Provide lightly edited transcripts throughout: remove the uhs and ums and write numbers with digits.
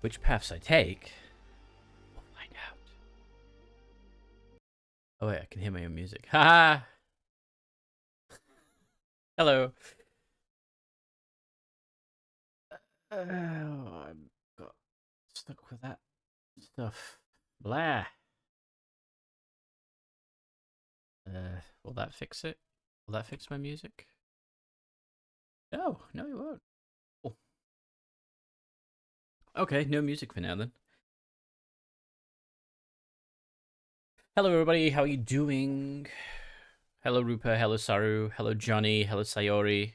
Which paths I take, we'll find out. Oh wait, I can hear my own music. Ha! Hello. I got stuck with that stuff. Blah. Will that fix it? Will that fix my music? No, no, it won't. Oh. Okay, no music for now then. Hello, everybody. How are you doing? Hello, Rupa. Hello, Saru. Hello, Johnny. Hello, Sayori.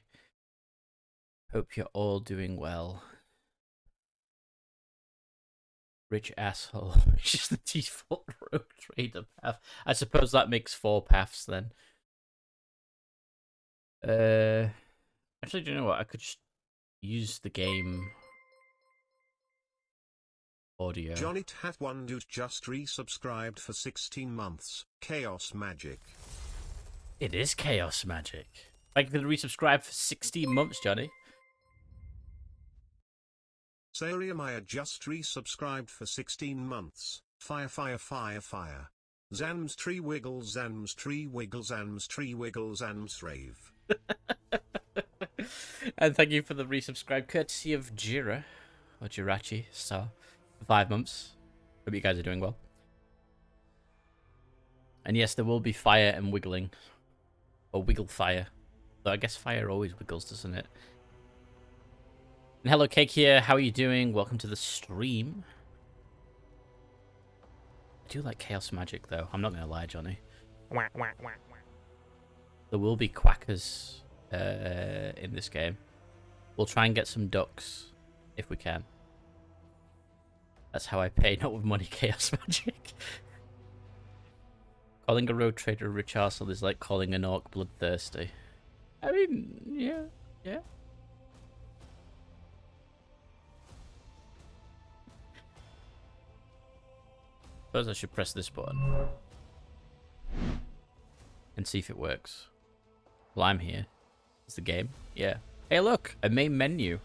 Hope you're all doing well. Rich asshole, which is the default road trader path. I suppose that makes 4 paths then. Actually, do you know what? I could just use the game audio. Johnny Hat One Dude just resubscribed for 16 months. Chaos Magic. It is Chaos Magic. Like, you could resubscribe for 16 months, Johnny. Sayori Maya just resubscribed for 16 months. Fire, fire, fire, fire. Zams tree wiggles, Zams tree wiggles, Zams tree wiggles, Zams rave. And thank you for the resubscribe, courtesy of Jira, or Jirachi, for 5 months. Hope you guys are doing well. And yes, there will be fire and wiggling. Or wiggle fire. Though I guess fire always wiggles, doesn't it? And hello, Cake here. How are you doing? Welcome to the stream. I do like Chaos Magic, though. I'm not going to lie, Johnny. There will be quackers in this game. We'll try and get some ducks, if we can. That's how I pay, not with money, Chaos Magic. Calling a road trader a rich arsehole is like calling an orc bloodthirsty. I mean, yeah. Suppose I should press this button. And see if it works. Well, I'm here. It's the game. Yeah. Hey, look! A main menu.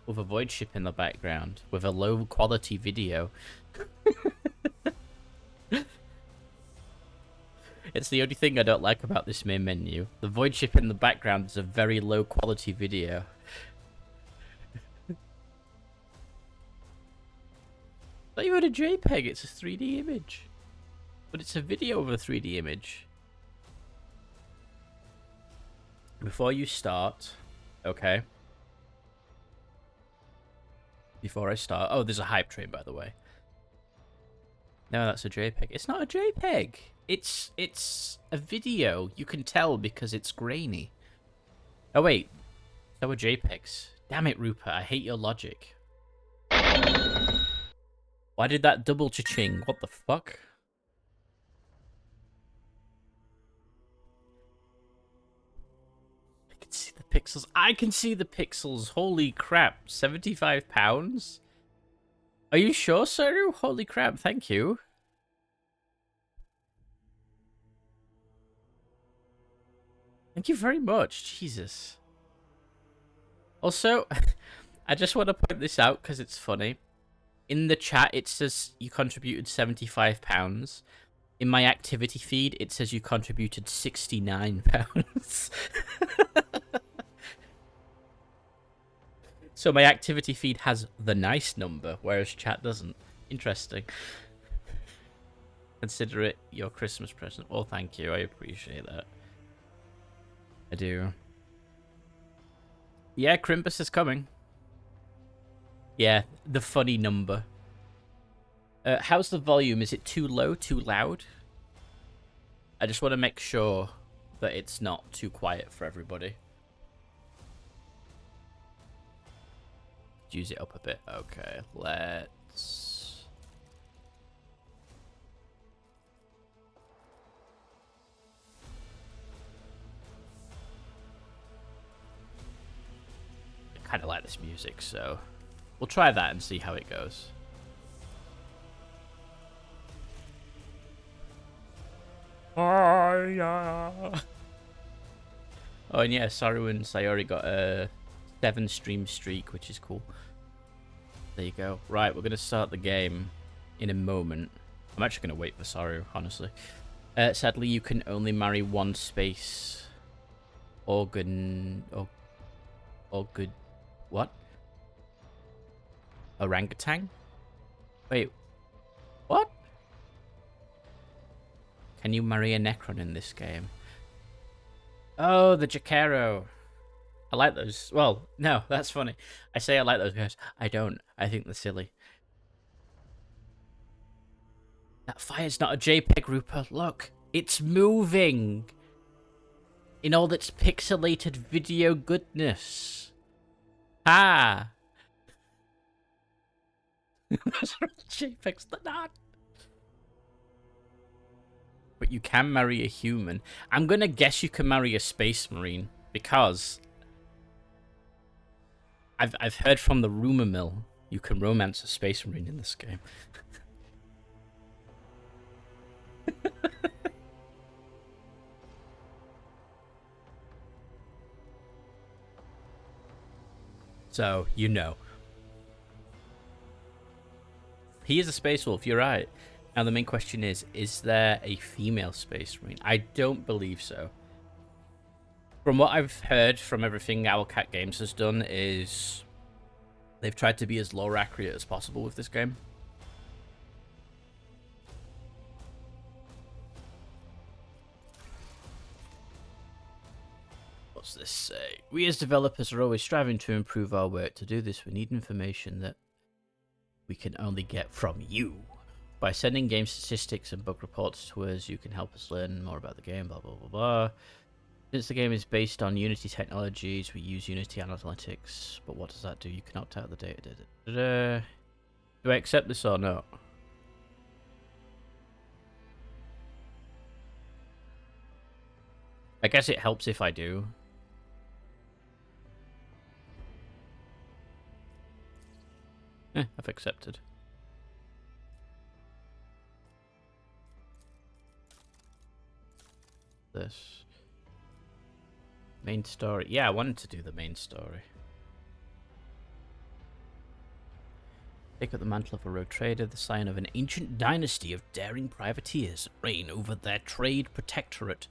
With a void ship in the background. With a low quality video. It's the only thing I don't like about this main menu. The void ship in the background is a very low quality video. Not even a JPEG, it's a 3D image. But it's a video of a 3D image. Before you start, okay. Before I start, oh, there's a hype train, by the way. No, that's a JPEG. It's not a JPEG. It's a video. You can tell because it's grainy. Oh wait, there were JPEGs. Damn it, Rupert! I hate your logic. Why did that double cha-ching? What the fuck? I can see the pixels. I can see the pixels. Holy crap. £75? Are you sure, Saru? Holy crap, thank you. Thank you very much. Jesus. Also, I just want to point this out because it's funny. In the chat, it says you contributed £75. In my activity feed, it says you contributed £69. So my activity feed has the nice number, whereas chat doesn't. Interesting. Consider it your Christmas present. Oh, thank you. I appreciate that. I do. Yeah, Crimpus is coming. Yeah, the funny number. How's the volume? Is it too low, too loud? I just want to make sure that it's not too quiet for everybody. Use it up a bit. Okay, let's... I kind of like this music, so... We'll try that and see how it goes. Oh, yeah. Oh, and yeah, Saru and Sayori got a 7 stream streak, which is cool. There you go. Right, we're going to start the game in a moment. I'm actually going to wait for Saru, honestly. Sadly, you can only marry one space organ... Organ... What? Orangutan? Wait, what? Can you marry a Necron in this game? Oh, the Jacaro. I like those. Well, no, that's funny. I say I like those guys. I don't. I think they're silly. That fire's not a JPEG, Rupert. Look, it's moving. In all its pixelated video goodness. Ah. Those are JPEGs, they're not. But you can marry a human. I'm gonna guess you can marry a space marine because I've heard from the rumor mill you can romance a space marine in this game. So, you know. He is a space wolf, you're right. Now the main question is there a female space marine? I don't believe so. From what I've heard from everything Owlcat Games has done is they've tried to be as lore accurate as possible with this game. What's this say? We as developers are always striving to improve our work. To do this, we need information that we can only get from you. By sending game statistics and bug reports to us, you can help us learn more about the game, blah, blah, blah, blah. Since the game is based on Unity technologies, we use Unity Analytics. But what does that do? You can opt out of the data. Do I accept this or not? I guess it helps if I do. I've accepted. This main story. Yeah, I wanted to do the main story. Take up the mantle of a rogue trader, the sign of an ancient dynasty of daring privateers that reign over their trade protectorate,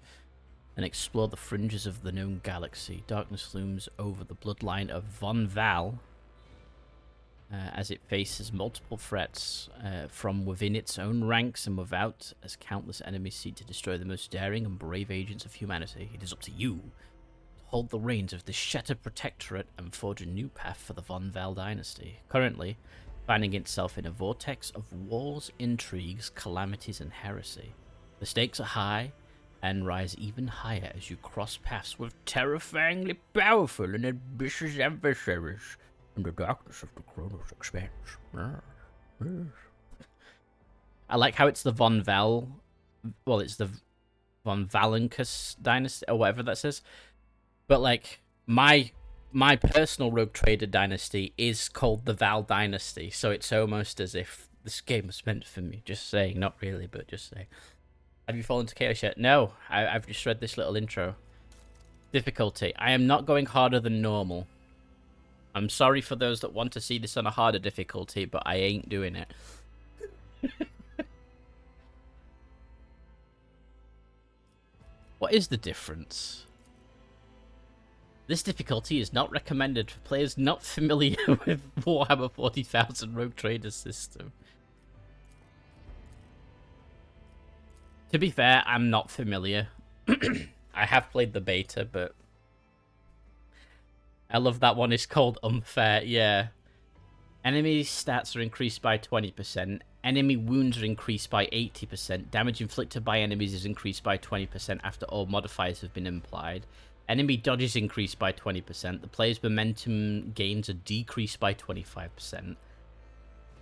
and explore the fringes of the known galaxy. Darkness looms over the bloodline of Von Val as it faces multiple threats from within its own ranks and without, as countless enemies seek to destroy the most daring and brave agents of humanity. It is up to you to hold the reins of the shattered protectorate and forge a new path for the Von Val dynasty, currently finding itself in a vortex of wars, intrigues, calamities, and heresy. The stakes are high and rise even higher as you cross paths with terrifyingly powerful and ambitious adversaries in the darkness of the Koronos Expanse. I like how it's the Von Val... Well, it's the Von Valancus dynasty, or whatever that says. But, like, my personal Rogue Trader dynasty is called the Val dynasty, so it's almost as if this game was meant for me. Just saying. Not really, but just saying. Have you fallen to chaos yet? No, I've just read this little intro. Difficulty. I am not going harder than normal. I'm sorry for those that want to see this on a harder difficulty, but I ain't doing it. What is the difference? This difficulty is not recommended for players not familiar with Warhammer 40,000 Rogue Trader system. To be fair, I'm not familiar. I have played the beta, but I love that one. It's called Unfair. Yeah. Enemy stats are increased by 20%. Enemy wounds are increased by 80%. Damage inflicted by enemies is increased by 20% after all modifiers have been applied. Enemy dodges increased by 20%. The player's momentum gains are decreased by 25%.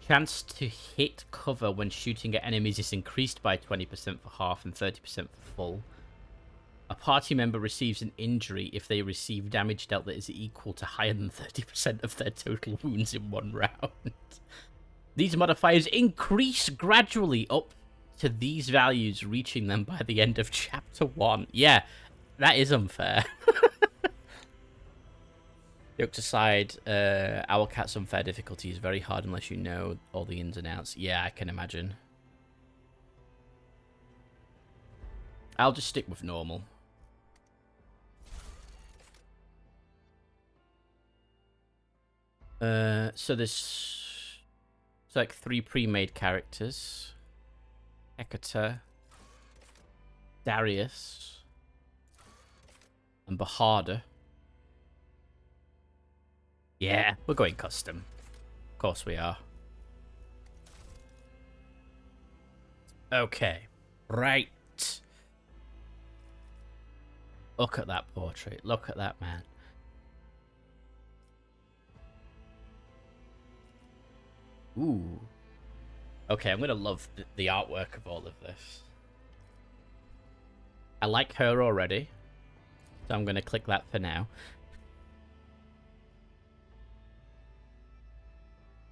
Chance to hit cover when shooting at enemies is increased by 20% for half and 30% for full. A party member receives an injury if they receive damage dealt that is equal to higher than 30% of their total wounds in one round. These modifiers increase gradually up to these values, reaching them by the end of Chapter 1. Yeah, that is unfair. Jokes aside, Owl Cat's unfair difficulty is very hard unless you know all the ins and outs. Yeah, I can imagine. I'll just stick with normal. So there's like 3 pre-made characters. Hecate, Darius, and Baharder. Yeah, we're going custom. Of course we are. Okay. Right. Look at that portrait. Look at that man. Ooh. Okay, I'm going to love the artwork of all of this. I like her already. So I'm going to click that for now.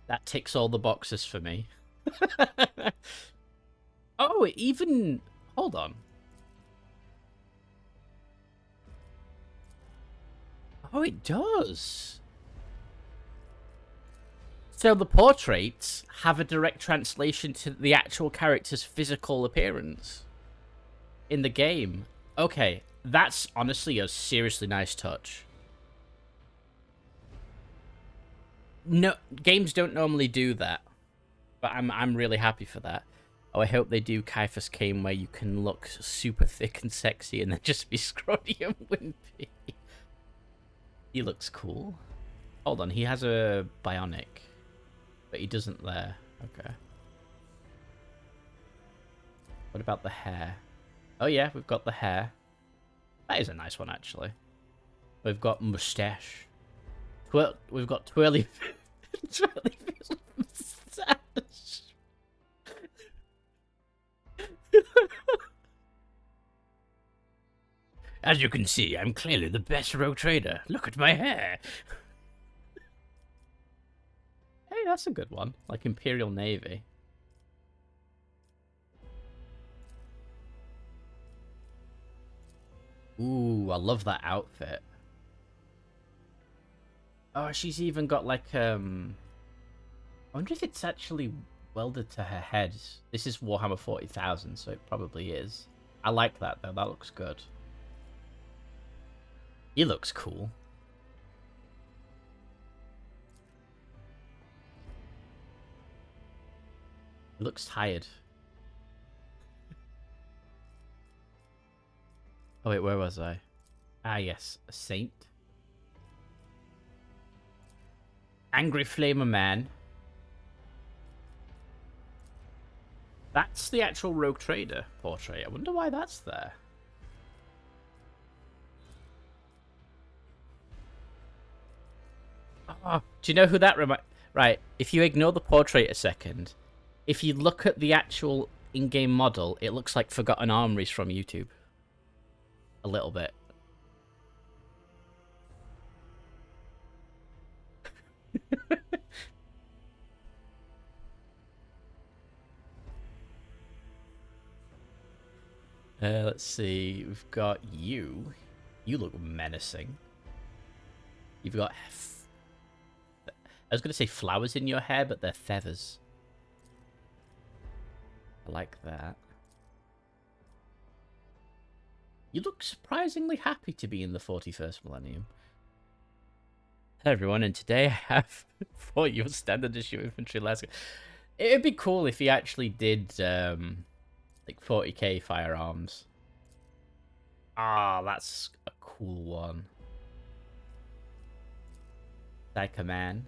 That ticks all the boxes for me. Oh, it even... Hold on. Oh, it does. So the portraits have a direct translation to the actual character's physical appearance in the game. Okay, that's honestly a seriously nice touch. No, games don't normally do that, but I'm really happy for that. Oh, I hope they do Caiaphas Cain where you can look super thick and sexy and then just be scrawny and wimpy. He looks cool. Hold on, he has a bionic, but he doesn't there. Okay. What about the hair? Oh yeah, we've got the hair. That is a nice one, actually. We've got mustache. We've got twirly... twirly mustache. As you can see, I'm clearly the best rogue trader. Look at my hair. Hey, that's a good one. Like Imperial Navy. Ooh, I love that outfit. Oh, she's even got like, I wonder if it's actually welded to her head. This is Warhammer 40,000, so it probably is. I like that, though. That looks good. He looks cool. He looks tired. Oh, wait, where was I? Ah, yes. A saint. Angry Flamer Man. That's the actual Rogue Trader portrait. I wonder why that's there. Oh, do you know who that reminds... Right, if you ignore the portrait a second, if you look at the actual in-game model, it looks like Forgotten Armories from YouTube. A little bit. Let's see. We've got you. You look menacing. You've got... I was going to say flowers in your hair, but they're feathers. I like that. You look surprisingly happy to be in the 41st millennium. Hello everyone, and today I have for your standard issue infantry last. It'd be cool if he actually did like 40k firearms. Ah, that's a cool one. Like a man.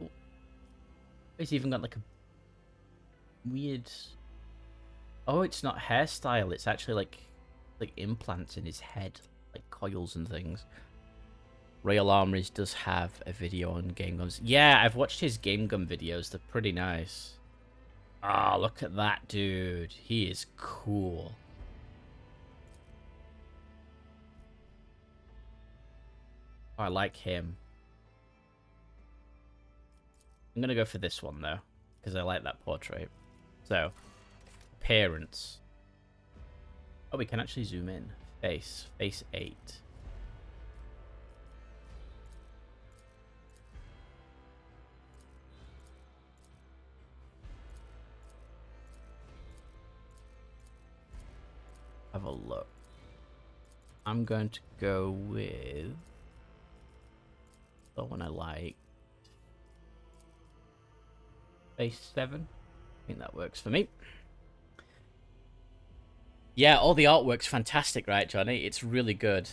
Oh. He's even got like a weird... Oh, it's not hairstyle, it's actually like implants in his head, like coils and things. Royal Armories does have a video on Game Guns. Yeah, I've watched his Game Gun videos. They're pretty nice. Ah, oh, look at that dude. He is cool. Oh, I like him. I'm going to go for this one, though, because I like that portrait. So, appearance. Oh, we can actually zoom in. Face 8. Have a look. I'm going to go with the one I like. Base 7. I think that works for me. Yeah, all the artwork's fantastic, right, Johnny? It's really good.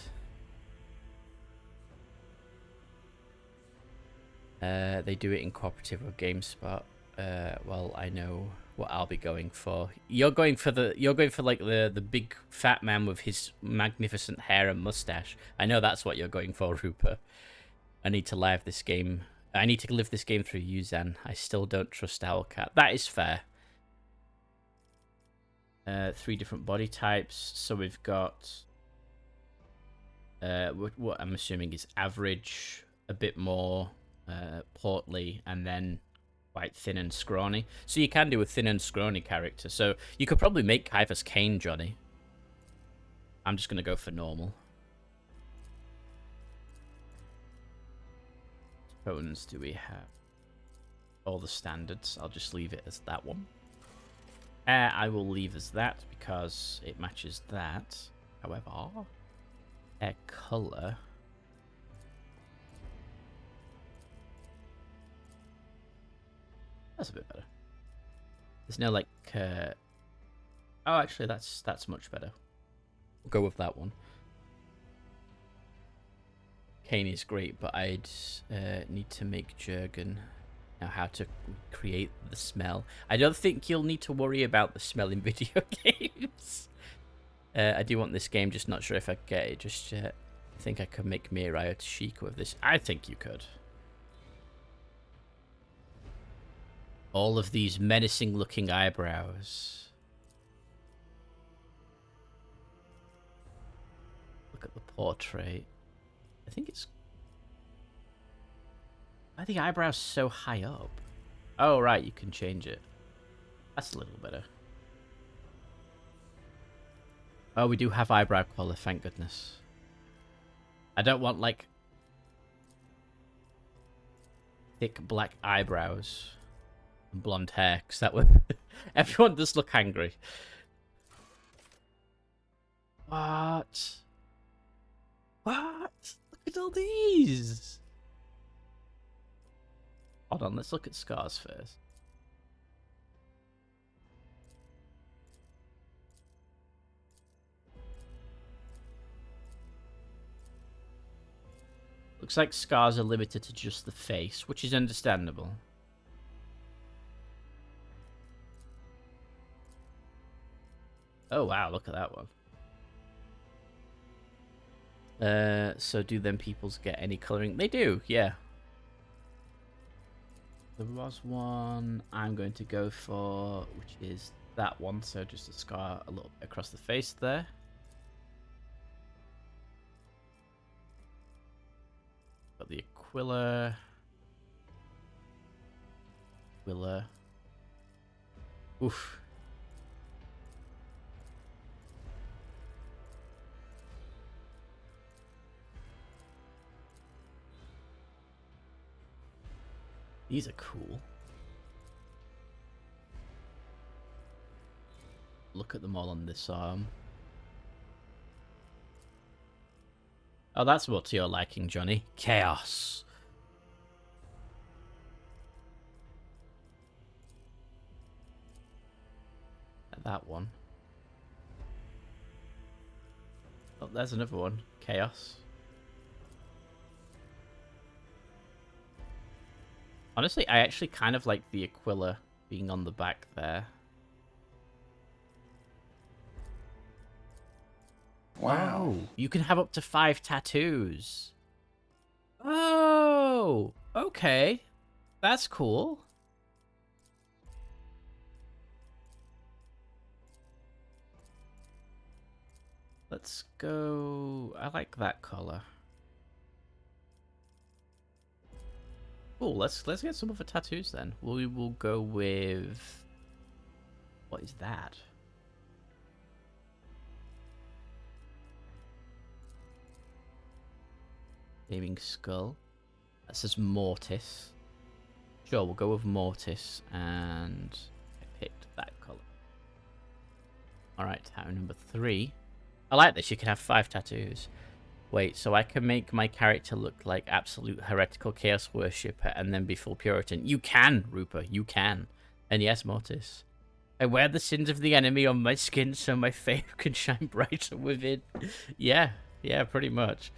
They do it in cooperative with GameSpot. Well, I know what I'll be going for. You're going for like the big fat man with his magnificent hair and mustache. I know that's what you're going for, Rupert. I need to live this game. I need to live this game through you, Zan. I still don't trust Owlcat. That is fair. 3 different body types. So we've got what I'm assuming is average, a bit more portly, and then quite thin and scrawny. So you can do a thin and scrawny character. So you could probably make Kyphus Kane, Johnny. I'm just going to go for normal. Tones do we have? All the standards. I'll just leave it as that one. I will leave as that because it matches that. However, color. That's a bit better. There's no like. Oh, actually, that's much better. We'll go with that one. Kane is great, but I'd need to make Jurgen know how to create the smell. I don't think you'll need to worry about the smell in video games. I do want this game, just not sure if I can get it just yet. I think I could make Mirai Tashika with this. I think you could. All of these menacing looking eyebrows. Look at the portrait. I think the eyebrow's so high up. Oh, right, you can change it. That's a little better. Oh, we do have eyebrow color, thank goodness. I don't want, like, thick black eyebrows and blonde hair, because that would... Everyone does look angry. What? What? Look at all these! Hold on, let's look at Scars first. Looks like Scars are limited to just the face, which is understandable. Oh wow, look at that one. So do them peoples get any coloring? They do, yeah. There was one I'm going to go for, which is that one. So just a scar a little bit across the face there. Got the Aquila. Oof. These are cool. Look at them all on this arm. Oh, that's what you're liking, Johnny. Chaos. That one. Oh, there's another one. Chaos. Honestly, I actually kind of like the Aquila being on the back there. Wow. Oh, you can have up to 5 tattoos. Oh, okay. That's cool. Let's go... I like that color. Cool, let's get some other tattoos then. We will go with... What is that? Gaming skull. That says Mortis. Sure, we'll go with Mortis, and I picked that color. Alright, tattoo number 3. I like this. You can have 5 tattoos. Wait, so I can make my character look like absolute heretical chaos worshipper and then be full Puritan. You can, Rupa. You can. And yes, Mortis. I wear the sins of the enemy on my skin so my fame can shine brighter within. Yeah, pretty much.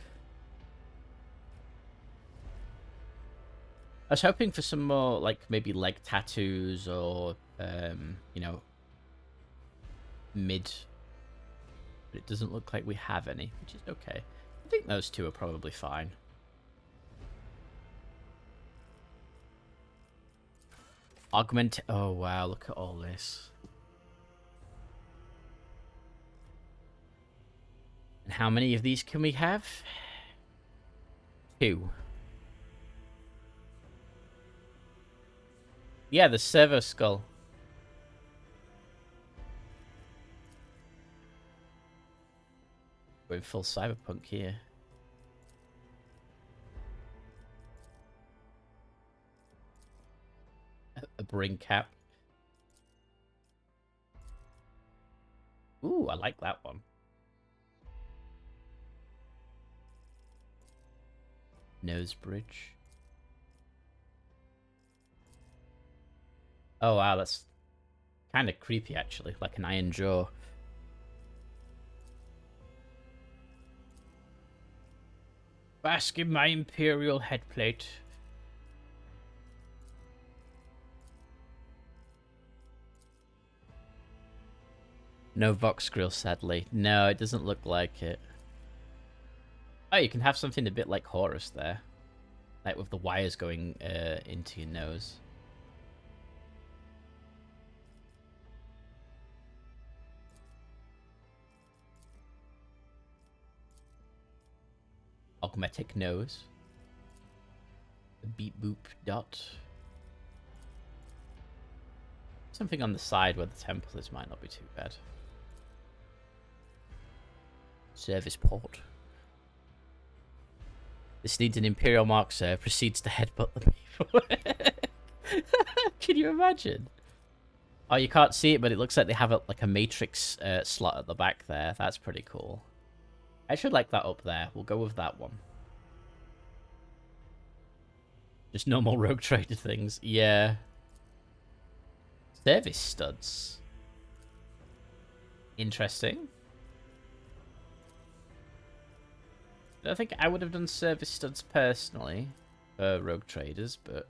I was hoping for some more, like, maybe leg tattoos or, you know, mid. But it doesn't look like we have any, which is okay. I think those two are probably fine. Augment. Oh, wow, look at all this. And how many of these can we have? 2. Yeah, the servo skull. We're in full cyberpunk here. A bring cap. Ooh, I like that one. Nose bridge. Oh, wow, that's kind of creepy, actually. Like an iron jaw. Bask in my imperial headplate. No Vox grill, sadly. No, it doesn't look like it. Oh, you can have something a bit like Horus there. Like with the wires going into your nose. Augmetic nose. A beep boop dot. Something on the side where the temple is might not be too bad. Service port. This needs an Imperial mark, sir. Proceeds to headbutt the people. Can you imagine? Oh, you can't see it, but it looks like they have like a matrix slot at the back there. That's pretty cool. I should like that up there. We'll go with that one. Just normal Rogue Trader things. Yeah. Service studs. Interesting. I think I would have done service studs personally for Rogue Traders, but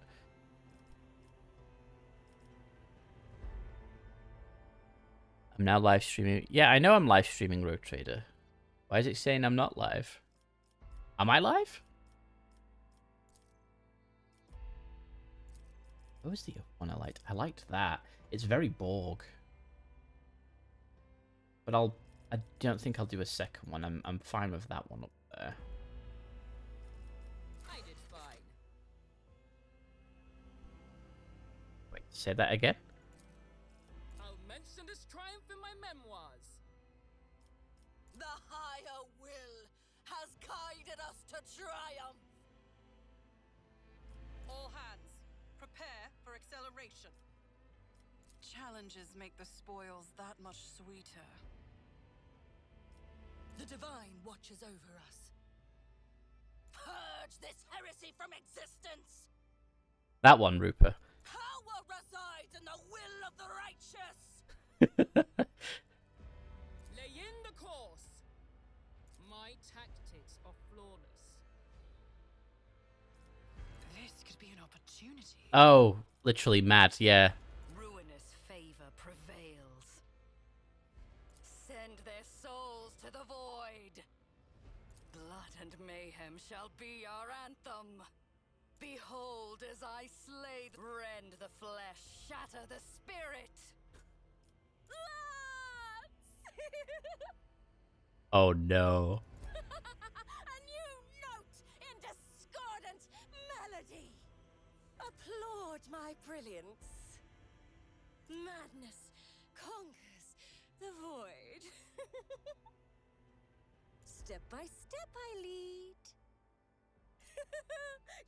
I'm now live streaming. Yeah, I know I'm live streaming Rogue Trader. Why is it saying I'm not live? Am I live? What was the one I liked? I liked that. It's very Borg. But I don't think I'll do a second one. I'm fine with that one up there. I did fine. Wait, say that again? I'll mention this triumph in my memoirs. The higher will has guided us to triumph. All hands, prepare for acceleration. Challenges make the spoils that much sweeter. The divine watches over us. Purge this heresy from existence. That one, Rupa. Power resides in the will of the righteous. Lay in the course. My tactics are flawless. This could be an opportunity. Oh, literally mad, yeah. Ruinous favor prevails. Send their souls to the void. Blood and mayhem shall be our anthem. Behold as I slay, rend the flesh, shatter the spirit. Oh no. A new note in discordant melody. Applaud my brilliance. Madness conquers the void. Step by step I lead.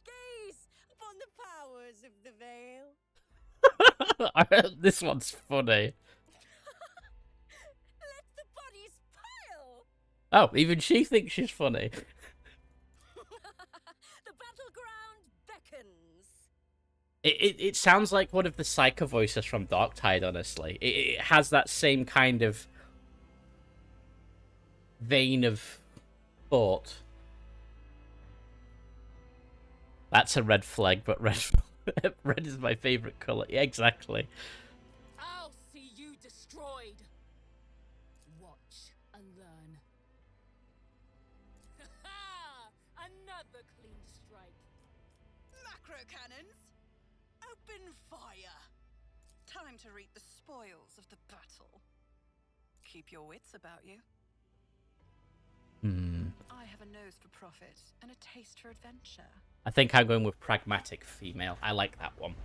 Gaze upon the powers of the veil. This one's funny. Let the bodies pile. Oh, even she thinks she's funny. The battleground beckons. It sounds like one of the Psycho voices from Darktide, honestly. It has that same kind of vein of thought. That's a red flag, but red is my favorite color. Yeah, exactly. I'll see you destroyed. Watch and learn. Another clean strike. Macro cannons, open fire. Time to reap the spoils of the battle. Keep your wits about you. I have a nose for profit and a taste for adventure. I think I'm going with pragmatic female. I like that one.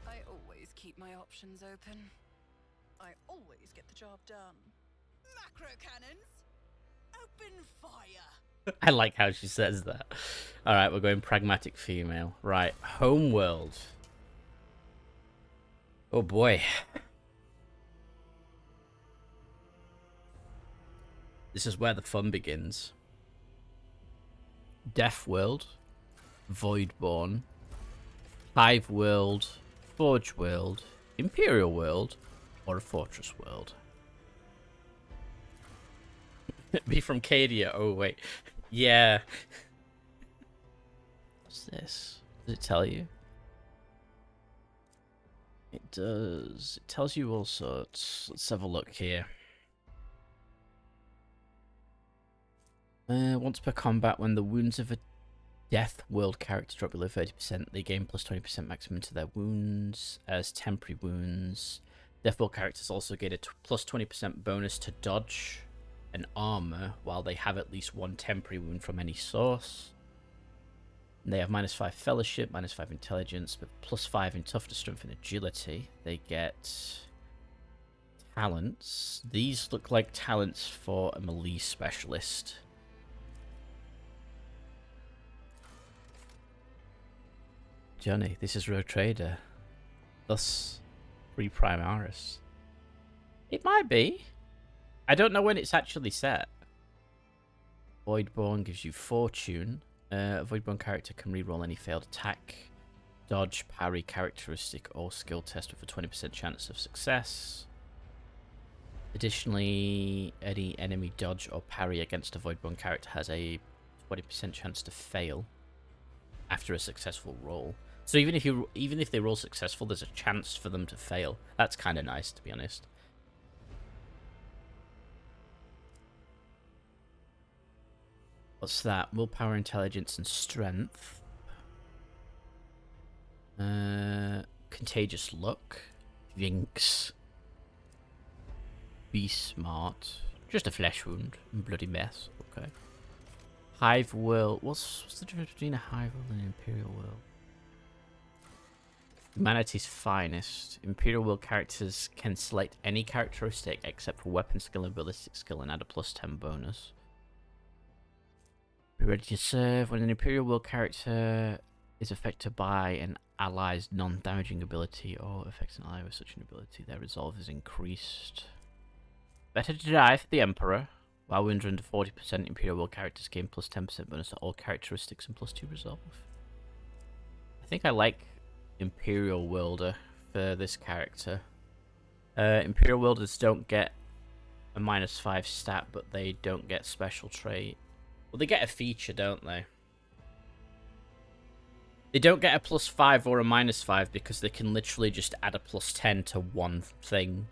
I always keep my options open. I always get the job done. Macro cannons, open fire. I like how she says that. All right, we're going pragmatic female. Right, Homeworld. Oh boy. This is where the fun begins. Death World, Voidborn, Hive World, Forge World, Imperial World, or a Fortress World. Be from Cadia. Oh wait, yeah. What's this? Does it tell you? It does. It tells you all sorts. Let's have a look here. Once per combat, when the wounds of a Death World character drop below 30%, they gain plus 20% maximum to their wounds as temporary wounds. Death World characters also get a plus 20% bonus to dodge and armor while they have at least one temporary wound from any source. And they have -5 fellowship, -5 intelligence, but +5 in toughness, strength, and agility. They get talents. These look like talents for a melee specialist. Johnny, this is Road Trader. Thus, free Primaris. It might be. I don't know when it's actually set. Voidborn gives you Fortune. A Voidborn character can reroll any failed attack, dodge, parry, characteristic, or skill test with a 20% chance of success. Additionally, any enemy dodge or parry against a Voidborn character has a 20% chance to fail after a successful roll. So even if they roll successful, there's a chance for them to fail. That's kind of nice, to be honest. What's that? Willpower, intelligence, and strength. Contagious luck. Jinx. Be smart. Just a flesh wound. Bloody mess. Okay. Hive World. What's the difference between a Hive World and an Imperial World? Humanity's finest. Imperial World characters can select any characteristic except for weapon skill and ballistic skill and add a +10 bonus. Be ready to serve. When an Imperial World character is affected by an ally's non-damaging ability or affects an ally with such an ability, their resolve is increased. Better to die for the Emperor. While wounds under 40%, Imperial World characters gain +10% bonus to all characteristics and +2 resolve. I think I like Imperial Worlder for this character. Imperial Worlders don't get a -5 stat, but they don't get special trait. Well, they get a feature, don't they? They don't get a +5 or a -5 because they can literally just add a +10 to one thing.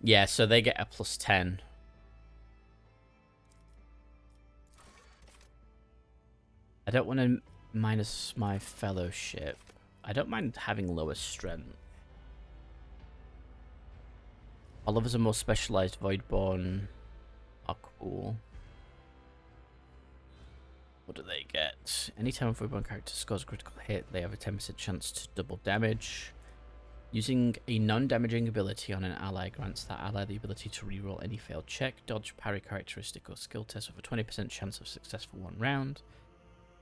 Yeah, so they get a +10. I don't want to minus my fellowship. I don't mind having lower strength. All of us are more specialized Voidborn are cool. What do they get? Anytime a Voidborn character scores a critical hit, they have a 10% chance to double damage. Using a non-damaging ability on an ally grants that ally the ability to reroll any failed check, dodge, parry, characteristic, or skill test with a 20% chance of successful one round.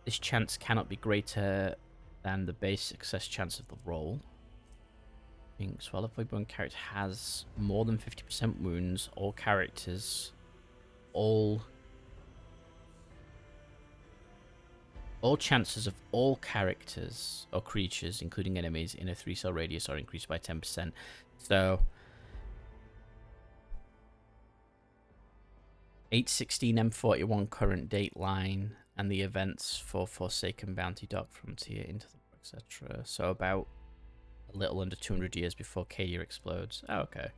This chance cannot be greater than the base success chance of the roll. Thinks, well, if a Voidborn character has more than 50% wounds, all chances of all characters or creatures, including enemies, in a 3-cell radius are increased by 10%. So 816 M41 current date line and the events for Forsaken Bounty Dark Frontier into the etc. So about a little under 200 years before K-Year explodes. Oh, okay.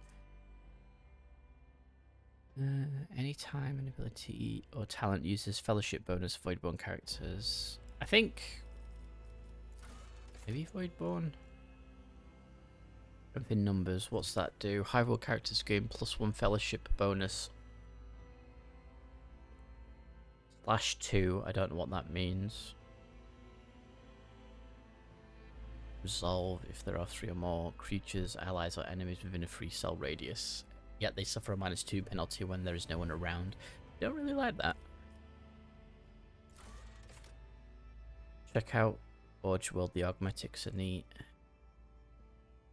Anytime an ability or talent uses Fellowship bonus Voidborn characters. I think maybe Voidborn. In numbers, what's that do? High roll characters gain +1 Fellowship bonus. /2. I don't know what that means. Resolve if there are 3 or more creatures, allies, or enemies within a 3-cell radius. Yet they suffer a -2 penalty when there is no one around. Don't really like that. Check out Forge World. The Augmetics are neat.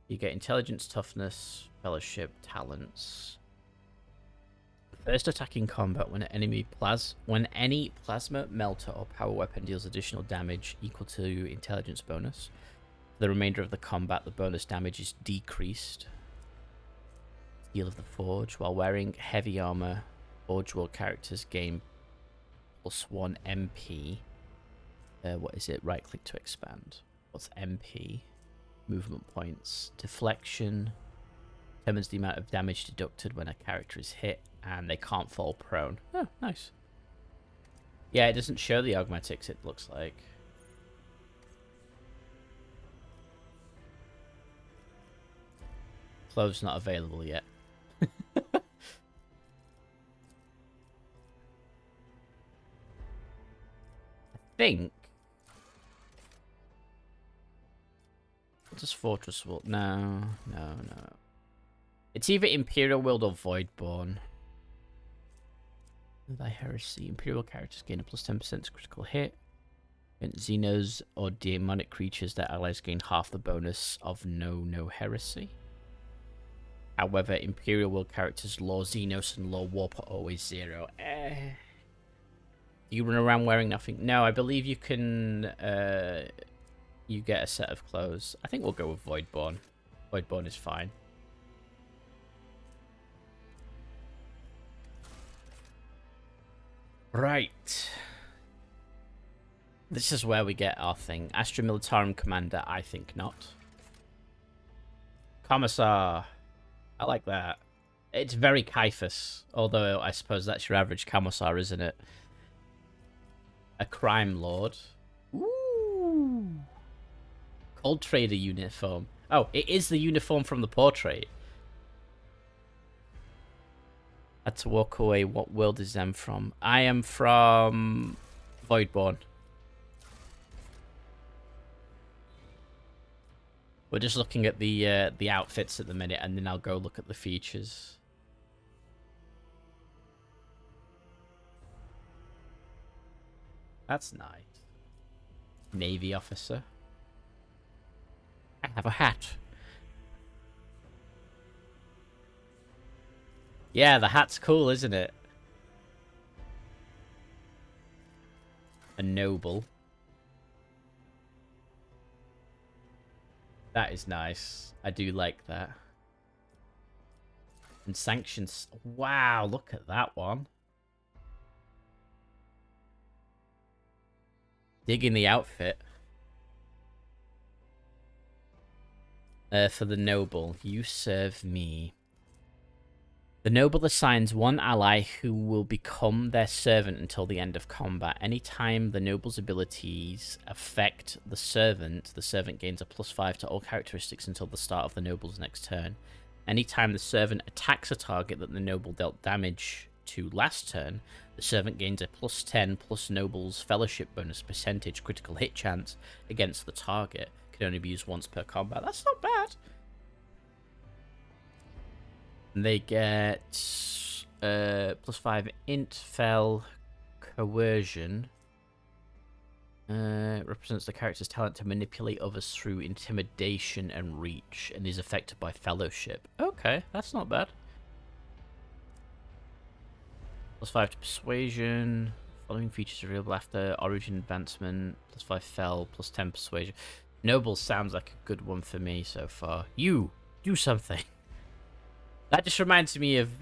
You get intelligence, toughness, fellowship, talents. First attack in combat when any plasma, melter, or power weapon deals additional damage equal to intelligence bonus. For the remainder of the combat, the bonus damage is decreased. Steel of the Forge. While wearing heavy armor, Forge World characters gain +1 MP. What is it? Right click to expand. What's MP? Movement points. Deflection. Determines the amount of damage deducted when a character is hit, and they can't fall prone. Oh, nice. Yeah, it doesn't show the augmetics, it looks like. Clothes not available yet. I think. What does Fortress World? No. It's either Imperial World or Voidborn. Thy Heresy. Imperial characters gain a +10% critical hit. And Xenos or demonic creatures, their allies gain half the bonus of No Heresy. However, Imperial World characters Law Xenos and Law Warp are always 0. You run around wearing nothing? No, I believe you can... you get a set of clothes. I think we'll go with Voidborn. Voidborn is fine. Right. This is where we get our thing. Astra Militarum Commander, I think not. Commissar. I like that. It's very Caiaphas, although I suppose that's your average Commissar, isn't it? A Crime Lord. Ooh. Cold Trader uniform. Oh, it is the uniform from the portrait. Had to walk away. What world is them from? I am from Voidborn. We're just looking at the outfits at the minute, and then I'll go look at the features. That's nice. Navy officer. I have a hat. Yeah, the hat's cool, isn't it? A noble. That is nice. I do like that. And sanctions. Wow, look at that one. Digging the outfit. For the noble, you serve me. The noble assigns one ally who will become their servant until the end of combat. Anytime the noble's abilities affect the servant gains a +5 to all characteristics until the start of the noble's next turn. Anytime the servant attacks a target that the noble dealt damage to last turn, the servant gains a +10 plus noble's fellowship bonus percentage critical hit chance against the target. Can only be used once per combat. That's not bad. They get +5 int, fel, coercion. Represents the character's talent to manipulate others through intimidation and reach, and is affected by fellowship. Okay, that's not bad. +5 to persuasion. Following features revealed after origin advancement. +5 fell, +10 persuasion. Noble sounds like a good one for me so far. You do something. That just reminds me of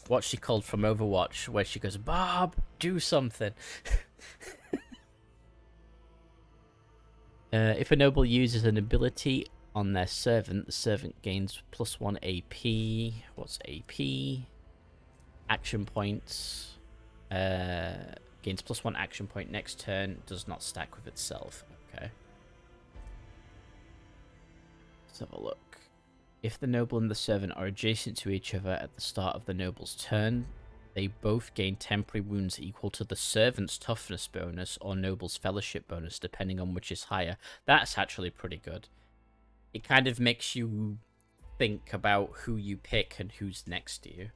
what she called from Overwatch, where she goes, "Bob, do something." If a noble uses an ability on their servant, the servant gains +1 AP. What's AP? Action points. Gains +1 action point next turn. Does not stack with itself. Okay. Let's have a look. If the noble and the servant are adjacent to each other at the start of the noble's turn, they both gain temporary wounds equal to the servant's toughness bonus or noble's fellowship bonus, depending on which is higher. That's actually pretty good. It kind of makes you think about who you pick and who's next to you.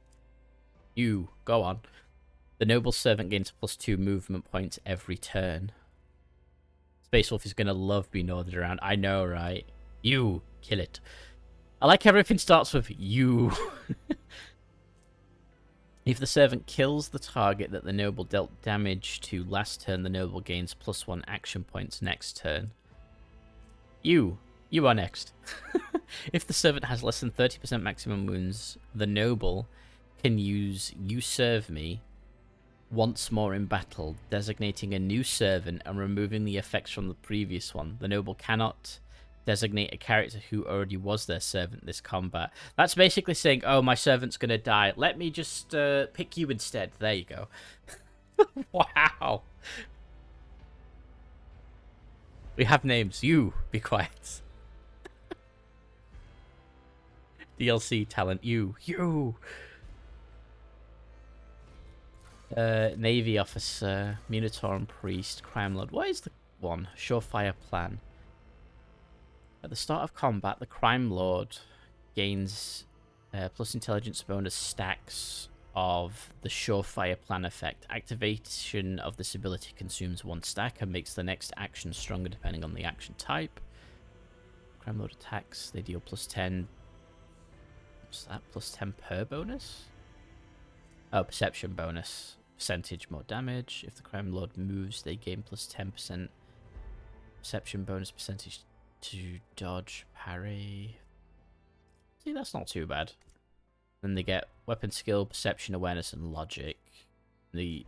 You, go on. The noble servant gains +2 movement points every turn. Space Wolf is going to love being ordered around. I know, right? You, kill it. I like everything starts with you. If the servant kills the target that the noble dealt damage to last turn, the noble gains +1 action points next turn. You are next. If the servant has less than 30% maximum wounds, the noble can use You Serve Me once more in battle, designating a new servant and removing the effects from the previous one. The noble cannot designate a character who already was their servant this combat. That's basically saying, oh, my servant's gonna die. Let me just pick you instead. There you go. Wow. We have names. You, be quiet. DLC talent. You. Navy officer, Minotaur and priest, crime lord. What is the one? Surefire plan. At the start of combat, the crime lord gains plus intelligence bonus stacks of the Surefire plan effect. Activation of this ability consumes 1 stack and makes the next action stronger depending on the action type. Crime lord attacks, they deal +10. What's that? +10 per bonus? Oh, perception bonus. Percentage more damage. If the crime lord moves, they gain +10% perception bonus percentage to dodge, parry. See, that's not too bad. Then they get weapon skill, perception, awareness, and logic.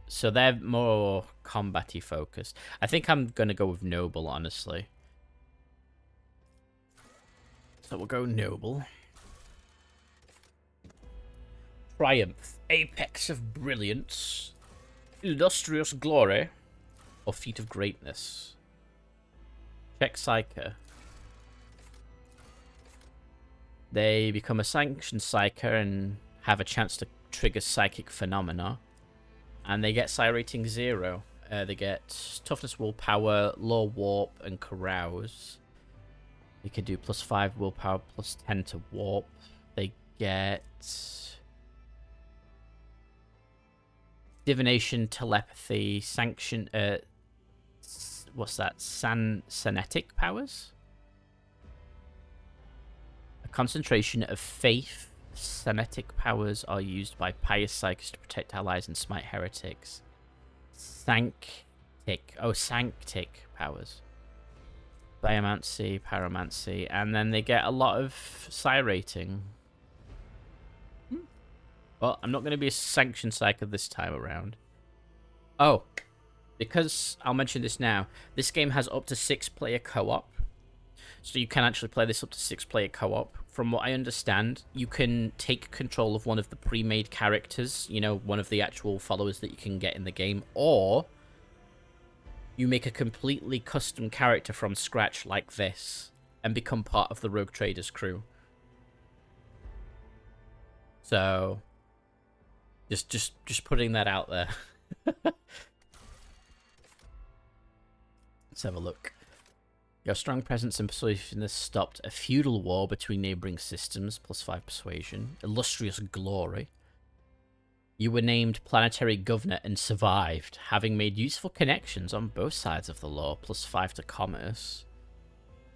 So they're more combat-y focused. I think I'm going to go with Noble, honestly. So we'll go Noble. Triumph, Apex of Brilliance, Illustrious Glory, or Feat of Greatness. Check Psyker. They become a sanctioned Psyker and have a chance to trigger psychic phenomena. And they get Psi rating 0. They get Toughness, Willpower, Law, Warp, and Carouse. They can do +5 Willpower, +10 to Warp. They get Divination, Telepathy, Sanction... what's that? Sanetic powers? A concentration of faith. Sanetic powers are used by pious psychics to protect allies and smite heretics. Sanctic powers. Biomancy, Pyromancy, and then they get a lot of Psi rating. Well, I'm not going to be a sanctioned psyker this time around. Oh, because I'll mention this now. This game has up to 6-player co-op. So you can actually play this up to 6-player co-op. From what I understand, you can take control of one of the pre-made characters, you know, one of the actual followers that you can get in the game, or you make a completely custom character from scratch like this and become part of the Rogue Traders crew. So just putting that out there. Let's have a look. Your strong presence and persuasion has stopped a feudal war between neighbouring systems, +5 persuasion. Illustrious Glory. You were named planetary governor and survived, having made useful connections on both sides of the law, +5 to commerce.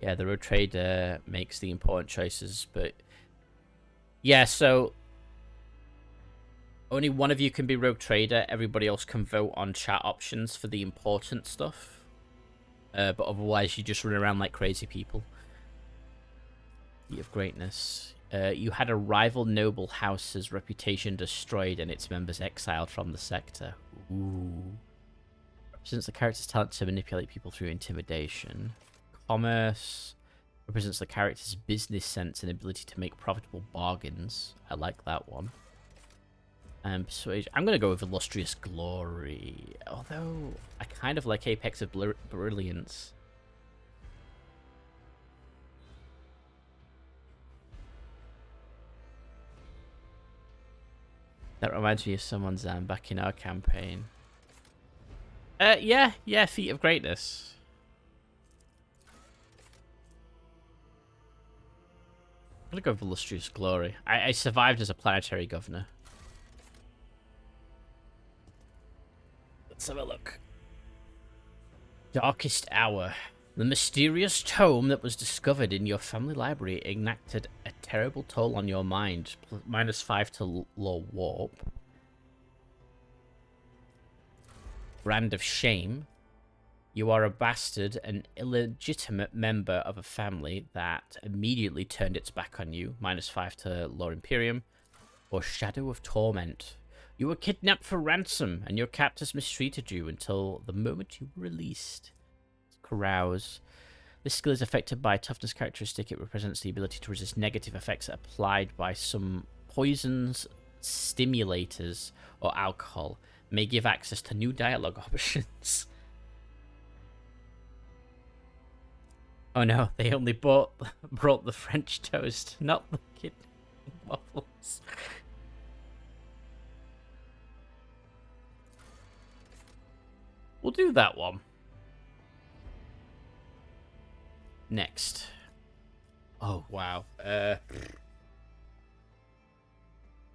Yeah, the road trader makes the important choices, but... Yeah, so... Only one of you can be rogue trader. Everybody else can vote on chat options for the important stuff. But otherwise, you just run around like crazy people. Feat of greatness. You had a rival noble house's reputation destroyed and its members exiled from the sector. Ooh. Represents the character's talent to manipulate people through intimidation. Commerce. Represents the character's business sense and ability to make profitable bargains. I like that one. And persuasion. I'm going to go with illustrious glory. Although, I kind of like Apex of Brilliance. That reminds me of someone, Zan, back in our campaign. Yeah, Feat of Greatness. I'm gonna go with Illustrious Glory. I survived as a planetary governor. Let's have a look. Darkest Hour. The mysterious tome that was discovered in your family library enacted a terrible toll on your mind. -5 to law warp. Brand of Shame. You are a bastard, an illegitimate member of a family that immediately turned its back on you. -5 to law Imperium. Or Shadow of Torment. You were kidnapped for ransom, and your captors mistreated you until the moment you were released. Carouse. This skill is affected by a toughness characteristic. It represents the ability to resist negative effects applied by some poisons, stimulators, or alcohol. May give access to new dialogue options. Oh no, they only brought the French toast, not the kidney waffles. We'll do that one. Next. Oh, wow.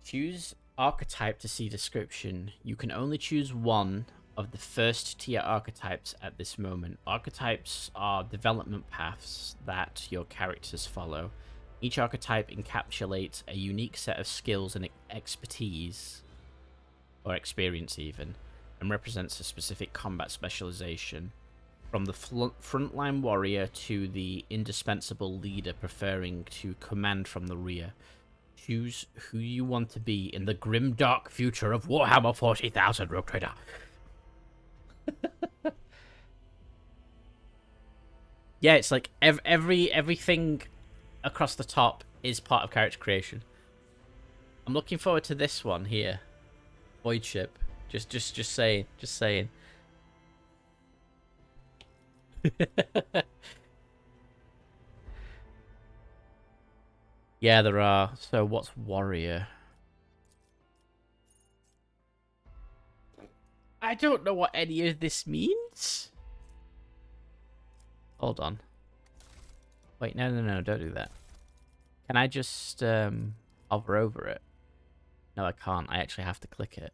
Choose archetype to see description. You can only choose one of the first tier archetypes at this moment. Archetypes are development paths that your characters follow. Each archetype encapsulates a unique set of skills and expertise, or experience even, and represents a specific combat specialization. From the frontline warrior to the indispensable leader preferring to command from the rear. Choose who you want to be in the grim dark future of Warhammer 40,000, Rogue Trader. Yeah, it's like everything across the top is part of character creation. I'm looking forward to this one here. Void Ship. Just saying. Yeah, there are. So what's warrior? I don't know what any of this means. Hold on. Wait, no, don't do that. Can I just hover over it? No, I can't. I actually have to click it.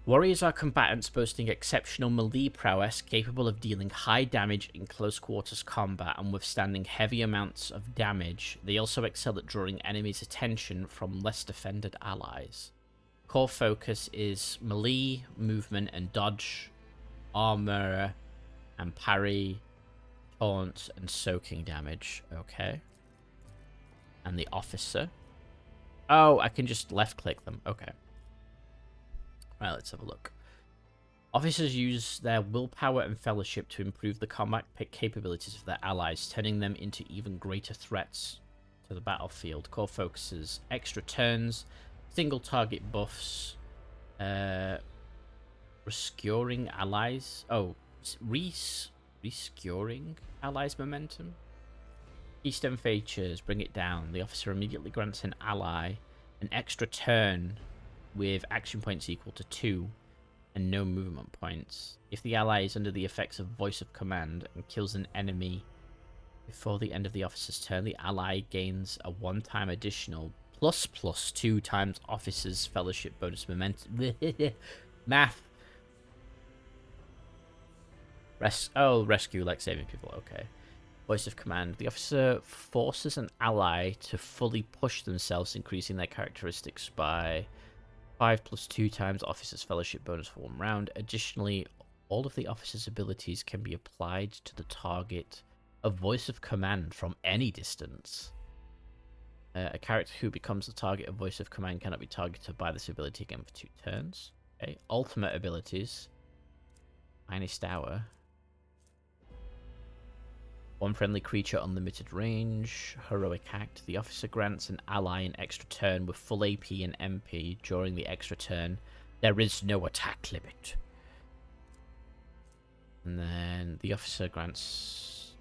Warriors are combatants boasting exceptional melee prowess, capable of dealing high damage in close quarters combat and withstanding heavy amounts of damage. They also excel at drawing enemies' attention from less defended allies. Core focus is melee, movement and dodge, armor and parry, taunt and soaking damage. Okay. And the officer. Oh, I can just left click them. Okay. Right, let's have a look. Officers use their willpower and fellowship to improve the combat capabilities of their allies, turning them into even greater threats to the battlefield. Core focuses extra turns, single target buffs, rescuing allies. Oh, rescuing allies' momentum. Keystone features bring it down. The officer immediately grants an ally an extra turn with action points equal to 2 and no movement points. If the ally is under the effects of Voice of Command and kills an enemy before the end of the officer's turn, the ally gains a one-time additional ++2 times Officer's Fellowship bonus momentum. Math. Rescue, like saving people. Okay. Voice of command. The officer forces an ally to fully push themselves, increasing their characteristics by 5+2 times Officer's Fellowship bonus for 1 round. Additionally, all of the officer's abilities can be applied to the target. A voice of command from any distance. A character who becomes the target of voice of command cannot be targeted by this ability again for 2 turns. Okay. Ultimate abilities. Finest Hour. 1 friendly creature, unlimited range. Heroic Act. The officer grants an ally an extra turn with full AP and MP during the extra turn. There is no attack limit. And then the officer grants...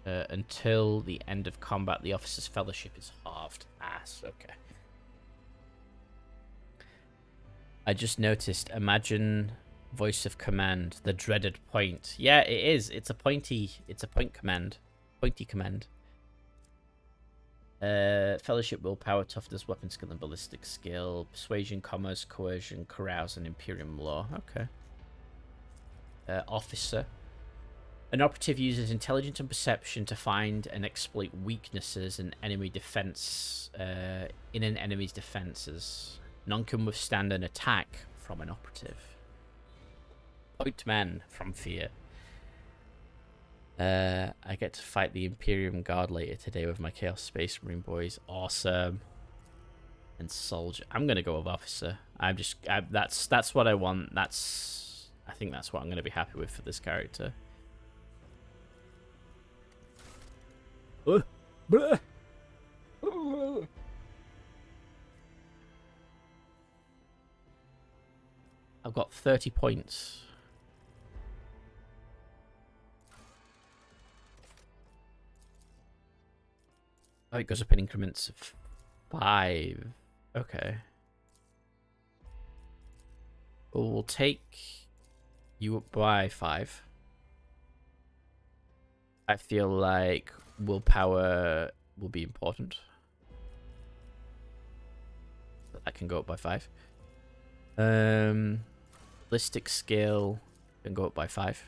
until the end of combat, the officer's fellowship is halved. Okay. I just noticed, imagine voice of command, the dreaded point. Yeah, it is. It's a point command. Pointy command. Fellowship, willpower, toughness, weapon skill, and ballistic skill. Persuasion, commerce, coercion, carouse, and Imperium law. Okay. Officer. An operative uses intelligence and perception to find and exploit weaknesses in enemy defense. In an enemy's defenses. None can withstand an attack from an operative. Point man from fear. I get to fight the Imperium Guard later today with my Chaos Space Marine boys. Awesome. And soldier. I'm gonna go with officer. That's what I want. I think that's what I'm gonna be happy with for this character. I've got 30 points. Oh, it goes up in increments of 5. Okay. Well, we'll take you up by 5. I feel like willpower will be important. That can go up by 5. Ballistic skill can go up by 5.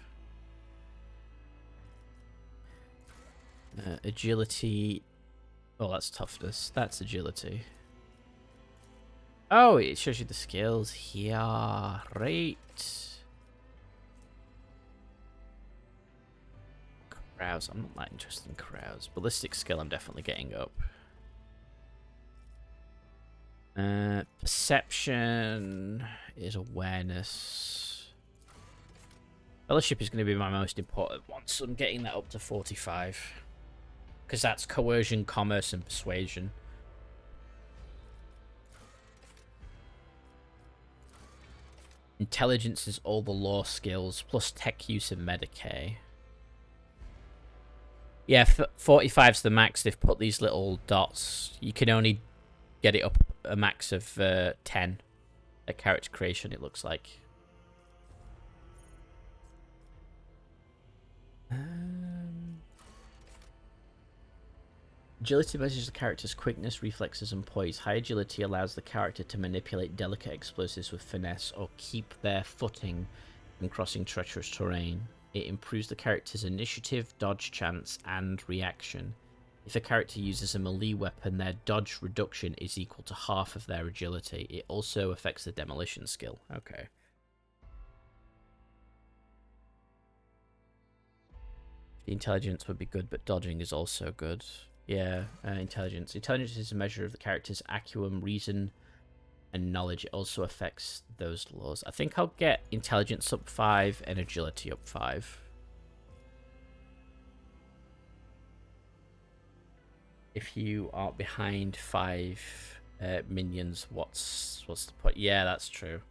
Agility. Oh, that's toughness. That's agility. Oh, it shows you the skills here. Right. Carouse. I'm not that interested in carouse. Ballistic skill I'm definitely getting up. Perception is awareness. Fellowship is going to be my most important one, so I'm getting that up to 45. Because that's coercion, commerce, and persuasion. Intelligence is all the law skills, plus tech use and Medicaid. Yeah, 45's the max. They've put these little dots. You can only get it up a max of 10. A character creation, it looks like. Agility measures the character's quickness, reflexes, and poise. High agility allows the character to manipulate delicate explosives with finesse or keep their footing when crossing treacherous terrain. It improves the character's initiative, dodge chance, and reaction. If a character uses a melee weapon, their dodge reduction is equal to half of their agility. It also affects the demolition skill. Okay. The intelligence would be good, but dodging is also good. Yeah, intelligence. Intelligence is a measure of the character's acumen, reason, and knowledge. It also affects those laws. I think I'll get intelligence up 5 and agility up 5. If you are behind 5 minions, what's the point? Yeah, that's true.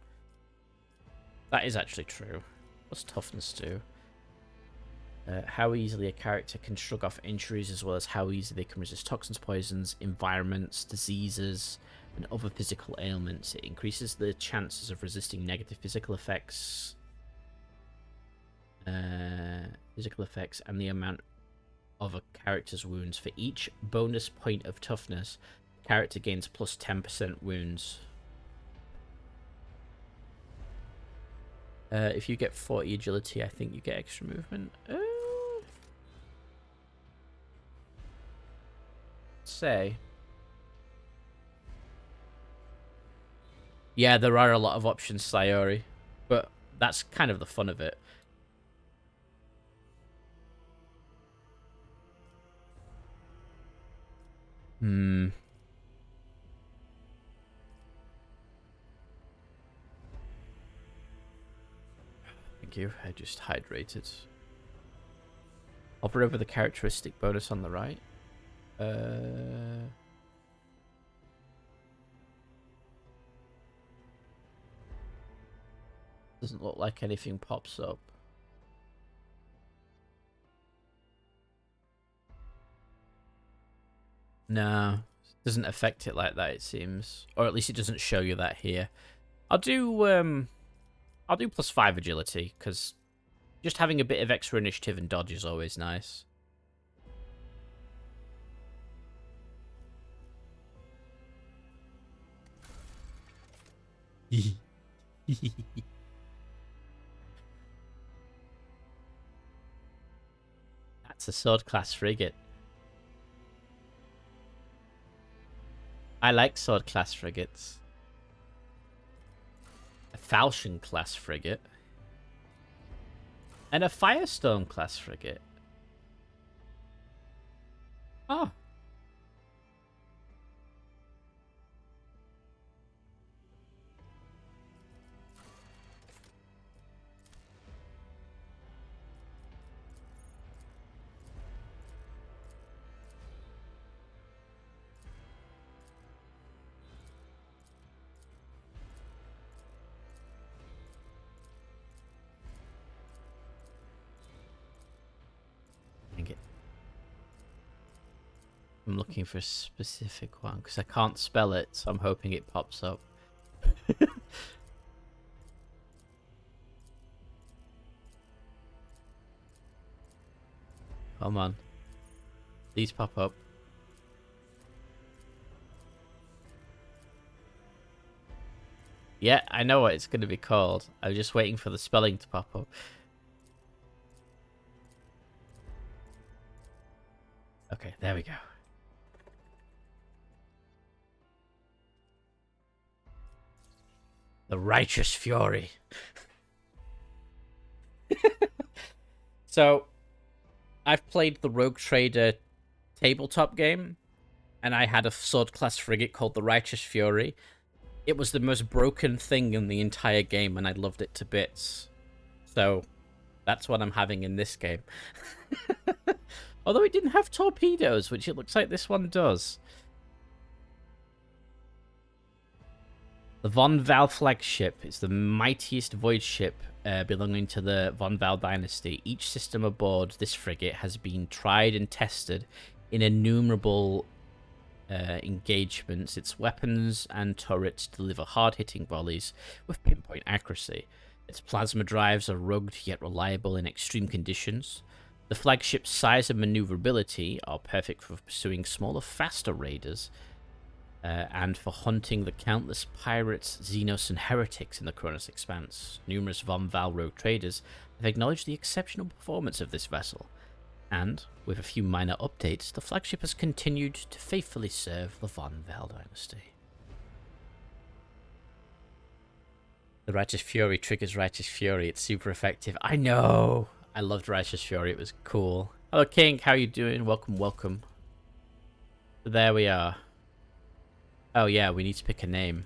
That is actually true. What's toughness do? How easily a character can shrug off injuries, as well as how easily they can resist toxins, poisons, environments, diseases, and other physical ailments. It increases the chances of resisting negative physical effects, and the amount of a character's wounds. For each bonus point of toughness, Character gains plus 10% wounds. If you get 40 agility, I think you get extra movement. Say. Yeah, there are a lot of options, Sayori. But that's kind of the fun of it. Thank you. I just hydrated. Hover over the characteristic bonus on the right. Doesn't look like anything pops up. No, doesn't affect it like that, it seems. Or at least it doesn't show you that here. I'll do +5 agility, because just having a bit of extra initiative and dodge is always nice. That's a sword class frigate. I like sword class frigates. A falchion class frigate. And a Firestone class frigate. Oh. I'm looking for a specific one because I can't spell it, so I'm hoping it pops up. Come on. These pop up. Yeah, I know what it's going to be called. I was just waiting for the spelling to pop up. Okay, there we go. The Righteous Fury. So, I've played the Rogue Trader tabletop game, and I had a sword class frigate called the Righteous Fury. It was the most broken thing in the entire game, and I loved it to bits. So, that's what I'm having in this game. Although it didn't have torpedoes, which it looks like this one does. The Von Val flagship is the mightiest void ship belonging to the Von Val dynasty. Each system aboard this frigate has been tried and tested in innumerable engagements. Its weapons and turrets deliver hard-hitting volleys with pinpoint accuracy. Its plasma drives are rugged yet reliable in extreme conditions. The flagship's size and maneuverability are perfect for pursuing smaller, faster raiders, and for hunting the countless pirates, Xenos, and heretics in the Koronos Expanse. Numerous Von Val rogue traders have acknowledged the exceptional performance of this vessel, and, with a few minor updates, the flagship has continued to faithfully serve the Von Val dynasty. The Righteous Fury triggers Righteous Fury. It's super effective. I know! I loved Righteous Fury. It was cool. Hello, King. How you doing? Welcome, welcome. There we are. Oh, yeah. We need to pick a name.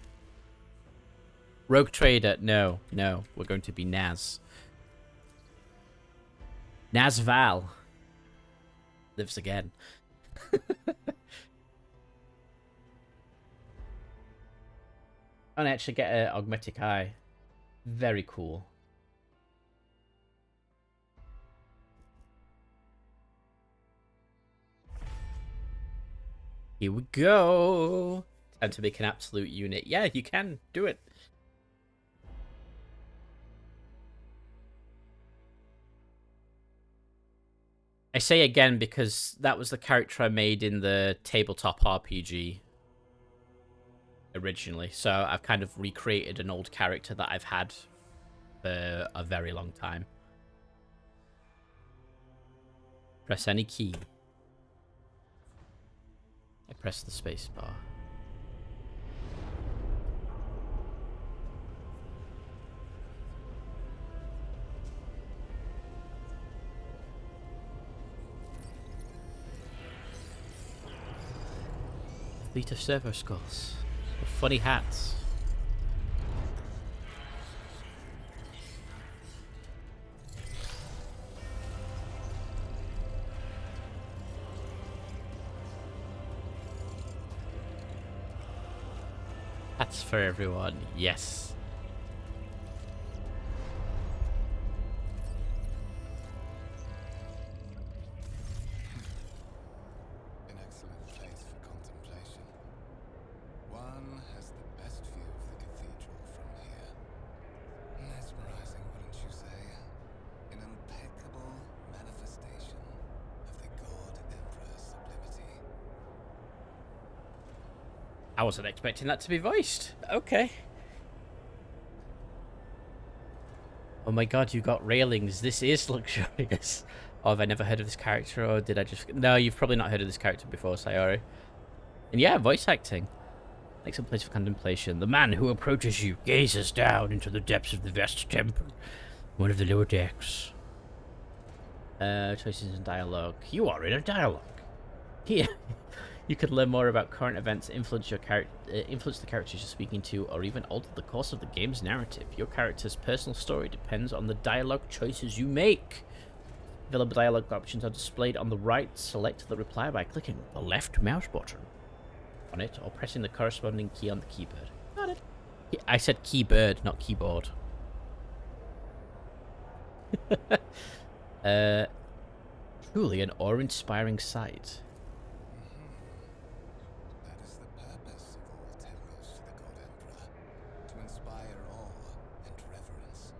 Rogue Trader. No, no. We're going to be Naz. Naz Val. Lives again. And I actually get an augmetic eye. Very cool. Here we go. Time to make an absolute unit. Yeah, you can do it. I say again because that was the character I made in the tabletop RPG. originally. So I've kind of recreated an old character that I've had for a very long time. Press any key. I press the space bar. Fleet of servo skulls with funny hats. Hats for everyone, yes. An excellent place for contemplation. One has the best view of the cathedral from here. Mesmerizing, wouldn't you say? An impeccable manifestation of the God Emperor's sublimity. I wasn't expecting that to be voiced. Okay. Oh my god, you got railings. This is luxurious. Oh, have I never heard of this character, or did I just... No, you've probably not heard of this character before, Sayori. And yeah, voice acting. Excellent place for contemplation. The man who approaches you gazes down into the depths of the vast temple. One of the lower decks. Choices in dialogue. You are in a dialogue. Here, you could learn more about current events, influence the characters you're speaking to, or even alter the course of the game's narrative. Your character's personal story depends on the dialogue choices you make. Available dialogue options are displayed on the right. Select the reply by clicking the left mouse button on it, or pressing the corresponding key on the keyboard. Got it. I said keyboard, not keyboard. Truly an awe-inspiring sight. That is the purpose of all temples to the God Emperor, to inspire awe and reverence.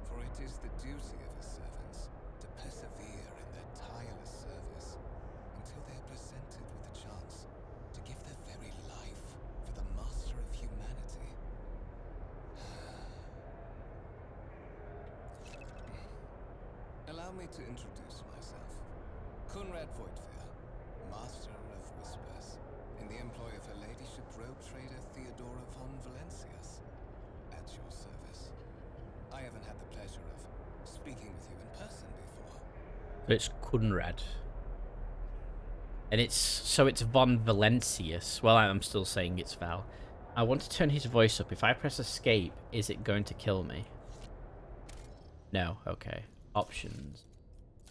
For it is the duty of his servants to persevere in their tireless service until they are presented with a chance to give their very life for the master of humanity. Allow me to introduce myself. Conrad Vtuber, Master of Whispers, in the employ of Her Ladyship robe trader Theodora von Valencius. At your service. I haven't had the pleasure of speaking with you in person before. It's Conrad. And it's Von Valencius. Well, I'm still saying it's Val. I want to turn his voice up. If I press escape, is it going to kill me? No, okay. Options.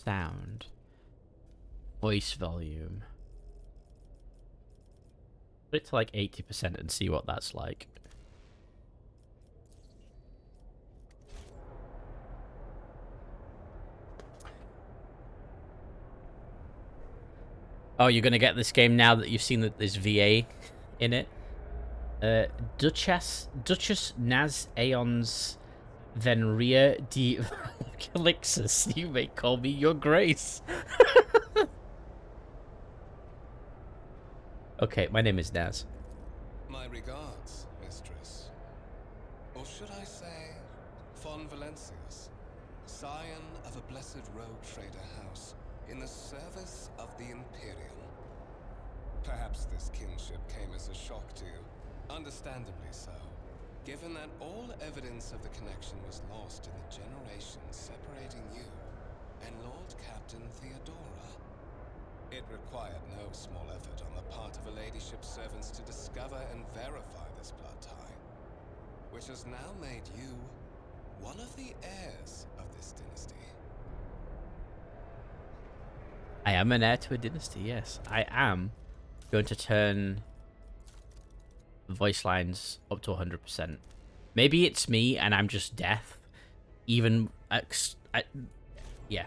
Sound. Voice volume. Put it to like 80% and see what that's like. Oh, you're gonna get this game now that you've seen that there's VA in it. Duchess Naz Aeons Venria de Calixus. You may call me your grace. Okay, my name is Naz. My regards, mistress. Or should I say, von Valencius, scion of a blessed robe trader house in the service of the Imperium. Perhaps this kinship came as a shock to you, understandably so, given that all evidence of the connection was lost in the generations separating you and Lord Captain Theodora. It required no small effort on the part of Her Ladyship's servants to discover and verify this blood tie, which has now made you one of the heirs of this dynasty. I am an heir to a dynasty, yes. I am going to turn voice lines up to 100%. Maybe it's me and I'm just deaf. Even... yeah.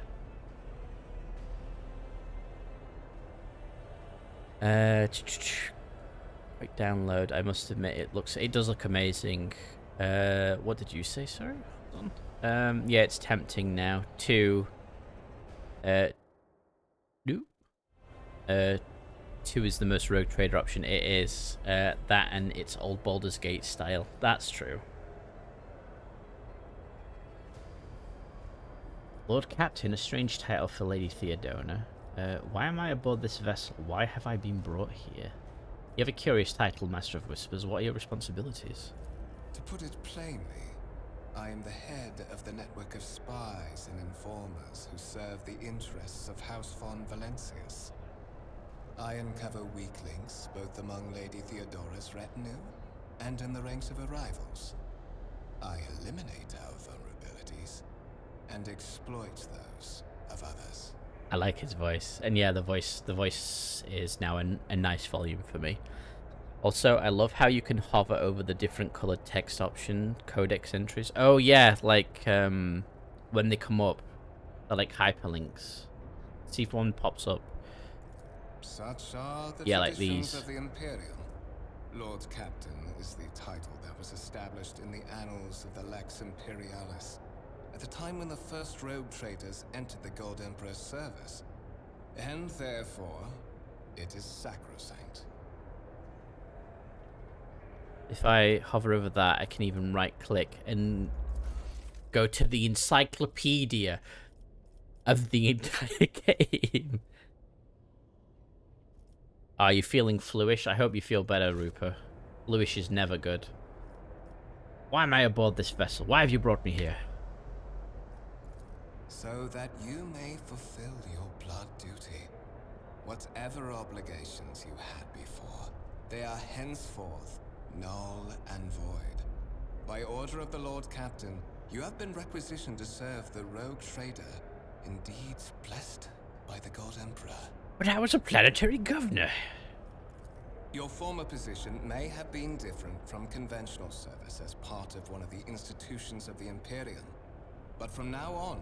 Quick download. I must admit, it does look amazing. What did you say? Sorry, hold on. Yeah, it's tempting now to 2 is the most Rogue Trader option. It is. That and it's old Baldur's Gate style. That's true. Lord Captain, a strange title for Lady Theodona. Why am I aboard this vessel? Why have I been brought here? You have a curious title, Master of Whispers. What are your responsibilities? To put it plainly, I am the head of the network of spies and informers who serve the interests of House von Valencius. I uncover weak links both among Lady Theodora's retinue and in the ranks of her rivals. I eliminate our vulnerabilities and exploit those of others. I like his voice. And yeah, the voice is now a nice volume for me. Also, I love how you can hover over the different colored text option codex entries. Oh yeah, like when they come up, they're like hyperlinks. See if one pops up. Such are the Yeah, like traditions these. of the Imperium. Lord Captain is the title that was established in the annals of the Lex Imperialis at the time when the first rogue traders entered the Gold Emperor's service, and therefore, it is sacrosanct. If I hover over that, I can even right-click and go to the encyclopedia of the entire game. Are you feeling fluish? I hope you feel better, Rupa. Fluish is never good. Why am I aboard this vessel? Why have you brought me here? So that you may fulfill your blood duty. Whatever obligations you had before, they are henceforth null and void. By order of the Lord Captain, you have been requisitioned to serve the rogue trader, indeed blessed by the God Emperor. But I was a planetary governor. Your former position may have been different from conventional service as part of one of the institutions of the Imperium. But from now on,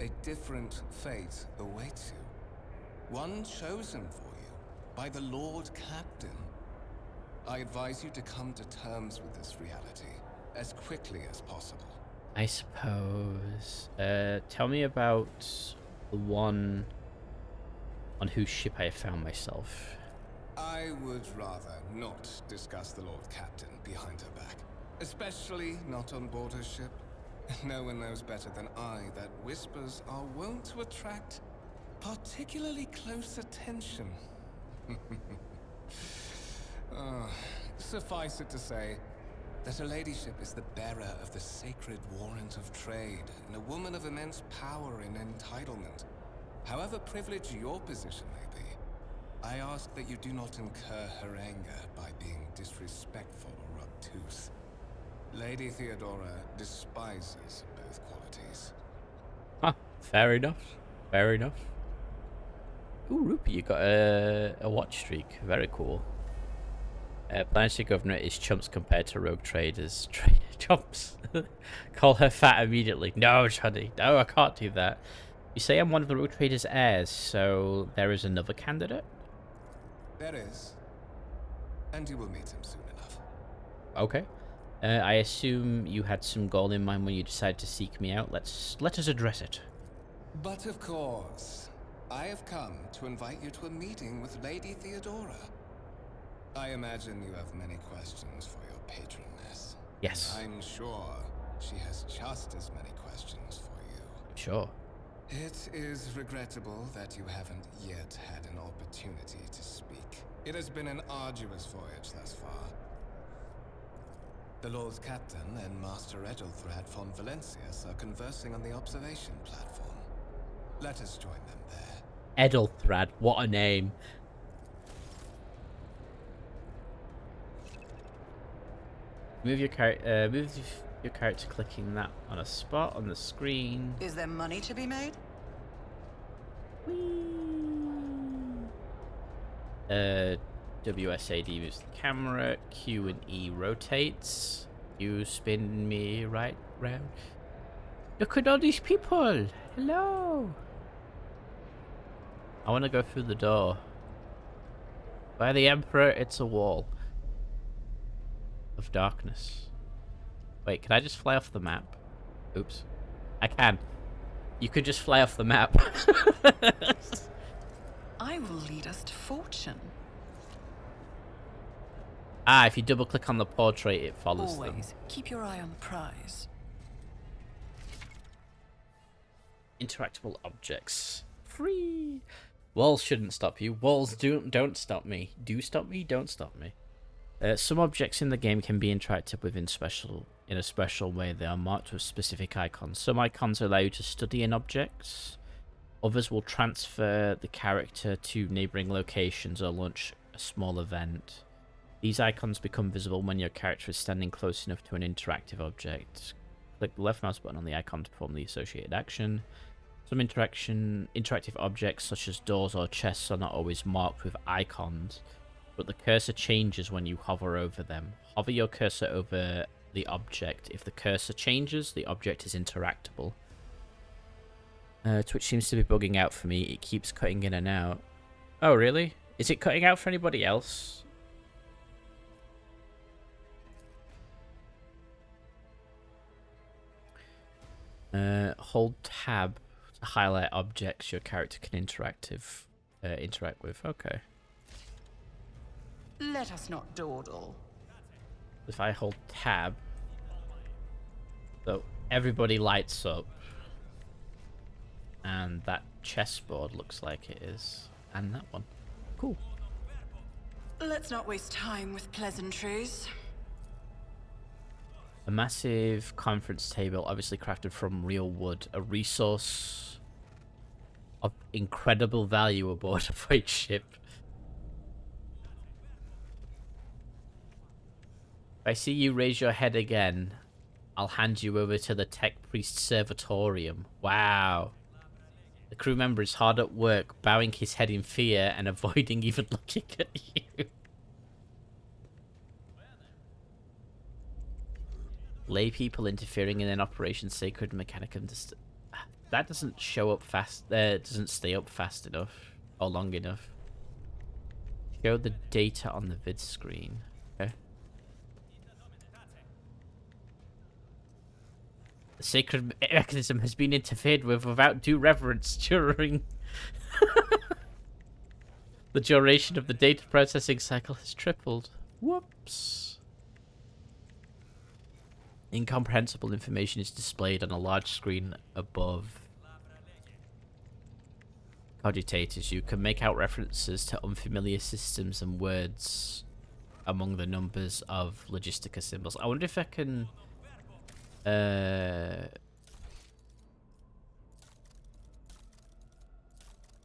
a different fate awaits you. One chosen for you by the Lord Captain. I advise you to come to terms with this reality as quickly as possible. I suppose. Tell me about the one on whose ship I have found myself. I would rather not discuss the Lord Captain behind her back. Especially not on board her ship. No one knows better than I that whispers are wont to attract particularly close attention. Suffice it to say that her ladyship is the bearer of the sacred warrant of trade and a woman of immense power and entitlement. However privileged your position may be, I ask that you do not incur her anger by being disrespectful or obtuse. Lady Theodora despises both qualities. Huh, fair enough. Fair enough. Ooh, Rupi, you got a watch streak. Very cool. Planetary Governor is chumps compared to rogue traders. Chumps. Call her fat immediately. No, Johnny. No, I can't do that. You say I'm one of the rogue traders' heirs, so there is another candidate? There is. And you will meet him soon enough. Okay. I assume you had some goal in mind when you decided to seek me out. Let us address it. But of course, I have come to invite you to a meeting with Lady Theodora. I imagine you have many questions for your patroness. Yes. I'm sure she has just as many questions for you. Sure. It is regrettable that you haven't yet had an opportunity to speak. It has been an arduous voyage thus far. The Lord Captain and Master Edelthrad von Valencius are conversing on the observation platform. Let us join them there. Edelthrad, what a name. Move your character clicking that on a spot on the screen. Is there money to be made? WSAD moves the camera, Q and E rotates. You spin me right round. Look at all these people! Hello! I want to go through the door. By the Emperor, it's a wall of darkness. Wait, can I just fly off the map? Oops. I can. You could just fly off the map. I will lead us to fortune. Ah, if you double click on the portrait, it follows them. Always keep your eye on the prize. Interactable objects. Free. Walls shouldn't stop you. Walls don't stop me. Do stop me, don't stop me. Some objects in the game can be interacted with in a special way. They are marked with specific icons. Some icons allow you to study an object. Others will transfer the character to neighboring locations or launch a small event. These icons become visible when your character is standing close enough to an interactive object. Click the left mouse button on the icon to perform the associated action. Some interactive objects such as doors or chests are not always marked with icons, but the cursor changes when you hover over them. Hover your cursor over the object. If the cursor changes, the object is interactable. Twitch seems to be bugging out for me. It keeps cutting in and out. Oh, really? Is it cutting out for anybody else? Hold tab to highlight objects your character can interact with. Okay. Let us not dawdle. If I hold tab, so everybody lights up, and that chessboard looks like it is, and that one. Cool. Let's not waste time with pleasantries. A massive conference table, obviously crafted from real wood, a resource of incredible value aboard a void ship. If I see you raise your head again, I'll hand you over to the Tech Priest Servatorium. Wow. The crew member is hard at work, bowing his head in fear and avoiding even looking at you. Lay people interfering in an operation sacred mechanicum. That doesn't show up fast. Doesn't stay up fast enough or long enough. Show the data on the vid screen. Okay. The sacred mechanism has been interfered with without due reverence during the duration of the data processing cycle has tripled. Whoops. Incomprehensible information is displayed on a large screen above. Cogitators, you can make out references to unfamiliar systems and words among the numbers of Logistica symbols. I wonder if I can... let's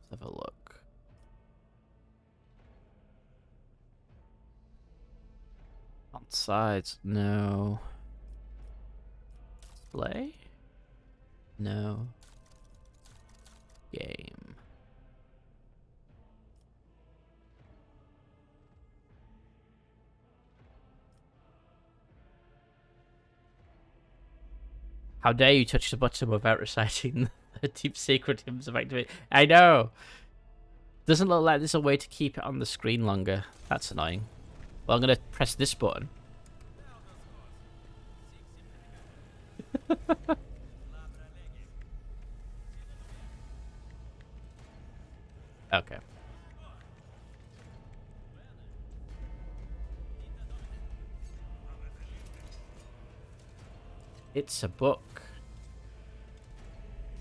have a look. On sides, no. Play? No. Game. How dare you touch the button without reciting the deep sacred hymns of activity? I know! Doesn't look like there's a way to keep it on the screen longer. That's annoying. Well, I'm gonna press this button. Okay. It's a book.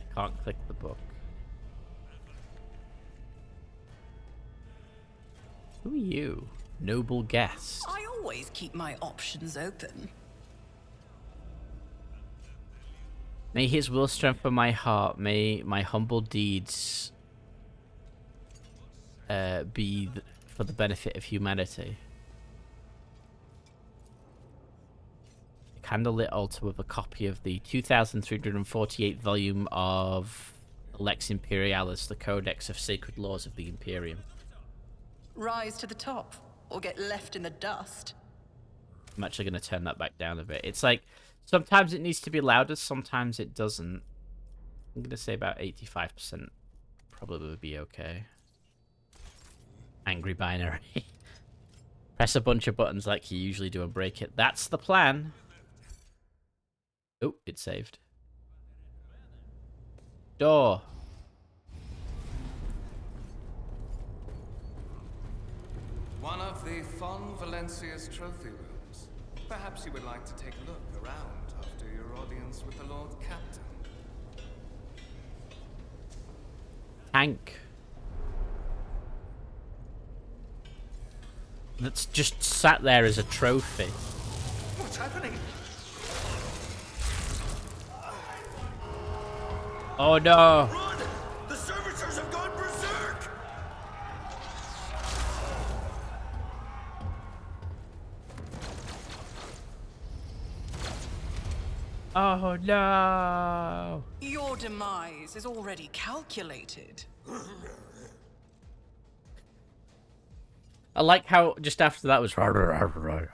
I can't click the book. Who are you? Noble guest. I always keep my options open. May his will strengthen my heart. May my humble deeds be for the benefit of humanity. A candlelit altar with a copy of the 2348th volume of Lex Imperialis, the Codex of Sacred Laws of the Imperium. Rise to the top, or get left in the dust. I'm actually going to turn that back down a bit. It's like, sometimes it needs to be louder, sometimes it doesn't. I'm going to say about 85% probably would be okay. Angry binary. Press a bunch of buttons like you usually do and break it. That's the plan. Oh, it saved. Door. One of the Fon Valencia's trophy rooms. Perhaps you would like to take a look around after your audience with the Lord Captain. Tank. That's just sat there as a trophy. What's happening? Oh no! Run! The servitors have gone berserk! Oh no! Your demise is already calculated. I like how just after that was. I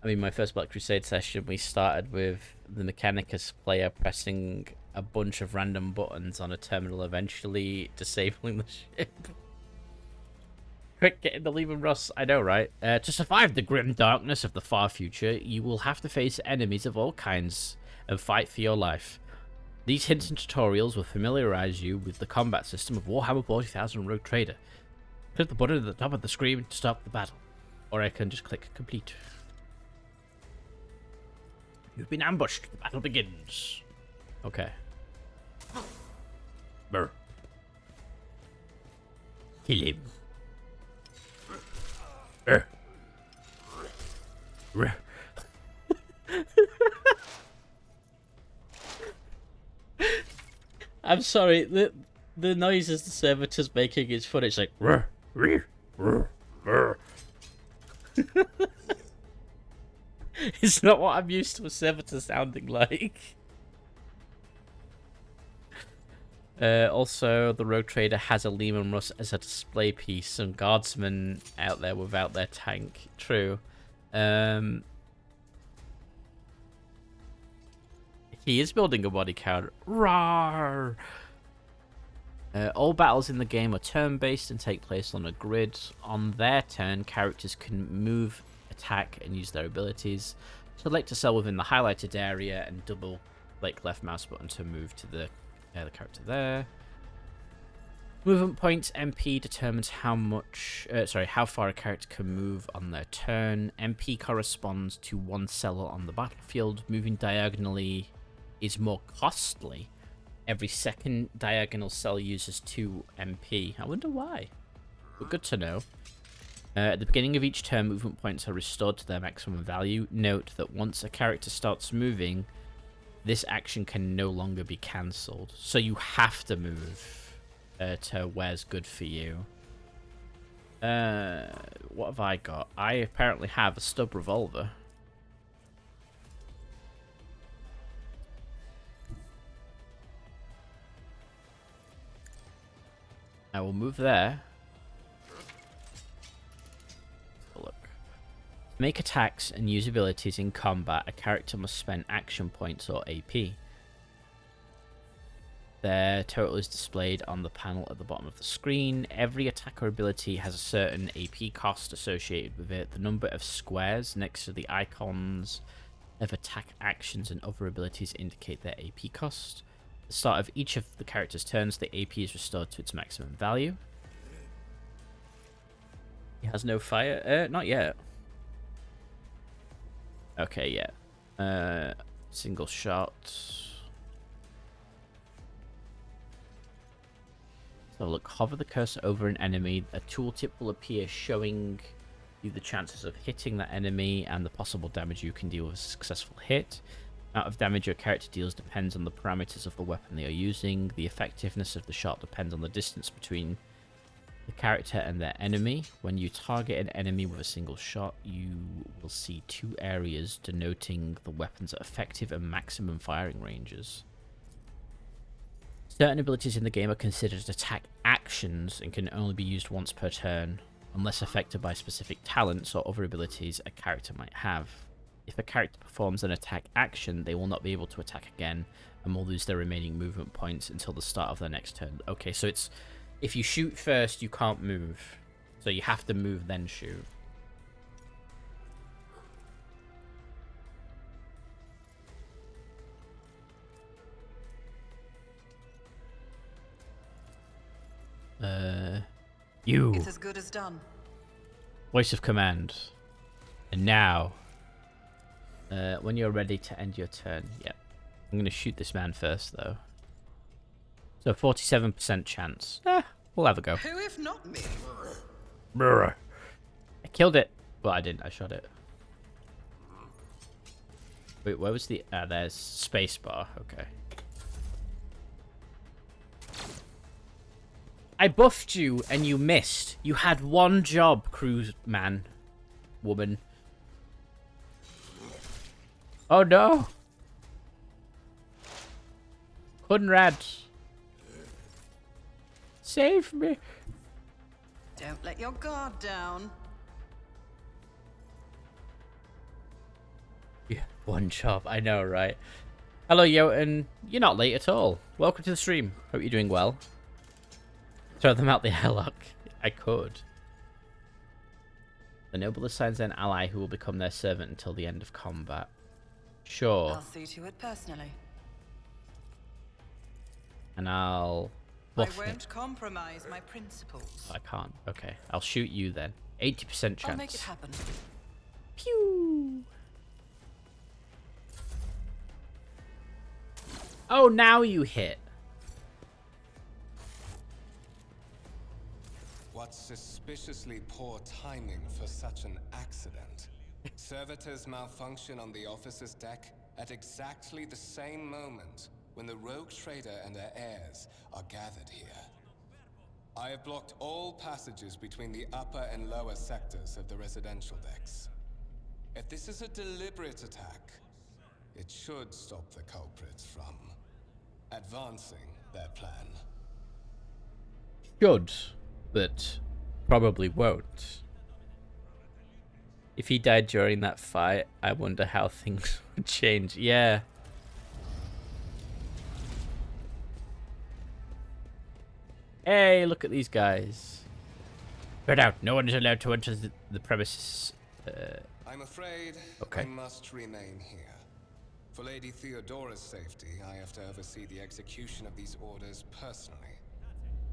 mean, my first Black Crusade session, we started with the Mechanicus player pressing a bunch of random buttons on a terminal, eventually disabling the ship. Quick, get in the Lehman Ross. I know, right? To survive the grim darkness of the far future, you will have to face enemies of all kinds and fight for your life. These hints and tutorials will familiarize you with the combat system of Warhammer 40,000 Rogue Trader. Click the button at the top of the screen to stop the battle. Or I can just click complete. You've been ambushed. The battle begins. Okay. Brr. Kill him. Brr. Brr. I'm sorry. The noises the servitor's making is funny. It's like. Brr, brr, brr, brr. It's not what I'm used to a servitor sounding like. Also, the Rogue Trader has a Lehman Russ as a display piece. Some guardsmen out there without their tank. True. He is building a body count. Rawr! All battles in the game are turn-based and take place on a grid. On their turn, characters can move, attack, and use their abilities. Select a cell within the highlighted area and double-click left mouse button to move to the character there. Movement points. MP determines how far a character can move on their turn. MP corresponds to one cell on the battlefield. Moving diagonally is more costly. Every second diagonal cell uses 2 MP. I wonder why. But good to know. At the beginning of each turn, movement points are restored to their maximum value. Note that once a character starts moving, this action can no longer be cancelled. So you have to move to where's good for you. What have I got? I apparently have a stub revolver. I will move there. Look. To make attacks and use abilities in combat, a character must spend action points or AP. Their total is displayed on the panel at the bottom of the screen. Every attack or ability has a certain AP cost associated with it. The number of squares next to the icons of attack actions and other abilities indicate their AP cost. At the start of each of the character's turns, the AP is restored to its maximum value. He has no fire? Not yet. Okay, yeah. Single shot. So look, hover the cursor over an enemy. A tooltip will appear showing you the chances of hitting that enemy and the possible damage you can deal with a successful hit. Amount of damage your character deals depends on the parameters of the weapon they are using. The effectiveness of the shot depends on the distance between the character and their enemy. When you target an enemy with a single shot, you will see 2 areas denoting the weapon's effective and maximum firing ranges. Certain abilities in the game are considered attack actions and can only be used once per turn, unless affected by specific talents or other abilities a character might have. If a character performs an attack action, they will not be able to attack again and will lose their remaining movement points until the start of their next turn. Okay, so it's if you shoot first, you can't move. So you have to move, then shoot. You. It's as good as done. Voice of command. And now, when you're ready to end your turn, yep. I'm going to shoot this man first, though. So 47% chance. We'll have a go. Who if not me? Brr. I killed it. Well, I didn't. I shot it. Wait, where was the... there's spacebar. Okay. I buffed you and you missed. You had one job, cruise man. Woman. Oh no. Conrad. Save me. Don't let your guard down. Yeah, one job. I know, right? Hello, Jotun. You're not late at all. Welcome to the stream. Hope you're doing well. Throw them out the airlock. I could. The noble assigns an ally who will become their servant until the end of combat. Sure. I'll see to it personally. And I'll buff I him. won't compromise my principles. I can't. Okay. I'll shoot you then. 80% chance. I'll make it happen. Pew! Oh, now you hit. What suspiciously poor timing for such an accident. Servitors malfunction on the officer's deck at exactly the same moment when the rogue trader and her heirs are gathered here. I have blocked all passages between the upper and lower sectors of the residential decks. If this is a deliberate attack, it should stop the culprits from advancing their plan. Should, but probably won't. If he died during that fight, I wonder how things would change. Yeah. Hey, look at these guys. Spread out. No one is allowed to enter the premises. I'm afraid Okay. I must remain here. For Lady Theodora's safety, I have to oversee the execution of these orders personally.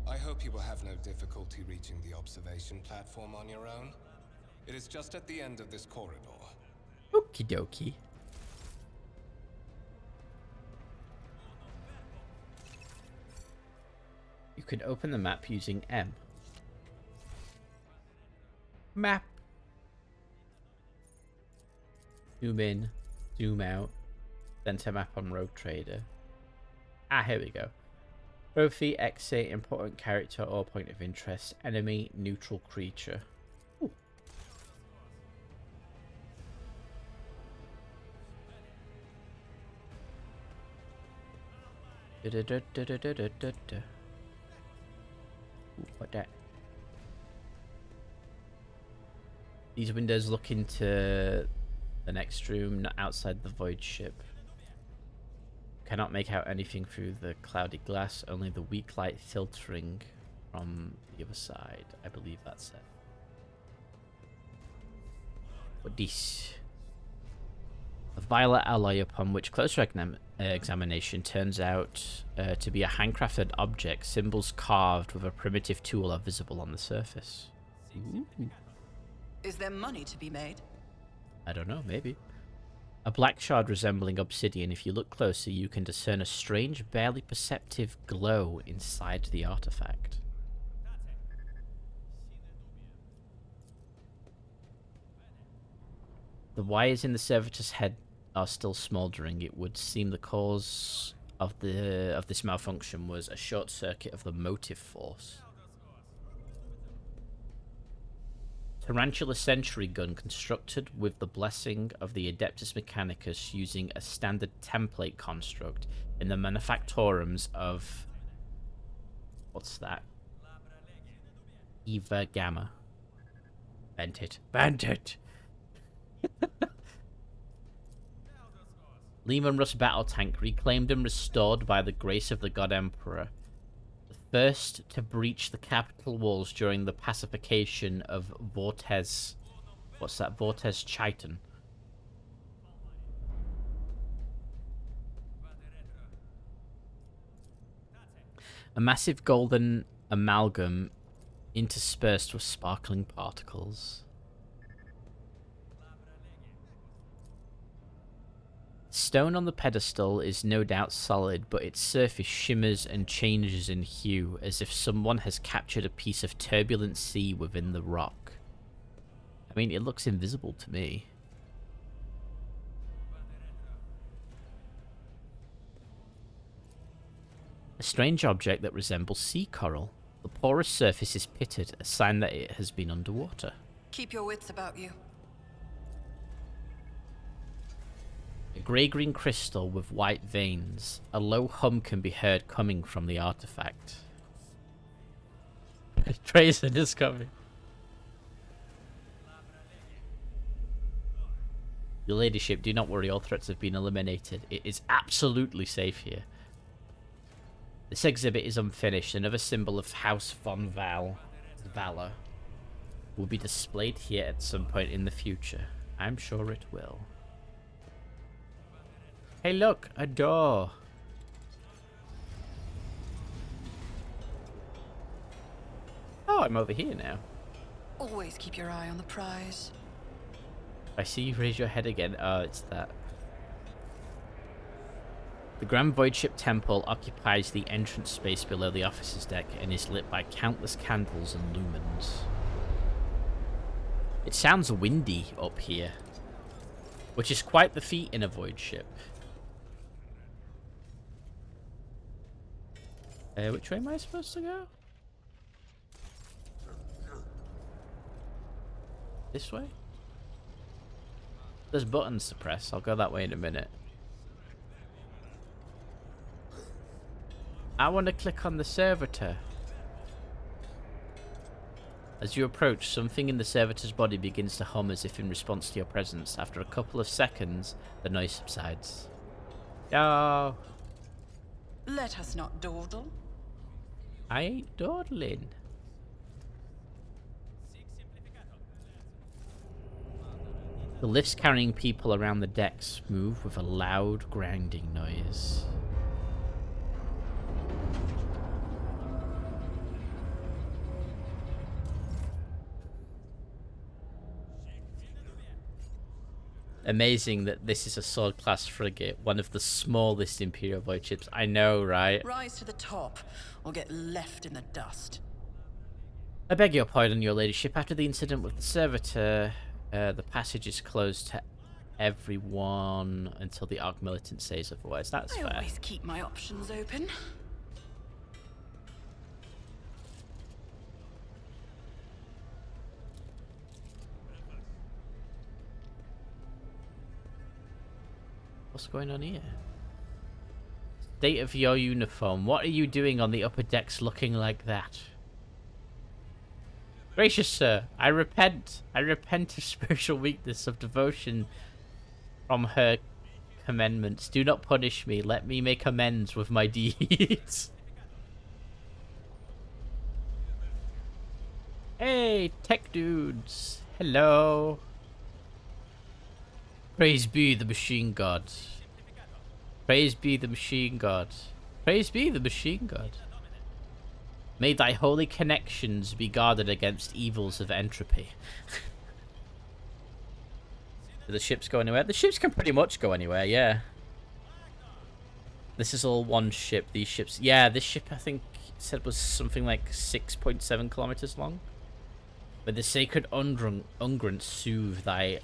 I hope you will have no difficulty reaching the observation platform on your own. It is just at the end of this corridor. Okie dokie. You can open the map using M. Map. Zoom in, zoom out. Center map on Rogue Trader. Ah, here we go. Trophy, exit, important character or point of interest, enemy, neutral creature. Ooh. Da-da-da-da-da-da-da-da. Ooh, what that? These windows look into the next room, not outside the void ship. Cannot make out anything through the cloudy glass, only the weak light filtering from the other side. I believe that's it. What this? A violet alloy upon which closer examination turns out to be a handcrafted object. Symbols carved with a primitive tool are visible on the surface. Ooh. Is there money to be made? I don't know, maybe. A black shard resembling obsidian. If you look closer, you can discern a strange, barely perceptive glow inside the artifact. The wires in the servitor's head are still smouldering. It would seem the cause of this malfunction was a short circuit of the motive force. Tarantula sentry gun constructed with the blessing of the Adeptus Mechanicus using a standard template construct in the manufactorums of... What's that? Eva Gamma. Bent it. Bent it! Lehman Russ battle tank reclaimed and restored by the grace of the God Emperor. First to breach the capital walls during the pacification of Vortes... What's that? Vortes Chiton. A massive golden amalgam interspersed with sparkling particles. Stone on the pedestal is no doubt solid, but its surface shimmers and changes in hue, as if someone has captured a piece of turbulent sea within the rock. I mean, it looks invisible to me. A strange object that resembles sea coral. The porous surface is pitted, a sign that it has been underwater. Keep your wits about you. A grey-green crystal with white veins. A low hum can be heard coming from the artifact. Tracer is coming. Your ladyship, do not worry, all threats have been eliminated. It is absolutely safe here. This exhibit is unfinished. Another symbol of House von Valor will be displayed here at some point in the future. I'm sure it will. Hey look, a door. Oh, I'm over here now. Always keep your eye on the prize. I see you raise your head again. Oh, it's that. The Grand Void Ship Temple occupies the entrance space below the officer's deck and is lit by countless candles and lumens. It sounds windy up here, which is quite the feat in a void ship. Which way am I supposed to go? This way? There's buttons to press. I'll go that way in a minute. I want to click on the servitor. As you approach, something in the servitor's body begins to hum as if in response to your presence. After a couple of seconds, the noise subsides. Yo! Let us not dawdle. I ain't dawdling. The lifts carrying people around the decks move with a loud grinding noise. Amazing that this is a sword class frigate, one of the smallest Imperial void ships. I know, right? Rise to the top, or get left in the dust. I beg your pardon, your ladyship. After the incident with the servitor, the passage is closed to everyone until the Arc Militant says otherwise. That's fair. I always keep my options open. What's going on here? State of your uniform. What are you doing on the upper decks looking like that? Gracious sir, I repent. I repent of spiritual weakness, of devotion from her commandments. Do not punish me. Let me make amends with my deeds. Hey, tech dudes. Hello. Praise be the machine god. Praise be the machine god. Praise be the machine god. May thy holy connections be guarded against evils of entropy. Do the ships go anywhere? The ships can pretty much go anywhere, yeah. This is all one ship. These ships... Yeah, this ship, I think, said was something like 6.7 kilometers long. But the sacred unguent soothe thy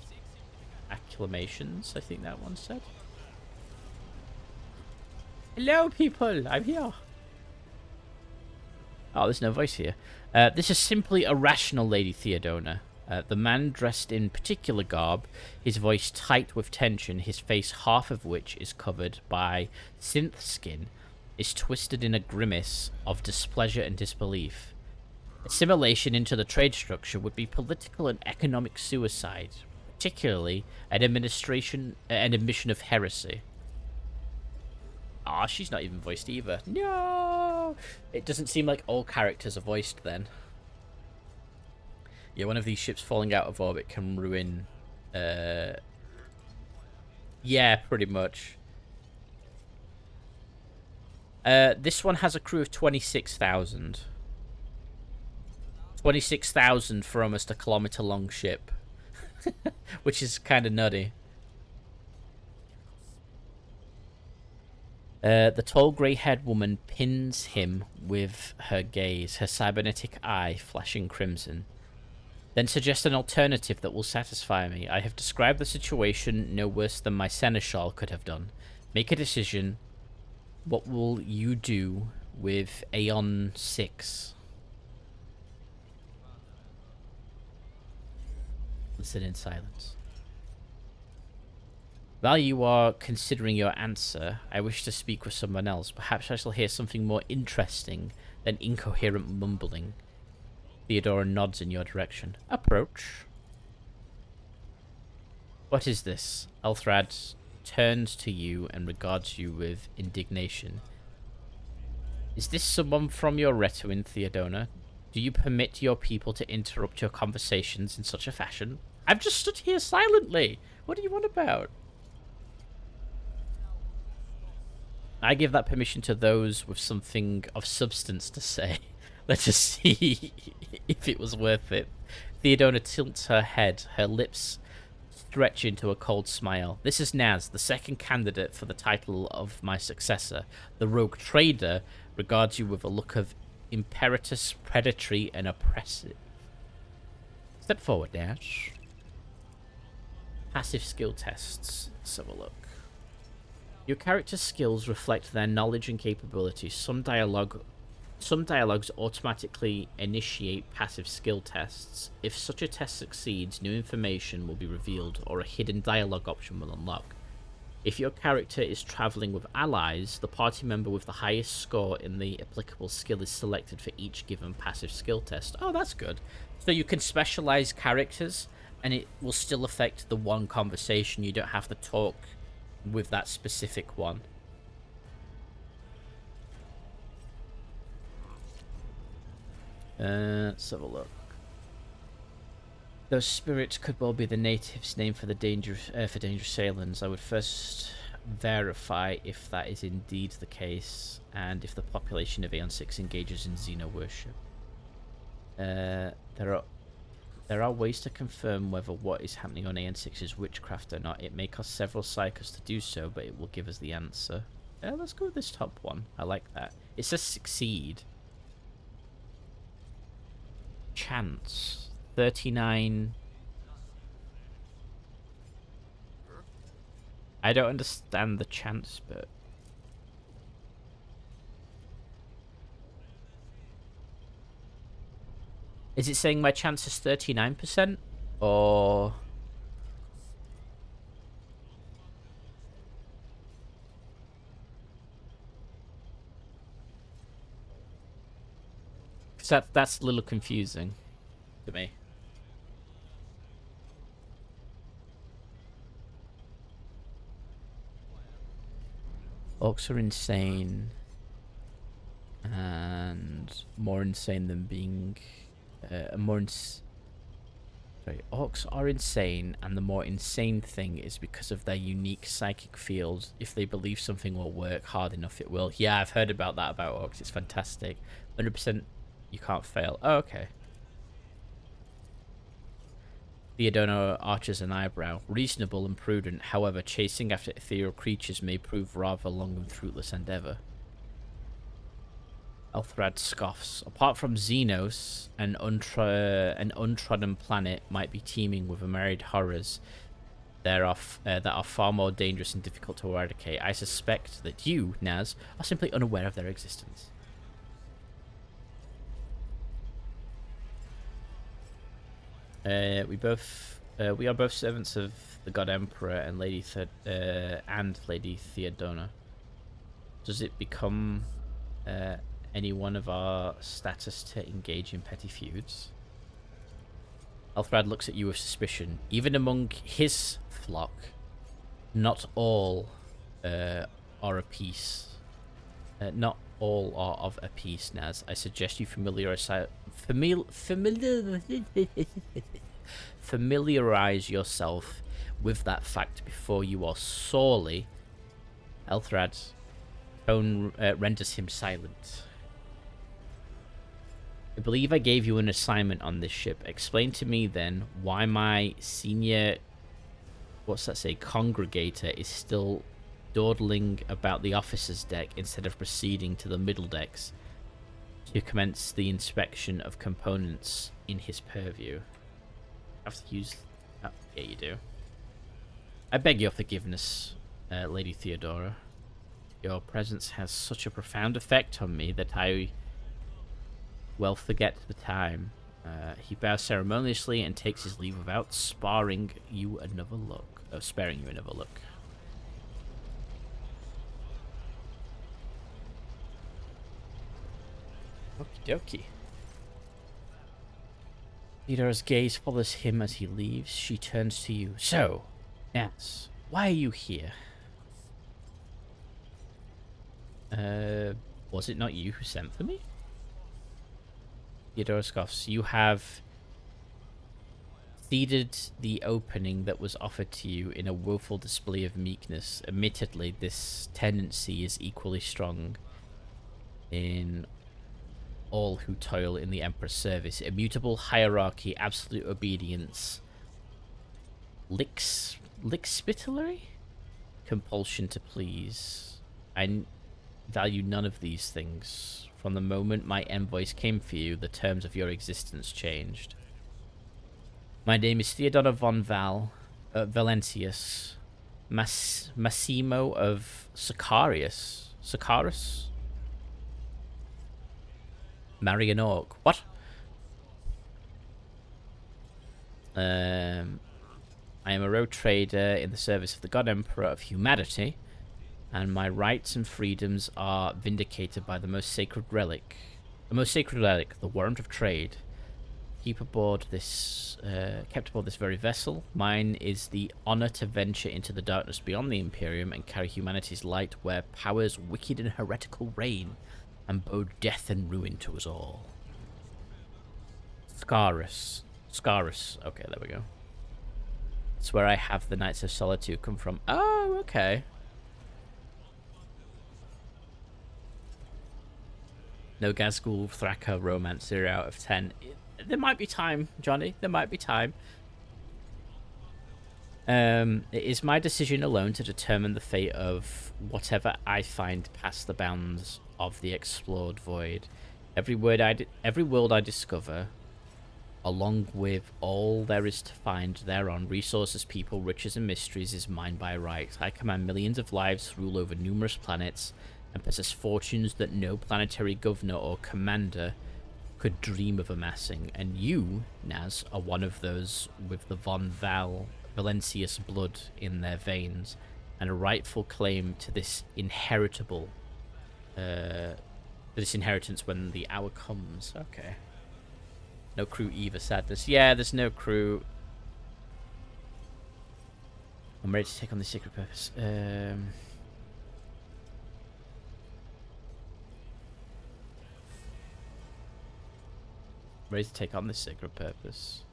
acclamations, I think that one said. Hello, people. I'm here. Oh, there's no voice here. This is simply irrational, Lady Theodona. The man dressed in particular garb, his voice tight with tension, his face half of which is covered by synth skin, is twisted in a grimace of displeasure and disbelief. Assimilation into the trade structure would be political and economic suicide, particularly an admission of heresy. Ah, she's not even voiced either. No! It doesn't seem like all characters are voiced then. Yeah, one of these ships falling out of orbit can ruin... Yeah, pretty much. This one has a crew of 26,000. 26,000 for almost a kilometer-long ship. Which is kind of nutty. The tall grey-haired woman pins him with her gaze, her cybernetic eye flashing crimson. Then suggest an alternative that will satisfy me. I have described the situation no worse than my seneschal could have done. Make a decision. What will you do with Aeon 6? Listen in silence. While you are considering your answer, I wish to speak with someone else. Perhaps I shall hear something more interesting than incoherent mumbling. Theodora nods in your direction. Approach. What is this? Elthrad turns to you and regards you with indignation. Is this someone from your Retuin, Theodona? Do you permit your people to interrupt your conversations in such a fashion? I've just stood here silently. What do you want about? I give that permission to those with something of substance to say. Let's just see if it was worth it. Theodona tilts her head, her lips stretch into a cold smile. This is Naz, the second candidate for the title of my successor. The rogue trader regards you with a look of imperatus, predatory, and oppressive. Step forward, Naz. Passive skill tests. Let's have a look. Your character's skills reflect their knowledge and capabilities. Some dialogues automatically initiate passive skill tests. If such a test succeeds, new information will be revealed or a hidden dialogue option will unlock. If your character is traveling with allies, the party member with the highest score in the applicable skill is selected for each given passive skill test. Oh, that's good. So you can specialize characters and it will still affect the one conversation. You don't have to talk with that specific one. Let's have a look. Those spirits could well be the natives' name for the dangerous aliens. I would first verify if that is indeed the case, and if the population of Aeon 6 engages in Xeno worship. There are ways to confirm whether what is happening on Aeon 6 is witchcraft or not. It may cost several cycles to do so, but it will give us the answer. Let's go with this top one. I like that. It says succeed. Chance 39. I don't understand the chance bit. Is it saying my chance is 39% or that's a little confusing to me. Orcs are insane, and more insane than being orcs are insane, and the more insane thing is because of their unique psychic field. If they believe something will work hard enough, it will. Yeah, I've heard about that about orcs. It's fantastic. 100%. You can't fail. Oh, okay. Theodona arches an eyebrow. Reasonable and prudent. However, chasing after ethereal creatures may prove rather long and fruitless endeavor. Elthrad scoffs. Apart from Xenos, an untrodden planet might be teeming with myriad horrors that are far more dangerous and difficult to eradicate. I suspect that you, Naz, are simply unaware of their existence. We are both servants of the God Emperor and Lady Theodona. Does it become any one of our status to engage in petty feuds? Elthrad looks at you with suspicion. Even among his flock, not all are a piece. Not all are of a piece, Naz. I suggest you familiarize yourself with that fact before you are sorely. Elthrad's tone renders him silent. I believe I gave you an assignment on this ship. Explain to me then why my senior, what's that say, congregator is still dawdling about the officer's deck instead of proceeding to the middle decks to commence the inspection of components in his purview. I have to use... Oh, yeah, you do. I beg your forgiveness, Lady Theodora. Your presence has such a profound effect on me that I... well, forget the time. He bows ceremoniously and takes his leave without sparing you another look. Oh, sparing you another look. Okie dokie. Theodora's gaze follows him as he leaves. She turns to you. So, Nance, why are you here? Was it not you who sent for me? Theodora scoffs. You have ceded the opening that was offered to you in a woeful display of meekness. Admittedly, this tendency is equally strong in all who toil in the Emperor's service. Immutable hierarchy, absolute obedience, lickspitillery, compulsion to please. I value none of these things. From the moment my envoys came for you, the terms of your existence changed. My name is Theodora von Valentius, Massimo of Sicarius? Marian Orc. What? I am a road trader in the service of the God Emperor of humanity, and my rights and freedoms are vindicated by the most sacred relic. The warrant of trade. Kept aboard this very vessel. Mine is the honor to venture into the darkness beyond the Imperium and carry humanity's light where powers wicked and heretical reign, and bode death and ruin to us all. Scarus. Okay, there we go. It's where I have the Knights of Solitude come from. Oh, okay. No Gazgul Thraka romance, 0 out of 10. There might be time, Johnny. There might be time. It is my decision alone to determine the fate of whatever I find past the bounds of the explored void. Every world I discover, along with all there is to find thereon, resources, people, riches, and mysteries, is mine by right. I command millions of lives, rule over numerous planets, and possess fortunes that no planetary governor or commander could dream of amassing. And you, Naz, are one of those with the von Valentius blood in their veins, and a rightful claim to this inheritance when the hour comes. Okay. No crew either, sadness. Yeah, there's no crew. I'm ready to take on the secret purpose. Ready to take on this sacred purpose.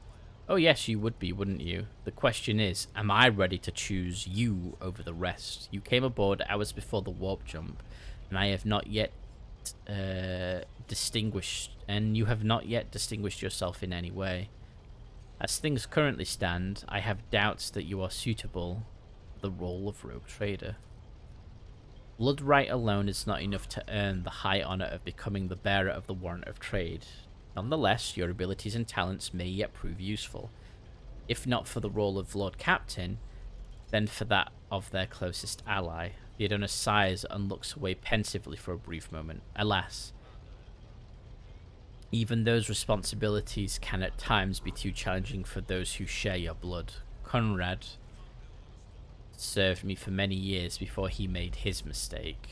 Oh yes, you would be, wouldn't you? The question is, am I ready to choose you over the rest? You came aboard hours before the warp jump, and I have not yet distinguished yourself in any way. As things currently stand, I have doubts that you are suitable for the role of rogue trader. Blood right alone is not enough to earn the high honor of becoming the bearer of the warrant of trade. Nonetheless, your abilities and talents may yet prove useful. If not for the role of Lord Captain, then for that of their closest ally. Theodora sighs and looks away pensively for a brief moment. Alas, even those responsibilities can at times be too challenging for those who share your blood. Conrad served me for many years before he made his mistake.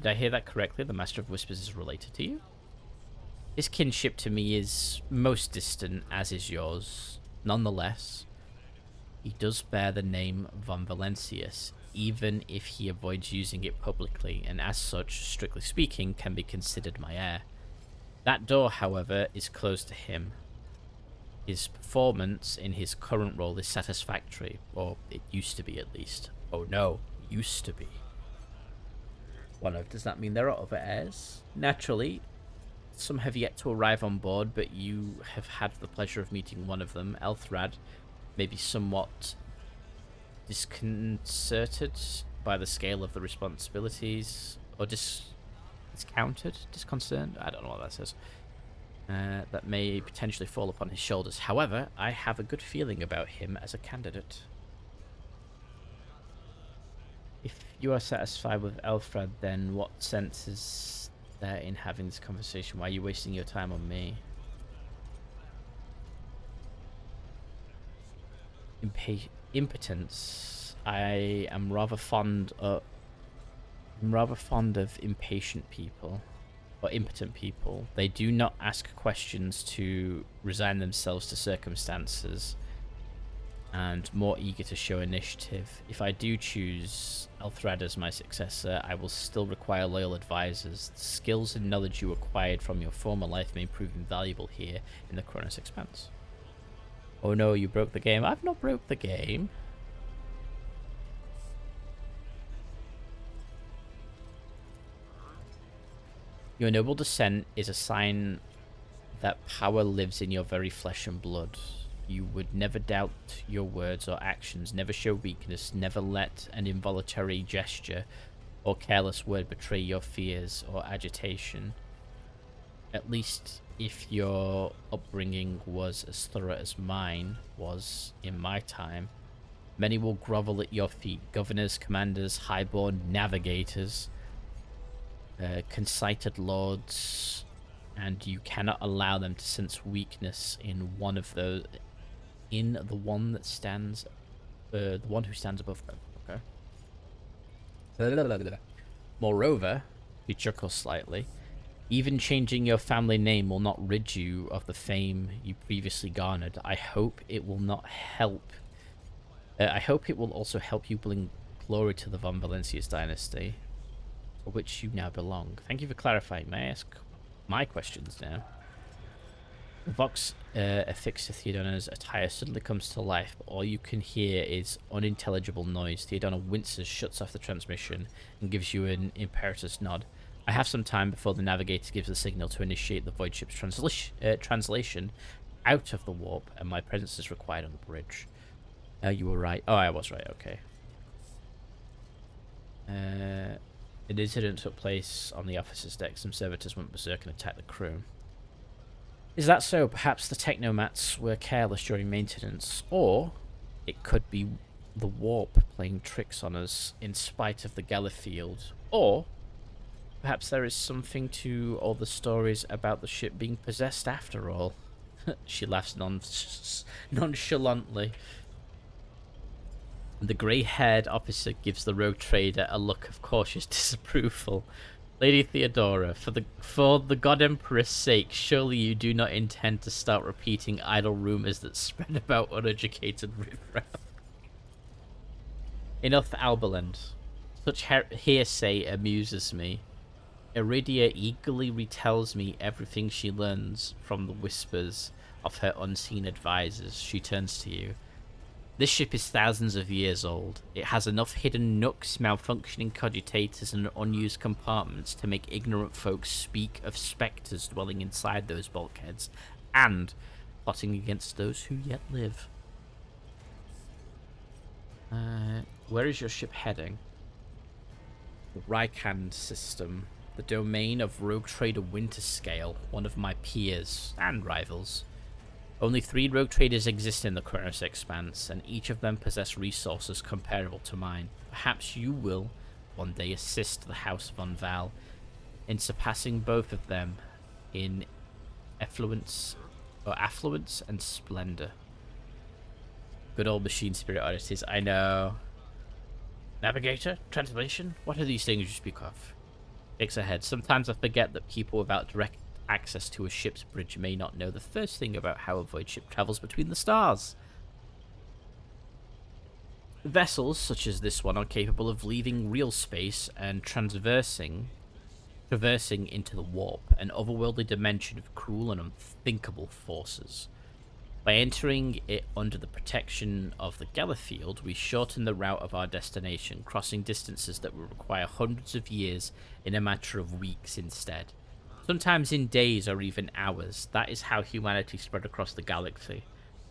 Did I hear that correctly? The Master of Whispers is related to you? His kinship to me is most distant, as is yours. Nonetheless, he does bear the name von Valentius, even if he avoids using it publicly, and as such, strictly speaking, can be considered my heir. That door, however, is closed to him. His performance in his current role is satisfactory, or it used to be at least. Oh no, used to be. One of. Does that mean there are other heirs? Naturally, some have yet to arrive on board, but you have had the pleasure of meeting one of them, Elthrad. Maybe somewhat disconcerted by the scale of the responsibilities, or disconcerted? I don't know what that says. That may potentially fall upon his shoulders. However, I have a good feeling about him as a candidate. If you are satisfied with Elfred, then what sense is there in having this conversation? Why are you wasting your time on me? Impotence. I am rather fond of impatient people. Or impotent people. They do not ask questions to resign themselves to circumstances, and more eager to show initiative. If I do choose Elthrad as my successor, I will still require loyal advisors. The skills and knowledge you acquired from your former life may prove invaluable here in the Koronos Expanse. Oh no, you broke the game. I've not broke the game. Your noble descent is a sign that power lives in your very flesh and blood. You would never doubt your words or actions, never show weakness, never let an involuntary gesture or careless word betray your fears or agitation. At least if your upbringing was as thorough as mine was in my time. Many will grovel at your feet, governors, commanders, highborn navigators, conceited lords, and you cannot allow them to sense weakness in one of those, in the one that stands, the one who stands above them. Okay. Moreover, he chuckles slightly. Even changing your family name will not rid you of the fame you previously garnered. I hope it will not help. I hope it will also help you bring glory to the Von Valencius dynasty, for which you now belong. Thank you for clarifying. May I ask my questions now? The Vox affixed to Theodona's attire suddenly comes to life, but all you can hear is unintelligible noise. Theodona winces, shuts off the transmission, and gives you an imperative nod. I have some time before the navigator gives the signal to initiate the void ship's translation out of the warp, and my presence is required on the bridge. You were right. Oh, I was right. Okay. An incident took place on the officer's deck. Some servitors went berserk and attacked the crew. Is that so? Perhaps the technomats were careless during maintenance, or it could be the warp playing tricks on us in spite of the Gellerfield, or perhaps there is something to all the stories about the ship being possessed after all. She laughs nonchalantly. The grey-haired officer gives the rogue trader a look of cautious disapproval. Lady Theodora, for the God Emperor's sake, surely you do not intend to start repeating idle rumors that spread about uneducated riffraff. Enough, Albaland. Such hearsay amuses me. Iridia eagerly retells me everything she learns from the whispers of her unseen advisors. She turns to you. This ship is thousands of years old. It has enough hidden nooks, malfunctioning cogitators, and unused compartments to make ignorant folks speak of spectres dwelling inside those bulkheads, and plotting against those who yet live. Where is your ship heading? The Rykand system, the domain of rogue trader Winterscale, one of my peers and rivals. Only 3 rogue traders exist in the Koronos Expanse, and each of them possess resources comparable to mine. Perhaps you will one day assist the House von Val in surpassing both of them in affluence and splendor. Good old machine spirit oddities, I know. Navigator? Translation? What are these things you speak of? Shakes her head. Sometimes I forget that people without direct access to a ship's bridge may not know the first thing about how a void ship travels between the stars. Vessels such as this one are capable of leaving real space and traversing into the warp, an otherworldly dimension of cruel and unthinkable forces. By entering it under the protection of the Gallowfield, we shorten the route of our destination, crossing distances that would require hundreds of years in a matter of weeks instead. Sometimes in days or even hours. That is how humanity spread across the galaxy.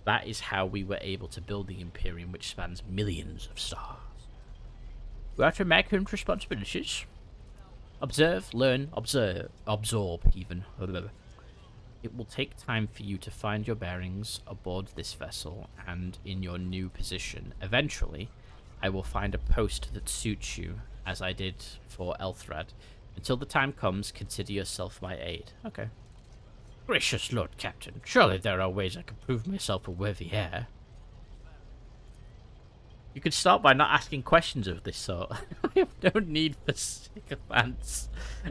That is how we were able to build the Imperium, which spans millions of stars. We are to make responsibilities. Observe, learn, absorb even. It will take time for you to find your bearings aboard this vessel and in your new position. Eventually, I will find a post that suits you, as I did for Elthrad. Until the time comes, consider yourself my aid. Okay. Gracious Lord Captain, surely there are ways I can prove myself a worthy heir. You could start by not asking questions of this sort. I have no need for sycophants.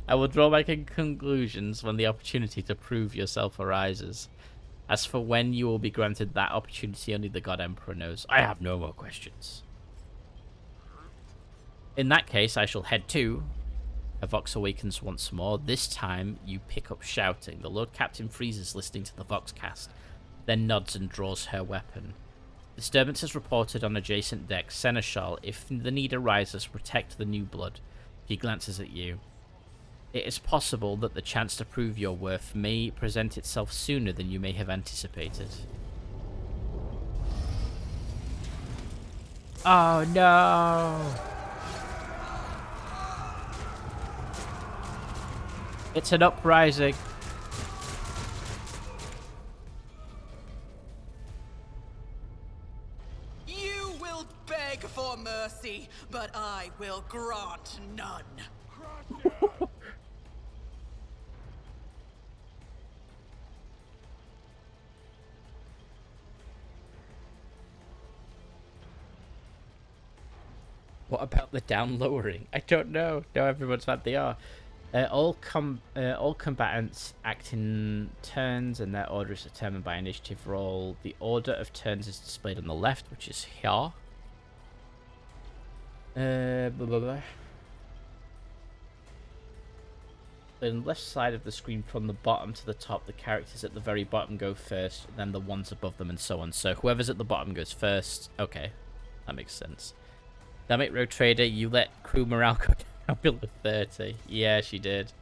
I will draw my conclusions when the opportunity to prove yourself arises. As for when you will be granted that opportunity, only the God Emperor knows. I have no more questions. In that case, I shall head to... A vox awakens once more. This time, you pick up shouting. The Lord Captain freezes listening to the vox cast, then nods and draws her weapon. Disturbance is reported on adjacent deck. Seneschal, if the need arises, protect the new blood. He glances at you. It is possible that the chance to prove your worth may present itself sooner than you may have anticipated. Oh no! It's an uprising. You will beg for mercy, but I will grant none. What about the down lowering? I don't know. No, everyone's mad they are. All combatants act in turns, and their order is determined by initiative roll. The order of turns is displayed on the left, which is here. Blah, blah, blah. On the left side of the screen, from the bottom to the top, the characters at the very bottom go first, then the ones above them, and so on. So whoever's at the bottom goes first. Okay, that makes sense. Damn it, Road Trader, you let crew morale go down below 30. Yeah, she did.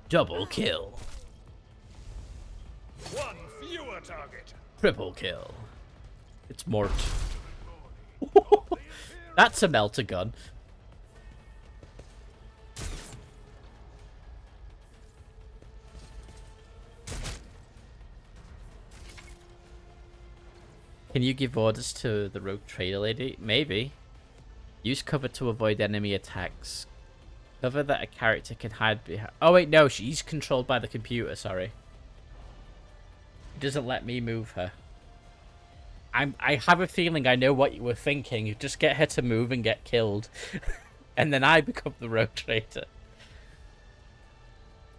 Double kill. One fewer target. Triple kill. It's Mort. That's a melter gun. Can you give orders to the rogue trader lady? Maybe. Use cover to avoid enemy attacks. Cover that a character can hide behind. Oh wait, no, she's controlled by the computer, sorry. It doesn't let me move her. I have a feeling I know what you were thinking. You just get her to move and get killed. And then I become the rogue trader.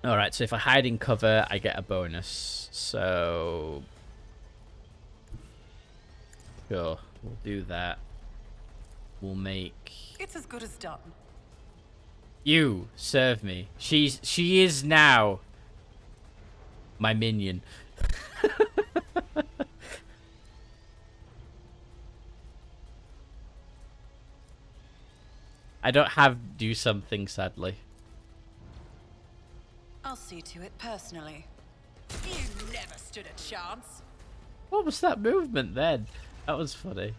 Alright, so if I hide in cover, I get a bonus. So... Sure, we'll do that. We'll make... It's as good as done. You serve me. She is now my minion. I don't have do something, sadly. I'll see to it personally. You never stood a chance. What was that movement then? That was funny.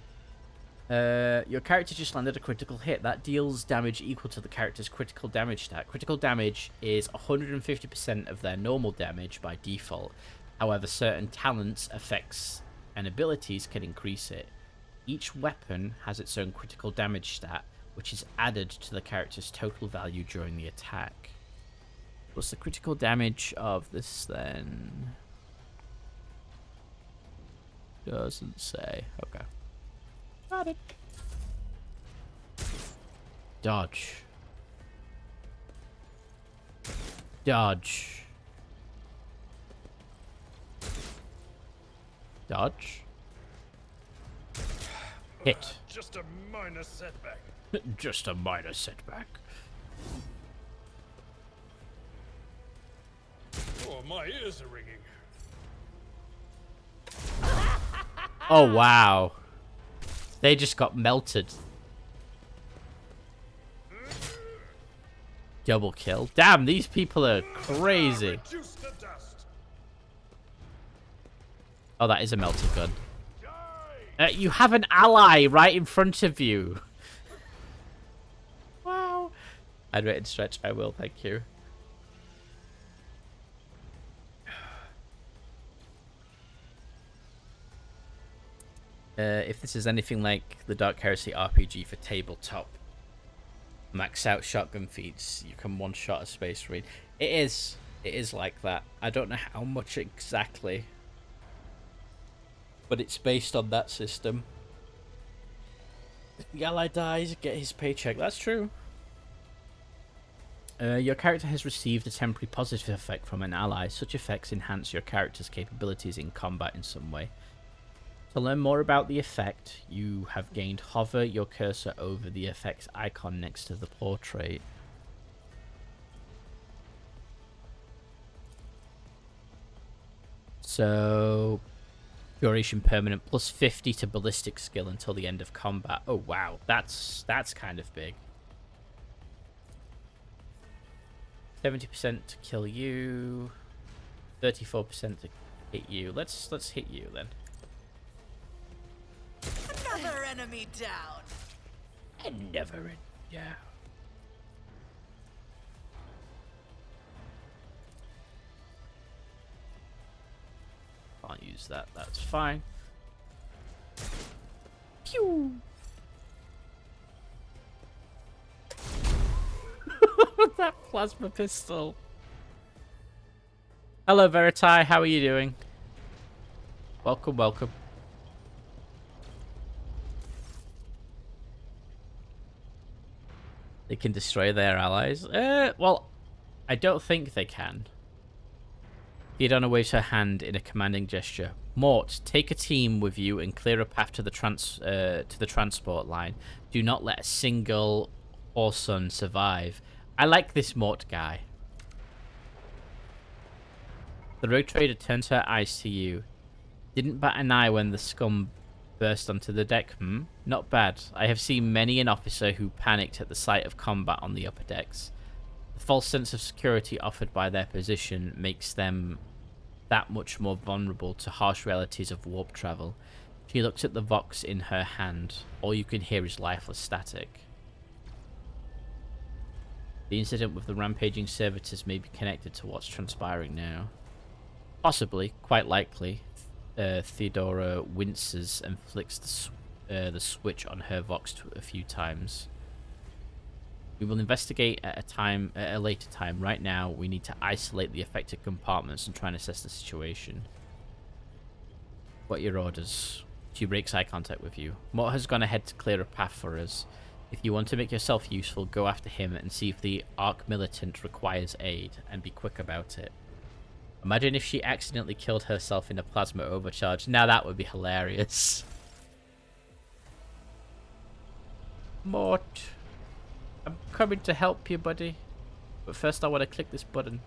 Your character just landed a critical hit. That deals damage equal to the character's critical damage stat. Critical damage is 150% of their normal damage by default. However, certain talents, effects, and abilities can increase it. Each weapon has its own critical damage stat, which is added to the character's total value during the attack. What's the critical damage of this then? Doesn't say. Okay. Got it. Dodge. Dodge. Dodge. Hit. Just a minor setback. Just a minor setback. Oh, my ears are ringing. Oh, wow. They just got melted. Double kill. Damn, these people are crazy. Reduced to dust. Oh, that is a melted gun. You have an ally right in front of you. Wow. I'd rate and stretch. I will, thank you. If this is anything like the Dark Heresy RPG for tabletop, max out shotgun feats, you can one-shot a Space Marine. It is like that. I don't know how much exactly, but it's based on that system. If the ally dies, get his paycheck. That's true. Your character has received a temporary positive effect from an ally. Such effects enhance your character's capabilities in combat in some way. To learn more about the effect, you have gained hover your cursor over the effect's icon next to the portrait. So, duration permanent, plus 50 to ballistic skill until the end of combat. Oh wow, that's kind of big. 70% to kill you, 34% to hit you. Let's hit you then. Another enemy down. Never yeah. Can't use that, that's fine. Pew! That plasma pistol. Hello Veriti, how are you doing? Welcome, welcome. They can destroy their allies? Well, I don't think they can. Theodona waves her hand in a commanding gesture. Mort, take a team with you and clear a path to the transport line. Do not let a single Orson survive. I like this Mort guy. The rogue trader turns her eyes to you. Didn't bat an eye when the scum burst onto the deck, Not bad. I have seen many an officer who panicked at the sight of combat on the upper decks. The false sense of security offered by their position makes them that much more vulnerable to harsh realities of warp travel. She looks at the Vox in her hand. All you can hear is lifeless static. The incident with the rampaging servitors may be connected to what's transpiring now. Possibly, quite likely. Theodora winces and flicks the switch on her Vox a few times. We will investigate at a later time. Right now, we need to isolate the affected compartments and try and assess the situation. What are your orders? She breaks eye contact with you. Mort has gone ahead to clear a path for us. If you want to make yourself useful, go after him and see if the Arc Militant requires aid, and be quick about it. Imagine if she accidentally killed herself in a plasma overcharge. Now that would be hilarious. Mort, I'm coming to help you, buddy. But first I want to click this button.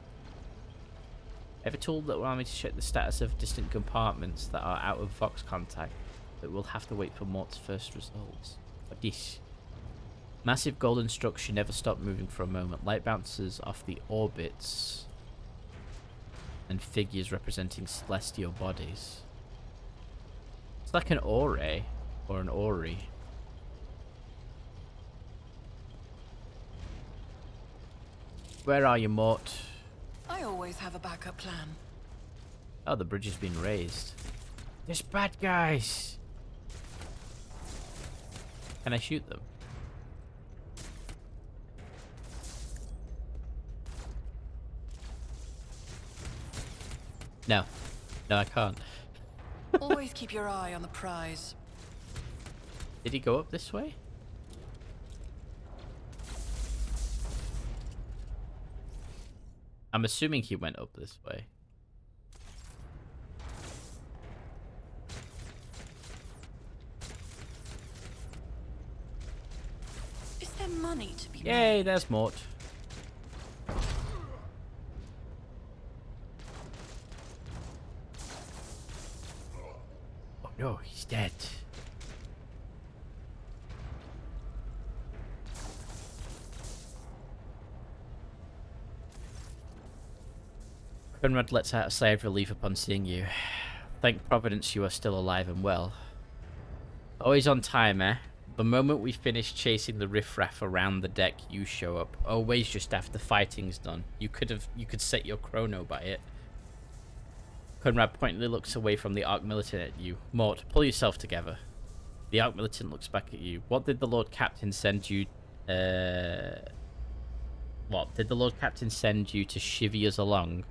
I have a tool that will allow me to check the status of distant compartments that are out of Vox contact, but we'll have to wait for Mort's first results. What this? Massive golden structure never stopped moving for a moment. Light bounces off the orbits and figures representing celestial bodies. It's like an ore or an ori. Where are you, Mort? I always have a backup plan. Oh, the bridge has been raised. There's bad guys. Can I shoot them? No. No, I can't. Always keep your eye on the prize. Did he go up this way? I'm assuming he went up this way. money to be Yay, made. there's Mort. Oh no, he's dead. Conrad lets out a sigh of relief upon seeing you. Thank Providence you are still alive and well. Always on time, eh? The moment we finish chasing the riffraff around the deck, you show up. Always just after fighting's done. You could set your chrono by it. Conrad pointedly looks away from the Arc Militant at you. Mort, pull yourself together. The Arc Militant looks back at you. What did the Lord Captain send you? What did the Lord Captain send you to chivvy us along?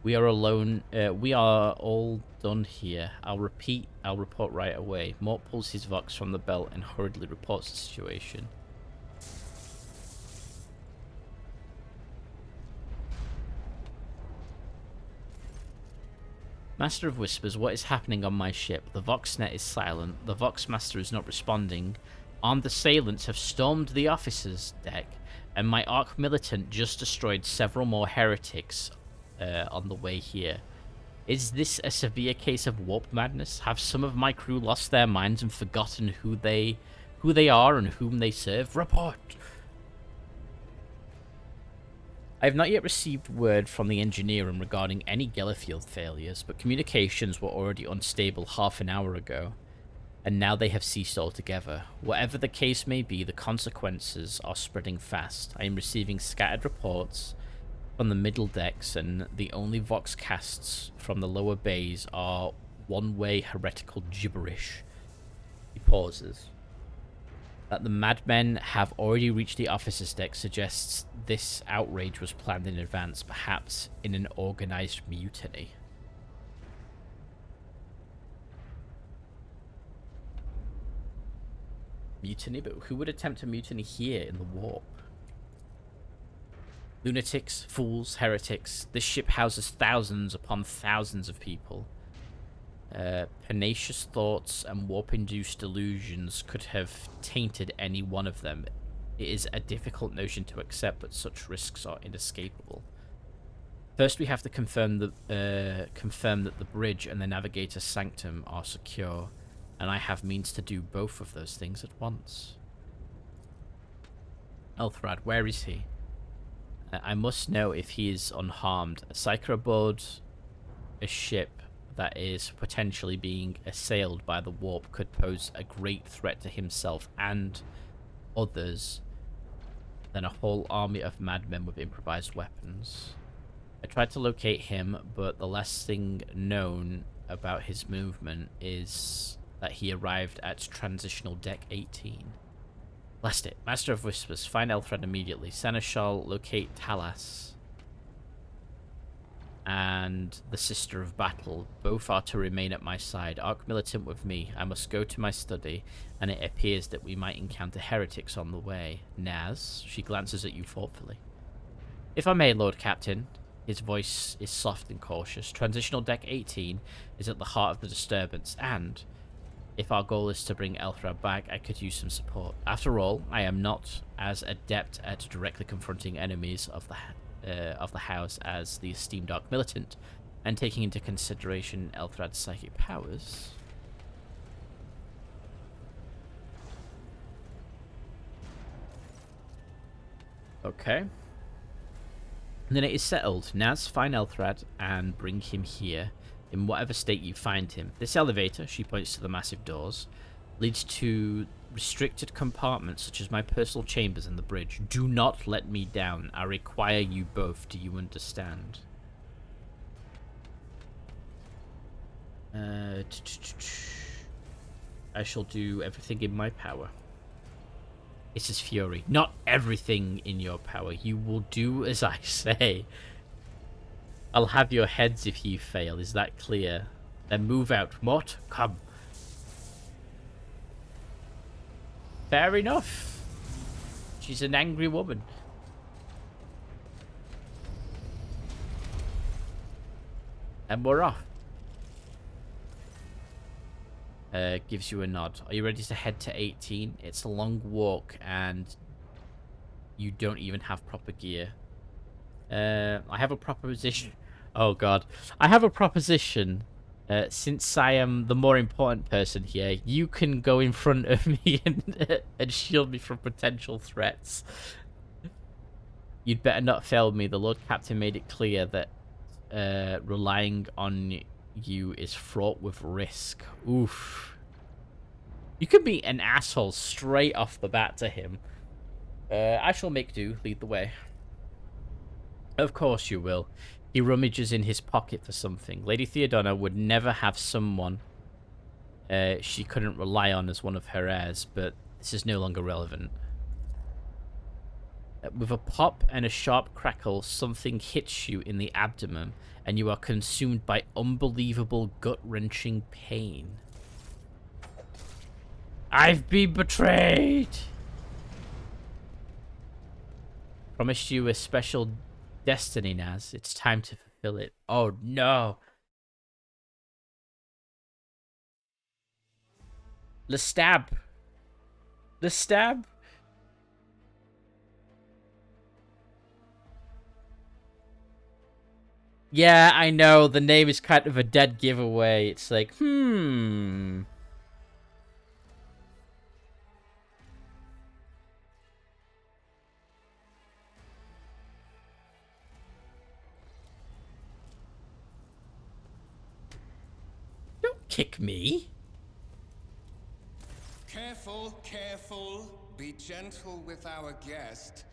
We are alone. We are all done here. I'll report right away. Mort pulls his Vox from the belt and hurriedly reports the situation. Master of Whispers, what is happening on my ship? The Voxnet is silent. The Vox Master is not responding. Armed assailants have stormed the officers' deck, and my Arc Militant just destroyed several more heretics on the way here. Is this a severe case of warp madness? Have some of my crew lost their minds and forgotten who they are and whom they serve? Report! I have not yet received word from the engineer room regarding any Gellerfield failures, but communications were already unstable half an hour ago, and now they have ceased altogether. Whatever the case may be, the consequences are spreading fast. I am receiving scattered reports from the middle decks, and the only Vox casts from the lower bays are one-way heretical gibberish. He pauses. That the madmen have already reached the officers' deck suggests this outrage was planned in advance, perhaps in an organized mutiny. Mutiny? But who would attempt a mutiny here in the warp? Lunatics, fools, heretics. This ship houses thousands upon thousands of people. Pernicious thoughts and warp-induced delusions could have tainted any one of them. It is a difficult notion to accept, but such risks are inescapable. First, we have to confirm that the bridge and the navigator's sanctum are secure, and I have means to do both of those things at once. Elthrad, where is he? I must know if he is unharmed. A Psyker aboard a ship that is potentially being assailed by the warp could pose a great threat to himself and others than a whole army of madmen with improvised weapons. I tried to locate him, but the last thing known about his movement is that he arrived at Transitional Deck 18. Blast it. Master of Whispers, find Elthred immediately. Seneschal, locate Talas and the Sister of Battle. Both are to remain at my side. Arc Militant with me. I must go to my study, and it appears that we might encounter heretics on the way. Naz, she glances at you thoughtfully. If I may, Lord Captain. His voice is soft and cautious. Transitional Deck 18 is at the heart of the disturbance, and if our goal is to bring Elthrad back, I could use some support. After all, I am not as adept at directly confronting enemies of the house as the esteemed Arc Militant, and taking into consideration Elthrad's psychic powers. Okay. Then it is settled. Naz, find Elthrad and bring him here, in whatever state you find him. This elevator, she points to the massive doors, leads to restricted compartments such as my personal chambers and the bridge. Do not let me down. I require you both. Do you understand? I shall do everything in my power. This is Fury. Not everything in your power. You will do as I say. I'll have your heads if you fail. Is that clear? Then move out. Mort, come. Fair enough. She's an angry woman. And we're off. Gives you a nod. Are you ready to head to 18? It's a long walk, and You don't even have proper gear. I have a proposition. Oh god. I have a proposition. Since I am the more important person here, you can go in front of me and shield me from potential threats. You'd better not fail me. The Lord Captain made it clear that relying on you is fraught with risk. Oof. You could be an asshole straight off the bat to him. I shall make do. Lead the way. Of course you will. He rummages in his pocket for something. Lady Theodona would never have someone she couldn't rely on as one of her heirs, but this is no longer relevant. With a pop and a sharp crackle, something hits you in the abdomen, and you are consumed by unbelievable gut-wrenching pain. I've been betrayed! Promised you a special destiny, Naz. It's time to fulfill it. Oh no! Le stab! Le stab! Yeah, I know, the name is kind of a dead giveaway. It's like, Don't kick me. Careful, careful. Be gentle with our guest.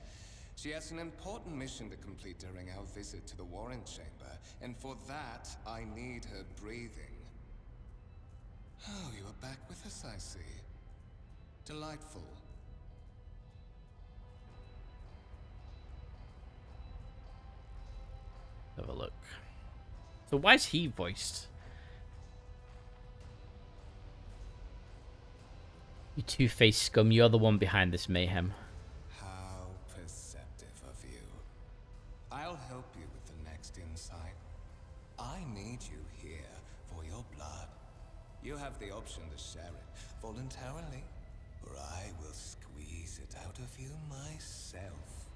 She has an important mission to complete during our visit to the Warren Chamber, and for that, I need her breathing. Oh, you are back with us, I see. Delightful. Have a look. So why is he voiced? You two-faced scum, you're the one behind this mayhem. How perceptive of you. I'll help you with the next insight. I need you here for your blood. You have the option to share it voluntarily, or I will squeeze it out of you myself.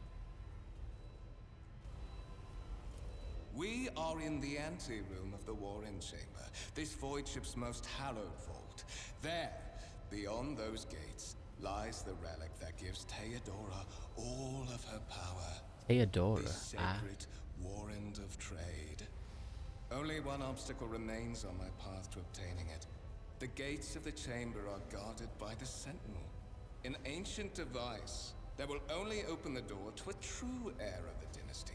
We are in the anteroom of the Warren Chamber, this void ship's most hallowed vault. There, beyond those gates, lies the relic that gives Theodora all of her power. Theodora? The sacred warrant of trade. Only one obstacle remains on my path to obtaining it. The gates of the chamber are guarded by the Sentinel, an ancient device that will only open the door to a true heir of the dynasty.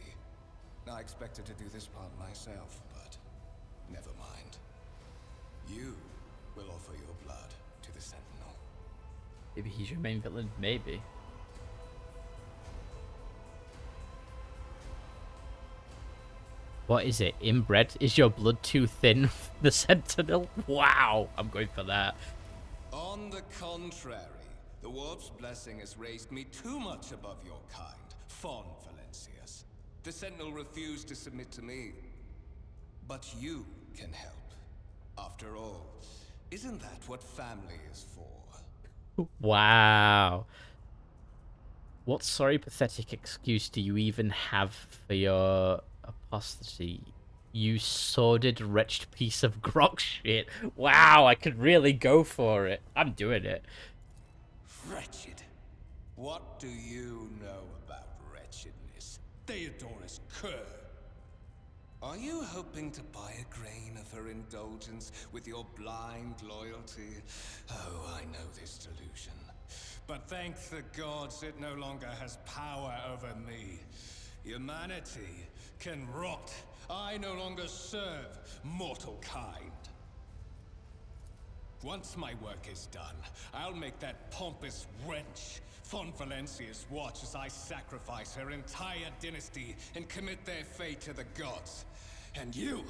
I expected to do this part myself, but never mind. You will offer your blood to the Sentinel. Maybe he's your main villain? Maybe. What is it? Inbred? Is your blood too thin for the Sentinel? Wow! I'm going for that. On the contrary, the Warp's blessing has raised me too much above your kind, Fon Valencius. The Sentinel refused to submit to me. But you can help. After all, isn't that what family is for? Wow. What sorry pathetic excuse do you even have for your apostasy? You sordid wretched piece of grok shit. Wow, I could really go for it. I'm doing it. Wretched. What do you know about wretchedness? Theodora's cur. Are you hoping to buy a grain of her indulgence with your blind loyalty? Oh, I know this delusion. But thank the gods it no longer has power over me. Humanity can rot. I no longer serve mortal kind. Once my work is done, I'll make that pompous wench Fon Valencius watch as I sacrifice her entire dynasty and commit their fate to the gods. And you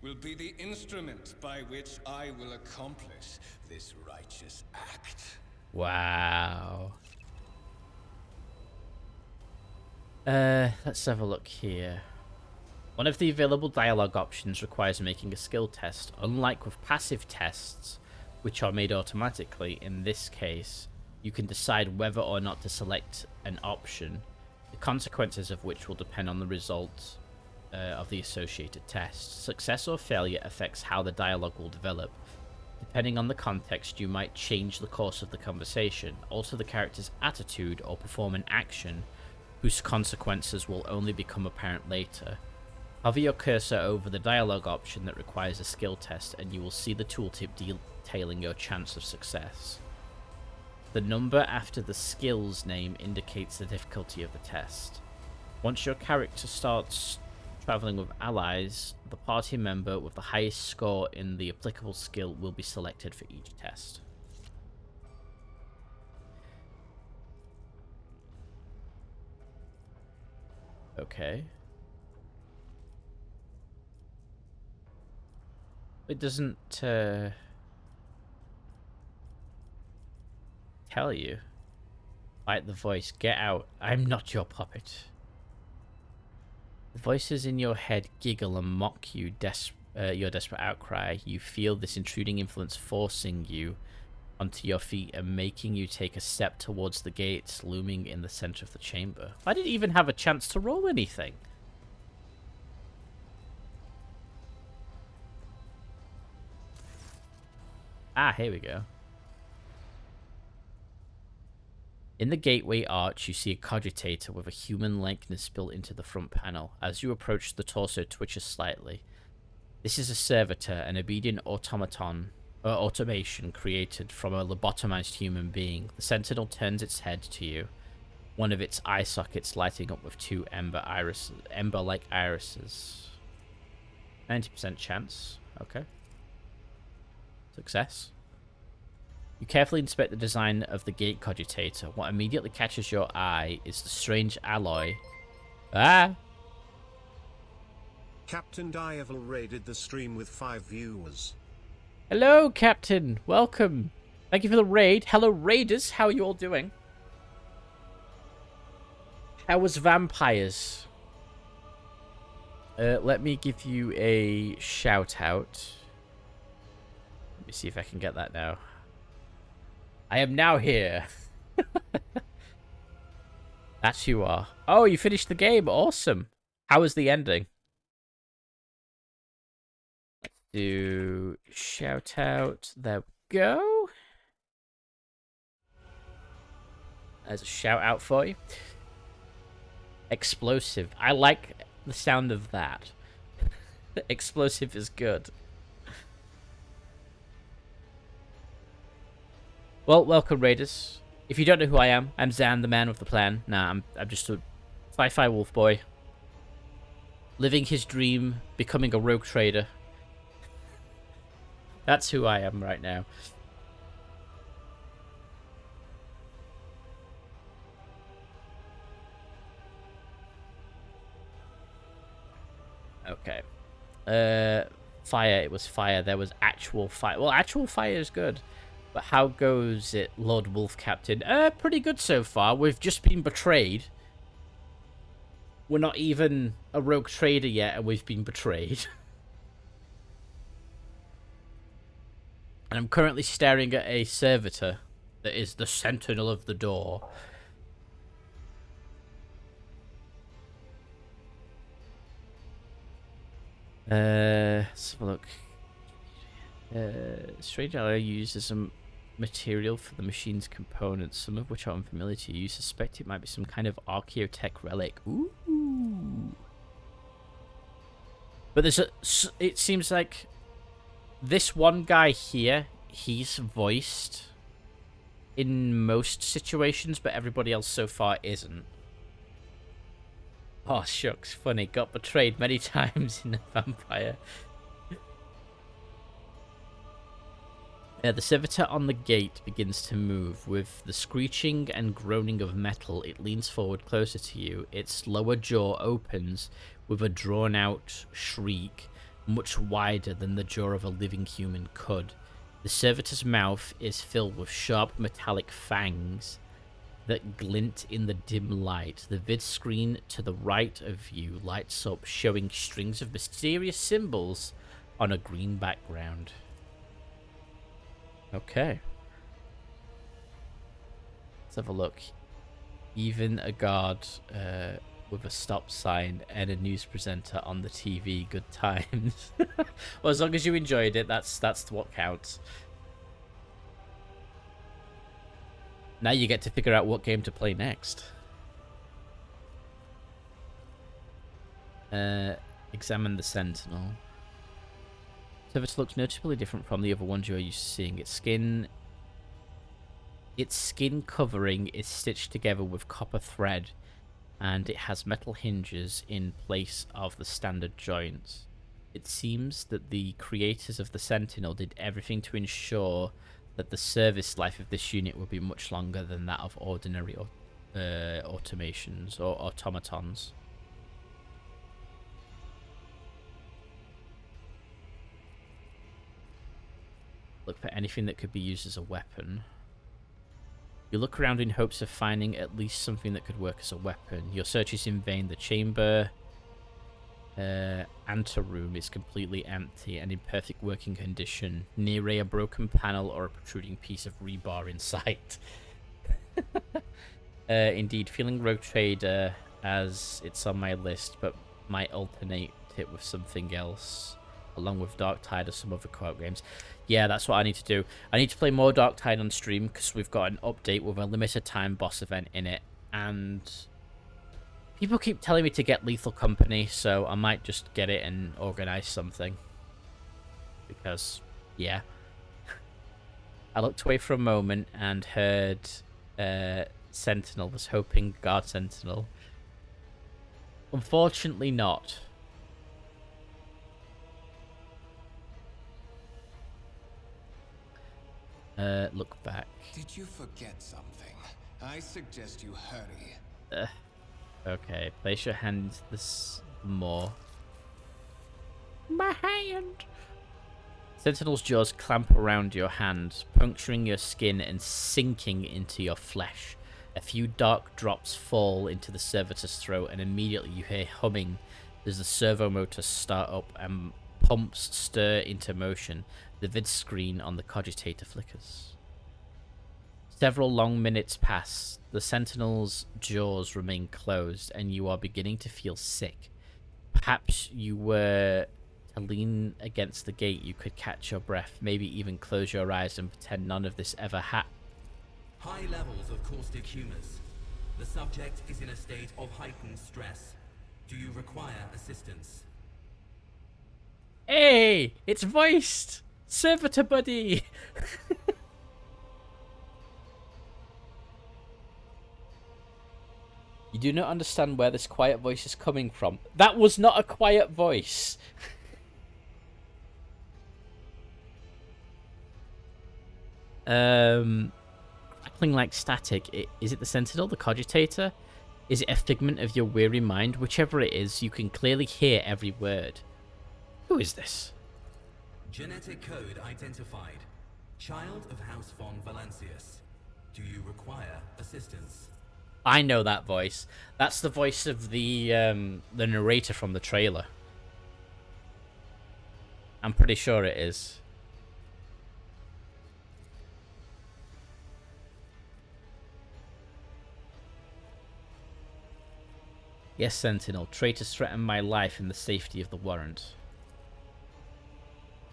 will be the instrument by which I will accomplish this righteous act. Wow. Let's have a look here. One of the available dialogue options requires making a skill test. Unlike with passive tests, which are made automatically, in this case, You can decide whether or not to select an option, the consequences of which will depend on the result of the associated test. Success or failure affects how the dialogue will develop. Depending on the context, you might change the course of the conversation, alter the character's attitude, or perform an action whose consequences will only become apparent later. Hover your cursor over the dialogue option that requires a skill test, and you will see the tooltip detailing your chance of success. The number after the skill's name indicates the difficulty of the test. Once your character starts traveling with allies, the party member with the highest score in the applicable skill will be selected for each test. Okay. It doesn't tell you. Bite the voice. Get out. I'm not your puppet. The voices in your head giggle and mock you, your desperate outcry. You feel this intruding influence forcing you onto your feet and making you take a step towards the gates looming in the center of the chamber. I didn't even have a chance to roll anything. Ah, here we go. In the gateway arch, you see a cogitator with a human likeness built into the front panel. As you approach, the torso twitches slightly. This is a servitor, an obedient automation created from a lobotomized human being. The sentinel turns its head to you, one of its eye sockets lighting up with two ember-like irises. 90% chance. Okay. Success. You carefully inspect the design of the gate cogitator. What immediately catches your eye is the strange alloy. Ah! Captain Diaval raided the stream with 5 viewers. Hello, Captain. Welcome. Thank you for the raid. Hello, raiders. How are you all doing? How was vampires? Let me give you a shout out. Let me see if I can get that now. I am now here. That's who you are. Oh, you finished the game. Awesome. How was the ending? Let's do shout out. There we go. There's a shout out for you. Explosive. I like the sound of that. Explosive is good. Well, welcome, Raiders. If you don't know who I am, I'm Zan, the man with the plan. Nah, I'm just a Sci-Fi wolf boy. Living his dream, becoming a rogue trader. That's who I am right now. Okay. Fire. It was fire. There was actual fire. Well, actual fire is good. But how goes it, Lord Wolf Captain? Pretty good so far. We've just been betrayed. We're not even a rogue trader yet, and we've been betrayed. And I'm currently staring at a servitor that is the sentinel of the door. Let's have a look. Strange alloy used as some material for the machine's components, some of which are unfamiliar to you. You suspect it might be some kind of archaeotech relic. Ooh. But there's it seems like this one guy here, he's voiced in most situations, but everybody else so far isn't. Oh, shucks, funny. Got betrayed many times in a vampire. The servitor on the gate begins to move. With the screeching and groaning of metal, it leans forward closer to you. Its lower jaw opens with a drawn-out shriek, much wider than the jaw of a living human could. The servitor's mouth is filled with sharp metallic fangs that glint in the dim light. The vid screen to the right of you lights up, showing strings of mysterious symbols on a green background. Okay. have a look. Even a guard with a stop sign and a news presenter on the TV. Good times. Well, as long as you enjoyed it, that's what counts. Now you get to figure out what game to play next. Examine the Sentinel. Service looks noticeably different from the other ones you are used to seeing. Its skin covering is stitched together with copper thread, and it has metal hinges in place of the standard joints. It seems that the creators of the Sentinel did everything to ensure that the service life of this unit would be much longer than that of ordinary automations or automatons. Look for anything that could be used as a weapon. You look around in hopes of finding at least something that could work as a weapon. Your search is in vain. The chamber anteroom is completely empty and in perfect working condition. Near a broken panel or a protruding piece of rebar in sight. Indeed, feeling Rogue Trader as it's on my list, but might alternate it with something else, along with Dark Tide or some other co-op games. Yeah, that's what I need to do. I need to play more Dark Tide on stream because we've got an update with a limited time boss event in it, and people keep telling me to get Lethal Company, so I might just get it and organize something. Because, yeah. I looked away for a moment and heard Sentinel, was hoping Guard Sentinel. Unfortunately not. Look back. Did you forget something? I suggest you hurry. Okay, place your hand this more. My hand! Sentinel's jaws clamp around your hand, puncturing your skin and sinking into your flesh. A few dark drops fall into the servitor's throat, and immediately you hear humming as the servo motors start up and pumps stir into motion. The vid screen on the cogitator flickers. Several long minutes pass. The Sentinel's jaws remain closed, and you are beginning to feel sick. Perhaps you were to lean against the gate, you could catch your breath, maybe even close your eyes and pretend none of this ever happened. High levels of caustic humus. The subject is in a state of heightened stress. Do you require assistance? Hey! It's voiced! Servitor buddy! You do not understand where this quiet voice is coming from. That was not a quiet voice. Crackling like static. Is it the Sentinel, the cogitator? Is it a figment of your weary mind? Whichever it is, you can clearly hear every word. Who is this? Genetic code identified. Child of House von Valancius. Do you require assistance? I know that voice. That's the voice of the narrator from the trailer. I'm pretty sure it is. Yes, Sentinel. Traitors threaten my life and the safety of the warrant.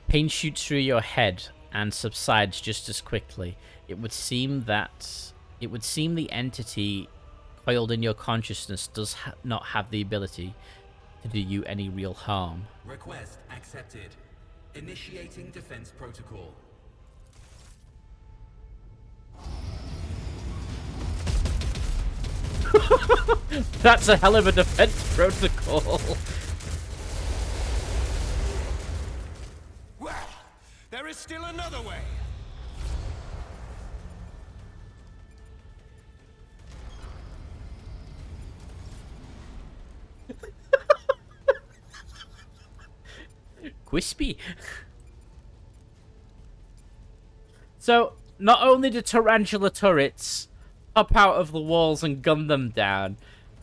Pain shoots through your head and subsides just as quickly. It would seem the entity coiled in your consciousness does not have the ability to do you any real harm. Request accepted. Initiating defense protocol. That's a hell of a defense protocol. Well, there is still another way. Quispy. So, not only do tarantula turrets pop out of the walls and gun them down,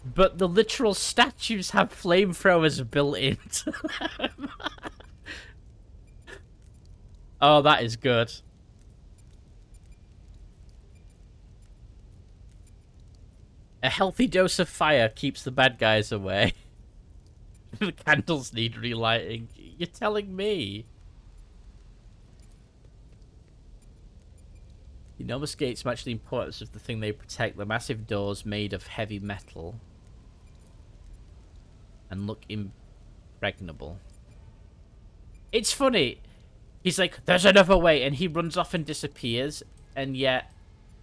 but the literal statues have flamethrowers built into them. Oh, that is good. A healthy dose of fire keeps the bad guys away. The candles need relighting. You're telling me? The enormous gates match the importance of the thing they protect. The massive doors made of heavy metal. And look impregnable. It's funny. He's like, there's another way, and he runs off and disappears, and yet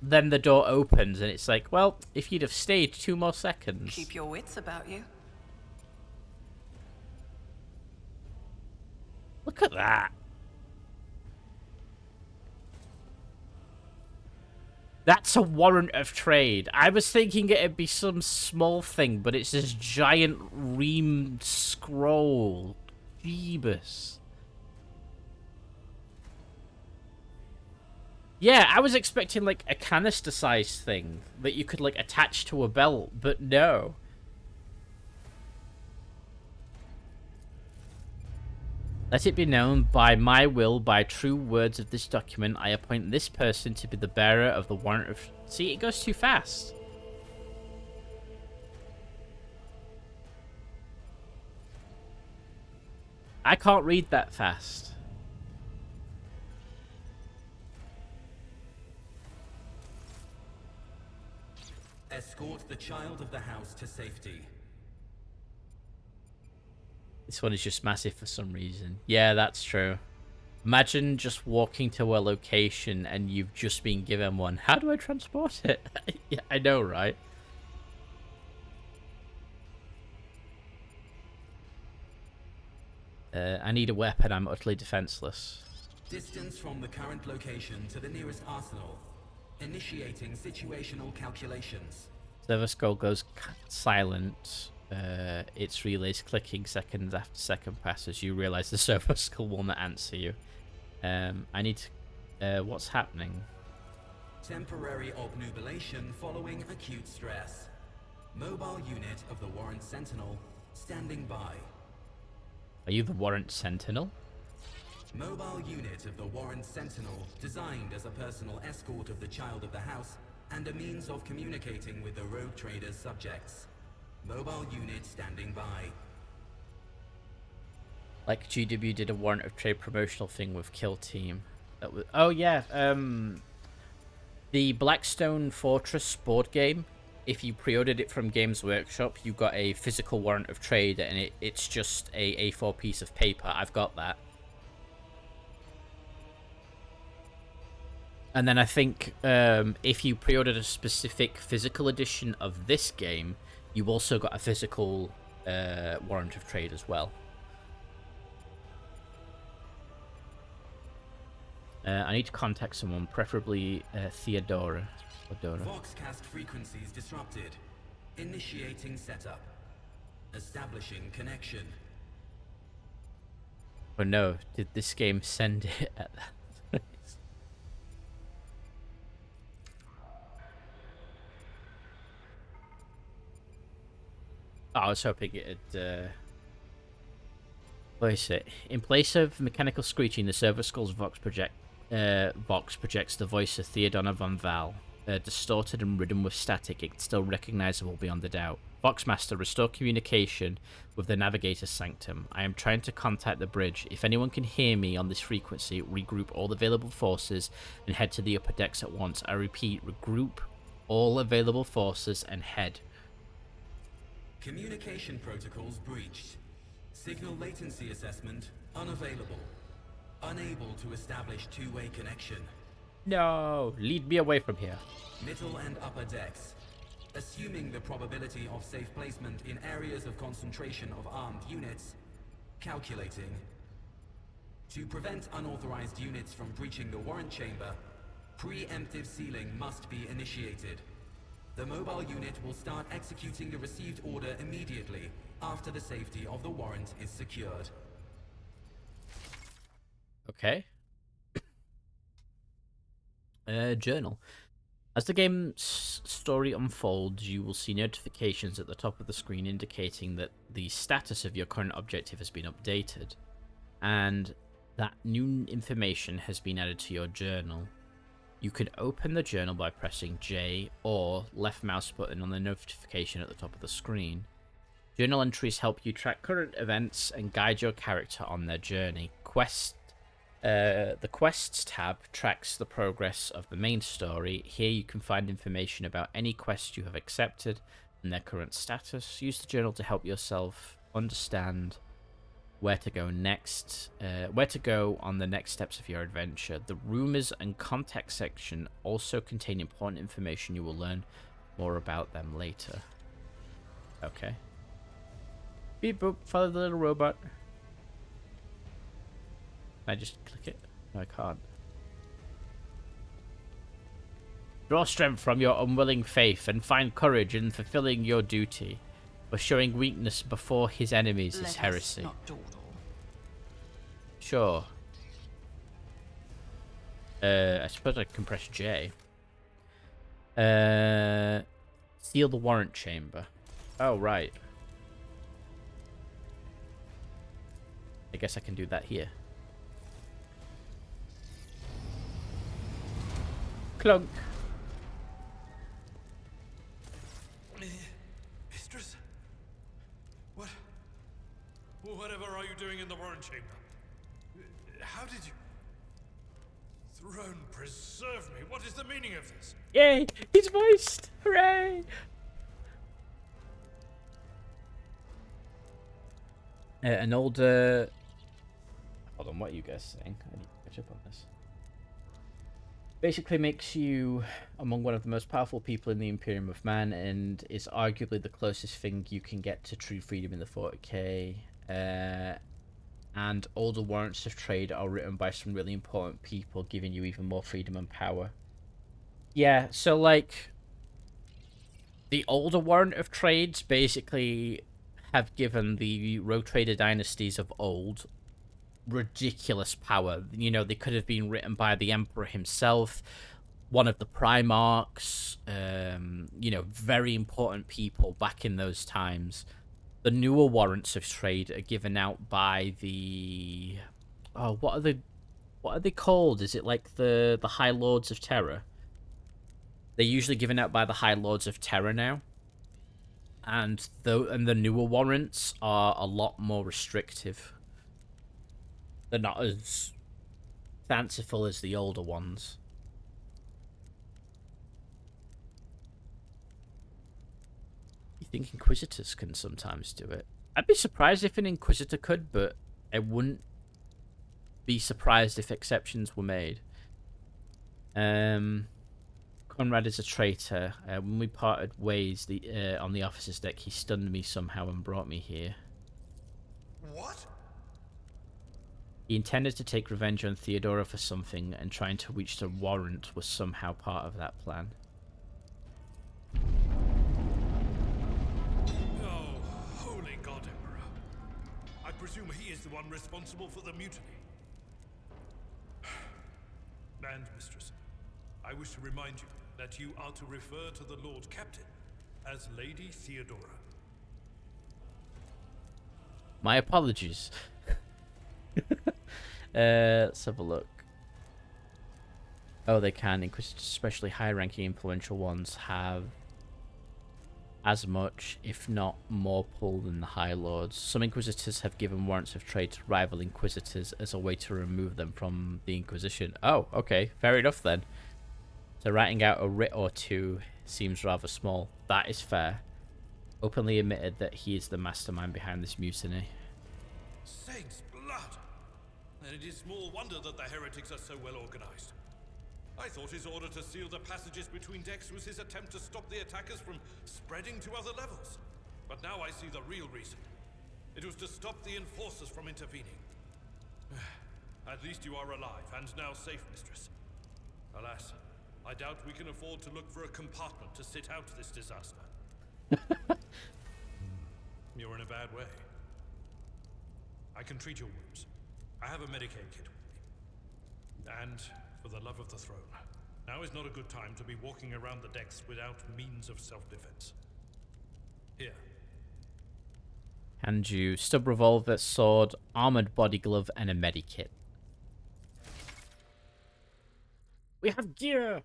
then the door opens, and it's like, well, if you'd have stayed 2 more seconds. Keep your wits about you. Look at that. That's a warrant of trade. I was thinking it'd be some small thing, but it's this giant ream scroll. Jeebus. Yeah, I was expecting, like, a canister-sized thing that you could, like, attach to a belt, but no. Let it be known by my will, by true words of this document, I appoint this person to be the bearer of the warrant of... See, it goes too fast. I can't read that fast. Escort the child of the house to safety. This one is just massive for some reason. Yeah, that's true. Imagine just walking to a location and you've just been given one. How do I transport it? Yeah, I know, right? I need a weapon. I'm utterly defenseless. Distance from the current location to the nearest arsenal. Initiating situational calculations. Server scroll goes silent. Its relays clicking seconds after second passes. You realize the server scroll will not answer you. I need to... what's happening? Temporary obnubilation following acute stress. Mobile unit of the Warrant Sentinel standing by. Are you the Warrant Sentinel? Mobile unit of the Warrant Sentinel, designed as a personal escort of the child of the house and a means of communicating with the rogue trader's subjects. Mobile unit standing by. Like GW did a Warrant of Trade promotional thing with Kill Team. That was, oh yeah, the Blackstone Fortress board game. If you pre-ordered it from Games Workshop, you got a physical Warrant of Trade, and it's just a A4 piece of paper. I've got that. And then I think if you pre-ordered a specific physical edition of this game, you also got a physical Warrant of Trade as well. I need to contact someone, preferably Theodora. Voxcast frequencies disrupted. Initiating setup. Establishing connection. Oh no, did this game send it at that place? Oh, I was hoping it'd... What is it? In place of mechanical screeching, the server scroll's Vox projects the voice of Theodora von Val. Distorted and ridden with static, it's still recognizable beyond a doubt. Voxmaster, restore communication with the Navigator's Sanctum. I am trying to contact the bridge. If anyone can hear me on this frequency, regroup all available forces and head to the upper decks at once. I repeat, regroup all available forces and head. Communication protocols breached. Signal latency assessment unavailable. Unable to establish two-way connection. No, lead me away from here. Middle and upper decks. Assuming the probability of safe placement in areas of concentration of armed units. Calculating. To prevent unauthorized units from breaching the warrant chamber, preemptive sealing must be initiated. The mobile unit will start executing the received order immediately after the safety of the warrant is secured. Okay. Journal. As the game's story unfolds, you will see notifications at the top of the screen indicating that the status of your current objective has been updated, and that new information has been added to your journal. You can open the journal by pressing J or left mouse button on the notification at the top of the screen. Journal entries help you track current events and guide your character on their journey. The Quests tab tracks the progress of the main story. Here you can find information about any quests you have accepted and their current status. Use the journal to help yourself understand where to go next, where to go on the next steps of your adventure. The rumors and context section also contain important information. You will learn more about them later. Okay. Beep boop, follow the little robot. Can I just click it? No, I can't. Draw strength from your unwilling faith and find courage in fulfilling your duty. But showing weakness before his enemies is heresy. Not dawdle. Sure. I suppose I can press J. Seal the warrant chamber. Oh, right. I guess I can do that here. Clunk. Mistress? Whatever are you doing in the warrant chamber? How did you... Throne preserve me. What is the meaning of this? Yay! He's voiced! Hooray! An older... Hold on, what are you guys saying? I need to catch up on this. Basically makes you among one of the most powerful people in the Imperium of Man, and is arguably the closest thing you can get to true freedom in the 40k. And older warrants of trade are written by some really important people, giving you even more freedom and power. Yeah, so like the older warrant of trades basically have given the rogue trader dynasties of old ridiculous power. You know, they could have been written by the Emperor himself, one of the Primarchs, you know, very important people back in those times. The newer warrants of trade are given out by the... Oh, what are they called? Is it like the High Lords of Terror? They're usually given out by the High Lords of Terror now. And the newer warrants are a lot more restrictive. They're not as fanciful as the older ones. You think Inquisitors can sometimes do it? I'd be surprised if an Inquisitor could, but I wouldn't be surprised if exceptions were made. Conrad is a traitor. When we parted ways on the officer's deck, he stunned me somehow and brought me here. What? He intended to take revenge on Theodora for something, and trying to reach the warrant was somehow part of that plan. Oh, holy God, Emperor. I presume he is the one responsible for the mutiny. And, Mistress, I wish to remind you that you are to refer to the Lord Captain as Lady Theodora. My apologies. Let's have a look. Oh, they can. Inquisitors, especially high-ranking influential ones, have as much, if not more, pull than the High Lords. Some Inquisitors have given warrants of trade to rival Inquisitors as a way to remove them from the Inquisition. Oh, okay. Fair enough then. So writing out a writ or two seems rather small. That is fair. Openly admitted that he is the mastermind behind this mutiny. Saints' blood! And it is small wonder that the heretics are so well organized. I thought his order to seal the passages between decks was his attempt to stop the attackers from spreading to other levels. But now I see the real reason. It was to stop the enforcers from intervening. At least you are alive, and now safe, Mistress. Alas, I doubt we can afford to look for a compartment to sit out this disaster. You're in a bad way. I can treat your wounds. I have a Medicaid kit with me. And, for the love of the throne, now is not a good time to be walking around the decks without means of self-defense. Here. Hand you stub revolver, sword, armored body glove, and a medikit. We have gear!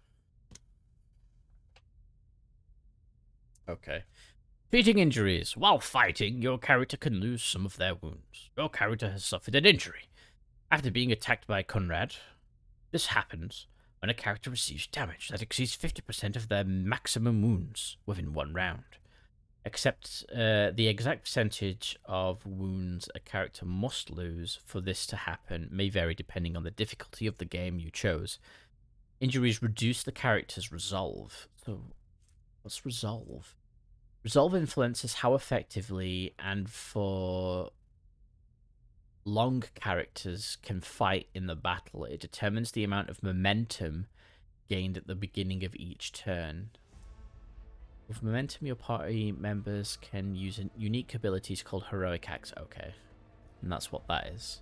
Okay. Treating injuries. While fighting, your character can lose some of their wounds. Your character has suffered an injury. After being attacked by Conrad, this happens when a character receives damage that exceeds 50% of their maximum wounds within one round. Except the exact percentage of wounds a character must lose for this to happen may vary depending on the difficulty of the game you chose. Injuries reduce the character's resolve. So, what's resolve? Resolve influences how effectively and for long characters can fight in the battle. It determines the amount of momentum gained at the beginning of each turn. With momentum, your party members can use unique abilities called heroic acts. Okay, and that's what that is.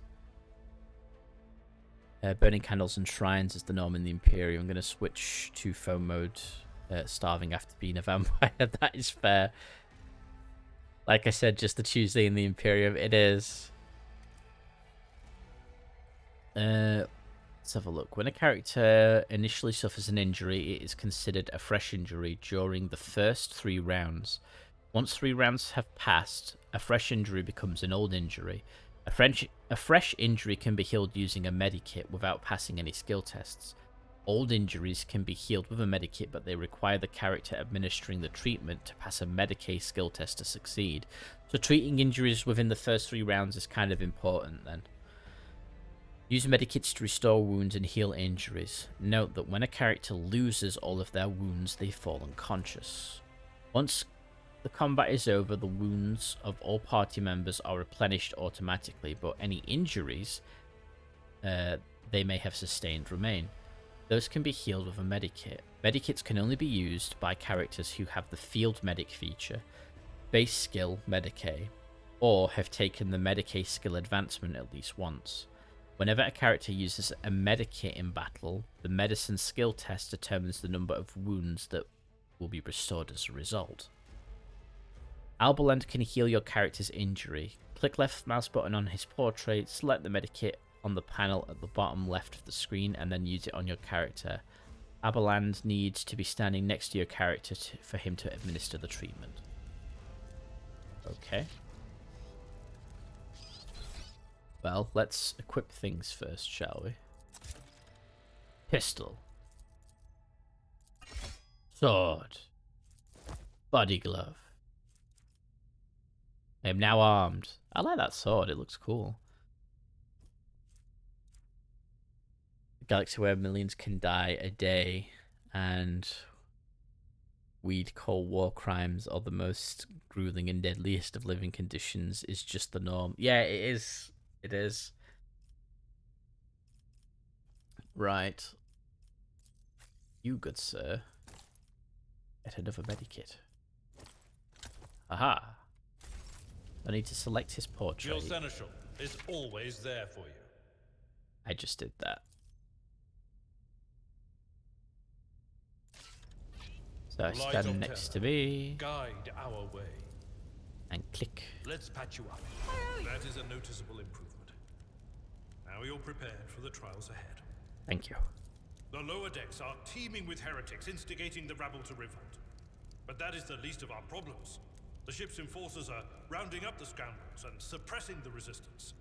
Burning candles and shrines is the norm in the Imperium. I'm going to switch to phone mode. Starving after being a vampire. That is fair. Like I said, just the Tuesday in the Imperium. It is. Let's have a look. When a character initially suffers an injury, it is considered a fresh injury during the first 3 rounds. Once 3 rounds have passed, a fresh injury becomes an old injury. A fresh injury can be healed using a medikit without passing any skill tests. Old injuries can be healed with a medikit, but they require the character administering the treatment to pass a Medicae skill test to succeed. So treating injuries within the first 3 rounds is kind of important then. Use medikits to restore wounds and heal injuries. Note that when a character loses all of their wounds, they fall unconscious. Once the combat is over, the wounds of all party members are replenished automatically, but any injuries they may have sustained remain. Those can be healed with a medikit. Medikits can only be used by characters who have the field medic feature, base skill Medicae, or have taken the Medicae skill advancement at least once. Whenever a character uses a medikit in battle, the medicine skill test determines the number of wounds that will be restored as a result. Albaland can heal your character's injury. Click left mouse button on his portrait, select the medikit on the panel at the bottom left of the screen, and then use it on your character. Albaland needs to be standing next to your character for him to administer the treatment. Okay. Well, let's equip things first, shall we? Pistol. Sword. Body glove. I am now armed. I like that sword, it looks cool. A galaxy where millions can die a day and weed call war crimes are the most grueling and deadliest of living conditions is just the norm. Yeah, it is. It is. Right. You, good sir. Get another medikit. Aha. I need to select his portrait. Your seneschal is always there for you. I just did that. So I stand next to me. Guide our way. And click. Let's patch you up. That is a noticeable improvement. Now you're prepared for the trials ahead. Thank you. The lower decks are teeming with heretics instigating the rabble to revolt. But that is the least of our problems. The ship's enforcers are rounding up the scoundrels and suppressing the resistance.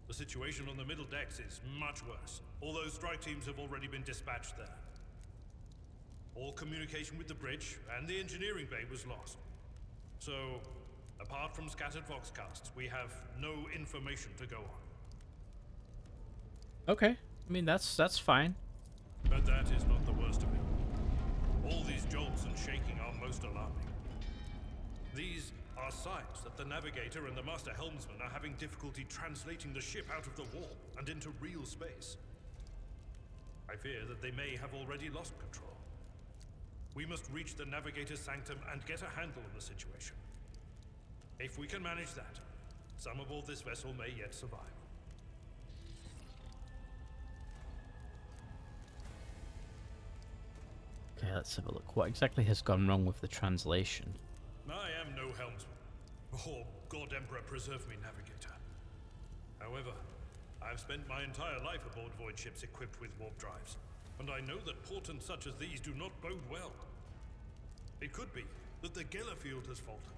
The situation on the middle decks is much worse, although strike teams have already been dispatched there. All communication with the bridge and the engineering bay was lost. So, apart from scattered voxcasts, we have no information to go on. Okay. I mean, that's fine. But that is not the worst of it. All these jolts and shaking are most alarming. These are signs that the navigator and the master helmsman are having difficulty translating the ship out of the warp and into real space. I fear that they may have already lost control. We must reach the navigator's sanctum and get a handle on the situation. If we can manage that, some aboard this vessel may yet survive. Okay, let's have a look. What exactly has gone wrong with the translation? I am no helmsman, or God Emperor preserve me navigator. However, I've spent my entire life aboard void ships equipped with warp drives, and I know that portents such as these do not bode well. It could be that the Gellerfield has faltered.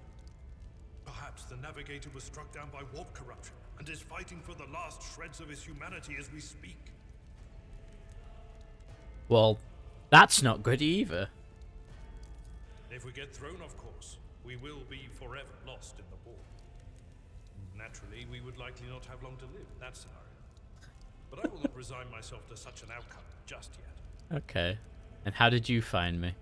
Perhaps the Navigator was struck down by warp corruption and is fighting for the last shreds of his humanity as we speak. Well, that's not good either. If we get thrown off course, we will be forever lost in the war. Naturally, we would likely not have long to live in that scenario. But I will not resign myself to such an outcome just yet. Okay. And how did you find me?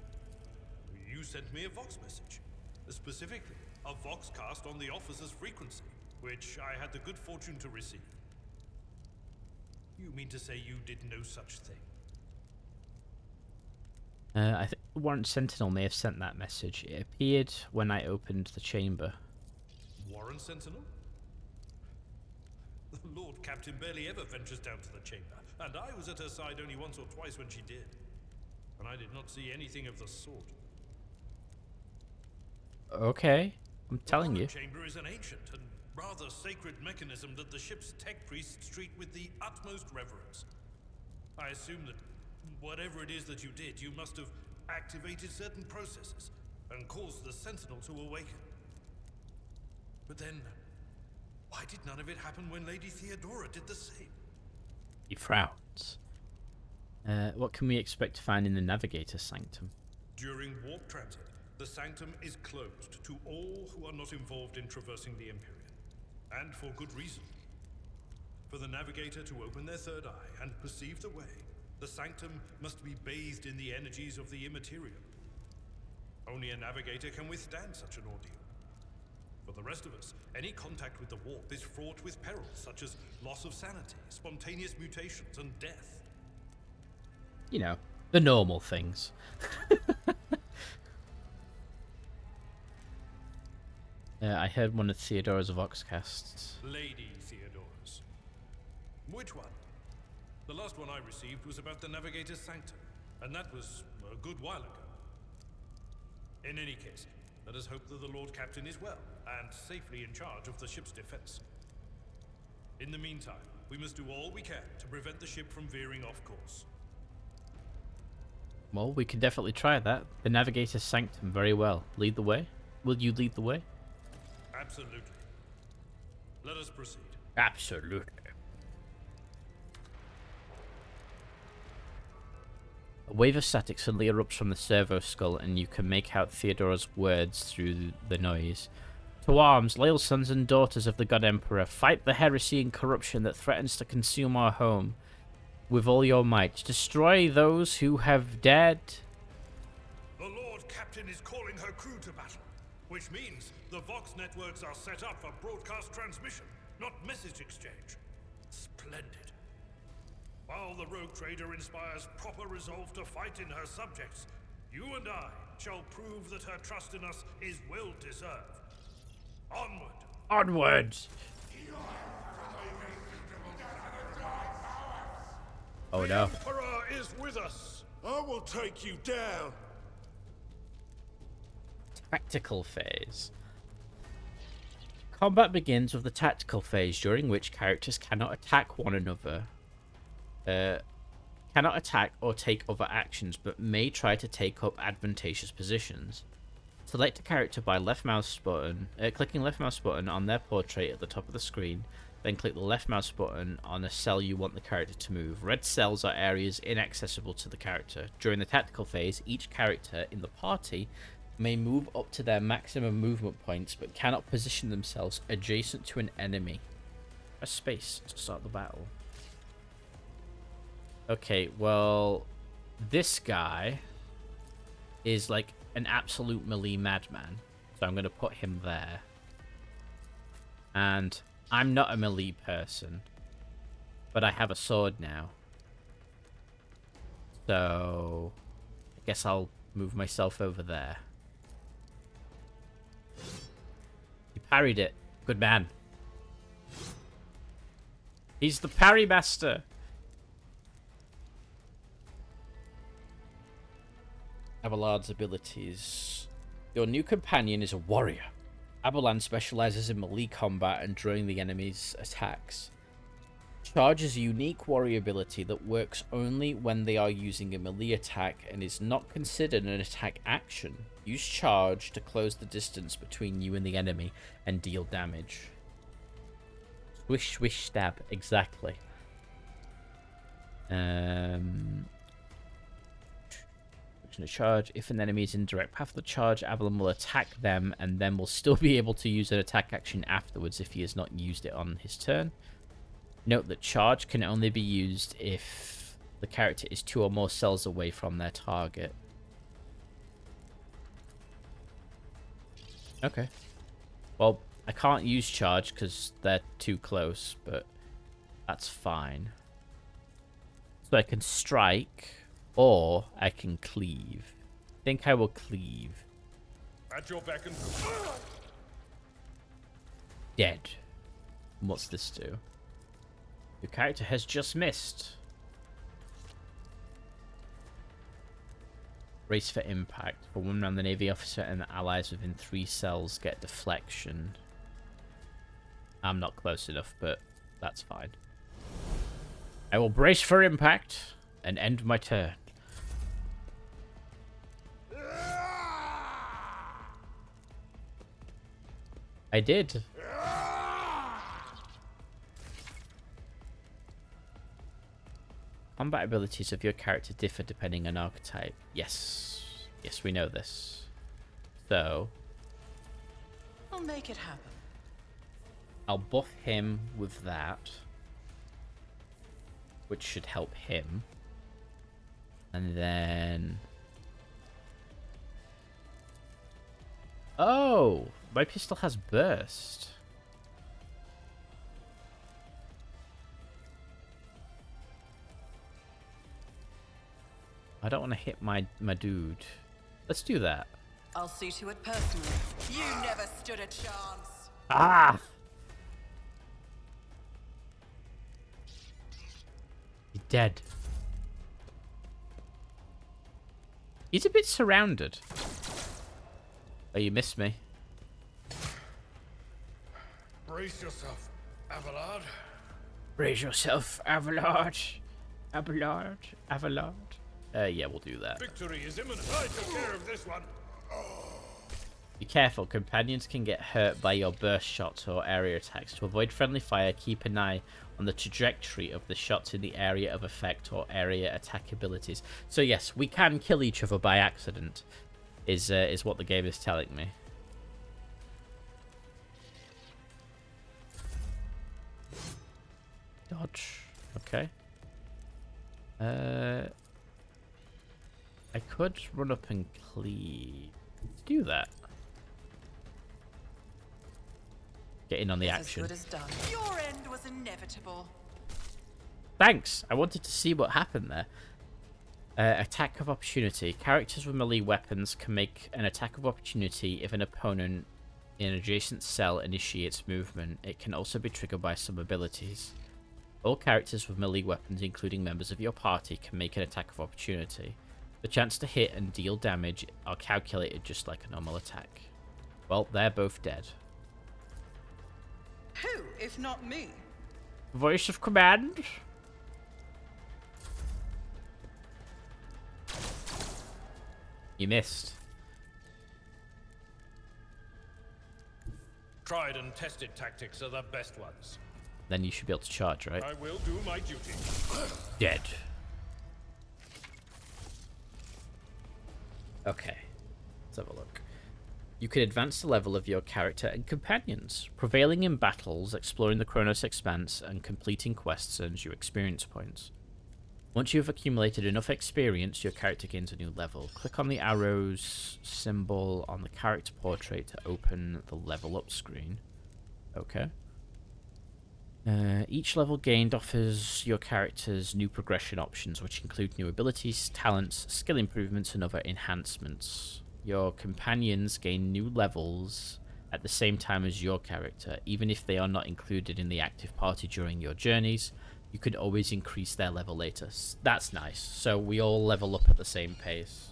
You sent me a Vox message. Specifically, a Vox cast on the officer's frequency, which I had the good fortune to receive. You mean to say you did no such thing? I think the Warrant Sentinel may have sent that message. It appeared when I opened the chamber. Warrant Sentinel? The Lord Captain barely ever ventures down to the chamber, and I was at her side only once or twice when she did. And I did not see anything of the sort. Okay, I'm telling you. The chamber is an ancient and rather sacred mechanism that the ship's tech priests treat with the utmost reverence. I assume that whatever it is that you did, you must have activated certain processes and caused the Sentinel to awaken. But then, why did none of it happen when Lady Theodora did the same? He frowns. What can we expect to find in the Navigator Sanctum? During warp transit, the Sanctum is closed to all who are not involved in traversing the Empyrean. And for good reason. For the Navigator to open their third eye and perceive the way, the Sanctum must be bathed in the energies of the immaterial. Only a Navigator can withstand such an ordeal. For the rest of us, any contact with the warp is fraught with perils such as loss of sanity, spontaneous mutations, and death. You know, the normal things. I heard one of Theodora's Voxcasts. Lady Theodora's. Which one? The last one I received was about the Navigator's Sanctum, and that was a good while ago. In any case, let us hope that the Lord Captain is well, and safely in charge of the ship's defense. In the meantime, we must do all we can to prevent the ship from veering off course. Well, we can definitely try that. The Navigator's Sanctum, very well. Lead the way? Will you lead the way? Absolutely. Let us proceed. Absolutely. A wave of static suddenly erupts from the servo skull, and you can make out Theodora's words through the noise. To arms, loyal sons and daughters of the God Emperor, fight the heresy and corruption that threatens to consume our home. With all your might, destroy those who have dared. The Lord Captain is calling her crew to battle, which means the Vox networks are set up for broadcast transmission, not message exchange. Splendid. While the rogue trader inspires proper resolve to fight in her subjects, you and I shall prove that her trust in us is well deserved. Onward! Onward! Oh no. The Emperor is with us! I will take you down! Tactical phase. Combat begins with the tactical phase, during which characters cannot attack one another. Cannot attack or take other actions, but may try to take up advantageous positions. Select a character by clicking left mouse button on their portrait at the top of the screen, then click the left mouse button on a cell you want the character to move. Red cells are areas inaccessible to the character. During the tactical phase, each character in the party may move up to their maximum movement points, but cannot position themselves adjacent to an enemy. Press space to start the battle. Okay, well, this guy is like an absolute melee madman, so I'm going to put him there. And I'm not a melee person, but I have a sword now. So I guess I'll move myself over there. He parried it. Good man. He's the parry master. Abelard's abilities. Your new companion is a warrior. Abelard specializes in melee combat and drawing the enemy's attacks. Charge is a unique warrior ability that works only when they are using a melee attack and is not considered an attack action. Use charge to close the distance between you and the enemy and deal damage. Swish, swish, stab. Exactly. Charge. If an enemy is in direct path of the charge, Avalon will attack them and then will still be able to use an attack action afterwards if he has not used it on his turn. Note that charge can only be used if the character is 2 or more cells away from their target. Okay. Well, I can't use charge because they're too close, but that's fine. So I can strike, or I can cleave. I think I will cleave. At your beck and Dead. And what's this do? Your character has just missed. Brace for impact. For 1 round, the Navy officer and the allies within 3 cells get deflection. I'm not close enough, but that's fine. I will brace for impact and end my turn. I did. Combat abilities of your character differ depending on archetype. Yes. Yes, we know this. So, I'll make it happen. I'll buff him with that, which should help him. And then... Oh! My pistol has burst. I don't want to hit my dude. Let's do that. I'll see to it personally. You never stood a chance. Ah! He's dead. He's a bit surrounded. Oh, you missed me. brace yourself, Avalard. Brace yourself, Avalard. Avalard. Avalard. Yeah, we'll do that. Victory is imminent. I took care of this one. Be careful, companions can get hurt by your burst shots or area attacks. To avoid friendly fire, keep an eye on the trajectory of the shots in the area of effect or area attack abilities. So yes, we can kill each other by accident, is what the game is telling me. Dodge. Okay. I could run up and cleave. Let's do that. Get in on the action. As good as done. Your end was inevitable. Thanks. I wanted to see what happened there. Attack of opportunity. Characters with melee weapons can make an attack of opportunity if an opponent in an adjacent cell initiates movement. It can also be triggered by some abilities. All characters with melee weapons, including members of your party, can make an attack of opportunity. The chance to hit and deal damage are calculated just like a normal attack. Well, they're both dead. Who, if not me? Voice of command. You missed. Tried and tested tactics are the best ones. Then you should be able to charge, right? I will do my duty. Dead. Okay. Let's have a look. You can advance the level of your character and companions. Prevailing in battles, exploring the Koronos Expanse, and completing quests earns you experience points. Once you have accumulated enough experience, your character gains a new level. Click on the arrows symbol on the character portrait to open the level up screen. Okay. Each level gained offers your characters new progression options, which include new abilities, talents, skill improvements, and other enhancements. Your companions gain new levels at the same time as your character, even if they are not included in the active party during your journeys. You can always increase their level later. That's nice. So we all level up at the same pace.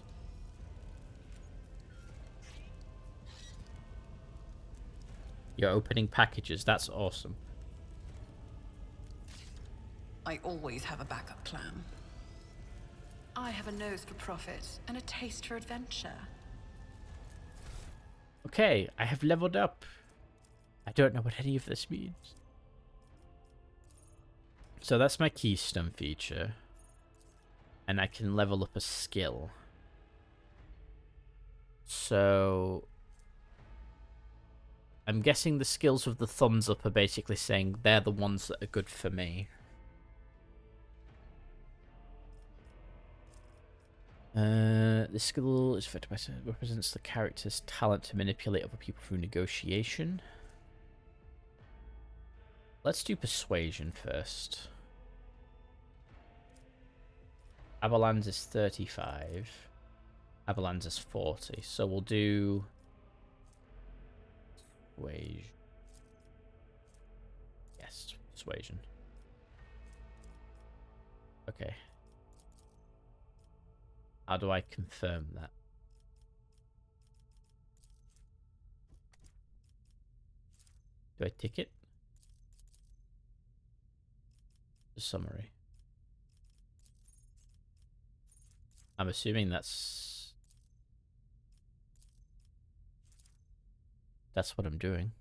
You're opening packages. That's awesome. I always have a backup plan. I have a nose for profit and a taste for adventure. Okay, I have leveled up. I don't know what any of this means. So that's my keystone feature. And I can level up a skill. So I'm guessing the skills of the thumbs up are basically saying they're the ones that are good for me. This skill is affected by represents the character's talent to manipulate other people through negotiation. Let's do persuasion first. Avalanche is 35. Avalanche is 40. So we'll do persuasion. Yes, persuasion. Okay. How do I confirm that? Do I tick it? The summary. I'm assuming that's what I'm doing.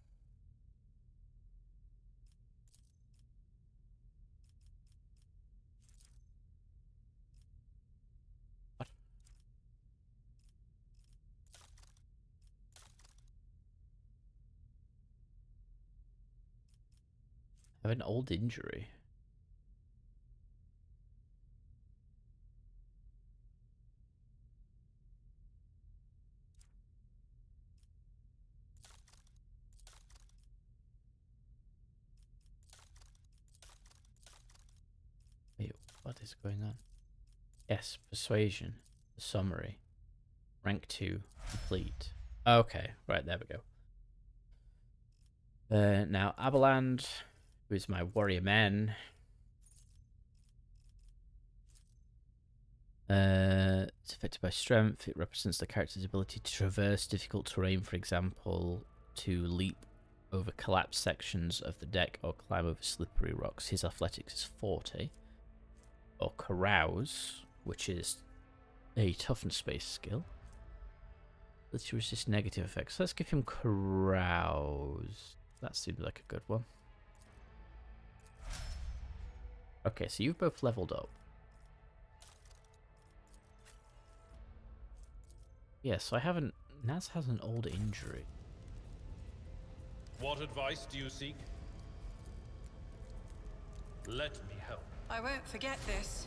What? I have an old injury. Wait, what is going on? Yes, persuasion. The summary. Rank 2. Complete. Okay, right, there we go. Now, Abeland, who is my warrior man. It's affected by strength. It represents the character's ability to traverse difficult terrain, for example, to leap over collapsed sections of the deck or climb over slippery rocks. His athletics is 40. Or carouse, which is a toughness space skill. Let's resist negative effects. Let's give him carouse. That seems like a good one. Okay, so you've both leveled up. Yeah, so I haven't... Naz has an old injury. What advice do you seek? Let me help. I won't forget this.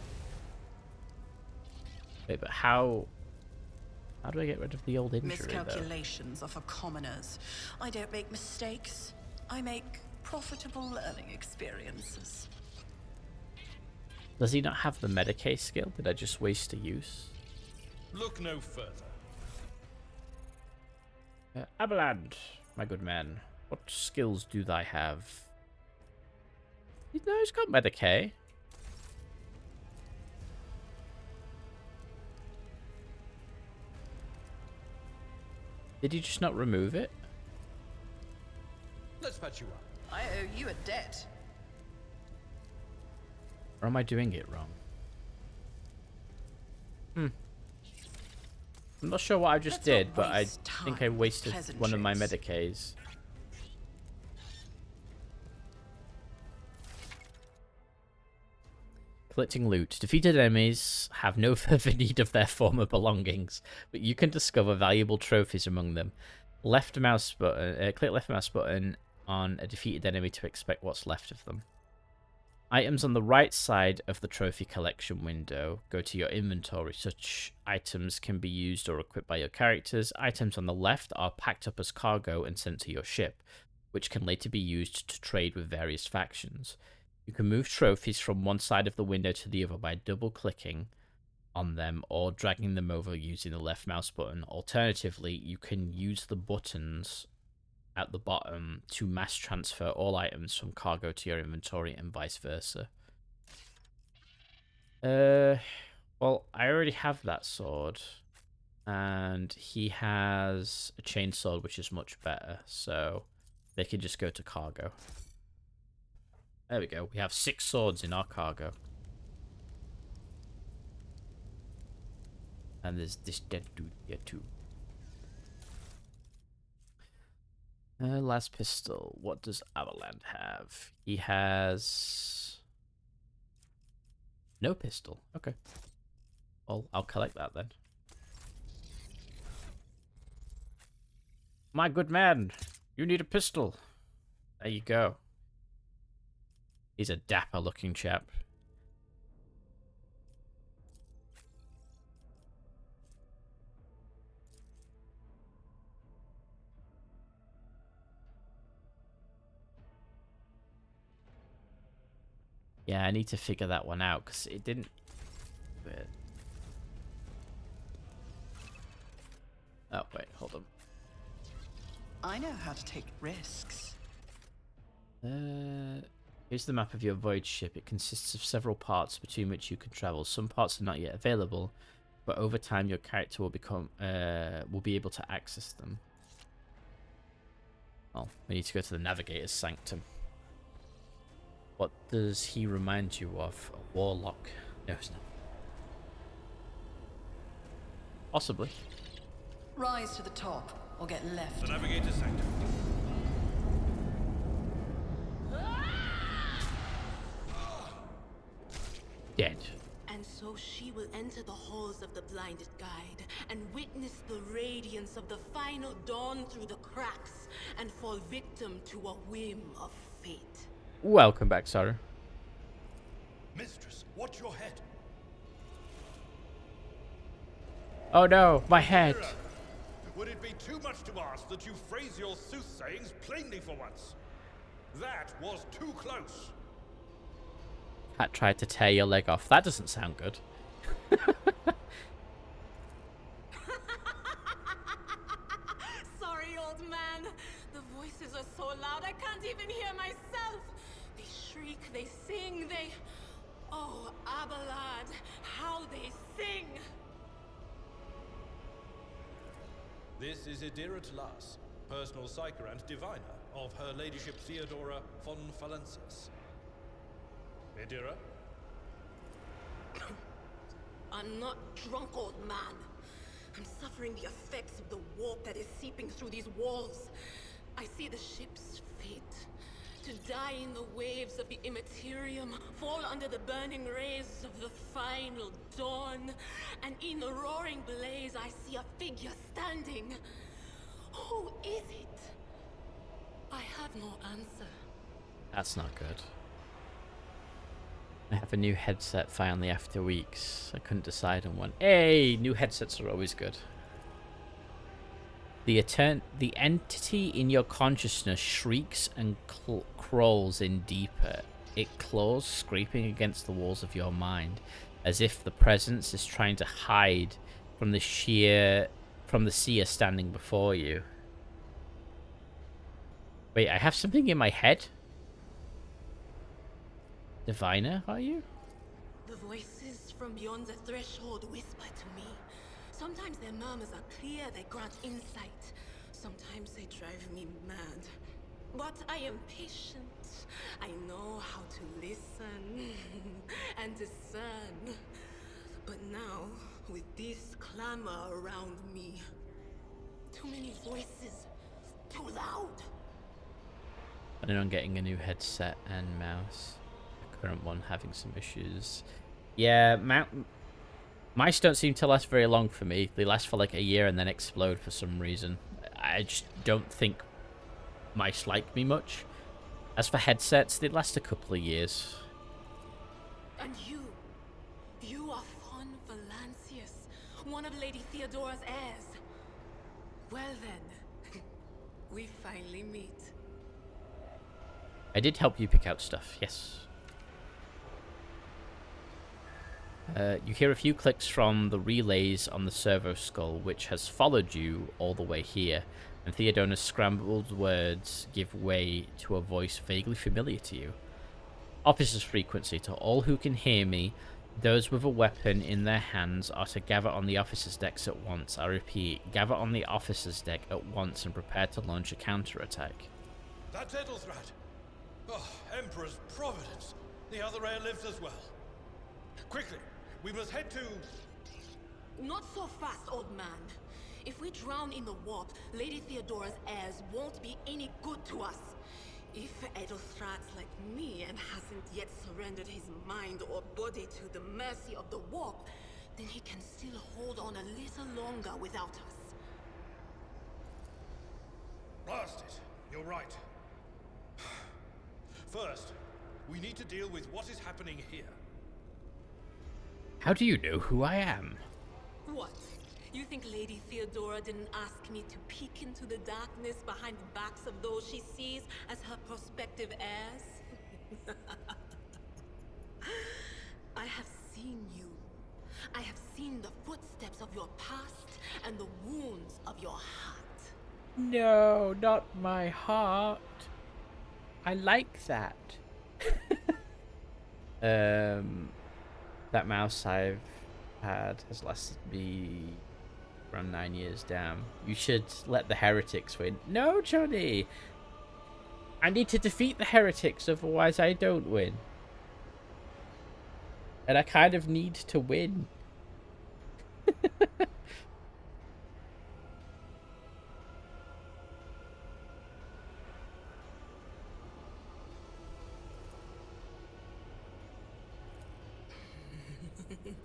Wait, but how... How do I get rid of the old injury, Miscalculations are for commoners. I don't make mistakes. I make profitable learning experiences. Does he not have the Medicae skill? Did I just waste a use? Look no further. Abeland, my good man. What skills do thy have? No, he's got Medicae. Did he just not remove it? Let's patch you up. I owe you a debt. Or am I doing it wrong? I'm not sure what I just did, but I think I wasted one of my Medicaes. Collecting loot. Defeated enemies have no further need of their former belongings, but you can discover valuable trophies among them. Left mouse button. Click left mouse button on a defeated enemy to inspect what's left of them. Items on the right side of the trophy collection window go to your inventory. Such items can be used or equipped by your characters. Items on the left are packed up as cargo and sent to your ship, which can later be used to trade with various factions. You can move trophies from one side of the window to the other by double-clicking on them or dragging them over using the left mouse button. Alternatively, you can use the buttons at the bottom to mass transfer all items from cargo to your inventory and vice versa. Well, I already have that sword, and he has a chainsword, which is much better, so they can just go to cargo. There we go. We have 6 swords in our cargo. And there's this dead dude here too. Last pistol. What does Avaland have? He has no pistol. Okay. Well, I'll collect that then. My good man, you need a pistol. There you go. He's a dapper looking chap. Yeah, I need to figure that one out because it didn't. But... oh wait, hold on. I know how to take risks. Here's the map of your void ship. It consists of several parts between which you can travel. Some parts are not yet available, but over time your character will be able to access them. Well, we need to go to the Navigator's Sanctum. What does he remind you of? A warlock? No, it's not. Possibly. Rise to the top, or get left. The Navigator's Sanctum. Dead. And so she will enter the halls of the blinded guide and witness the radiance of the final dawn through the cracks and fall victim to a whim of fate. Welcome back, Sarah. Mistress, watch your head. Oh no, my head. Mira, would it be too much to ask that you phrase your soothsayings plainly for once? That was too close. Cat tried to tear your leg off. That doesn't sound good. Sorry, old man. The voices are so loud I can't even hear myself. They shriek, they sing, they... oh, Abelard, how they sing! This is Idira Tlas, personal psyker and diviner of Her Ladyship Theodora von Valensis. Idira? I'm not drunk, old man. I'm suffering the effects of the warp that is seeping through these walls. I see the ship's fate. To die in the waves of the immaterium, fall under the burning rays of the final dawn. And in the roaring blaze, I see a figure standing. Who is it? I have no answer. That's not good. I have a new headset finally after weeks. I couldn't decide on one. Hey, new headsets are always good. The entity in your consciousness shrieks and crawls in deeper. It claws, scraping against the walls of your mind, as if the presence is trying to hide from the seer standing before you. Wait, I have something in my head? Diviner, are you? The voices from beyond the threshold whisper to me. Sometimes their murmurs are clear, they grant insight. Sometimes they drive me mad. But I am patient. I know how to listen and discern. But now, with this clamor around me, too many voices, too loud. I plan on getting a new headset and mouse. The current one having some issues. Yeah, mice don't seem to last very long for me. They last for like a year and then explode for some reason. I just don't think mice like me much. As for headsets, they last a couple of years. And you are Von Valancius, one of Lady Theodora's heirs. Well then, we finally meet. I did help you pick out stuff, yes. You hear a few clicks from the relays on the servo skull, which has followed you all the way here, and Theodora's scrambled words give way to a voice vaguely familiar to you. Officer's frequency. To all who can hear me, those with a weapon in their hands are to gather on the officers' decks at once. I repeat, gather on the officers' deck at once and prepare to launch a counterattack. That's Edel's rat. Oh, Emperor's Providence. The other heir lives as well. Quickly, we must head to... Not so fast, old man. If we drown in the warp, Lady Theodora's heirs won't be any good to us. If Edelstrad's like me and hasn't yet surrendered his mind or body to the mercy of the warp, then he can still hold on a little longer without us. Blast it. You're right. First, we need to deal with what is happening here. How do you know who I am? What? You think Lady Theodora didn't ask me to peek into the darkness behind the backs of those she sees as her prospective heirs? I have seen you. I have seen the footsteps of your past and the wounds of your heart. No, not my heart. I like that. That mouse I've had has lasted me around 9 years. Damn. You should let the heretics win. No, Johnny. I need to defeat the heretics, otherwise I don't win. And I kind of need to win.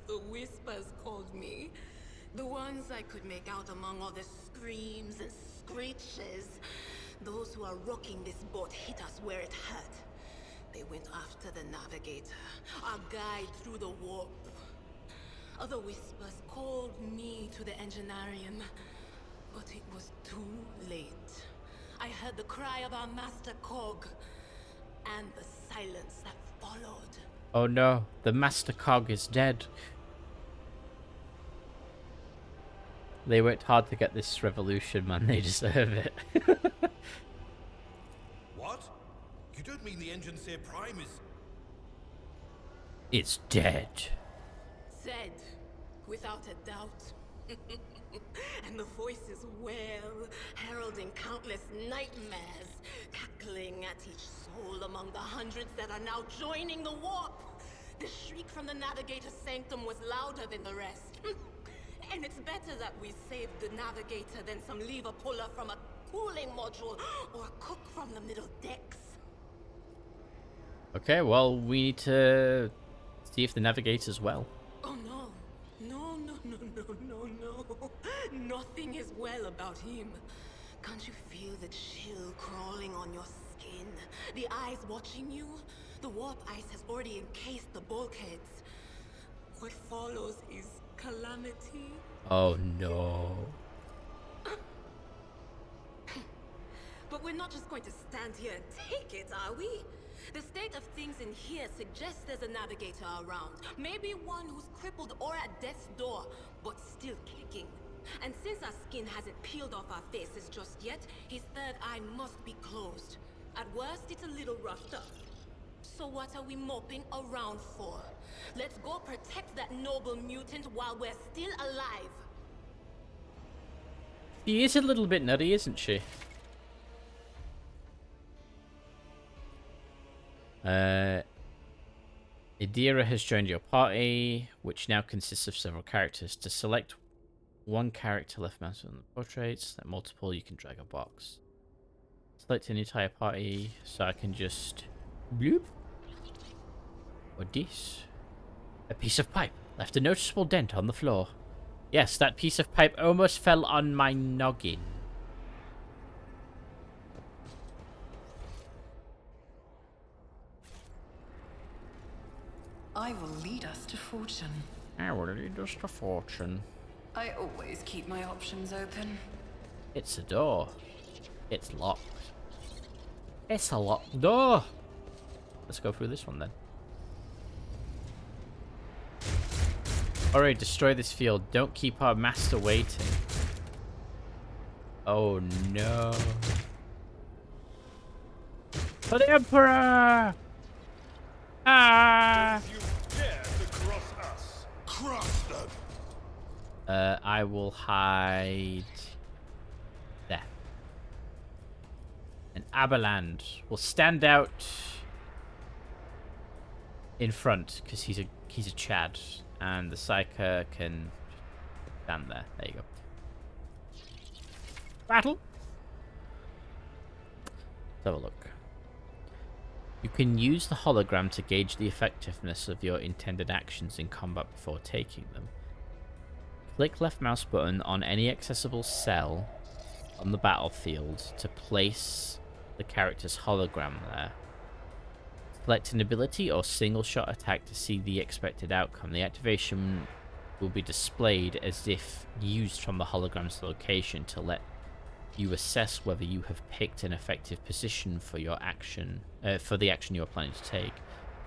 The whispers called me. The ones I could make out among all the screams and screeches. Those who are rocking this boat hit us where it hurt. They went after the navigator, our guide through the warp. Other whispers called me to the enginarium, but it was too late. I heard the cry of our master Cog, and the silence that followed. Oh no, the Master Cog is dead. They worked hard to get this revolution, man. They deserve it. What? You don't mean the Engineer Prime is... It's dead. Said, without a doubt. And the voices wail, heralding countless nightmares, cackling at each soul among the hundreds that are now joining the warp. The shriek from the Navigator's sanctum was louder than the rest. And it's better that we saved the Navigator than some lever puller from a cooling module or a cook from the middle decks. Okay, well, we need to see if the Navigator's well. Oh no. No. Nothing is well about him. Can't you feel the chill crawling on your skin? The eyes watching you? The warp ice has already encased the bulkheads. What follows is calamity. Oh no. But we're not just going to stand here and take it, are we? The state of things in here suggests there's a navigator around. Maybe one who's crippled or at death's door, but still kicking. And since our skin hasn't peeled off our faces just yet, his third eye must be closed. At worst, it's a little roughed up. So what are we moping around for? Let's go protect that noble mutant while we're still alive. She is a little bit nutty, isn't she? Idira has joined your party, which now consists of several characters. To select one character left mouse on the portraits, then multiple, you can drag a box. Select an entire party, so I can just bloop. Or this. A piece of pipe left a noticeable dent on the floor. Yes, that piece of pipe almost fell on my noggin. I will lead us to fortune. I will lead us to fortune. I always keep my options open. It's a door. It's locked. It's a locked door. Let's go through this one then. Alright, destroy this field. Don't keep our master waiting. Oh no. For the Emperor! Ah! You dare to cross us. Cross them. I will hide there. And Aberland will stand out in front because he's a Chad, and the Psyker can stand there. There you go. Battle. Let's have a look. You can use the hologram to gauge the effectiveness of your intended actions in combat before taking them. Click left mouse button on any accessible cell on the battlefield to place the character's hologram there. Select an ability or single shot attack to see the expected outcome. The activation will be displayed as if used from the hologram's location to let you assess whether you have picked an effective position for your action, for the action you are planning to take.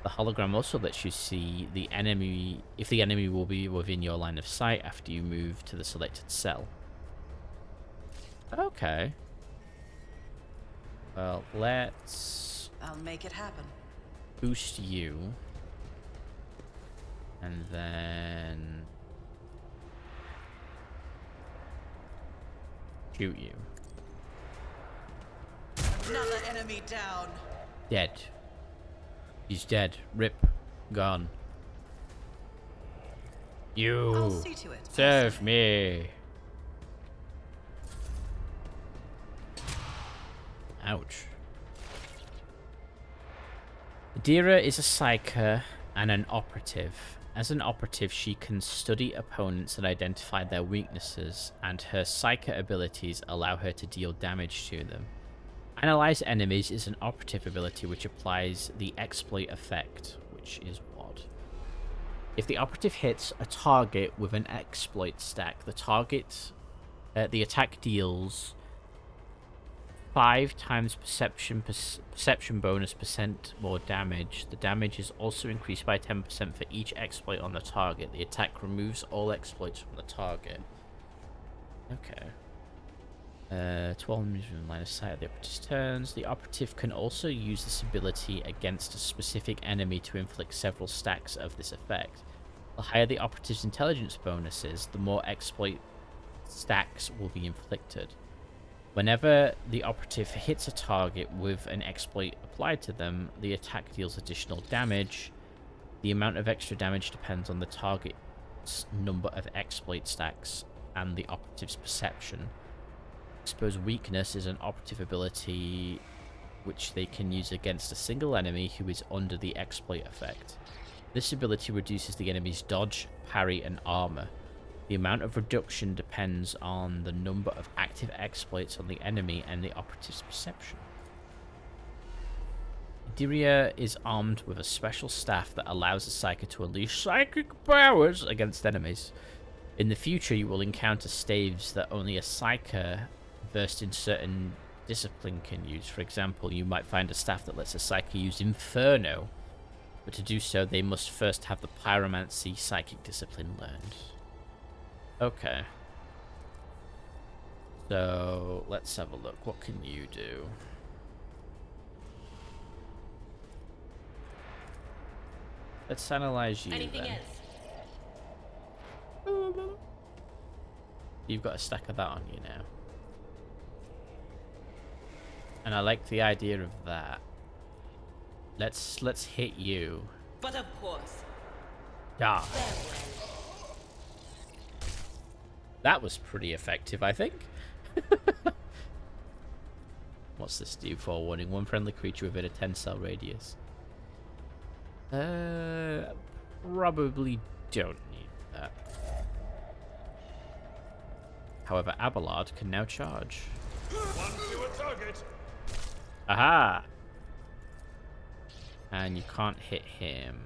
The hologram also lets you see the enemy, if the enemy will be within your line of sight after you move to the selected cell. Okay. Well, I'll make it happen. Boost you. And then shoot you. Another enemy down. Dead. He's dead. Rip. Gone. You. I'll see to it. Serve me. Ouch. Adira is a psyker and an operative. As an operative, she can study opponents and identify their weaknesses, and her psyker abilities allow her to deal damage to them. Analyze enemies is an operative ability which applies the exploit effect, which is what? If the operative hits a target with an exploit stack, the attack deals 5 times perception bonus % more damage. The damage is also increased by 10% for each exploit on the target. The attack removes all exploits from the target. Okay. 12 meters in line of sight of the operative's turns. The operative can also use this ability against a specific enemy to inflict several stacks of this effect. The higher the operative's intelligence bonuses, the more exploit stacks will be inflicted. Whenever the operative hits a target with an exploit applied to them, the attack deals additional damage. The amount of extra damage depends on the target's number of exploit stacks and the operative's perception. Expose Weakness is an operative ability which they can use against a single enemy who is under the exploit effect. This ability reduces the enemy's dodge, parry, and armor. The amount of reduction depends on the number of active exploits on the enemy and the operative's perception. Diria is armed with a special staff that allows the Psyker to unleash psychic powers against enemies. In the future, you will encounter staves that only a Psyker versed in certain discipline can use. For example, you might find a staff that lets a Psyker use Inferno, but to do so, they must first have the Pyromancy psychic discipline learned. Okay. So, let's have a look. What can you do? Let's analyze you Anything then. else? You've got a stack of that on you now. And I like the idea of that. Let's hit you. But of course. Yeah. That was pretty effective, I think. What's this do? Forewarning. One friendly creature within a 10-cell radius. Probably don't need that. However, Abelard can now charge. One fewer target. Aha! And you can't hit him.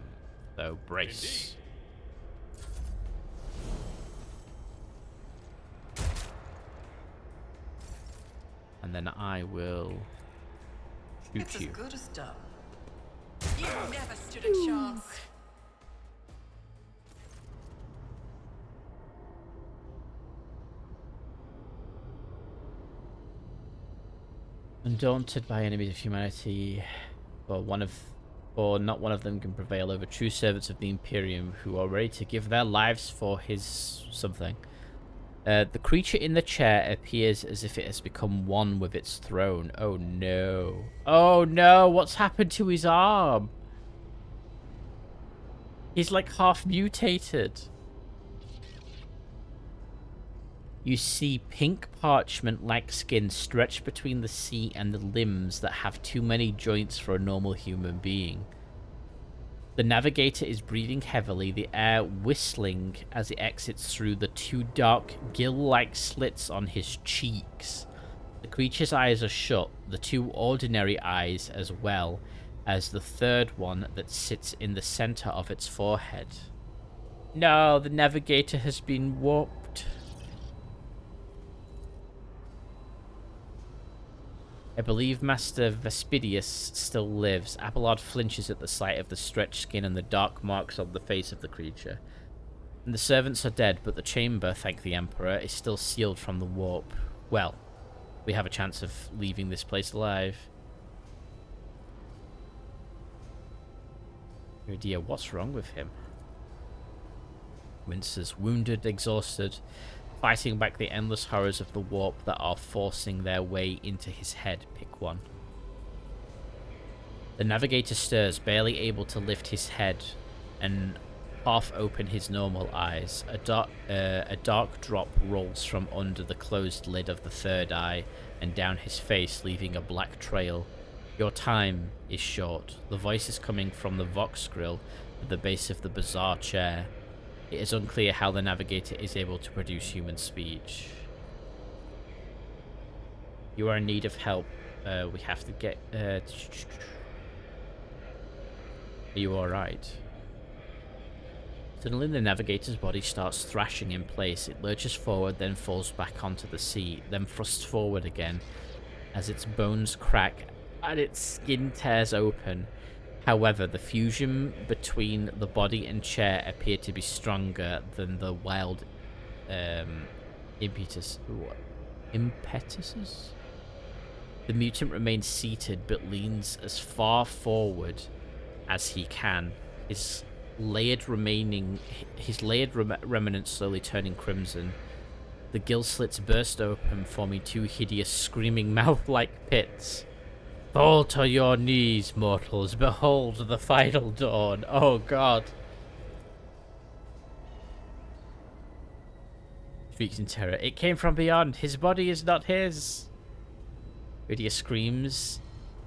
So brace. And then I will shoot It's you. as good as done. You never stood a chance. Undaunted by enemies of humanity, or not one of them can prevail over true servants of the Imperium who are ready to give their lives for his something. The creature in the chair appears as if it has become one with its throne. Oh no. Oh no, what's happened to his arm? He's like half mutated. You see pink parchment-like skin stretched between the seat and the limbs that have too many joints for a normal human being. The navigator is breathing heavily, the air whistling as it exits through the two dark gill-like slits on his cheeks. The creature's eyes are shut, the two ordinary eyes as well as the third one that sits in the center of its forehead. No, the navigator has been warped. I believe Master Vespidius still lives. Abelard flinches at the sight of the stretched skin and the dark marks on the face of the creature. And the servants are dead, but the chamber, thank the Emperor, is still sealed from the warp. Well, we have a chance of leaving this place alive. Oh dear, what's wrong with him? Winces, wounded, exhausted, fighting back the endless horrors of the warp that are forcing their way into his head. Pick one. The navigator stirs, barely able to lift his head and half open his normal eyes. A dark drop rolls from under the closed lid of the third eye and down his face, leaving a black trail. Your time is short. The voice is coming from the Vox grill at the base of the bizarre chair. It is unclear how the navigator is able to produce human speech. You are in need of help. We have to get... Are you alright? Suddenly the navigator's body starts thrashing in place. It lurches forward, then falls back onto the seat, then thrusts forward again as its bones crack and its skin tears open. However, the fusion between the body and chair appeared to be stronger than the wild impetuses. The mutant remains seated but leans as far forward as he can. His layered remnants slowly turning crimson. The gill slits burst open, forming two hideous screaming mouth-like pits. Fall to your knees, mortals. Behold the final dawn. Oh, God. Shrieks in terror. It came from beyond. His body is not his. Iridia's screams.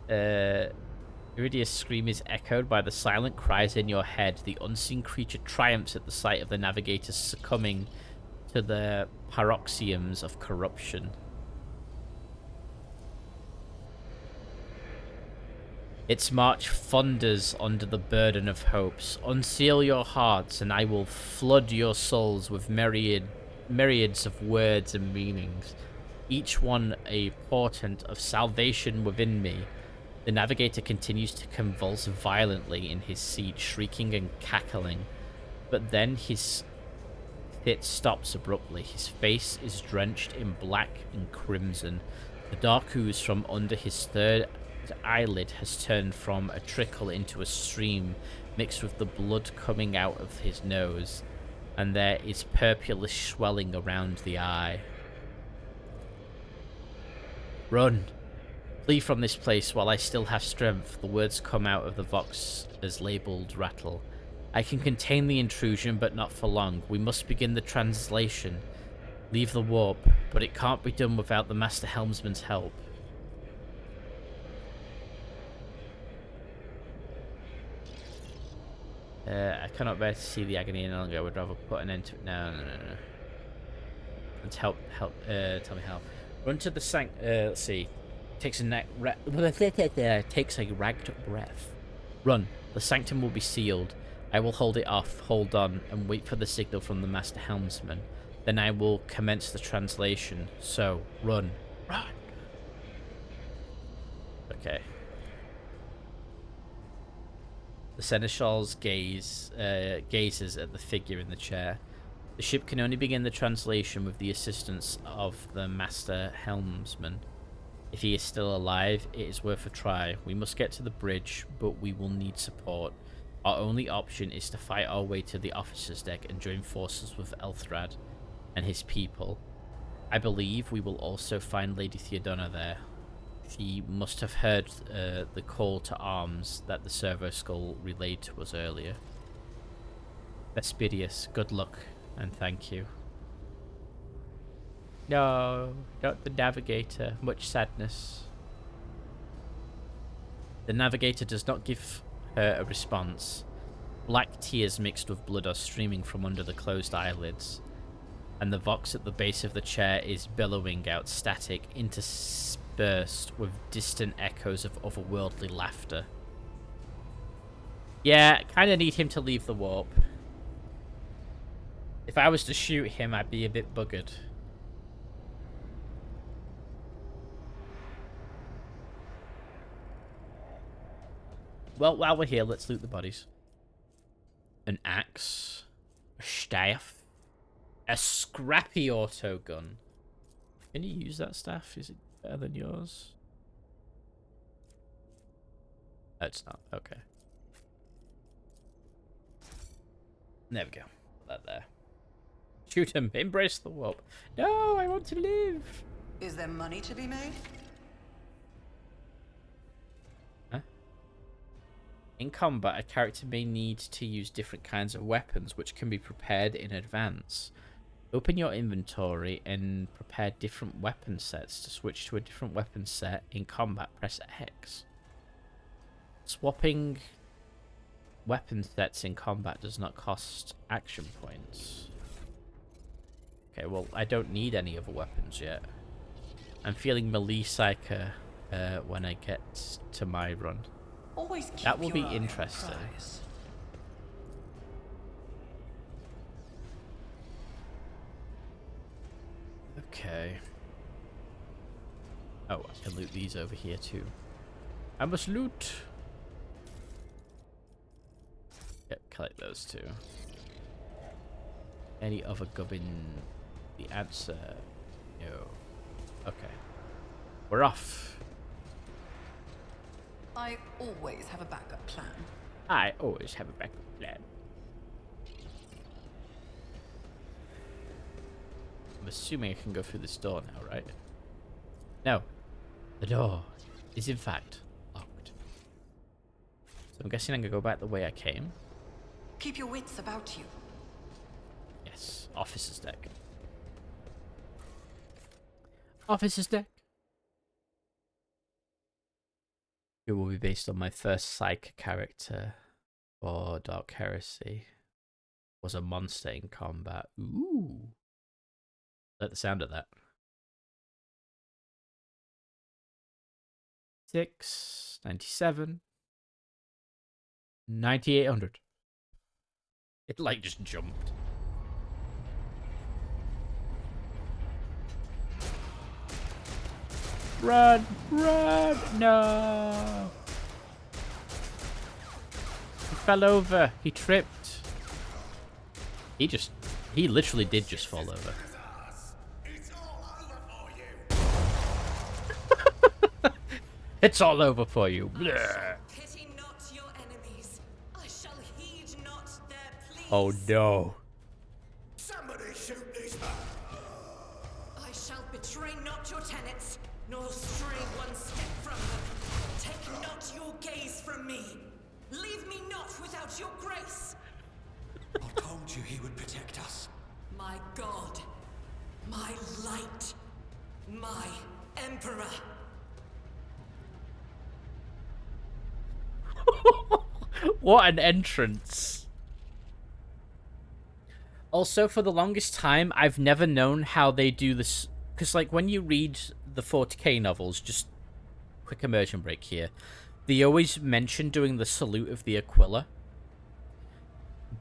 Iridia's scream is echoed by the silent cries in your head. The unseen creature triumphs at the sight of the navigator succumbing to the paroxysms of corruption. Its march thunders under the burden of hopes. Unseal your hearts, and I will flood your souls with myriads of words and meanings, each one a portent of salvation within me. The navigator continues to convulse violently in his seat, shrieking and cackling, but then his fit stops abruptly. His face is drenched in black and crimson. The dark ooze from under his third eyelid has turned from a trickle into a stream mixed with the blood coming out of his nose, and there is purplish swelling around the eye. Run! Flee from this place while I still have strength. The words come out of the Vox as labeled rattle. I can contain the intrusion, but not for long. We must begin the translation. Leave the warp, but it can't be done without the Master Helmsman's help. I cannot bear to see the agony any longer. I would rather put an end to it. No. Let's help. Tell me how. Run to the let's see. Takes a ragged breath. Run. The sanctum will be sealed. I will hold it off. Hold on and wait for the signal from the Master Helmsman. Then I will commence the translation. So, run. Run. Okay. The Seneschal's gazes at the figure in the chair. The ship can only begin the translation with the assistance of the Master Helmsman. If he is still alive, it is worth a try. We must get to the bridge, but we will need support. Our only option is to fight our way to the officer's deck and join forces with Elthrad and his people. I believe we will also find Lady Theodona there. She must have heard the call to arms that the servo skull relayed to us earlier. Vespidius, good luck and thank you. No, not the navigator. Much sadness. The navigator does not give her a response. Black tears mixed with blood are streaming from under the closed eyelids, and the vox at the base of the chair is bellowing out static, interspersed with distant echoes of otherworldly laughter. Yeah, kind of need him to leave the warp. If I was to shoot him, I'd be a bit buggered. Well, while we're here, let's loot the bodies. An axe, a staff, a scrappy auto gun. Can you use that staff? Is it better than yours? No, it's not. Okay. There we go. Put that there. Shoot him. Embrace the warp. No, I want to live. Is there money to be made? In combat, a character may need to use different kinds of weapons, which can be prepared in advance. Open your inventory and prepare different weapon sets. To switch to a different weapon set in combat, press X. Swapping weapon sets in combat does not cost action points. Okay, well, I don't need any other weapons yet. I'm feeling melee psyker when I get to my run. Always keep That will be your eye on the interesting. prize. Okay. Oh, I can loot these over here too. I must loot. Yep, collect those too. Any other gubbin? The answer, no. Okay. We're off. I always have a backup plan. I always have a backup plan. I'm assuming I can go through this door now, right? No. The door is in fact locked. So I'm guessing I'm gonna go back the way I came. Keep your wits about you. Yes, officer's deck. Officer's deck. It will be based on my first psych character for Dark Heresy. Was a monster in combat. Ooh. Like the sound of that. 697 9800. It like just jumped. Run! Run! No! He fell over. He tripped. He literally did just fall over. It's all over for you. Bleh. Pity not your enemies. I shall heed not their pleas. Oh no. Somebody shoot these men! I shall betray not your tenets, nor stray one step from them. Take not your gaze from me. Leave me not without your grace. I told you he would protect us. My God, my light, my emperor. What an entrance. Also, for the longest time, I've never known how they do this. Because, like, when you read the 40k novels, just quick immersion break here, they always mention doing the Salute of the Aquila.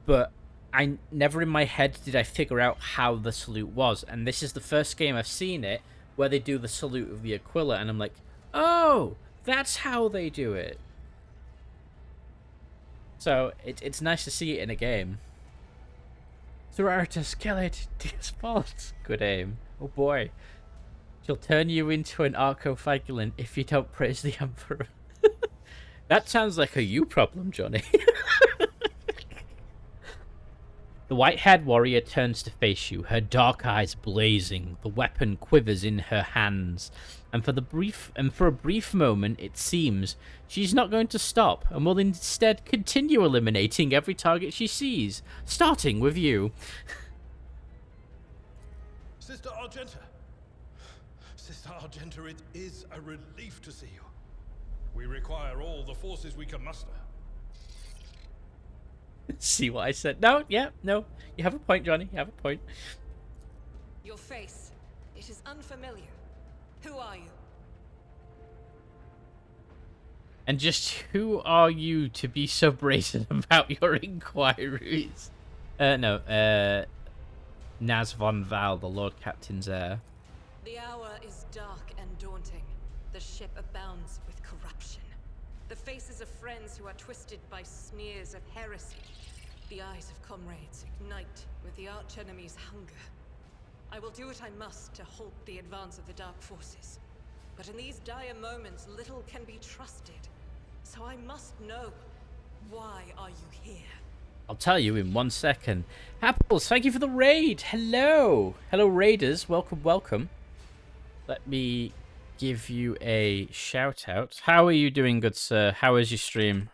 But I never in my head did I figure out how the salute was. And this is the first game I've seen it where they do the Salute of the Aquila. And I'm like, oh, that's how they do it. So, it's nice to see it in a game. Sororitas, kill it. Deus Vult. Good aim. Oh boy. She'll turn you into an Arcophagulan if you don't praise the Emperor. That sounds like a you problem, Johnny. The white-haired warrior turns to face you, her dark eyes blazing, the weapon quivers in her hands, and for a brief moment it seems she's not going to stop and will instead continue eliminating every target she sees, starting with you. Sister Argenta! Sister Argenta, it is a relief to see you. We require all the forces we can muster. See what I said? No, yeah, no. You have a point, Johnny. You have a point. Your face. It is unfamiliar. Who are you? And just who are you to be so brazen about your inquiries? Naz von Val, the Lord Captain's heir. The hour is dark and daunting. The ship abounds with corruption. The faces of friends who are twisted by sneers of heresy. The eyes of comrades ignite with the archenemy's hunger. I will do what I must to halt the advance of the dark forces. But in these dire moments, little can be trusted. So I must know, why are you here? I'll tell you in 1 second. Apples, thank you for the raid. Hello. Hello, raiders. Welcome, welcome. Let me give you a shout out. How are you doing, good sir? How is your stream?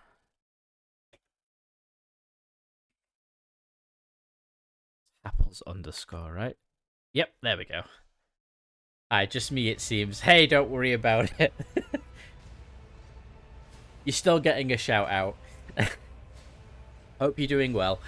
Apples underscore, right? Yep, there we go. Aye, just me it seems. Hey, don't worry about it. You're still getting a shout out. Hope you're doing well.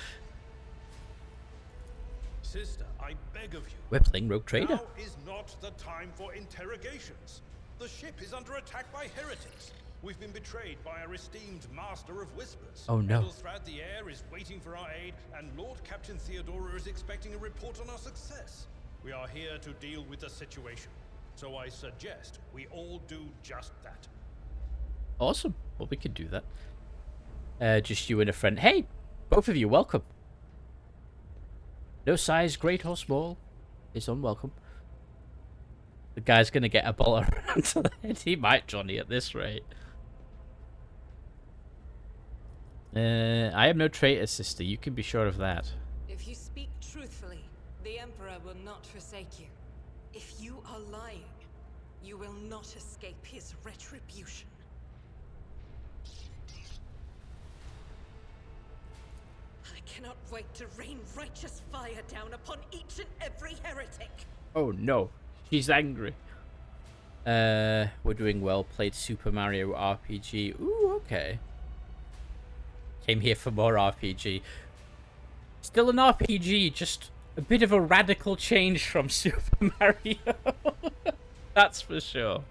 Sister, I beg of you. Whippling Rogue Trader. Now is not the time for interrogations. The ship is under attack by heretics. We've been betrayed by our esteemed Master of Whispers. Oh no. Thread the Air is waiting for our aid, and Lord Captain Theodora is expecting a report on our success. We are here to deal with the situation. So I suggest we all do just that. Awesome. Well, we could do that. Just you and a friend. Hey, both of you, welcome. No size, great or small, is unwelcome. The guy's gonna get a ball around to the head. He might, Johnny, at this rate. I am no traitor, sister. You can be sure of that. If you speak truthfully, the Emperor will not forsake you. If you are lying, you will not escape his retribution. I cannot wait to rain righteous fire down upon each and every heretic. Oh no, she's angry. We're doing well. Played Super Mario RPG. Ooh, okay. Came here for more RPG. Still an RPG, just a bit of a radical change from Super Mario. That's for sure.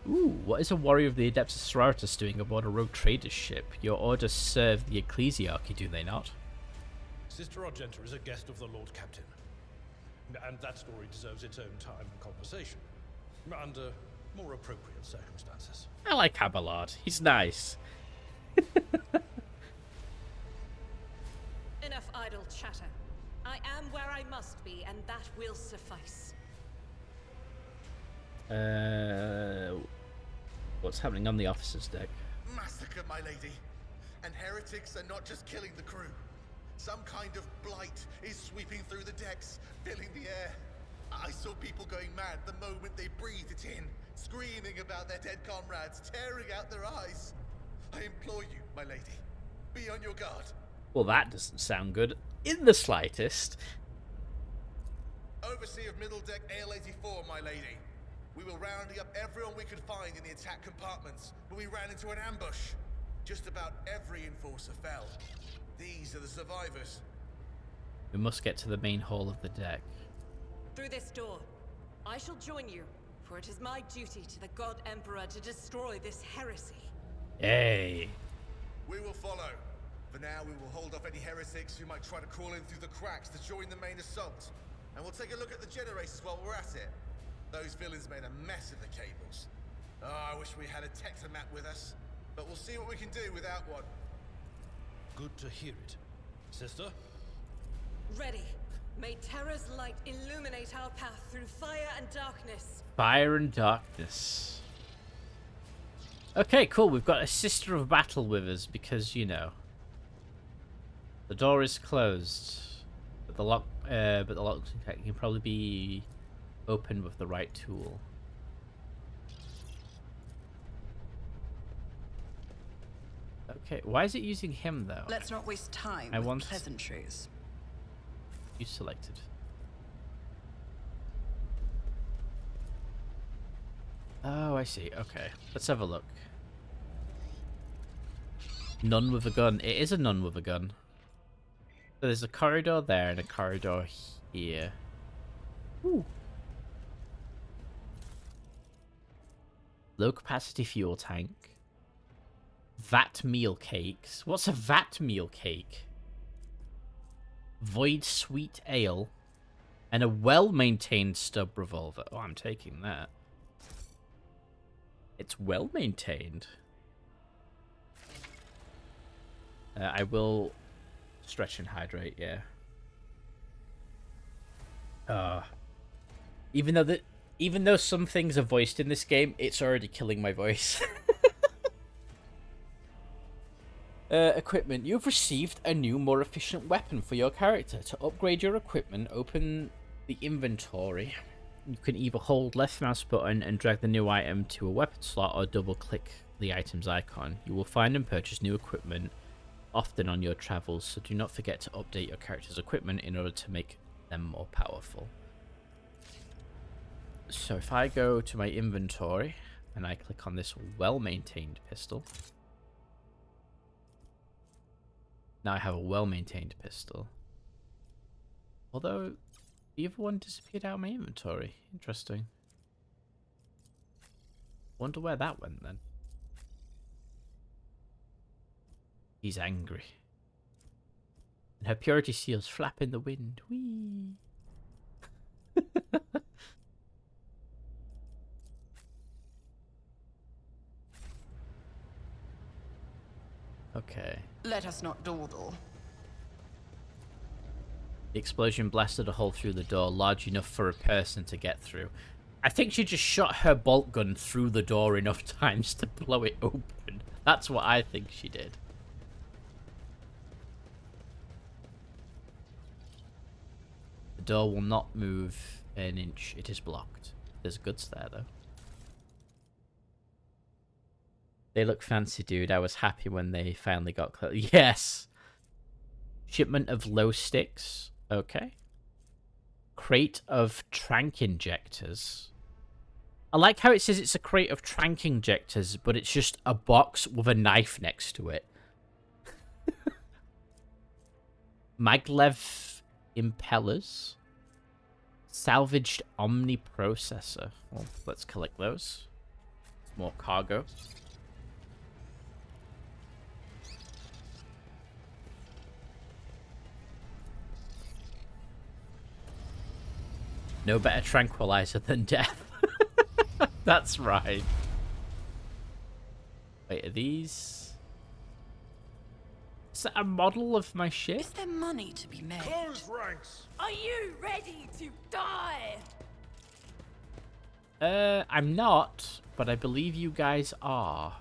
Ooh, what is a warrior of the Adeptus Sororitas doing aboard a rogue trader's ship? Your orders serve the ecclesiarchy, do they not? Sister Argenta is a guest of the Lord Captain. And that story deserves its own time and conversation. Under more appropriate circumstances. I like Abelard. He's nice. Enough idle chatter. I am where I must be, and that will suffice. What's happening on the officer's deck? Massacre, my lady. And heretics are not just killing the crew. Some kind of blight is sweeping through the decks, filling the air. I saw people going mad the moment they breathed it in, screaming about their dead comrades, tearing out their eyes. I implore you, my lady, be on your guard. Well, that doesn't sound good in the slightest. Overseer of Middle Deck AL-84, my lady. We were rounding up everyone we could find in the attack compartments, but we ran into an ambush. Just about every enforcer fell. These are the survivors. We must get to the main hall of the deck. Through this door. I shall join you, for it is my duty to the God Emperor to destroy this heresy. Hey. We will follow. For now, we will hold off any heretics who might try to crawl in through the cracks to join the main assault. And we'll take a look at the generators while we're at it. Those villains made a mess of the cables. Oh, I wish we had a Tectomat with us. But we'll see what we can do without one. Good to hear it. Sister? Ready. May Terra's light illuminate our path through fire and darkness. Fire and darkness. Okay, cool. We've got a Sister of Battle with us because, you know. The door is closed, but the lock can probably be opened with the right tool. Okay, why is it using him though? Let's not waste time I with want pleasantries. you selected. Oh, I see. Okay, let's have a look. Nun with a gun. It is a nun with a gun. So there's a corridor there and a corridor here. Ooh. Low capacity fuel tank. Vat meal cakes. What's a vat meal cake? Void sweet ale. And a well-maintained stub revolver. Oh, I'm taking that. It's well-maintained. I will stretch and hydrate, yeah. Even though some things are voiced in this game, it's already killing my voice. Equipment. You've received a new, more efficient weapon for your character. To upgrade your equipment, open the inventory. You can either hold left mouse button and drag the new item to a weapon slot, or double click the item's icon. You will find and purchase new equipment often on your travels, so do not forget to update your character's equipment in order to make them more powerful. So if I go to my inventory and I click on this well-maintained pistol, now I have a well-maintained pistol. Although the other one disappeared out of my inventory. Interesting. Wonder where that went then. He's angry. And her purity seals flap in the wind. Whee! Okay. Let us not dawdle. The explosion blasted a hole through the door, large enough for a person to get through. I think she just shot her bolt gun through the door enough times to blow it open. That's what I think she did. The door will not move an inch. It is blocked. There's goods there, though. They look fancy, dude. I was happy when they finally got close. Yes! Shipment of glow sticks. Okay. Crate of trank injectors. I like how it says it's a crate of trank injectors, but it's just a box with a knife next to it. Maglev impellers. Salvaged omni processor. Well, let's collect those. More cargo. No better tranquilizer than death. That's right. Wait, are these... Is that a model of my ship? Is there money to be made? Close ranks! Are you ready to die? I'm not, but I believe you guys are.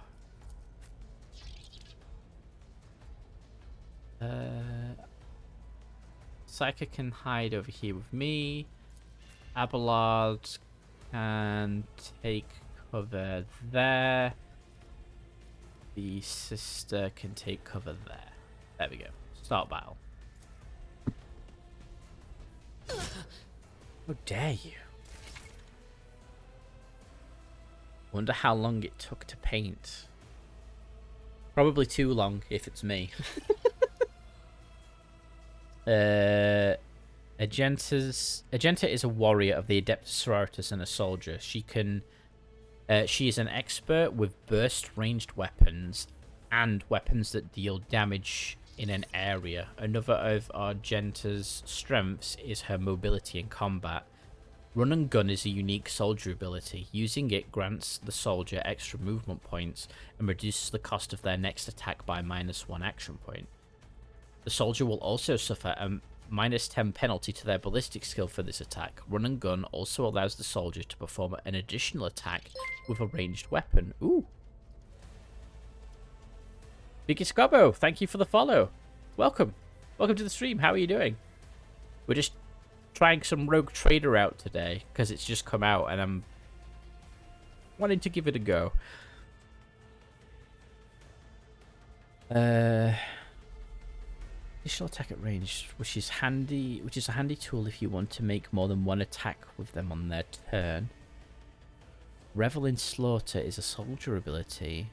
Psycha can hide over here with me. Abelard can take cover there. The sister can take cover there. There we go. Start battle. How dare you? Wonder how long it took to paint. Probably too long if it's me. Agenta is a warrior of the Adeptus Sororitas and a soldier. She is an expert with burst ranged weapons and weapons that deal damage in an area. Another of Agenta's strengths is her mobility in combat. Run and gun is a unique soldier ability. Using it grants the soldier extra movement points and reduces the cost of their next attack by -1 action point. The soldier will also suffer a -10 penalty to their ballistic skill for this attack. Run and gun also allows the soldier to perform an additional attack with a ranged weapon. Ooh. Biggest Gobbo, thank you for the follow. Welcome. Welcome to the stream. How are you doing? We're just trying some Rogue Trader out today because it's just come out and I'm wanting to give it a go. Additional attack at range, which is a handy tool if you want to make more than one attack with them on their turn. Revel in Slaughter is a soldier ability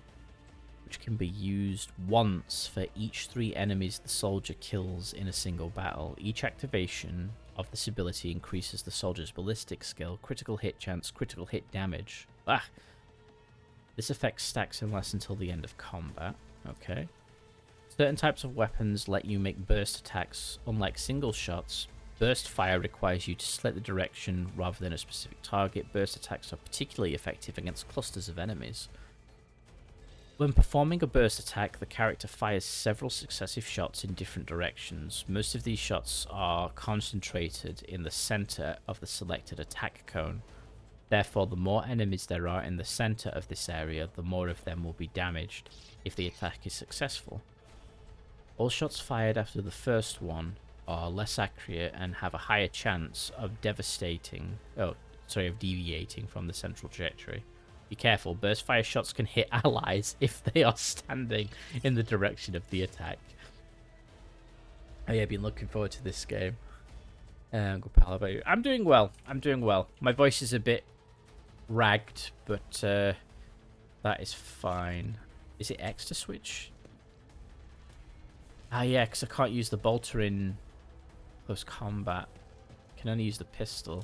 which can be used once for each 3 enemies the soldier kills in a single battle. Each activation of this ability increases the soldier's ballistic skill, critical hit chance, critical hit damage. This effect stacks and lasts until the end of combat. Okay. Certain types of weapons let you make burst attacks. Unlike single shots, burst fire requires you to select the direction rather than a specific target. Burst attacks are particularly effective against clusters of enemies. When performing a burst attack, the character fires several successive shots in different directions. Most of these shots are concentrated in the center of the selected attack cone. Therefore, the more enemies there are in the center of this area, the more of them will be damaged if the attack is successful. All shots fired after the first one are less accurate and have a higher chance of deviating from the central trajectory. Be careful, burst fire shots can hit allies if they are standing in the direction of the attack. Oh yeah, I've been looking forward to this game. Good pal, how about you? I'm doing well. My voice is a bit ragged, but that is fine. Is it X to switch? Ah yeah, because I can't use the bolter in close combat. I can only use the pistol.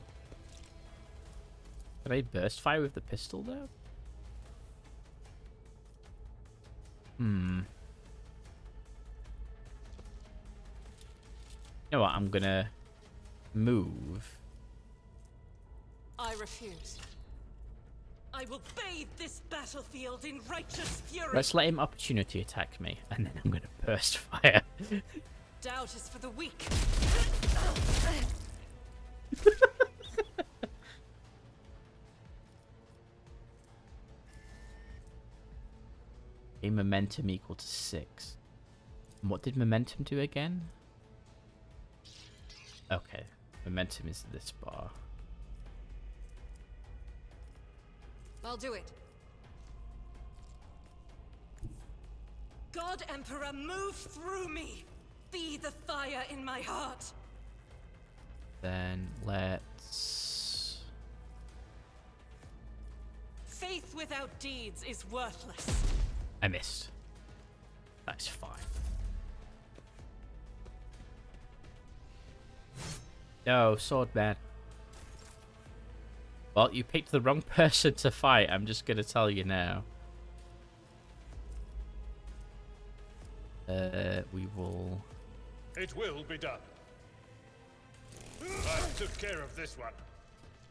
Can I burst fire with the pistol though? You know what? I'm gonna move. I refuse. I will bathe this battlefield in righteous fury. Let's let him opportunity attack me, and then I'm gonna burst fire. Doubt is for the weak. A momentum equal to 6. And what did momentum do again? Okay, momentum is this bar. I'll do it. God Emperor, move through me. Be the fire in my heart. Then let's... Faith without deeds is worthless. I missed. That's fine. No, swordman. Well, you picked the wrong person to fight. I'm just gonna tell you now. We will... It will be done. I took care of this one.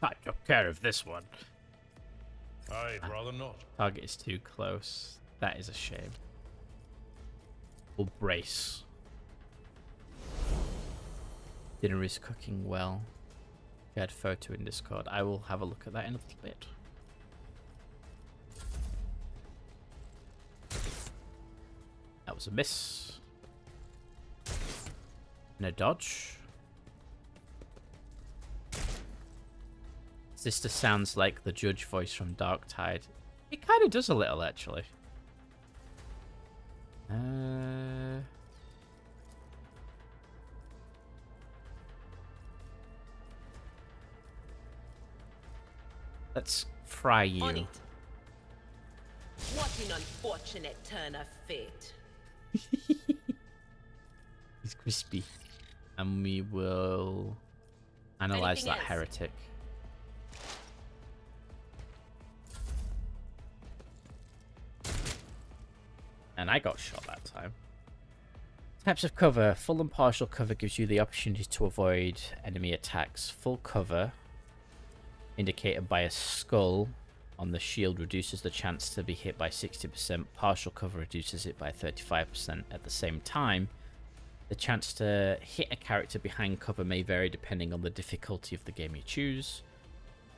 I took care of this one. I'd rather not. Target is too close. That is a shame. We'll brace. Dinner is cooking well. Shared photo in Discord. I will have a look at that in a little bit. That was a miss. And a dodge. This just sounds like the judge voice from Darktide. It kind of does a little, actually. Let's fry you. On it. What an unfortunate turn of fate. He's crispy. And we will analyze Anything that else? heretic. And I got shot that time. Types of cover. Full and partial cover gives you the opportunity to avoid enemy attacks. Full cover, indicated by a skull on the shield, reduces the chance to be hit by 60%. Partial cover reduces it by 35%. At the same time, the chance to hit a character behind cover may vary depending on the difficulty of the game you choose.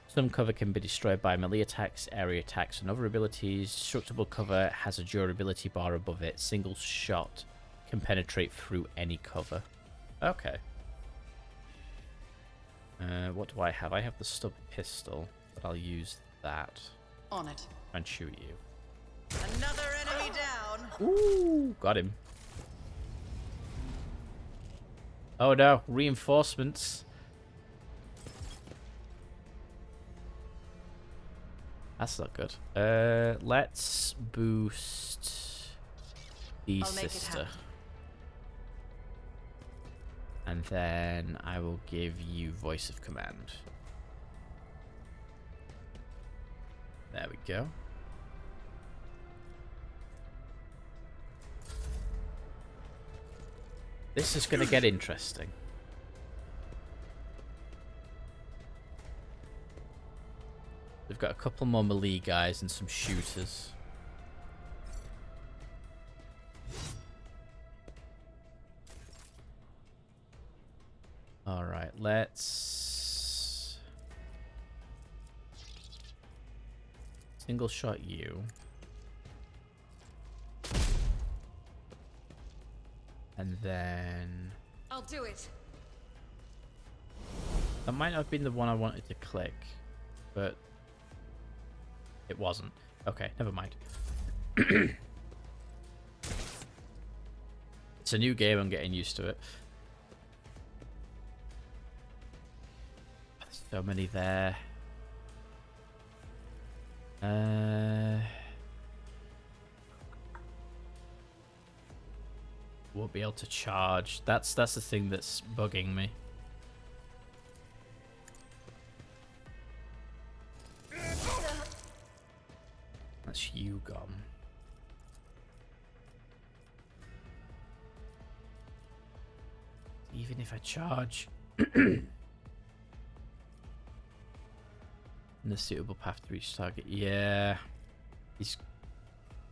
Some cover can be destroyed by melee attacks, area attacks, and other abilities. Destructible cover has a durability bar above it. Single shot can penetrate through any cover. Okay. What do I have? I have the stub pistol, but I'll use that. On it. And shoot you. Another enemy down. Ooh, got him. Oh no, reinforcements. That's not good. Let's boost the sister. And then I will give you voice of command. There we go. This is going to get interesting. We've got a couple more melee guys and some shooters. Alright, let's... single shot you. And then... I'll do it. That might not have been the one I wanted to click, but it wasn't. Okay, never mind. It's a new game, I'm getting used to it. There's so many there. Won't be able to charge. That's the thing that's bugging me. That's you gone. Even if I charge in the suitable path to reach target, yeah, he's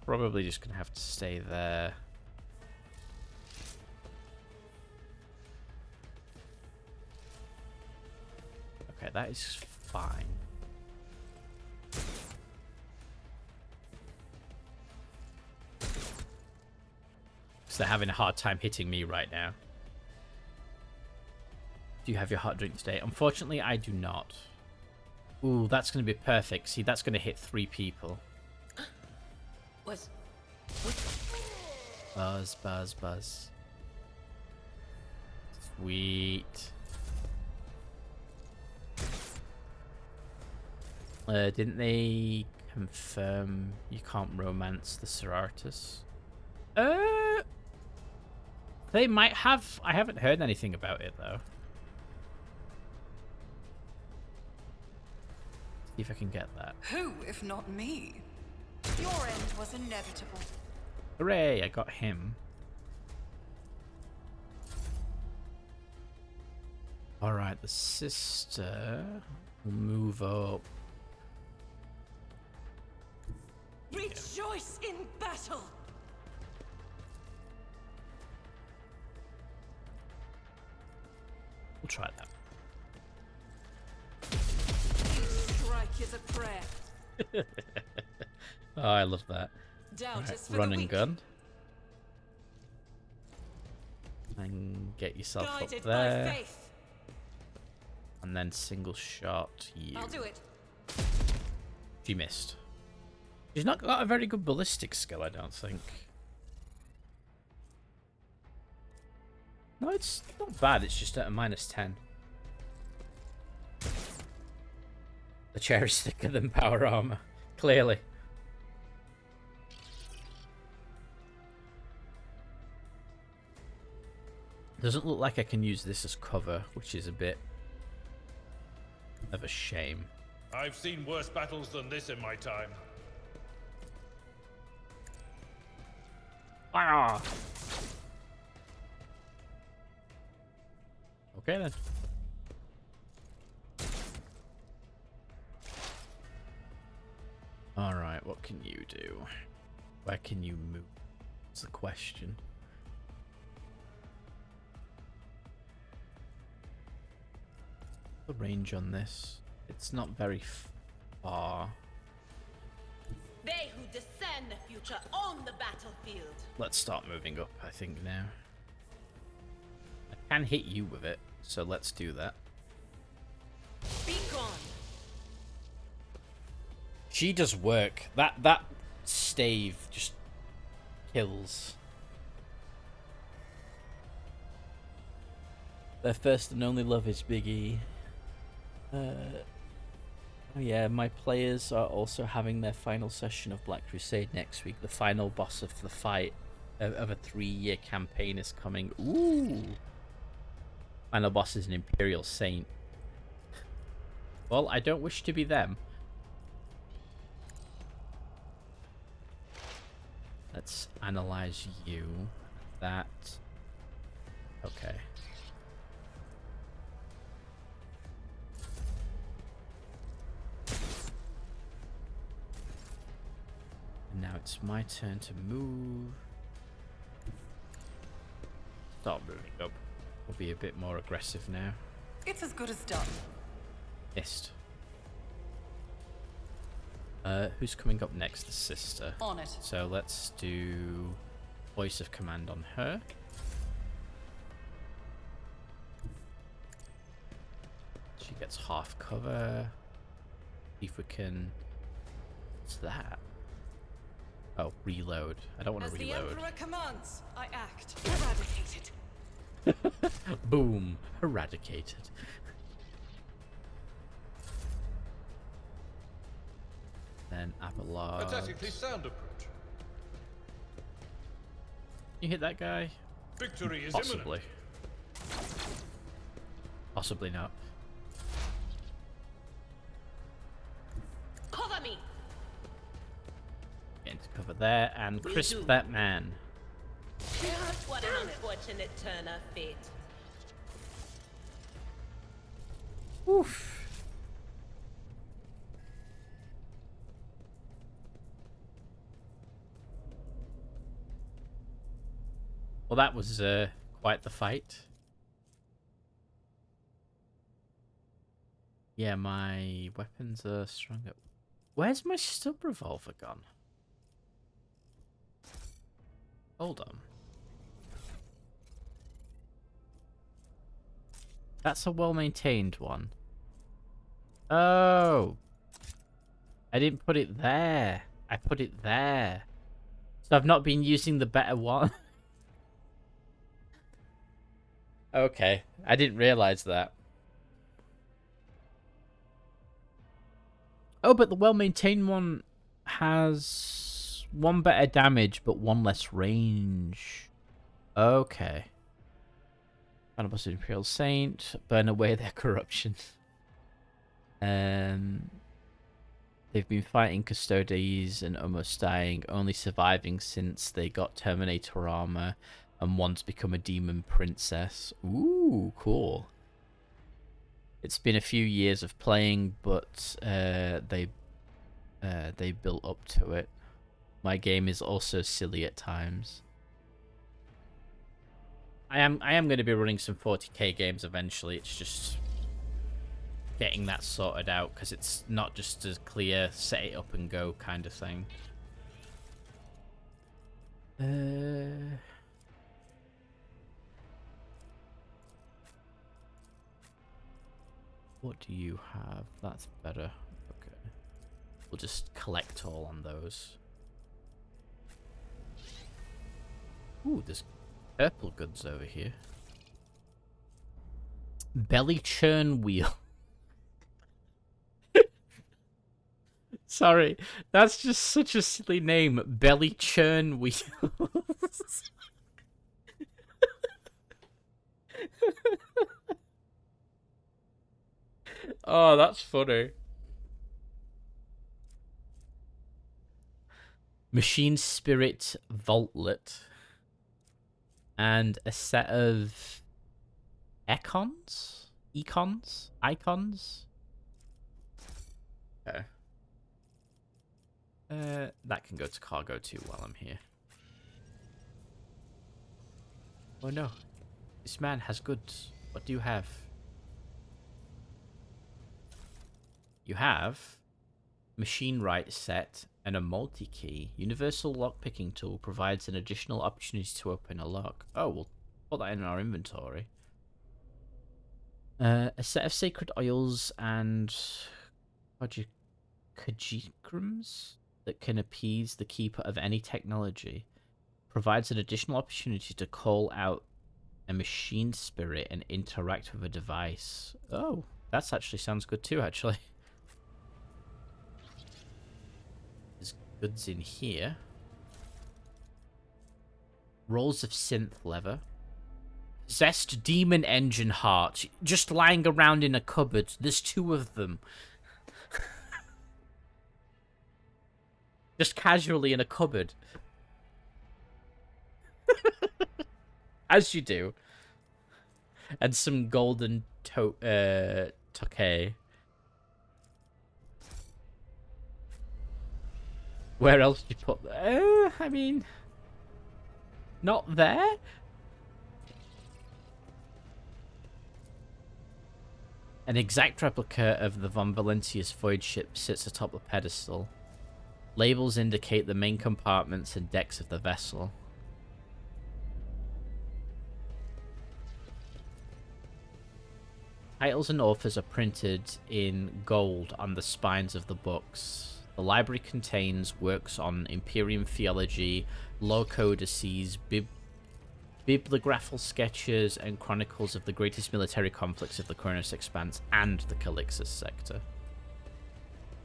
probably just gonna have to stay there. Okay, that is fine. Because they're having a hard time hitting me right now. Do you have your hot drink today? Unfortunately, I do not. Ooh, that's going to be perfect. See, that's going to hit 3 people. What? Buzz, buzz, buzz. Sweet. Didn't they confirm you can't romance the Sororitas? They might have. I haven't heard anything about it, though. See if I can get that. Who, if not me? Your end was inevitable. Hooray, I got him. Alright, the sister will move up. Rejoice in battle! We'll try that. Strike is a prayer. Oh, I love that. Doubt Right, is for run the and weak. gun. And get yourself Guided up there. by faith. And then single shot you. I'll do it. She missed. She's not got a very good ballistic skill, I don't think. No, it's not bad. It's just at a -10. The chair is thicker than power armor. Clearly. Doesn't look like I can use this as cover, which is a bit of a shame. I've seen worse battles than this in my time. Ah! Okay then. Alright, what can you do? Where can you move? That's the question. The range on this. It's not very far. They who discern the future own the battlefield. Let's start moving up, I think, now. I can hit you with it, so let's do that. Be gone. She does work. That stave just kills. Their first and only love is Big E. Oh yeah, my players are also having their final session of Black Crusade next week. The final boss of the fight of a 3-year campaign is coming. Ooh! Final boss is an Imperial Saint. Well, I don't wish to be them. Let's analyze you. That. Okay. And now it's my turn to move. Start moving up. We'll be a bit more aggressive now. It's as good as done. Missed. Who's coming up next? The sister. On it. So let's do voice of command on her. She gets half cover. See if we can. What's that? Oh, reload. I don't want to reload. As the Emperor commands, I act. Eradicated. Boom. Eradicated. Then Abelard. A tactically sound approach. You hit that guy? Victory is Possibly. imminent. Possibly not. Cover me. Get into cover there and Will crisp do. that man. What an unfortunate turn of fate. Oof. Well, that was quite the fight. Yeah, my weapons are stronger. Where's my stub revolver gone? Hold on. That's a well-maintained one. Oh. I didn't put it there. I put it there. So I've not been using the better one. Okay. I didn't realize that. Oh, but the well-maintained one has 1 better damage, but 1 less range. Okay. Final boss of Imperial Saint. Burn away their corruption. They've been fighting Custodes and almost dying, only surviving since they got Terminator armor, and one's become a demon princess. Ooh, cool. It's been a few years of playing, but they built up to it. My game is also silly at times. I am going to be running some 40k games eventually. It's just getting that sorted out because it's not just a clear set it up and go kind of thing. What do you have? That's better. Okay. We'll just collect all on those. Ooh, there's purple goods over here. Belly churn wheel. Sorry, that's just such a silly name. Belly churn wheels. Oh, that's funny. Machine Spirit Vaultlet. And a set of icons? Icons? Okay. That can go to cargo too while I'm here. Oh no. This man has goods. What do you have? You have machine write set and a multi-key. Universal lockpicking tool provides an additional opportunity to open a lock. Oh, we'll put that in our inventory. A set of sacred oils and kajikrams that can appease the keeper of any technology provides an additional opportunity to call out a machine spirit and interact with a device. Oh, that's actually sounds good too, actually. There's goods in here. Rolls of synth leather. Zest demon engine heart. Just lying around in a cupboard. There's 2 of them. Just casually in a cupboard. As you do. And some golden tokay. Where else do you put that? I mean... Not there? An exact replica of the Von Valentius void ship sits atop the pedestal. Labels indicate the main compartments and decks of the vessel. Titles and authors are printed in gold on the spines of the books. The library contains works on Imperium theology, law codices, bibliographical sketches, and chronicles of the greatest military conflicts of the Koronos Expanse and the Calixus sector.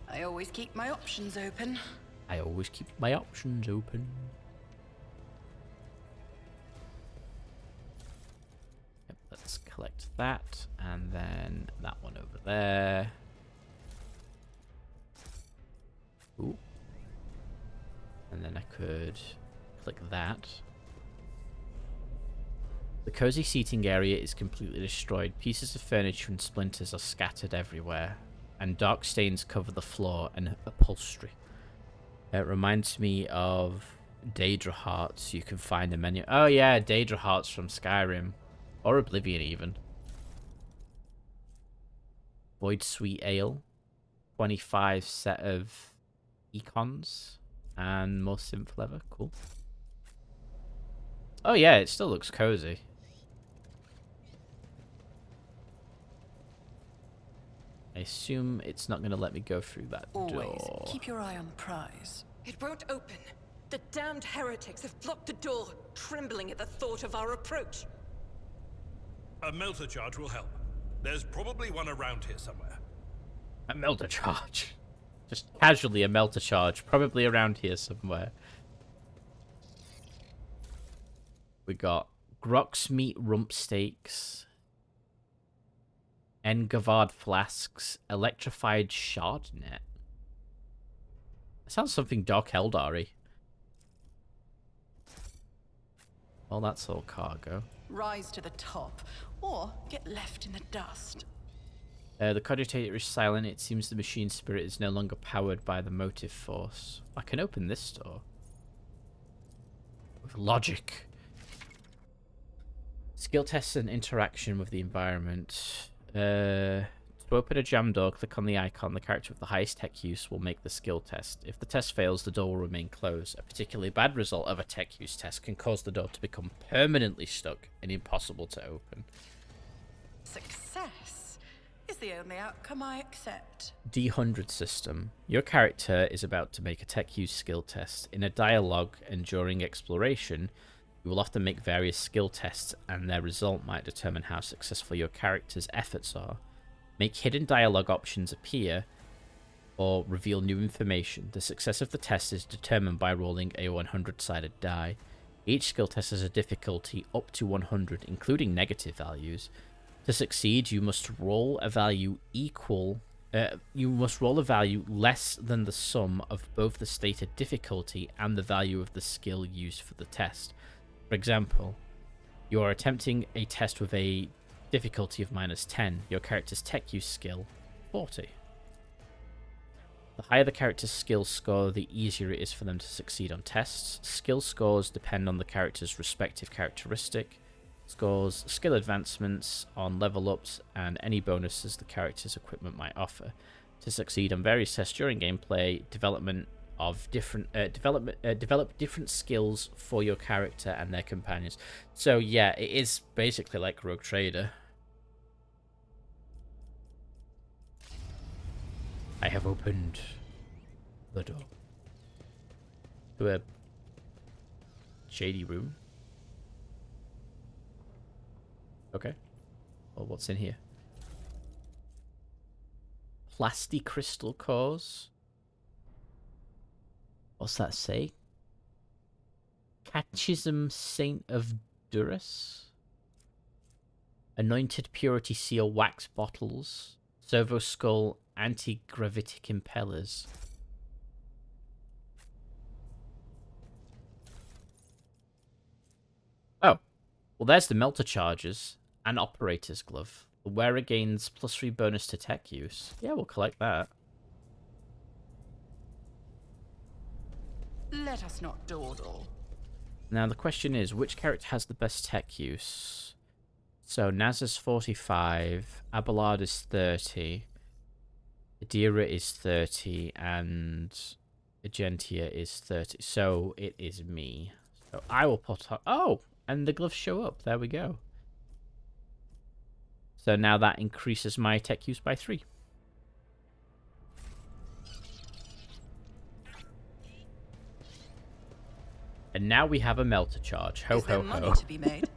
I always keep my options open. I always keep my options open. Yep, let's collect that, and then that one over there. Ooh. And then I could click that. The cozy seating area is completely destroyed. Pieces of furniture and splinters are scattered everywhere, and dark stains cover the floor and upholstery. It reminds me of Daedra Hearts. You can find a menu. Oh yeah, Daedra Hearts from Skyrim. Or Oblivion even. Void Sweet Ale. 25 set of econs. And more synth leather. Cool. Oh yeah, it still looks cozy. I assume it's not going to let me go through that Always door. keep your eye on the prize. It won't open. The damned heretics have blocked the door, trembling at the thought of our approach. A melter charge will help. There's probably one around here somewhere. A melter charge. Just casually a melter charge. Probably around here somewhere. We got Grox meat rump steaks. Engavard flasks. Electrified shard net. That sounds something Dark Eldari. Well, that's all cargo. Rise to the top, or get left in the dust. The cogitator is silent. It seems the machine spirit is no longer powered by the motive force. I can open this door. With logic. Skill tests and interaction with the environment. To open a jam door, click on the icon. The character with the highest tech use will make the skill test. If the test fails, the door will remain closed. A particularly bad result of a tech use test can cause the door to become permanently stuck and impossible to open. Success is the only outcome I accept. D100 system. Your character is about to make a tech use skill test. In a dialogue and during exploration, you will often make various skill tests, and their result might determine how successful your character's efforts are. Make hidden dialogue options appear, or reveal new information. The success of the test is determined by rolling a 100-sided die. Each skill test has a difficulty up to 100, including negative values. To succeed, you must roll a value less than the sum of both the stated difficulty and the value of the skill used for the test. For example, you are attempting a test with a difficulty of -10. Your character's tech use skill, 40. The higher the character's skill score, the easier it is for them to succeed on tests. Skill scores depend on the character's respective characteristic. Scores skill advancements on level ups and any bonuses the character's equipment might offer. To succeed on various tests during gameplay, develop different skills for your character and their companions. So yeah, it is basically like Rogue Trader. I have opened the door to a shady room. Okay. Well, what's in here? Plasty crystal cores. What's that say? Catechism Saint of Durus. Anointed purity seal wax bottles. Servo skull anti-gravitic impellers. Oh. Well, there's the melter charges. And operator's glove. The wearer gains +3 bonus to tech use. Yeah, we'll collect that. Let us not dawdle. Now, the question is, which character has the best tech use? So, Naz is 45, Abelard is 30, Adira is 30, and Agentia is 30. So, it is me. So, I will put up... Oh! And the gloves show up. There we go. So, now that increases my tech use by 3. And now we have a melter charge. Ho, Is there ho, money ho. to be made?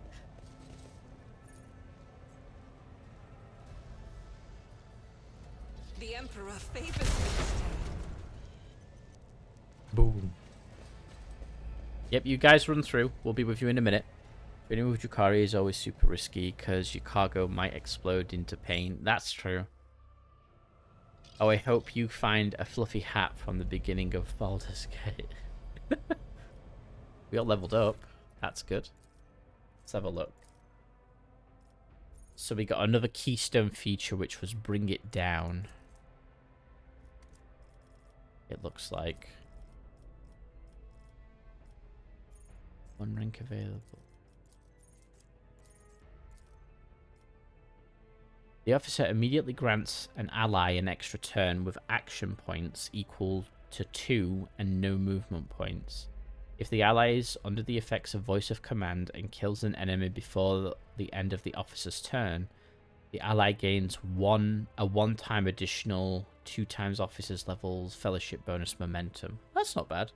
The Emperor favors me this day. Boom. Yep, you guys run through. We'll be with you in a minute. Joining with Yukari is always super risky because your cargo might explode into paint. That's true. Oh, I hope you find a fluffy hat from the beginning of Baldur's Gate. We all leveled up. That's good. Let's have a look. So we got another keystone feature, which was bring it down. It looks like. 1 rank available. The officer immediately grants an ally an extra turn with action points equal to 2 and no movement points. If the ally is under the effects of Voice of Command and kills an enemy before the end of the officer's turn, the ally gains a one-time additional 2 times officer's levels fellowship bonus momentum. That's not bad.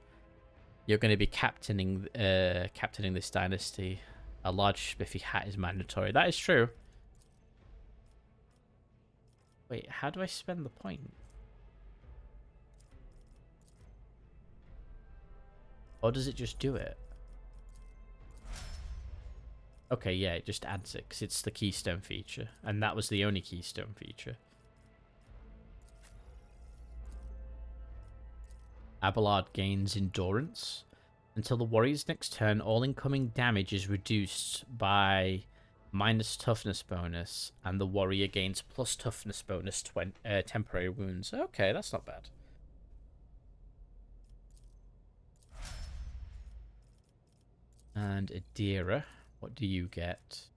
You're going to be captaining this dynasty. A large spiffy hat is mandatory. That is true. Wait, how do I spend the point? Or does it just do it? Okay, yeah, it just adds it because it's the keystone feature. And that was the only keystone feature. Abelard gains endurance. Until the warrior's next turn, all incoming damage is reduced by minus toughness bonus. And the warrior gains plus toughness bonus temporary wounds. Okay, that's not bad. And Adira, what do you get?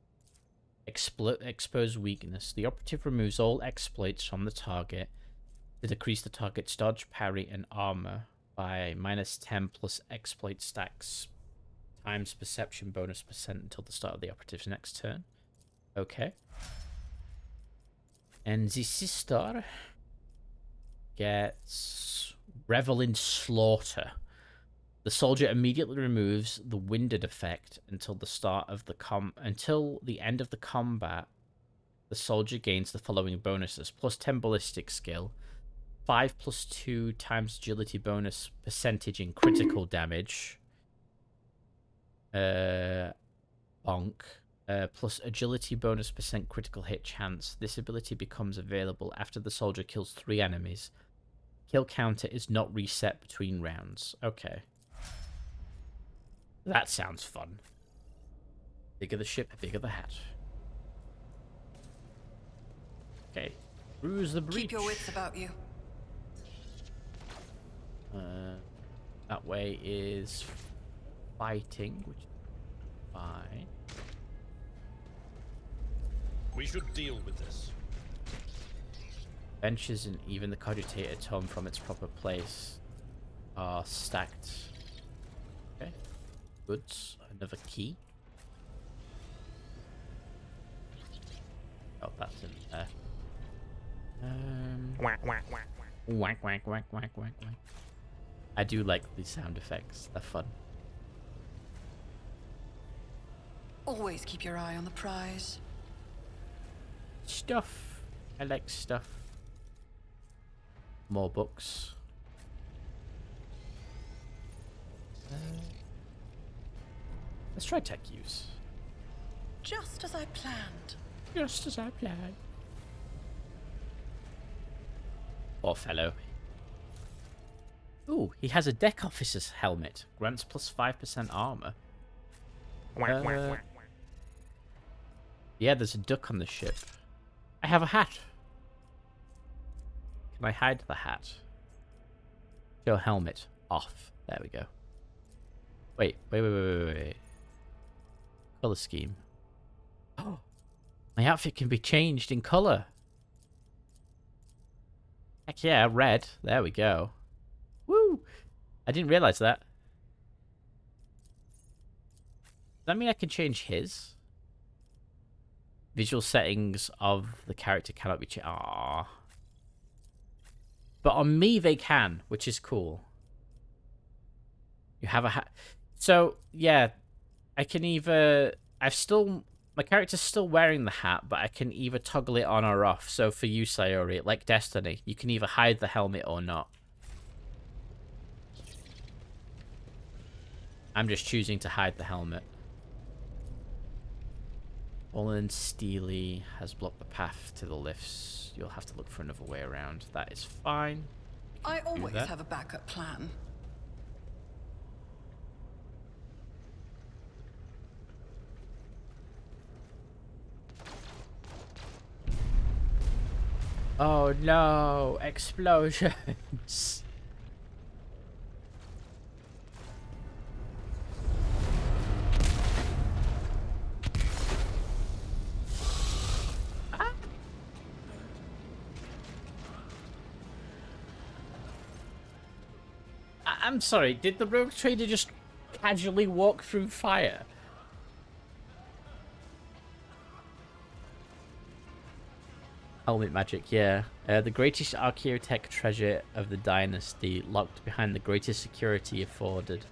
Expose weakness. The operative removes all exploits from the target to decrease the target's dodge, parry, and armor by minus 10 plus exploit stacks times perception bonus % until the start of the operative's next turn. Okay. And the sister gets Revel in Slaughter. The soldier immediately removes the winded effect until until the end of the combat. The soldier gains the following bonuses: plus 10 ballistic skill, 5 plus 2 times agility bonus percentage in critical damage, bonk, plus agility bonus % critical hit chance. This ability becomes available after the soldier kills 3 enemies. Kill counter is not reset between rounds. Okay. That sounds fun. Bigger the ship, bigger the hat. Okay. Cruise the breach. Keep your wits about you. That way is fighting, which is fine. We should deal with this. Benches and even the cogitator tome from its proper place are stacked. Okay. Goods. Another key. Oh, that's in there. Whack, whack, whack, whack, whack, whack. I do like these sound effects. They're fun. Always keep your eye on the prize. Stuff. I like stuff. More books. Let's try tech use. Just as I planned. Just as I planned. Poor fellow. Ooh, he has a deck officer's helmet. Grants plus 5% armor. Yeah, there's a duck on the ship. I have a hat. Can I hide the hat? Show helmet. Off. There we go. Wait. Color scheme. Oh, my outfit can be changed in color. Heck yeah, red. There we go. Woo! I didn't realize that. Does that mean I can change his? Visual settings of the character cannot be changed. Aww. But on me they can, which is cool. You have a hat. So, yeah, I can either... My character's still wearing the hat, but I can either toggle it on or off. So for you, Sayori, like Destiny, you can either hide the helmet or not. I'm just choosing to hide the helmet. Olin Steely has blocked the path to the lifts. You'll have to look for another way around. That is fine. I always have a backup plan. Oh no, explosions. I'm sorry, did the rogue trader just casually walk through fire? Helmet magic, yeah. The greatest archaeotech treasure of the dynasty, locked behind the greatest security afforded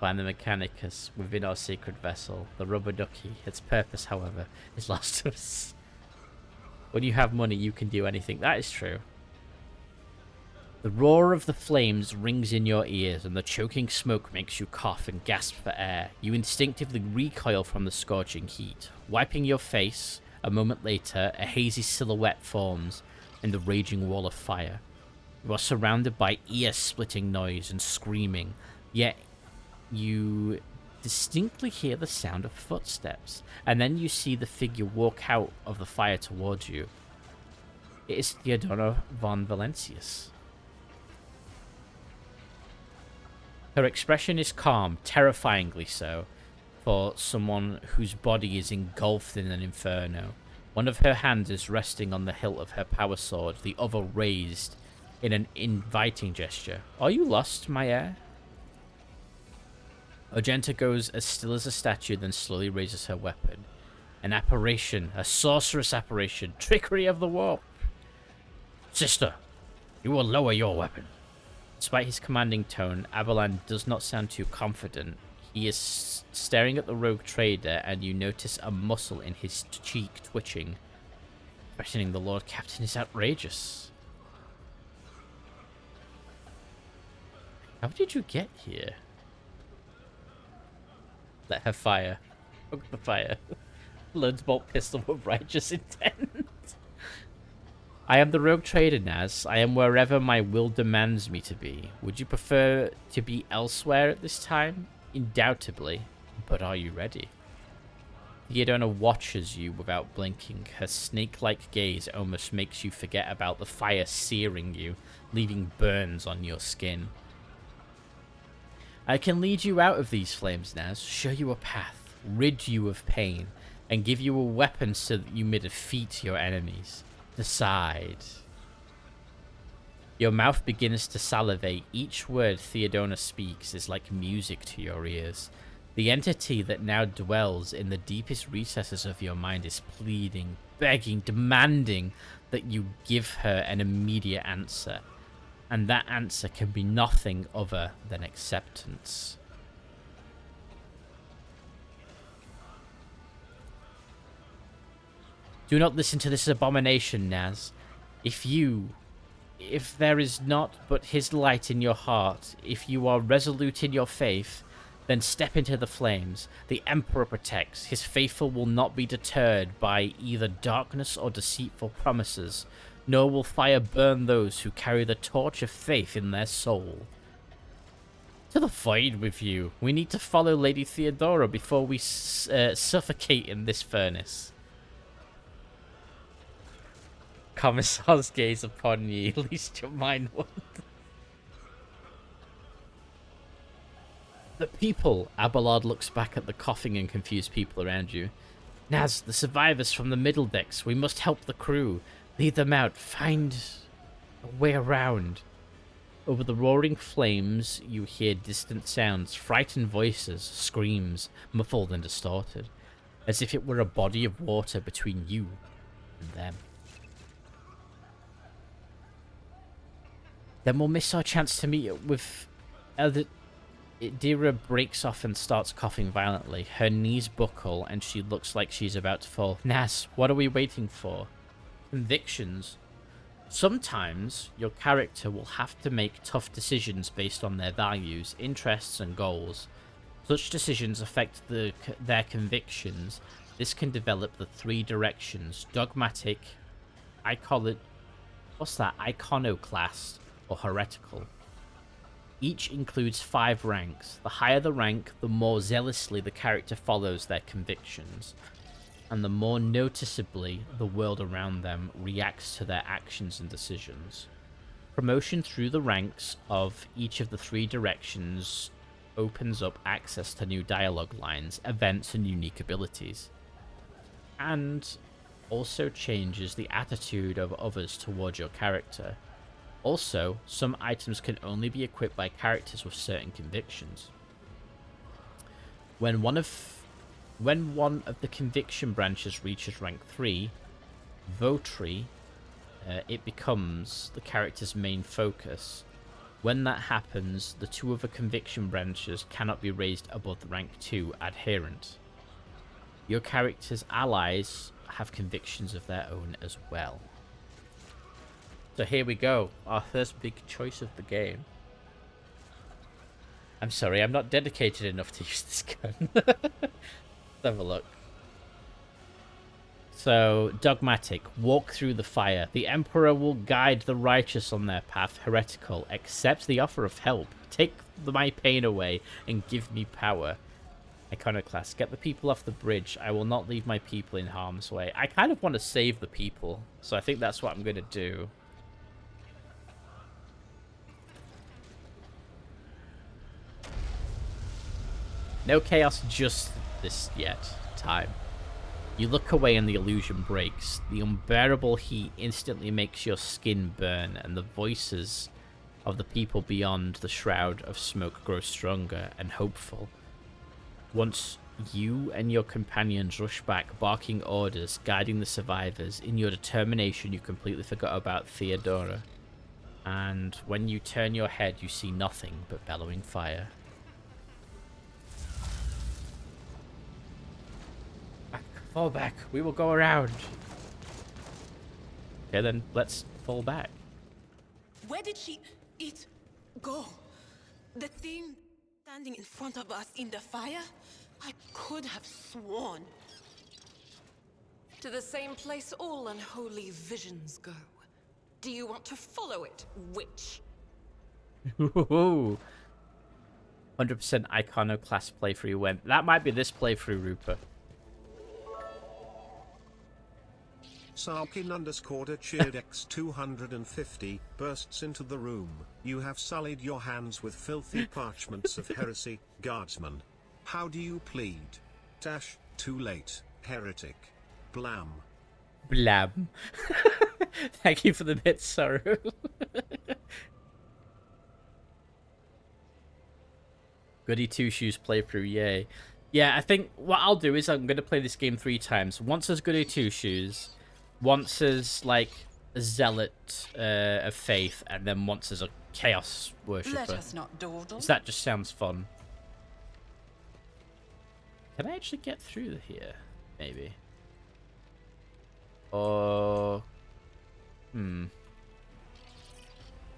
by the Mechanicus within our sacred vessel, the rubber ducky. Its purpose, however, is lost to us. When you have money, you can do anything. That is true. The roar of the flames rings in your ears, and the choking smoke makes you cough and gasp for air. You instinctively recoil from the scorching heat. Wiping your face, a moment later, a hazy silhouette forms in the raging wall of fire. You are surrounded by ear-splitting noise and screaming, yet you distinctly hear the sound of footsteps, and then you see the figure walk out of the fire towards you. It is Theodora von Valencius. Her expression is calm, terrifyingly so, for someone whose body is engulfed in an inferno. One of her hands is resting on the hilt of her power sword, the other raised in an inviting gesture. Are you lost, my heir? Argenta goes as still as a statue, then slowly raises her weapon. An apparition, a sorcerous apparition, trickery of the warp. Sister, you will lower your weapon. Despite his commanding tone, Abelan does not sound too confident. He is staring at the rogue trader, and you notice a muscle in his cheek twitching. Threatening the Lord Captain is outrageous. How did you get here? Let her fire. Poke the fire. Blood's bolt pistol with righteous intent. I am the rogue trader, Naz. I am wherever my will demands me to be. Would you prefer to be elsewhere at this time? Undoubtedly. But are you ready? Theodora watches you without blinking. Her snake-like gaze almost makes you forget about the fire searing you, leaving burns on your skin. I can lead you out of these flames, Naz, show you a path, rid you of pain, and give you a weapon so that you may defeat your enemies. Decide. Your mouth begins to salivate. Each word Theodora speaks is like music to your ears. The entity that now dwells in the deepest recesses of your mind is pleading, begging, demanding that you give her an immediate answer. And that answer can be nothing other than acceptance. Do not listen to this abomination, Naz. If there is not but his light in your heart, if you are resolute in your faith, then step into the flames. The Emperor protects. His faithful will not be deterred by either darkness or deceitful promises, nor will fire burn those who carry the torch of faith in their soul. To the void with you. We need to follow Lady Theodora before we suffocate in this furnace. Commissar's gaze upon ye, least your mind wander. The people. Abelard looks back at the coughing and confused people around you. Naz, the survivors from the middle decks. We must help the crew. Lead them out. Find a way around. Over the roaring flames, you hear distant sounds, frightened voices, screams, muffled and distorted, as if it were a body of water between you and them. Then we'll miss our chance to meet with Elder... Dira breaks off and starts coughing violently. Her knees buckle and she looks like she's about to fall. Nas, what are we waiting for? Convictions. Sometimes your character will have to make tough decisions based on their values, interests, and goals. Such decisions affect their convictions. This can develop the three directions: dogmatic, iconoclast, or heretical. Each includes 5 ranks. The higher the rank, the more zealously the character follows their convictions, and the more noticeably the world around them reacts to their actions and decisions. Promotion through the ranks of each of the 3 directions opens up access to new dialogue lines, events, and unique abilities, and also changes the attitude of others towards your character. Also, some items can only be equipped by characters with certain convictions. When one of the conviction branches reaches rank 3, Votary, it becomes the character's main focus. When that happens, the 2 other conviction branches cannot be raised above the rank 2 Adherent. Your character's allies have convictions of their own as well. So here we go, our first big choice of the game. I'm sorry, I'm not dedicated enough to use this gun. Let's have a look. So, dogmatic, walk through the fire. The Emperor will guide the righteous on their path. Heretical, accept the offer of help. Take my pain away and give me power. Iconoclast, get the people off the bridge. I will not leave my people in harm's way. I kind of want to save the people, so I think that's what I'm going to do. No chaos just this yet. Time. You look away and the illusion breaks. The unbearable heat instantly makes your skin burn, and the voices of the people beyond the shroud of smoke grow stronger and hopeful. Once you and your companions rush back, barking orders, guiding the survivors. In your determination, you completely forgot about Theodora. And when you turn your head, you see nothing but bellowing fire. Fall back. We will go around. Okay, then let's fall back. Where did it go? The thing standing in front of us in the fire? I could have sworn. To the same place all unholy visions go. Do you want to follow it, witch? 100% Iconoclast playthrough went. That might be this playthrough, Rupert. Sarkin_ cheered X250 bursts into the room. You have sullied your hands with filthy parchments of heresy, guardsman. How do you plead? Dash, too late, heretic. Blam. Blam. Thank you for the bit, Sorrow. Goody Two Shoes playthrough, yay. Yeah, I think what I'll do is I'm going to play this game 3 times. Once as Goody Two Shoes, once as, like, a zealot of faith, and then once as a Chaos Worshipper. Let us not dawdle. 'Cause that just sounds fun. Can I actually get through here? Maybe. Or...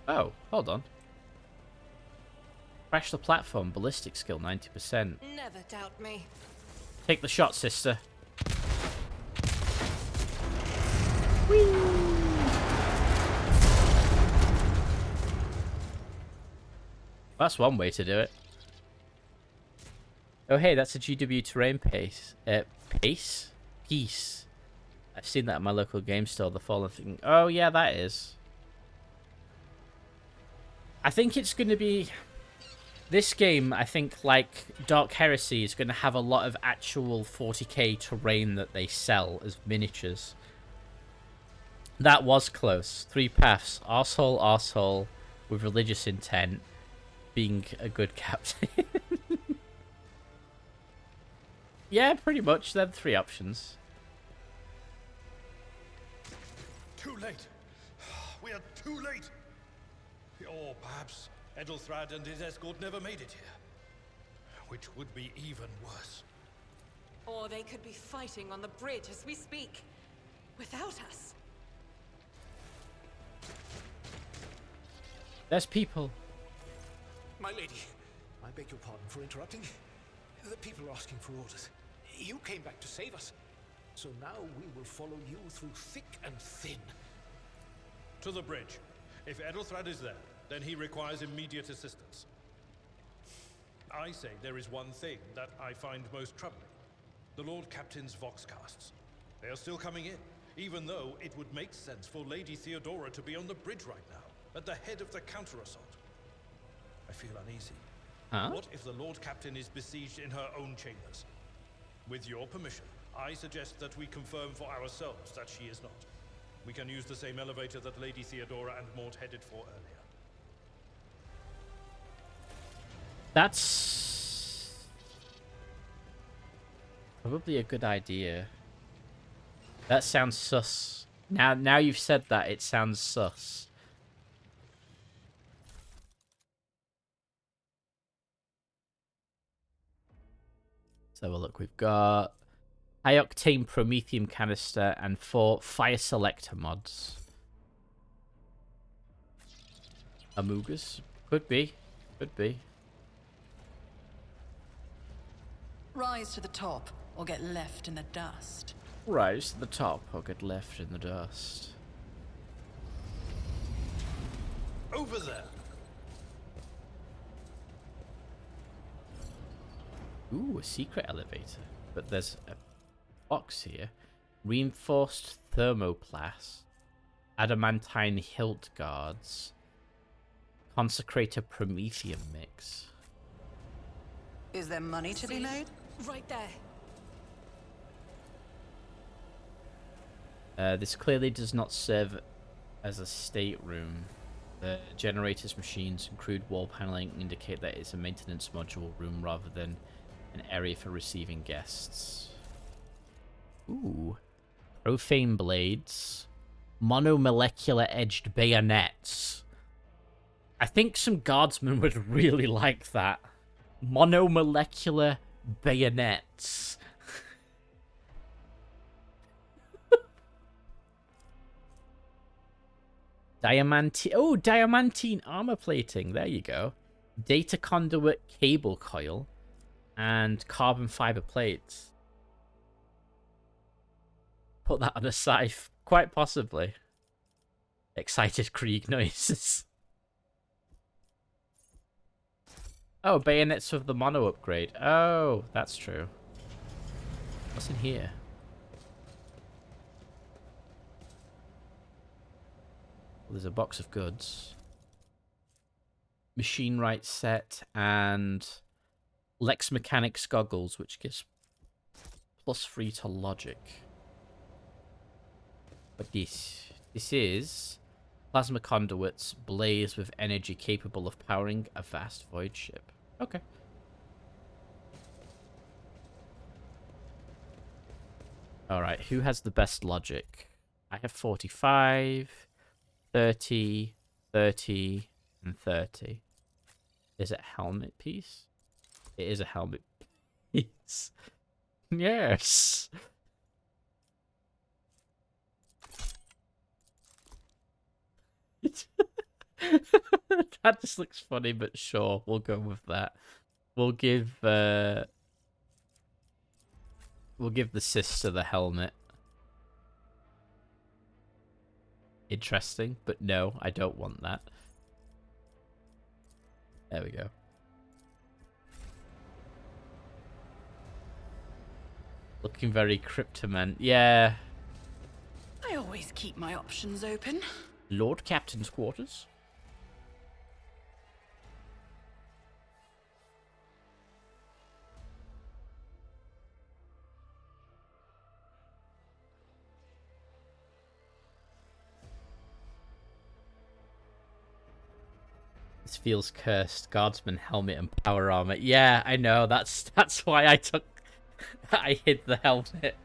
Oh, hold on. Crash the platform. Ballistic skill, 90%. Never doubt me. Take the shot, sister. That's one way to do it. Oh, hey, that's a GW terrain piece. Piece? I've seen that at my local game store, the Fallen thing. Oh, yeah, that is. I think it's going to be... This game, I think, like Dark Heresy, is going to have a lot of actual 40k terrain that they sell as miniatures. That was close. 3 paths. Arsehole, with religious intent, being a good captain. Yeah, pretty much. They're the 3 options. Too late. We are too late. Or perhaps Edelthrad and his escort never made it here. Which would be even worse. Or they could be fighting on the bridge as we speak. Without us. There's people. My lady, I beg your pardon for interrupting. The people are asking for orders. You came back to save us. So now we will follow you through thick and thin. To the bridge. If Edelthrad is there, then he requires immediate assistance. I say there is one thing that I find most troubling. The Lord Captain's Voxcasts. They are still coming in, even though it would make sense for Lady Theodora to be on the bridge right now, at the head of the counter-assault. I feel uneasy. Huh? What if the Lord Captain is besieged in her own chambers? With your permission, I suggest that we confirm for ourselves that she is not. We can use the same elevator that Lady Theodora and Mort headed for earlier. That's probably a good idea. That sounds sus. Now you've said that, it sounds sus. So look, we've got high octane promethium canister and 4 fire selector mods. Amugas? Could be. Could be. Rise to the top, or get left in the dust. Rise to the top or get left in the dust. Over there! Ooh, a secret elevator. But there's a box here. Reinforced thermoplast. Adamantine hilt guards. Consecrator promethium mix. Is there money to be made? Right there. This clearly does not serve as a stateroom. The generators, machines, and crude wall paneling indicate that it's a maintenance module room rather than an area for receiving guests. Ooh. Profane blades. Monomolecular edged bayonets. I think some guardsmen would really like that. Monomolecular bayonets. Diamantine armor plating. There you go. Data conduit cable coil and carbon fiber plates. Put that on a scythe. Quite possibly. Excited Krieg noises. Oh, bayonets of the mono upgrade. Oh, that's true. What's in here? Well, there's a box of goods. Machine right set and Lex Mechanics goggles, which gives +3 to logic. But this is plasma conduits blaze with energy capable of powering a vast void ship. Okay. Alright, who has the best logic? I have 45, 30, 30, and 30. Is it helmet piece? It is a helmet piece. Yes. That just looks funny, but sure, we'll go with that. We'll give the sister the helmet. Interesting, but no, I don't want that. There we go. Looking very Cryptoman. Yeah. I always keep my options open. Lord Captain's quarters. This feels cursed. Guardsman helmet and power armor. Yeah, I know. That's why I hid the helmet.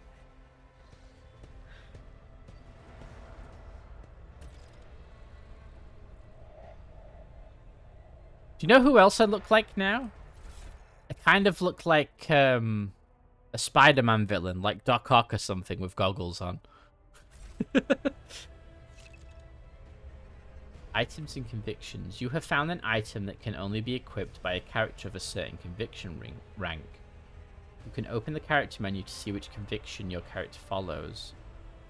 Do you know who else I look like now? I kind of look like a Spider-Man villain, like Doc Ock or something with goggles on. Items and convictions. You have found an item that can only be equipped by a character of a certain conviction rank. You can open the character menu to see which conviction your character follows.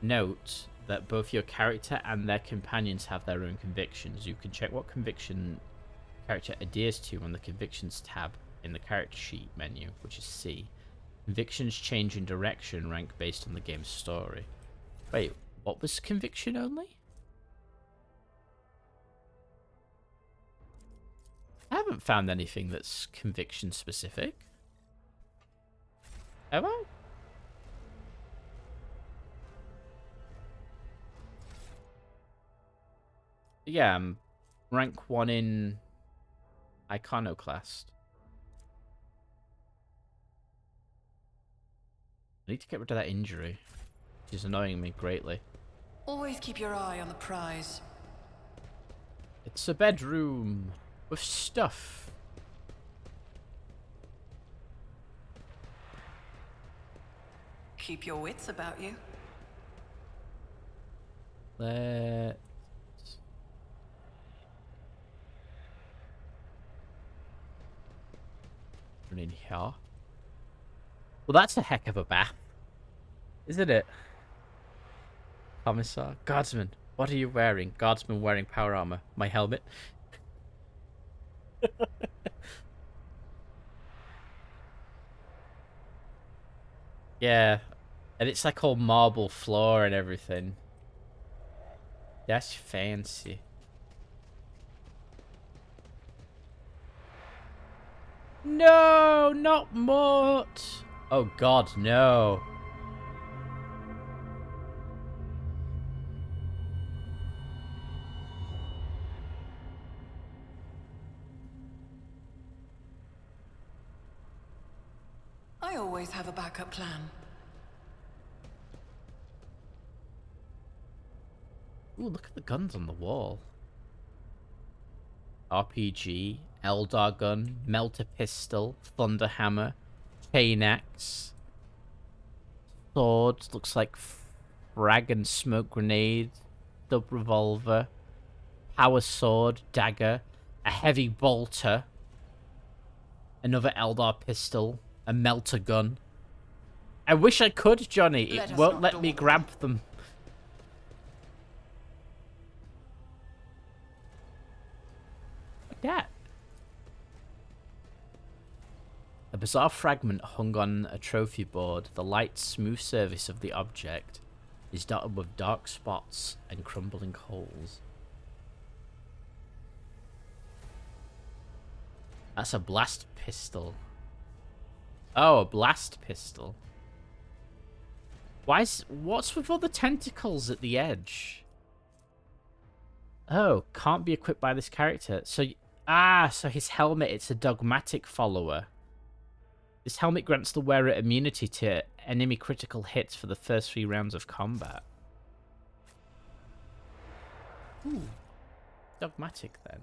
Note that both your character and their companions have their own convictions. You can check what conviction character adheres to on the convictions tab in the character sheet menu, which is C. Convictions change in direction rank based on the game's story. Wait, what was conviction only? I haven't found anything that's conviction specific. Have I? Yeah, I'm rank 1 in Iconoclast. I need to get rid of that injury, which is annoying me greatly. Always keep your eye on the prize. It's a bedroom with stuff. Keep your wits about you. Let's... run in here. Well, that's a heck of a bath, isn't it? Commissar. Guardsman, what are you wearing? Guardsman wearing power armor. My helmet. Yeah. And it's like all marble floor and everything. That's fancy. No, not Mort. Oh god, no. I always have a backup plan. Ooh, look at the guns on the wall. RPG, Eldar gun, Melter pistol, Thunder hammer, chain axe, sword, looks like frag and smoke grenade, dub revolver, power sword, dagger, a heavy bolter, another Eldar pistol, a melter gun. I wish I could, Johnny. It won't let me grab them. That. A bizarre fragment hung on a trophy board. The light, smooth surface of the object is dotted with dark spots and crumbling holes. That's a blast pistol. Oh, a blast pistol. What's with all the tentacles at the edge? Oh, can't be equipped by this character. So his helmet, it's a dogmatic follower. This helmet grants the wearer immunity to enemy critical hits for the first 3 rounds of combat. Ooh. Dogmatic, then.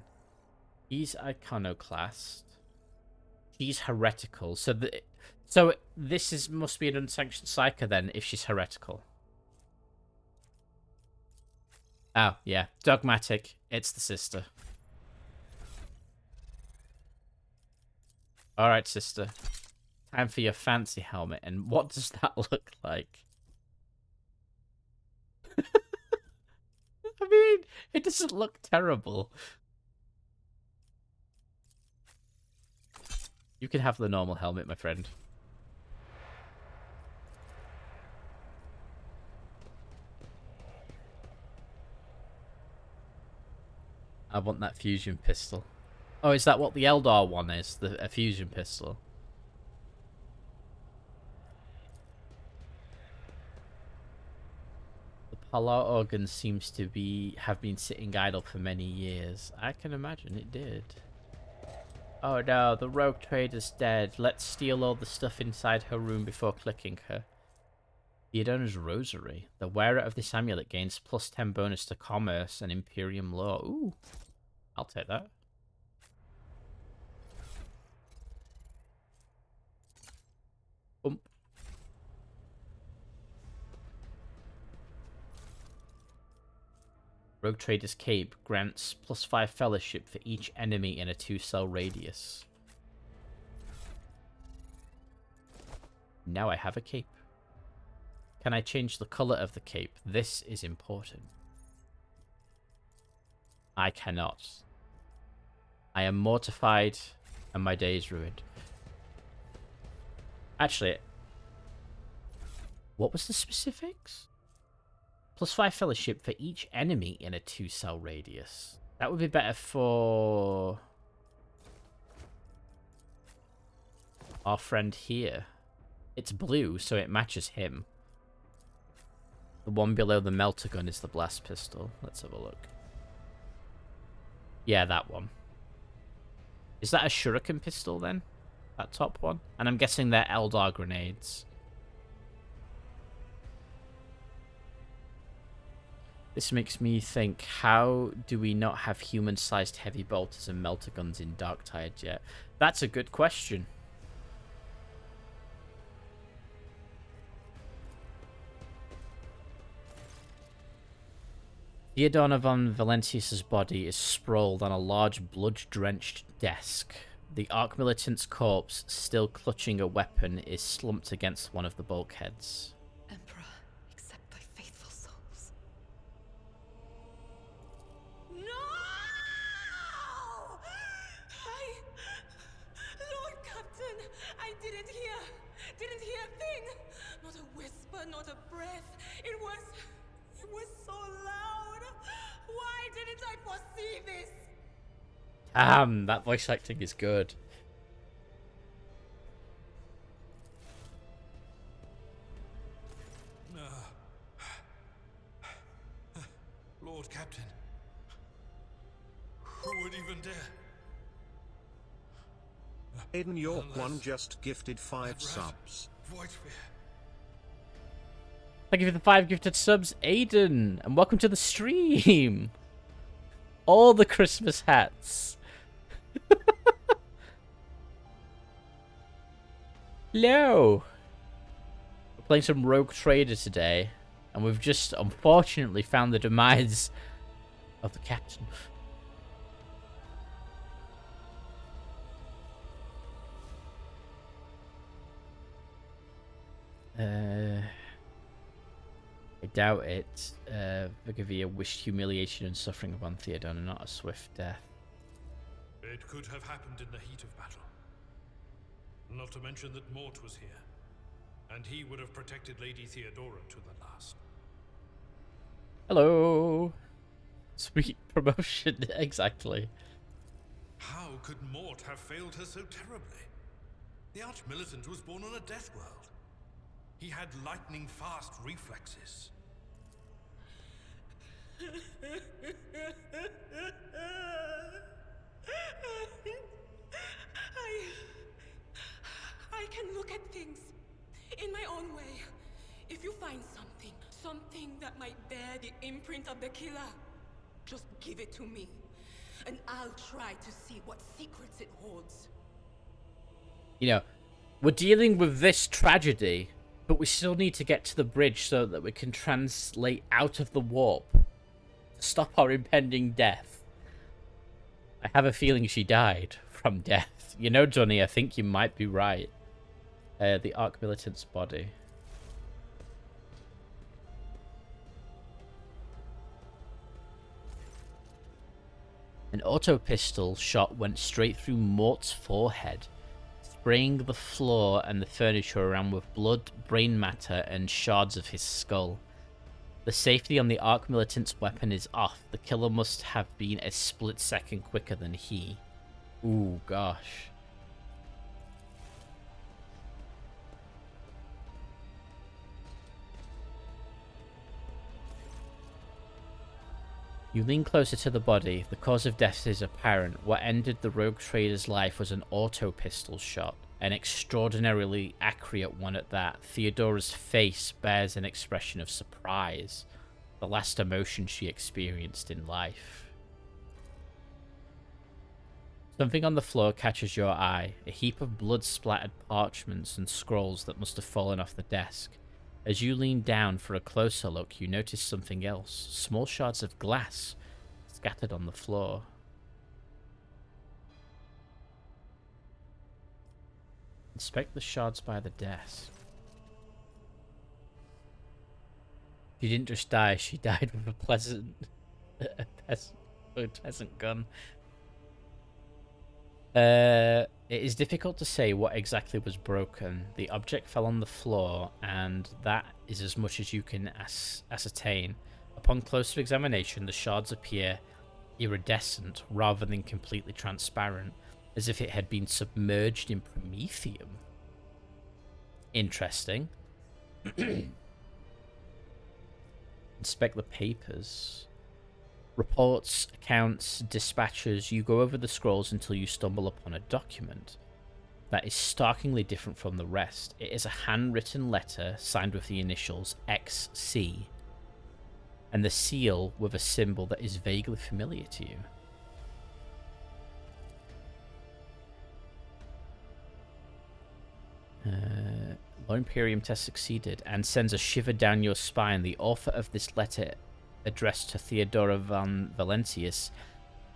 He's iconoclast. She's heretical. So this must be an unsanctioned psyker then, if she's heretical. Oh, yeah. Dogmatic. It's the sister. Alright, sister. Time for your fancy helmet. And what does that look like? I mean, it doesn't look terrible. You can have the normal helmet, my friend. I want that fusion pistol. Oh, is that what the Eldar one is? A fusion pistol? The Polar organ seems to have been sitting idle for many years. I can imagine it did. Oh no, the rogue trader's dead. Let's steal all the stuff inside her room before clicking her. Theodona's rosary. The wearer of this amulet gains +10 bonus to commerce and Imperium law. Ooh. I'll take that. Bump. Rogue Trader's Cape grants +5 fellowship for each enemy in a 2-cell radius. Now I have a cape. Can I change the color of the cape? This is important. I cannot. I am mortified and my day is ruined. Actually, what was the specifics? +5 fellowship for each enemy in a 2-cell radius. That would be better for our friend here. It's blue, so it matches him. The one below the melter gun is the blast pistol. Let's have a look. Yeah, that one. Is that a shuriken pistol then? That top one? And I'm guessing they're Eldar grenades. This makes me think, how do we not have human-sized heavy bolters and melter guns in Darktide yet? That's a good question. Theodona von Valentius's body is sprawled on a large blood-drenched desk. The Arc Militant's corpse, still clutching a weapon, is slumped against one of the bulkheads. Emperor, accept thy faithful souls. No! Lord Captain, I didn't hear a thing. Not a whisper, not a breath. It was so loud. Why didn't I foresee this? Damn, that voice acting is good. Lord Captain. Who would even dare? Aiden York 1 just gifted 5 subs. Thank you for the 5 gifted subs, Aiden, and welcome to the stream. All the Christmas hats. Hello. We're playing some Rogue Trader today, and we've just unfortunately found the demise of the captain. I doubt it. Vigavia wished humiliation and suffering upon Theodona, not a swift death. It could have happened in the heat of battle. Not to mention that Mort was here, and he would have protected Lady Theodora to the last. Hello. Sweet promotion, exactly. How could Mort have failed her so terribly? The Arch-Militant was born on a death world. He had lightning-fast reflexes. I can look at things in my own way. If you find something that might bear the imprint of the killer, just give it to me. and I'll try to see what secrets it holds. You know, we're dealing with this tragedy, but we still need to get to the bridge so that we can translate out of the warp to stop our impending death. I have a feeling she died from death. You know, Johnny, I think you might be right. The Arc Militant's body. An auto pistol shot went straight through Mort's forehead, spraying the floor and the furniture around with blood, brain matter, and shards of his skull. The safety on the Arc Militant's weapon is off. The killer must have been a split second quicker than he. Ooh, gosh. You lean closer to the body. The cause of death is apparent. What ended the rogue trader's life was an auto pistol shot. An extraordinarily accurate one at that. Theodora's face bears an expression of surprise. The last emotion she experienced in life. Something on the floor catches your eye. A heap of blood-splattered parchments and scrolls that must have fallen off the desk. As you lean down for a closer look, you notice something else. Small shards of glass scattered on the floor. Inspect the shards by the desk. She didn't just die, she died with a pleasant gun. It is difficult to say what exactly was broken. The object fell on the floor, and that is as much as you can ascertain. Upon closer examination, the shards appear iridescent rather than completely transparent, as if it had been submerged in promethium. Interesting. Inspect the papers. Reports, accounts, dispatches. You go over the scrolls until you stumble upon a document that is starkly different from the rest. It is a handwritten letter signed with the initials XC and the seal with a symbol that is vaguely familiar to you. Law Imperium test succeeded and sends a shiver down your spine. The author of this letter, addressed to Theodora van Valentius,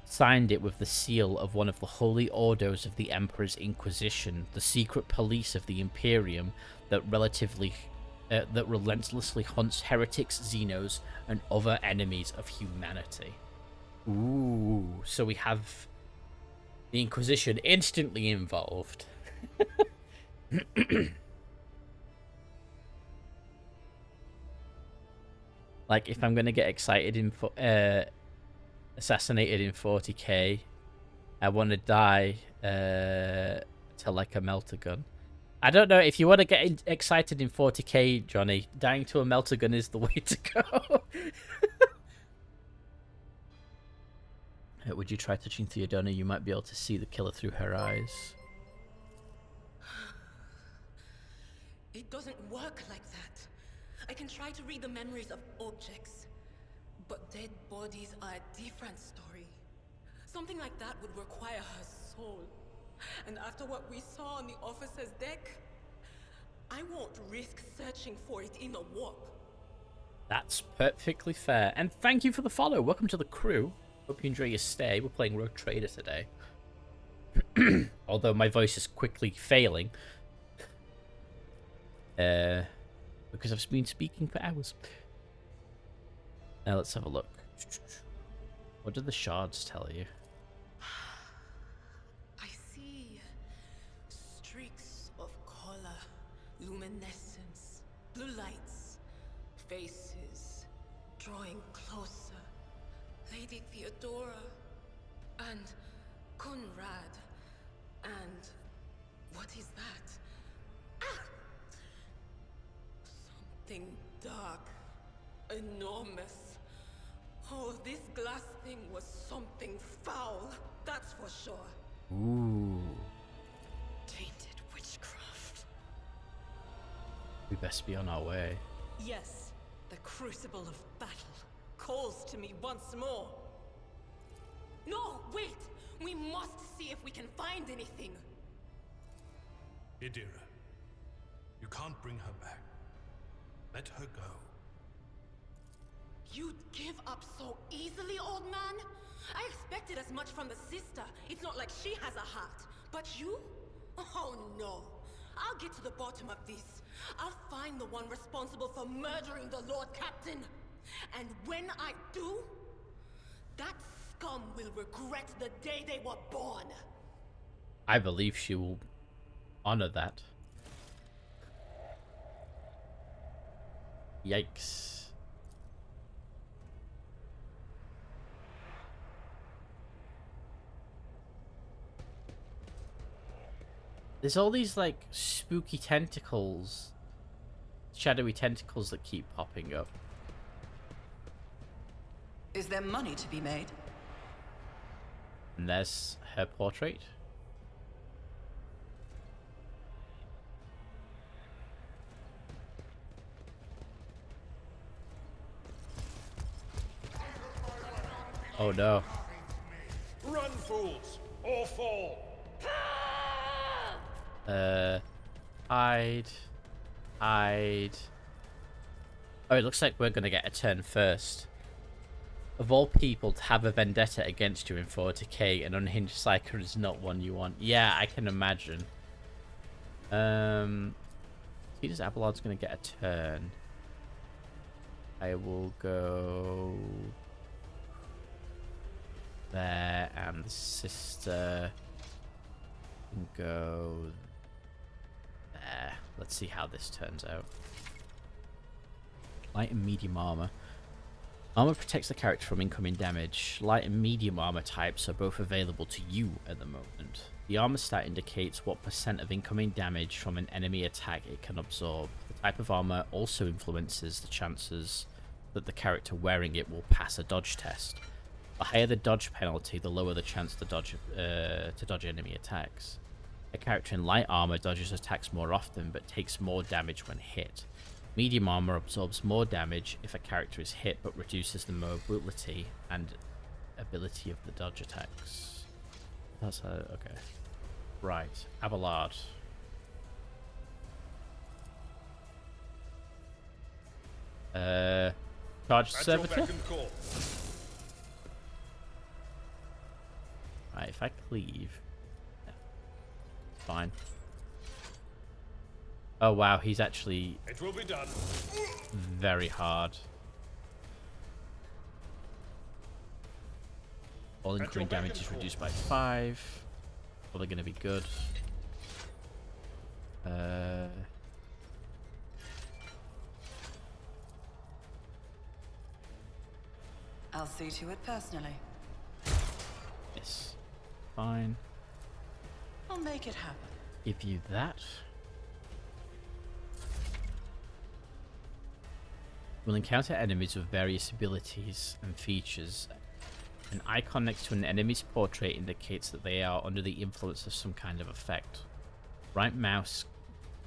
signed it with the seal of one of the holy orders of the Emperor's Inquisition, the secret police of the Imperium that relentlessly hunts heretics, xenos, and other enemies of humanity. Ooh, so we have the Inquisition instantly involved. Like, if I'm gonna get excited in assassinated in 40k, I want to die to like a melter gun. I don't know, if you want to get excited in 40k, Johnny, dying to a melter gun is the way to go. Would you try touching Theodora? You might be able to see the killer through her eyes. It doesn't work like that. I can try to read the memories of objects, but dead bodies are a different story. Something like that would require her soul. And after what we saw on the officer's deck, I won't risk searching for it in a warp. That's perfectly fair. And thank you for the follow. Welcome to the crew. Hope you enjoy your stay. We're playing Rogue Trader today. Although my voice is quickly failing. Because I've been speaking for hours. Now let's have a look. What did the shards tell you? I see streaks of color, luminescence, blue lights, faces drawing closer. Lady Theodora and Conrad and what is that? Ah! Something dark, enormous. Oh, this glass thing was something foul, that's for sure. Ooh. Tainted witchcraft. We best be on our way. Yes, the crucible of battle calls to me once more. No, wait! We must see if we can find anything. Idira, you can't bring her back. Let her go. You'd give up so easily, old man? I expected as much from the sister. It's not like she has a heart. But you? Oh no. I'll get to the bottom of this. I'll find the one responsible for murdering the Lord Captain. And when I do, that scum will regret the day they were born. I believe she will honor that. Yikes. There's all these, like, spooky tentacles. Shadowy tentacles that keep popping up. Is there money to be made? And there's her portrait. Oh no. Run, fools, or fall! Hide. Hide. Oh, it looks like we're gonna get a turn first. Of all people to have a vendetta against you in 40k, an unhinged psyker is not one you want. Yeah, I can imagine. Peter's Abelard's gonna get a turn. I will go there, and the sister can go there. Let's see how this turns out. Light and medium armor. Armor protects the character from incoming damage. Light and medium armor types are both available to you at the moment. The armor stat indicates what % of incoming damage from an enemy attack it can absorb. The type of armor also influences the chances that the character wearing it will pass a dodge test. The higher the dodge penalty, the lower the chance to dodge enemy attacks. A character in light armor dodges attacks more often, but takes more damage when hit. Medium armor absorbs more damage if a character is hit, but reduces the mobility and ability of the dodge attacks. That's okay. Right, Abelard. Charge servitor. Right, if I cleave, yeah, fine. Oh wow, he's actually It will be done. Very hard. All incoming damage is reduced by 5. Probably going to be good. I'll see to it personally. Yes. Fine. I'll make it happen. Give you that. Will encounter enemies with various abilities and features. An icon next to an enemy's portrait indicates that they are under the influence of some kind of effect. Right mouse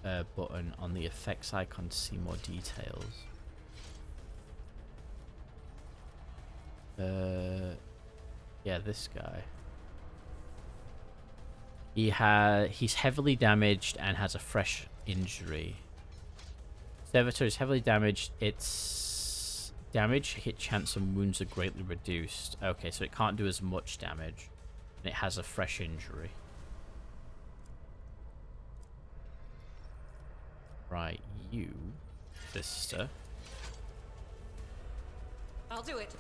button on the effects icon to see more details. Yeah, this guy. He's heavily damaged and has a fresh injury. Servitor is heavily damaged. Its damage, hit chance, and wounds are greatly reduced. Okay, so it can't do as much damage. And it has a fresh injury. Right, you, sister. I'll do it.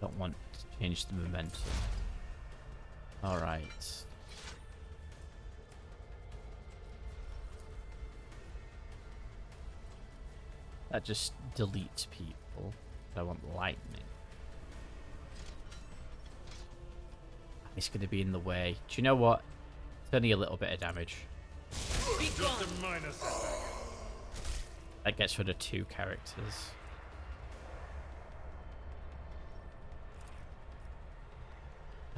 Don't want to change the momentum. Alright. That just deletes people. I want lightning. It's going to be in the way. Do you know what? It's only a little bit of damage. Just a minor setback. That gets rid of 2 characters.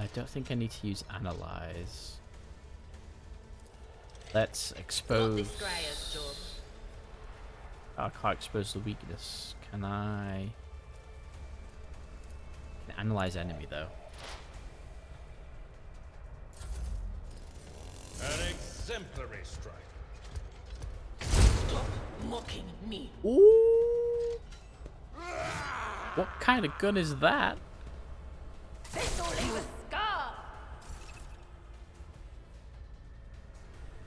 I don't think I need to use Analyze. Let's expose... I can't expose the weakness. Can I? Can analyze enemy though. An exemplary strike. Stop mocking me. Ooh! What kind of gun is that? This will leave a scar.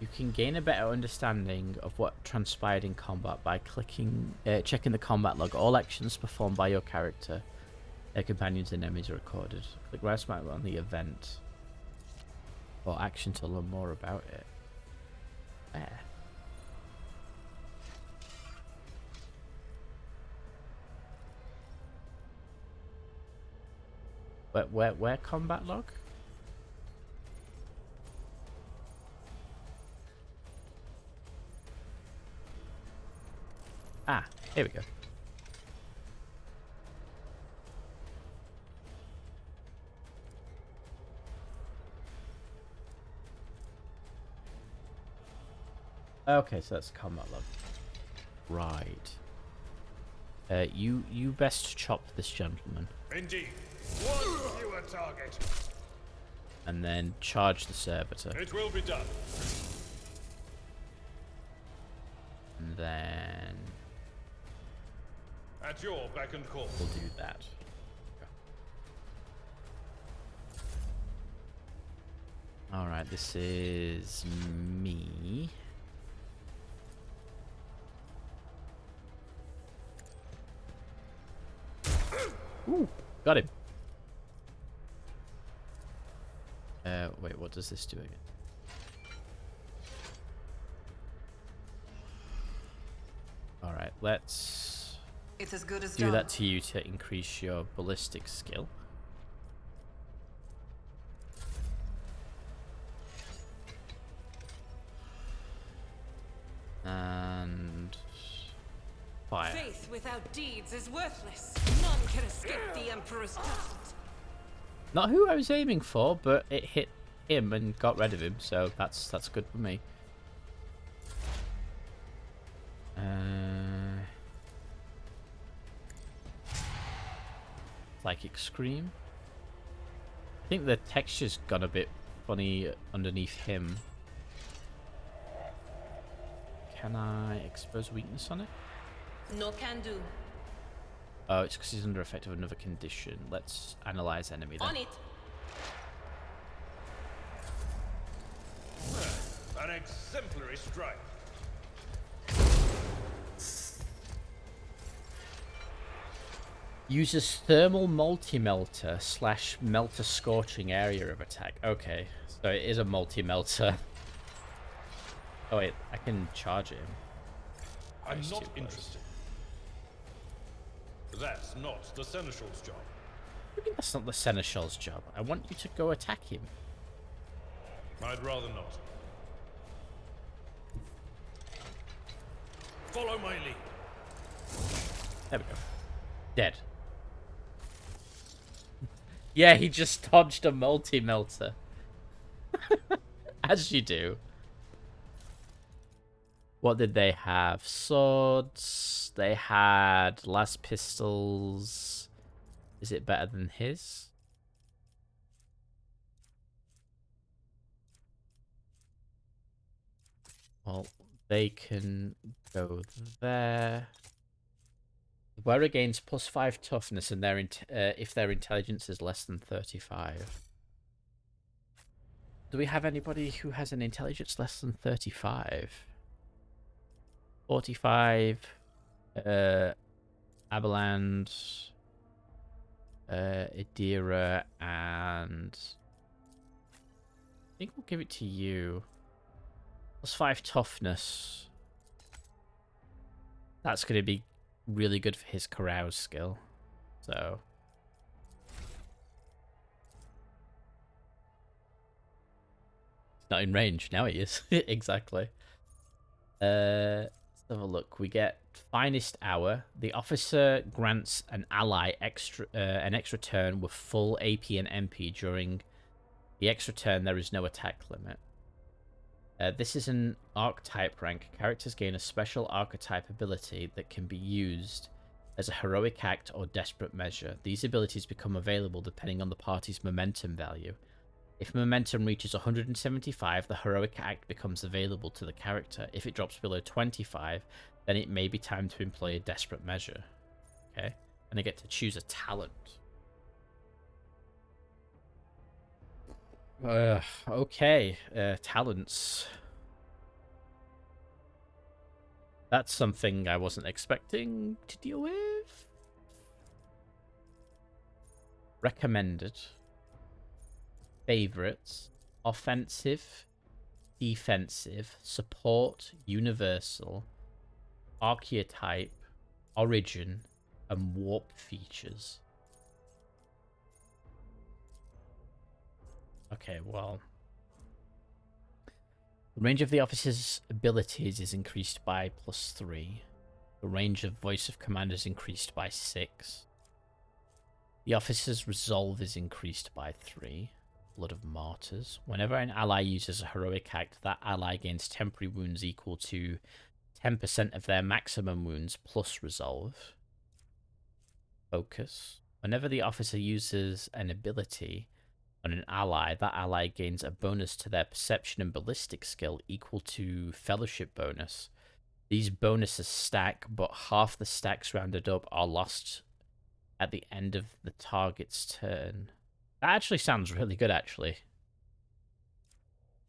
You can gain a better understanding of what transpired in combat by checking the combat log. All actions performed by your character, their companions, and enemies are recorded. Click right smack on the event or action to learn more about it. Where? Where combat log? Ah, here we go. Okay, so that's combat log. Right. You best chop this gentleman. Indeed. One fewer target. And then charge the servitor. It will be done. And then At your beck and call. we'll do that. Alright, this is me. Ooh, got him. Wait, what does this do again? Alright, let's It's as good as do done. that to you to increase your ballistic skill. And fire. Faith without deeds is worthless. None can escape the Emperor's judgment. Not who I was aiming for, but it hit him and got rid of him, so that's good for me. Psychic Scream. I think the texture's gone a bit funny underneath him. Can I expose weakness on it? No can do. Oh, it's because he's under effect of another condition. Let's analyze enemy then. On it. An exemplary strike. Uses thermal multi-melter / melter scorching area of attack. Okay, so it is a multi-melter. Oh wait, I can charge him. I'm That's not too close. interested. That's not the Seneschal's job. What do you mean that's not the Seneschal's job? I want you to go attack him. I'd rather not. Follow my lead. There we go. Dead. Yeah, he just dodged a multi-melter. As you do. What did they have? Swords. They had last pistols. Is it better than his? Well, they can go there. The wearer gains +5 toughness and if their intelligence is less than 35. Do we have anybody who has an intelligence less than 35? 45. Abeland. Idira, and I think we'll give it to you. +5 toughness. That's going to be really good for his carouse skill. So he's not in range now. He is. Exactly. Let's have a look. We get finest hour. The officer grants an ally an extra turn with full AP and MP. During the extra turn, there is no attack limit. This is an archetype rank. Characters gain a special archetype ability that can be used as a heroic act or desperate measure. These abilities become available depending on the party's momentum value. If momentum reaches 175, the heroic act becomes available to the character. If it drops below 25, then it may be time to employ a desperate measure. Okay, and I get to choose a talent. Okay, talents. That's something I wasn't expecting to deal with. Recommended. Favorites. Offensive. Defensive. Support. Universal. Archetype. Origin. And warp features. Okay, well. The range of the officer's abilities is increased by +3. The range of voice of command is increased by 6. The officer's resolve is increased by 3. Blood of Martyrs. Whenever an ally uses a heroic act, that ally gains temporary wounds equal to 10% of their maximum wounds plus resolve. Focus. Whenever the officer uses an ability on an ally, that ally gains a bonus to their perception and ballistic skill equal to fellowship bonus. These bonuses stack, but half the stacks rounded up are lost at the end of the target's turn. That actually sounds really good, actually.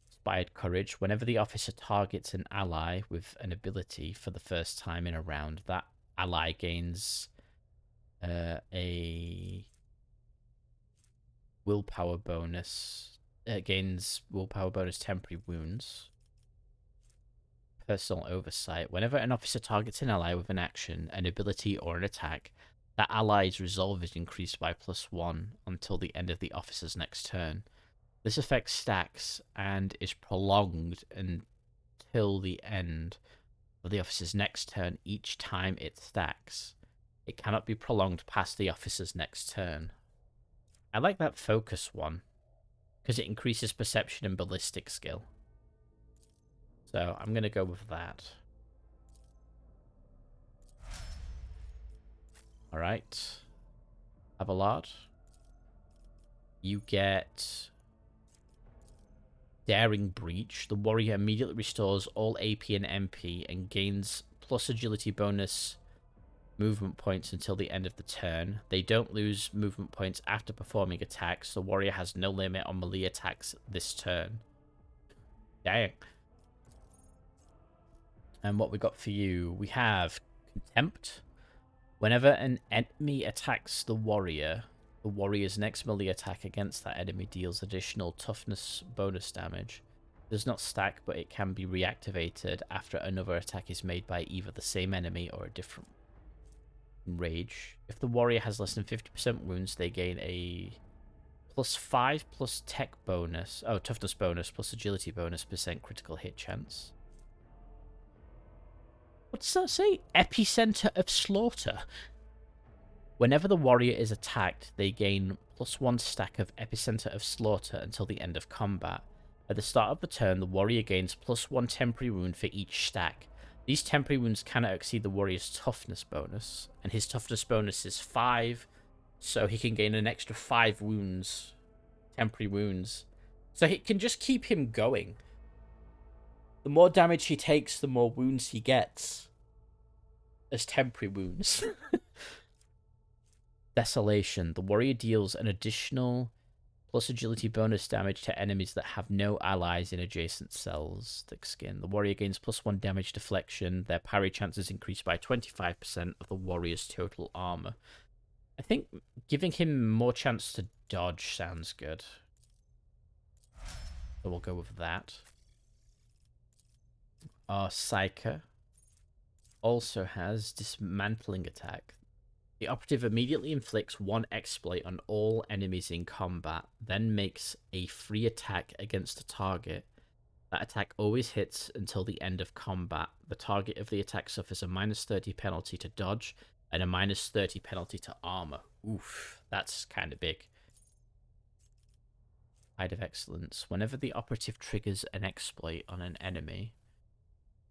Inspired Courage. Whenever the officer targets an ally with an ability for the first time in a round, that ally gains a willpower bonus. Gains willpower bonus temporary wounds. Personal Oversight. Whenever an officer targets an ally with an action, an ability, or an attack, that ally's resolve is increased by +1 until the end of the officer's next turn. This effect stacks and is prolonged until the end of the officer's next turn each time it stacks. It cannot be prolonged past the officer's next turn. I like that focus one, because it increases perception and ballistic skill. So I'm going to go with that. Alright. Abelard. You get Daring Breach. The warrior immediately restores all AP and MP and gains plus agility bonus movement points until the end of the turn. They don't lose movement points after performing attacks. The warrior has no limit on melee attacks this turn. Dang. And what we got for you? We have Contempt. Whenever an enemy attacks the warrior's next melee attack against that enemy deals additional toughness bonus damage. It does not stack, but it can be reactivated after another attack is made by either the same enemy or a different Rage. If the warrior has less than 50% wounds, they gain a +5 plus tech bonus. Oh, toughness bonus plus agility bonus % critical hit chance. What does that say? Epicenter of Slaughter. Whenever the warrior is attacked, they gain +1 stack of Epicenter of Slaughter until the end of combat. At the start of the turn, the warrior gains +1 temporary wound for each stack. These temporary wounds cannot exceed the warrior's toughness bonus, and his toughness bonus is 5, so he can gain an extra 5 wounds, temporary wounds. So it can just keep him going. The more damage he takes, the more wounds he gets as temporary wounds. Desolation. The warrior deals an additional plus agility bonus damage to enemies that have no allies in adjacent cells. Thick skin. The warrior gains +1 damage deflection. Their parry chances increase by 25% of the warrior's total armor. I think giving him more chance to dodge sounds good. So we'll go with that. Our Psyker also has Dismantling Attack. The operative immediately inflicts 1 exploit on all enemies in combat, then makes a free attack against a target. That attack always hits until the end of combat. The target of the attack suffers a -30 penalty to dodge and a -30 penalty to armor. Oof, that's kind of big. Tide of Excellence. Whenever the operative triggers an exploit on an enemy,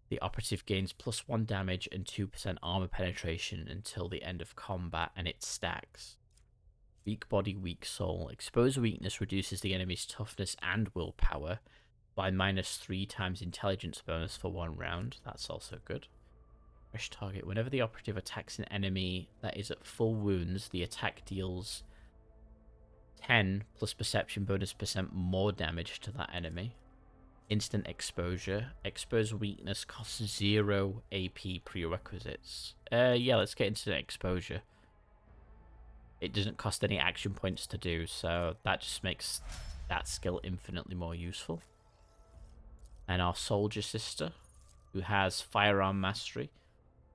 the operative gains +1 damage and 2% armor penetration until the end of combat, and it stacks. Weak body, weak soul. Expose weakness reduces the enemy's toughness and willpower by -3 times intelligence bonus for 1 round. That's also good. Fresh target. Whenever the operative attacks an enemy that is at full wounds, the attack deals 10 plus perception bonus % more damage to that enemy. Instant exposure. Expose weakness costs 0 AP prerequisites. Yeah, let's get instant exposure. It doesn't cost any action points to do, so that just makes that skill infinitely more useful. And our soldier sister, who has firearm mastery.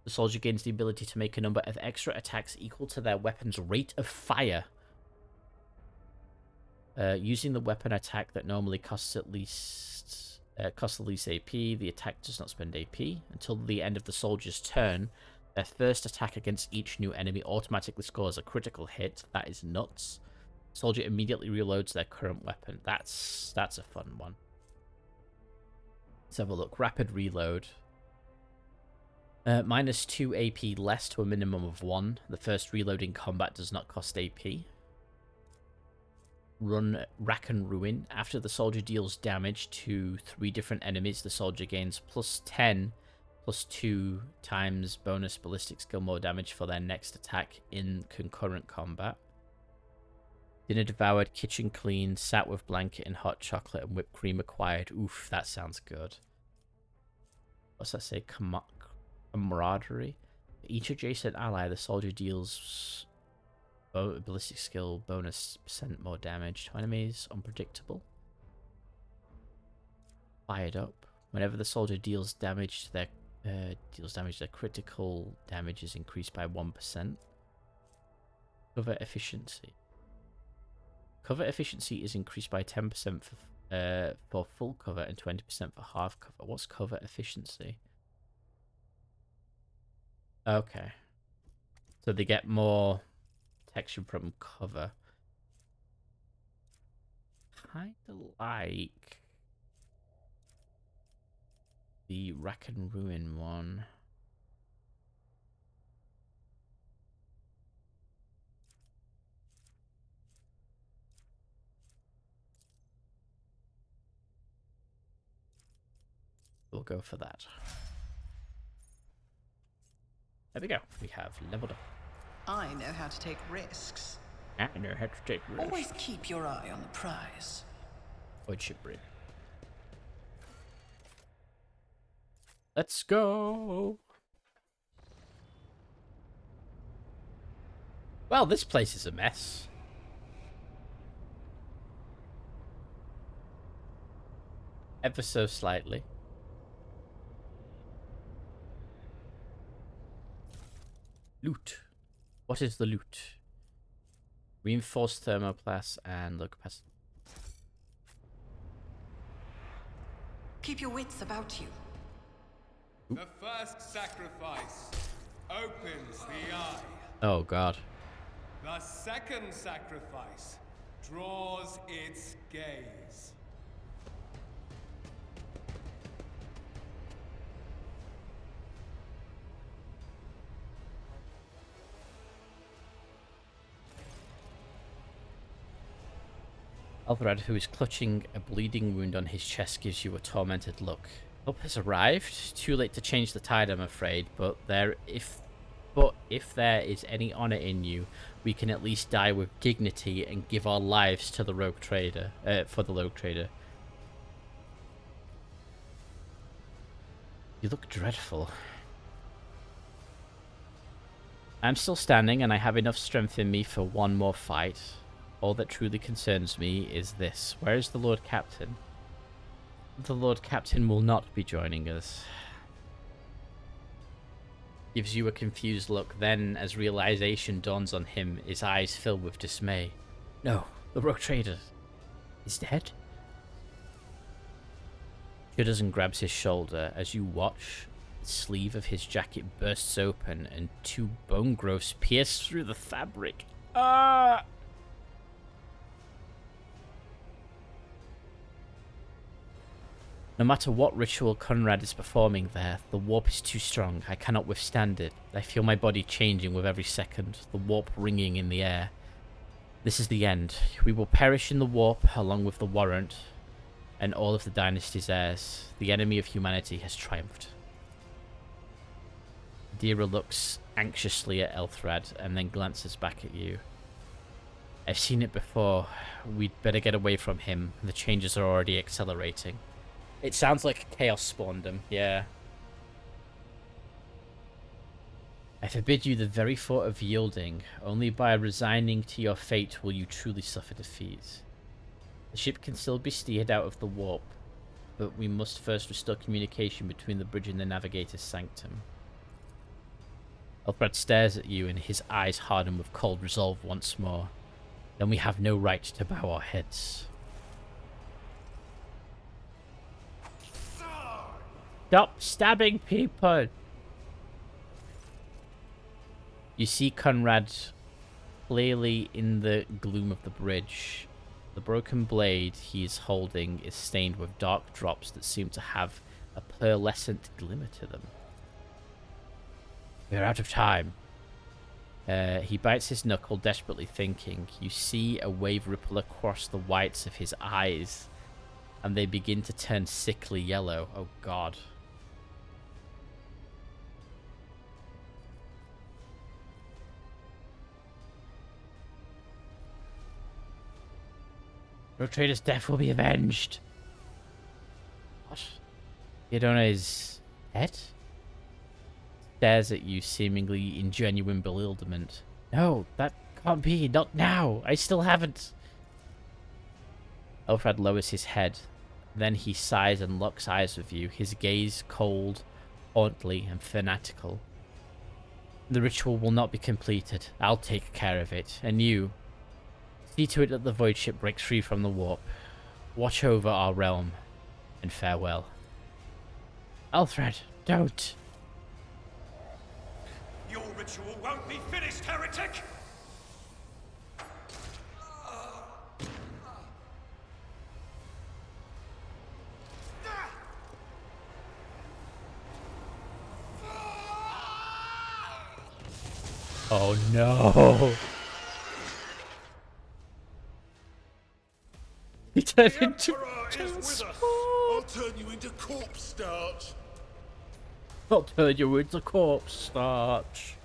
The soldier gains the ability to make a number of extra attacks equal to their weapon's rate of fire. Using the weapon attack that normally costs the least AP, the attack does not spend AP. Until the end of the soldier's turn, their first attack against each new enemy automatically scores a critical hit. That is nuts. Soldier immediately reloads their current weapon. That's a fun one. Let's have a look. Rapid reload. -2 AP less to a minimum of 1. The first reload in combat does not cost AP. Run Rack and Ruin. After the soldier deals damage to 3 different enemies, the soldier gains +10 +2 times bonus ballistic skill more damage for their next attack in concurrent combat. Dinner devoured, kitchen cleaned, sat with blanket and hot chocolate and whipped cream acquired. Oof, that sounds good. What's that say? Camaraderie. For each adjacent ally, the soldier deals ballistic skill bonus % more damage to enemies. Unpredictable. Fired up. Whenever the soldier deals damage to their critical damage is increased by 1%. Cover efficiency. Cover efficiency is increased by 10% for full cover and 20% for half cover. What's cover efficiency? Okay. So they get more protection from cover. Kinda like the Rack and Ruin one. We'll go for that. There we go. We have leveled up. I know how to take risks. I know how to take risks. Always keep your eye on the prize. Void ship bridge. Let's go. Well, this place is a mess. Ever so slightly. Loot. What is the loot? Reinforced thermoplast and low capacity. Keep your wits about you. The first sacrifice opens the eye. Oh god. The second sacrifice draws its gaze. Alvarad, who is clutching a bleeding wound on his chest, gives you a tormented look. Help has arrived. Too late to change the tide, I'm afraid, but if there is any honor in you, we can at least die with dignity and give our lives to the rogue trader, for the rogue trader. You look dreadful. I'm still standing, and I have enough strength in me for one more fight. All that truly concerns me is this. Where is the Lord Captain? The Lord Captain will not be joining us. Gives you a confused look, then, as realization dawns on him, his eyes fill with dismay. No, the rogue trader is dead? Shudders and grabs his shoulder. As you watch, the sleeve of his jacket bursts open and 2 bone growths pierce through the fabric. Ah! No matter what ritual Conrad is performing there, the warp is too strong. I cannot withstand it. I feel my body changing with every second, the warp ringing in the air. This is the end. We will perish in the warp, along with the Warrant, and all of the dynasty's heirs. The enemy of humanity has triumphed. Dira looks anxiously at Elthrad, and then glances back at you. I've seen it before. We'd better get away from him. The changes are already accelerating. It sounds like chaos spawned him, yeah. I forbid you the very thought of yielding. Only by resigning to your fate will you truly suffer defeat. The ship can still be steered out of the warp, but we must first restore communication between the bridge and the navigator's sanctum. Elfred stares at you and his eyes harden with cold resolve once more. Then we have no right to bow our heads. Stop stabbing people! You see Conrad clearly in the gloom of the bridge. The broken blade he is holding is stained with dark drops that seem to have a pearlescent glimmer to them. We're out of time. He bites his knuckle, desperately thinking. You see a wave ripple across the whites of his eyes, and they begin to turn sickly yellow. Oh god. Road Trader's death will be avenged. What? Yadona is dead? Stares at you, seemingly in genuine bewilderment. No, that can't be. Not now. I still haven't. Elfred lowers his head. Then he sighs and locks eyes with you, his gaze cold, hauntly, and fanatical. The ritual will not be completed. I'll take care of it. And you, see to it that the void ship breaks free from the warp. Watch over our realm, and farewell. Alfred, don't. Your ritual won't be finished, heretic! Oh no! He turned into I'll turn you into corpse starch. I'll turn you into corpse starch.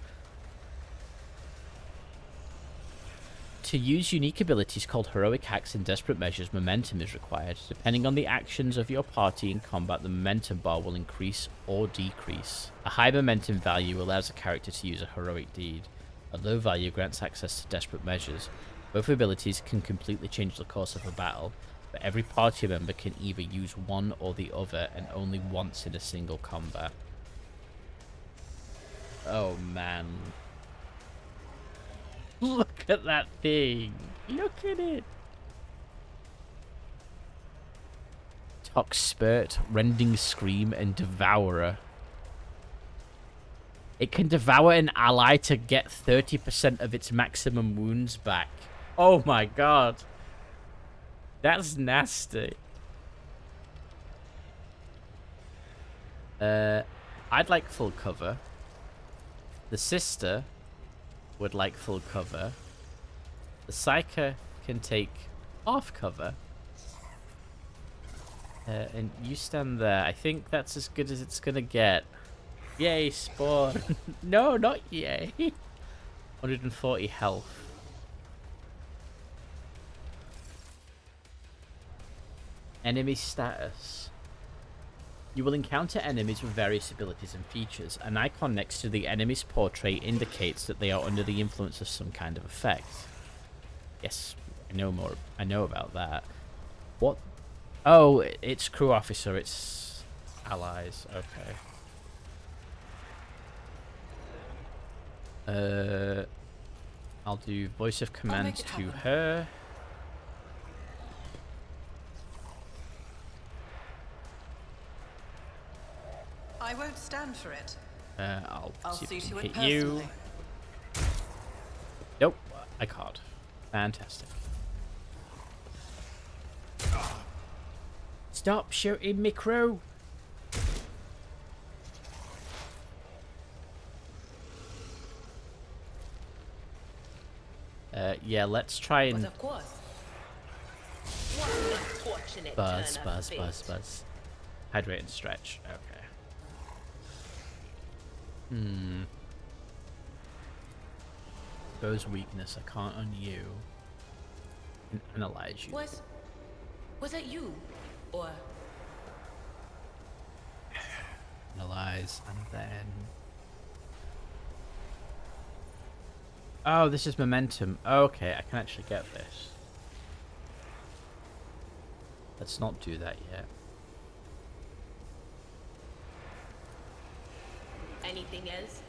To use unique abilities called heroic hacks and desperate measures, momentum is required. Depending on the actions of your party in combat, the momentum bar will increase or decrease. A high momentum value allows a character to use a heroic deed. A low value grants access to desperate measures. Both abilities can completely change the course of a battle, but every party member can either use one or the other, and only once in a single combat. Oh man. Look at that thing. Look at it. Tox Spurt, Rending Scream, and Devourer. It can devour an ally to get 30% of its maximum wounds back. Oh my god. That's nasty. I'd like full cover. The sister would like full cover. The Psyker can take half cover. And you stand there. I think that's as good as it's gonna get. Yay, spawn. No, not yay. 140 health. Enemy status. You will encounter enemies with various abilities and features. An icon next to the enemy's portrait indicates that they are under the influence of some kind of effect. Yes, I know about that. What? Oh, it's crew officer, it's allies. Okay. I'll do voice of command to her. I won't stand for it. I'll see see if I to can it hit you. personally. Nope, I can't. Fantastic. Stop shooting me crew. Yeah, let's try and... But of course. What an unfortunate Buzz, turn of buzz, fate. buzz, buzz. Hydrate and stretch. Okay. Bow's weakness. I can't on you. Analyze you. Was that you? Or Analyze, and then... Oh, this is momentum. Okay, I can actually get this. Let's not do that yet. anything else?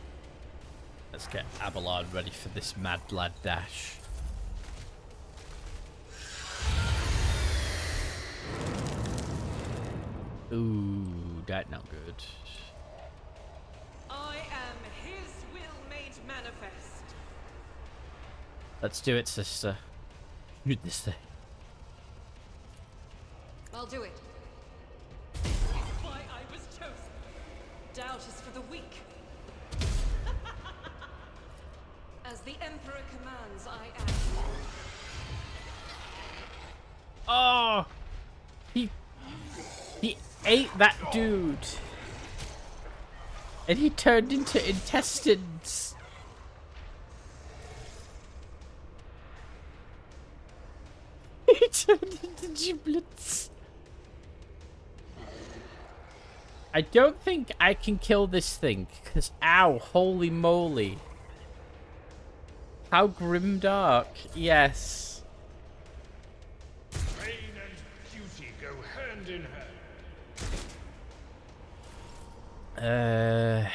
Let's get Abelard ready for this mad lad dash. Ooh, that not good. I am his will made manifest. Let's do it, sister. Shoot this thing. I'll do it. Why I was chosen. Doubt is for the weak. As the Emperor commands, I am. Oh! He ate that dude. And he turned into intestines. He turned into giblets. I don't think I can kill this thing, because ow, holy moly. How grimdark, yes. Pain and beauty go hand in hand.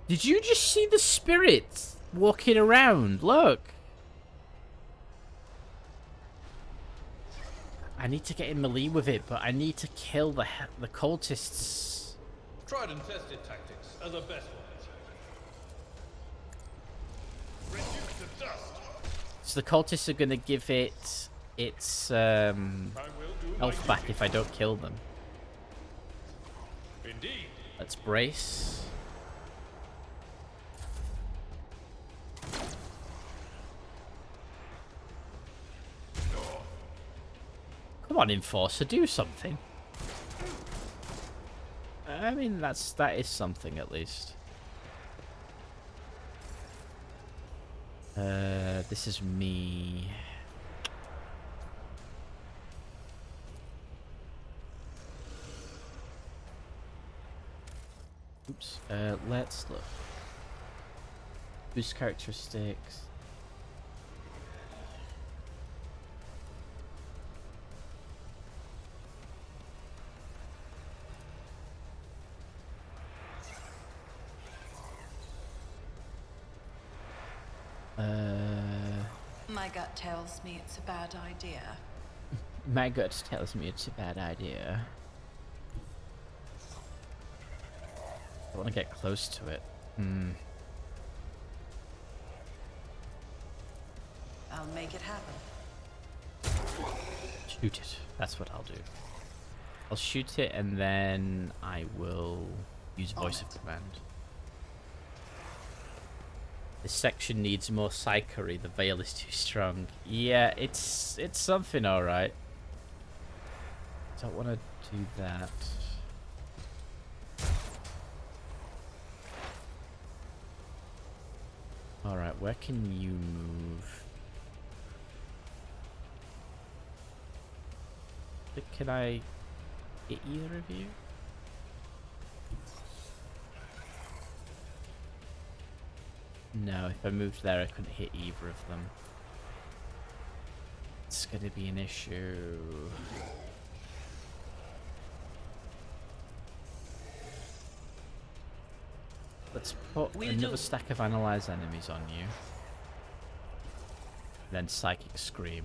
Did you just see the spirits walking around? Look. I need to get in melee with it, but I need to kill the cultists. Tried and tested tactics are the best ones. Reduced to dust. So the cultists are going to give it its health back if I don't kill them. Indeed. Let's brace. Come on, Enforcer, do something. I mean, that is something at least. This is me. Oops. Let's look. Boost characteristics. My gut tells me it's a bad idea. My gut tells me it's a bad idea. I want to get close to it. I'll make it happen. Shoot it. That's what I'll do. I'll shoot it and then I will use voice of command. This section needs more psychery. The veil is too strong. Yeah, it's something, all right. Don't want to do that. All right, where can you move? Can I hit either of you? No, if I moved there, I couldn't hit either of them. It's gonna be an issue. Let's put another stack of analyze enemies on you. Then Psychic Scream.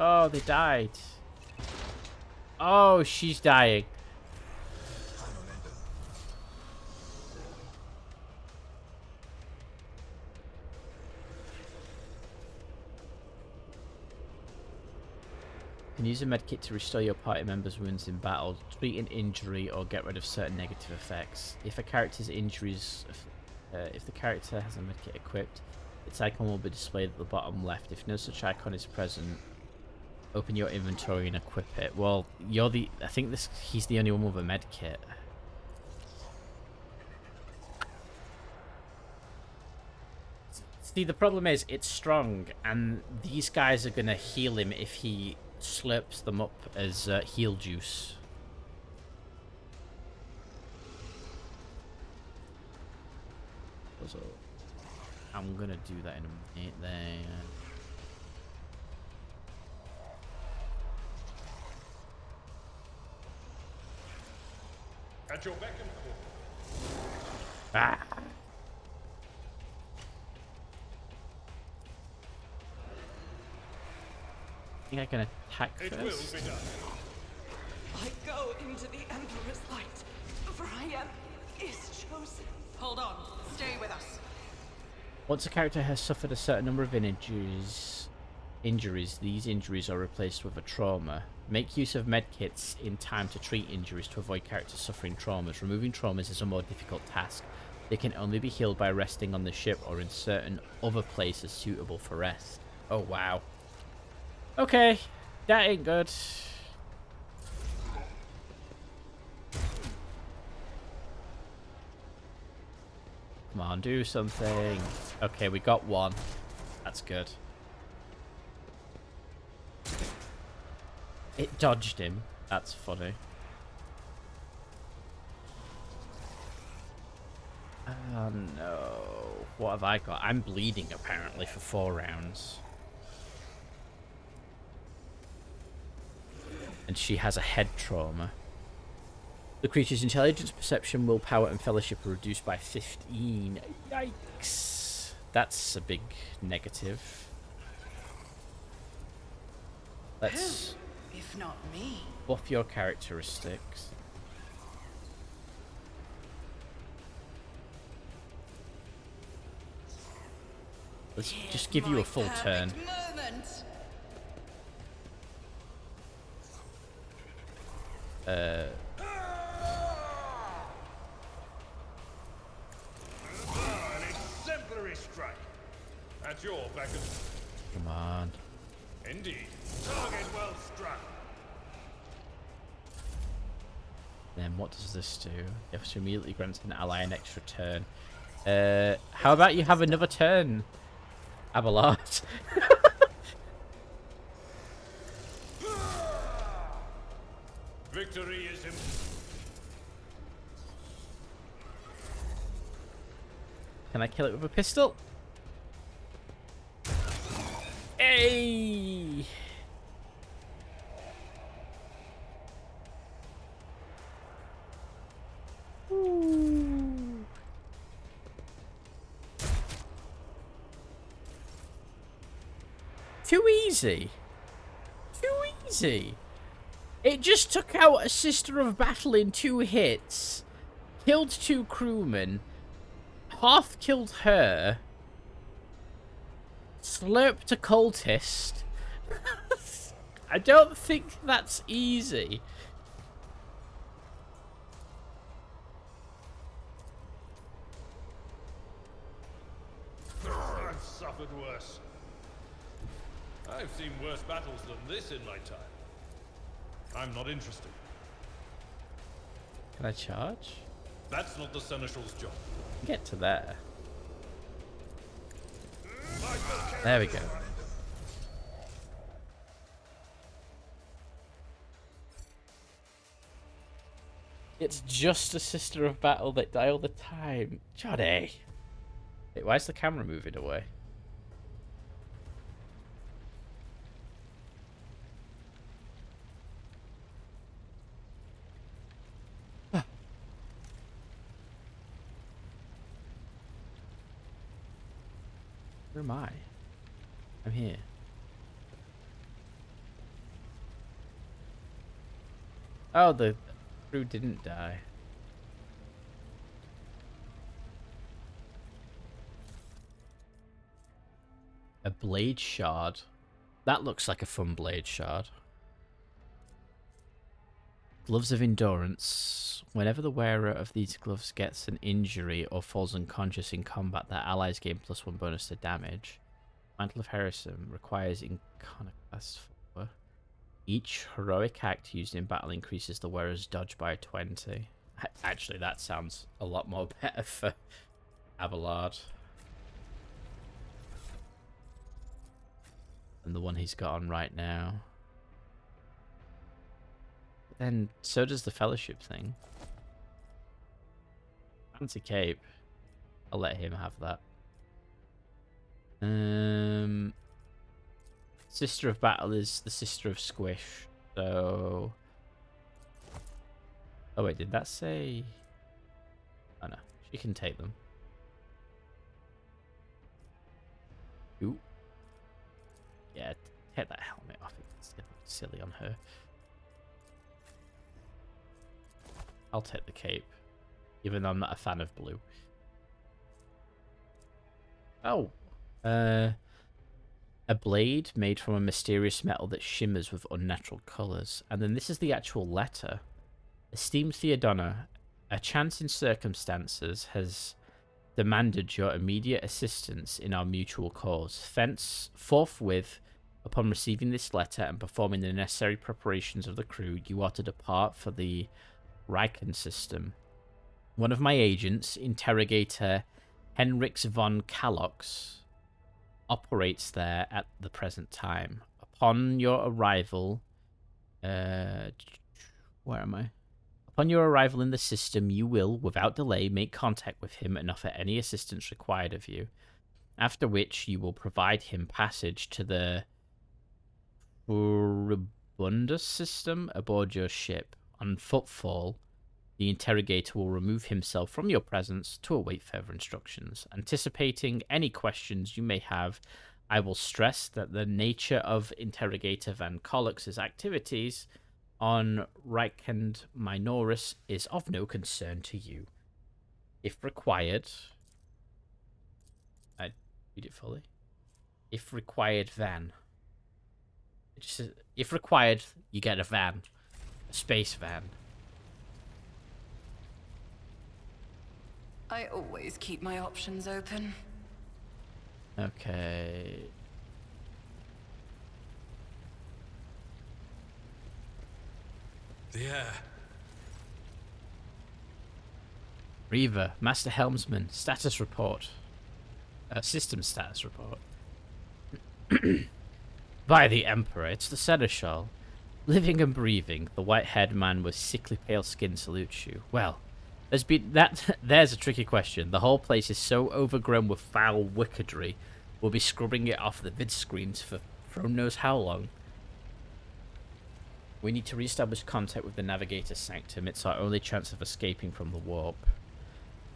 Oh, they died. Oh, she's dying. You can use a medkit to restore your party members' wounds in battle, treat an injury, or get rid of certain negative effects. If a character's injuries, if the character has a medkit equipped, its icon will be displayed at the bottom left. If no such icon is present, open your inventory and equip it. Well, you're the. I think he's the only one with a medkit. See, the problem is it's strong, and these guys are gonna heal him if he slurps them up as heal juice. So I'm gonna do that in a minute there. At your beck and call. Ah! I think I can attack first. It will be done. I go into the Emperor's light, for I am his chosen. Hold on, stay with us. Once a character has suffered a certain number of injuries, these injuries are replaced with a trauma. Make use of medkits in time to treat injuries to avoid characters suffering traumas. Removing traumas is a more difficult task. They can only be healed by resting on the ship or in certain other places suitable for rest. Oh, wow. Okay, that ain't good. Come on, do something. Okay, we got one. That's good. It dodged him. That's funny. Oh no. What have I got? I'm bleeding apparently for 4 rounds. And she has a head trauma. The creature's intelligence, perception, willpower, and fellowship are reduced by 15. Yikes. That's a big negative. Let's... If not me. buff your characteristics. Let's just give you a full turn. Moment. An exemplary strike. At your beck and... Come on. Indeed. Target well struck. Then what does this do? You have to immediately grant an ally an extra turn. How about you have another turn, Abelard? Victory is in... Can I kill it with a pistol? Hey! Ooh. Too easy. Too easy. It just took out a Sister of Battle in 2 hits, killed 2 crewmen, half killed her, slurped a cultist. I don't think that's easy. I've suffered worse. I've seen worse battles than this in my time. I'm not interested. Can I charge? That's not the Seneschal's job. Get to there. There we go. It's just a Sister of Battle that die all the time. Johnny! Wait, why is the camera moving away? Where am I? I'm here. Oh, the crew didn't die. A blade shard. That looks like a fun blade shard. Gloves of Endurance. Whenever the wearer of these gloves gets an injury or falls unconscious in combat, their allies gain +1 bonus to damage. Mantle of Harrison requires Iconoclast 4. Each heroic act used in battle increases the wearer's dodge by 20. Actually, that sounds a lot more better for Abelard than the one he's got on right now. But then, so does the Fellowship thing. Fancy cape. I'll let him have that. Sister of Battle is the Sister of Squish, so... Oh wait, did that say... Oh no, she can take them. Ooh. Yeah, take that helmet off, it's silly on her. I'll take the cape, even though I'm not a fan of blue. Oh, a blade made from a mysterious metal that shimmers with unnatural colours. And then this is the actual letter. Esteemed Theodona, a chance in circumstances has demanded your immediate assistance in our mutual cause. Thence, forthwith, upon receiving this letter and performing the necessary preparations of the crew, you are to depart for the Riken system. One of my agents, Interrogator Henriks von Kalox, operates there at the present time. Upon your arrival... where am I? Upon your arrival in the system, you will, without delay, make contact with him and offer any assistance required of you. After which, you will provide him passage to the Furibundus system aboard your ship. On footfall, the interrogator will remove himself from your presence to await further instructions. Anticipating any questions you may have, I will stress that the nature of Interrogator Van Kollux's activities on Reichend Minoris is of no concern to you. If required... I read it fully. If required, van. It just says, if required, you get a van. A space van. I always keep my options open. Okay. Yeah. Reaver, Master Helmsman, status report. System status report. By the Emperor, it's the Seneschal. Living and breathing, the white-haired man with sickly pale skin salutes you. Well, there's a tricky question. The whole place is so overgrown with foul wickedry, we'll be scrubbing it off the vid screens for throne knows how long. We need to re-establish contact with the Navigator's Sanctum. It's our only chance of escaping from the warp.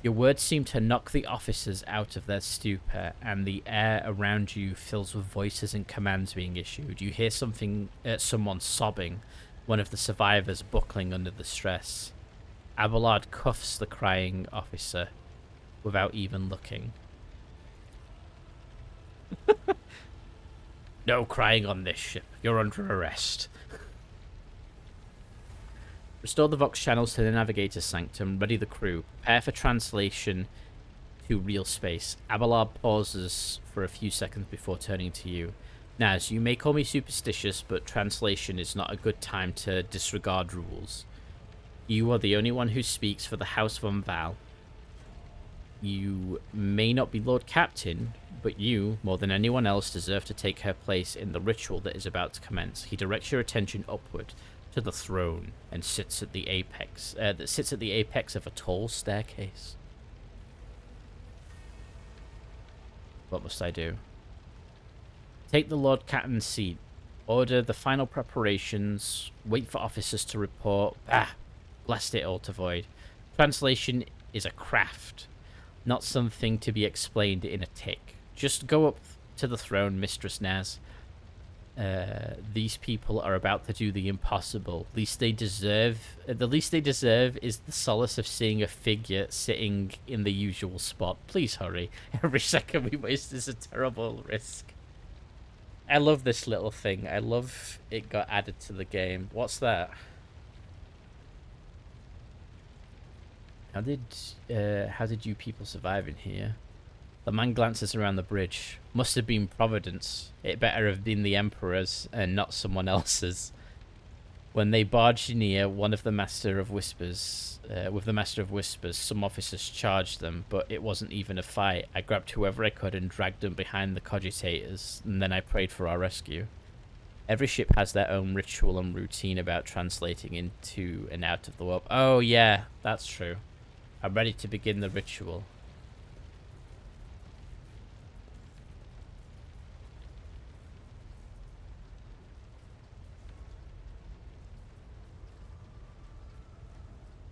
Your words seem to knock the officers out of their stupor, and the air around you fills with voices and commands being issued. You hear someone sobbing, one of the survivors buckling under the stress. Abelard cuffs the crying officer without even looking. No crying on this ship. You're under arrest. Restore the Vox channels to the Navigator's Sanctum. Ready the crew. Prepare for translation to real space. Abelard pauses for a few seconds before turning to you. Naz, you may call me superstitious, but translation is not a good time to disregard rules. You are the only one who speaks for the House von Val. You may not be Lord Captain, but you, more than anyone else, deserve to take her place in the ritual that is about to commence. He directs your attention upward to the throne and sits at the apex of a tall staircase. What must I do? Take the Lord Captain's seat. Order the final preparations. Wait for officers to report. Blast it all to void. Translation is a craft, not something to be explained in a tick. Just go up to the throne, Mistress Naz. These people are about to do the impossible. The least they deserve is the solace of seeing a figure sitting in the usual spot. Please hurry. Every second we waste is a terrible risk. I love this little thing. I love it got added to the game. What's that? How did you people survive in here? The man glances around the bridge. Must have been Providence. It better have been the Emperor's and not someone else's. When they barged near with the Master of Whispers, some officers charged them, but it wasn't even a fight. I grabbed whoever I could and dragged them behind the cogitators, and then I prayed for our rescue. Every ship has their own ritual and routine about translating into and out of the warp. Oh yeah, that's true. I'm ready to begin the ritual.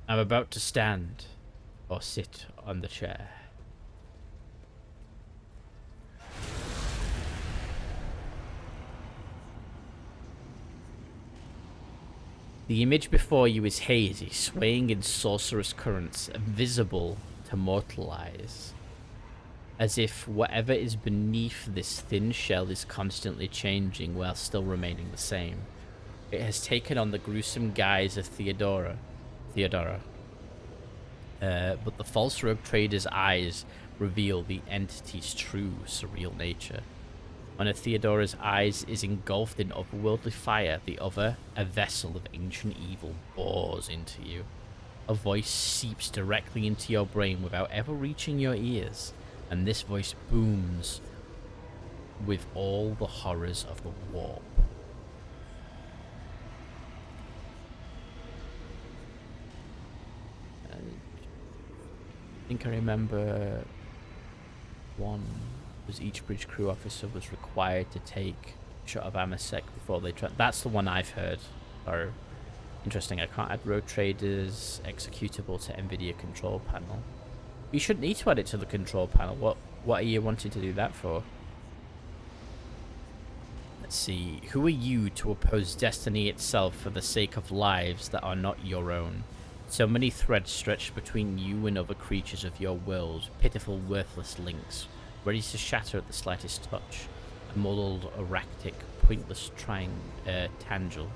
I'm about to stand or sit on the chair. The image before you is hazy, swaying in sorcerous currents, invisible to mortal eyes. As if whatever is beneath this thin shell is constantly changing while still remaining the same. It has taken on the gruesome guise of Theodora. But the false rogue trader's eyes reveal the entity's true surreal nature. One of Theodora's eyes is engulfed in otherworldly fire, the other, a vessel of ancient evil, bores into you. A voice seeps directly into your brain without ever reaching your ears, and this voice booms with all the horrors of the warp. I think I remember one was each bridge crew officer was required to take a shot of Amasec before they that's the one I've heard. Or interesting, I can't add road traders executable to NVIDIA control panel. You shouldn't need to add it to the control panel. What are you wanting to do that for? Let's see. Who are you to oppose destiny itself for the sake of lives that are not your own? So many threads stretched between you and other creatures of your world, pitiful, worthless links, ready to shatter at the slightest touch. A muddled, erratic, pointless tangent.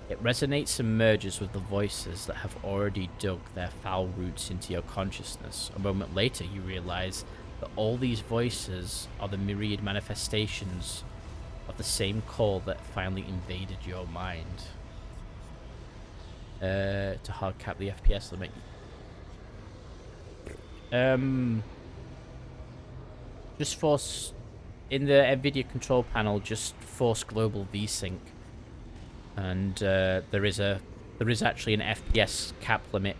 It resonates and merges with the voices that have already dug their foul roots into your consciousness. A moment later, you realize that all these voices are the myriad manifestations of the same call that finally invaded your mind. To hard cap the FPS limit. Just force in the NVIDIA control panel. Just force global VSync, and there is actually an FPS cap limit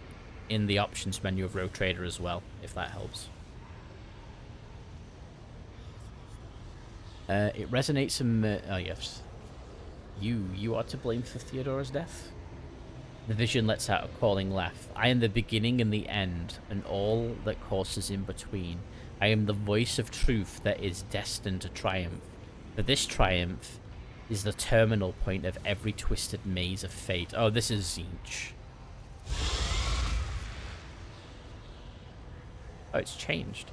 in the options menu of Rogue Trader as well, if that helps. It resonates and oh yes, you are to blame for Theodora's death. The vision lets out a calling laugh. I am the beginning and the end, and all that courses in between. I am the voice of truth that is destined to triumph. For this triumph is the terminal point of every twisted maze of fate. Oh, this is Zinch. Oh, it's changed.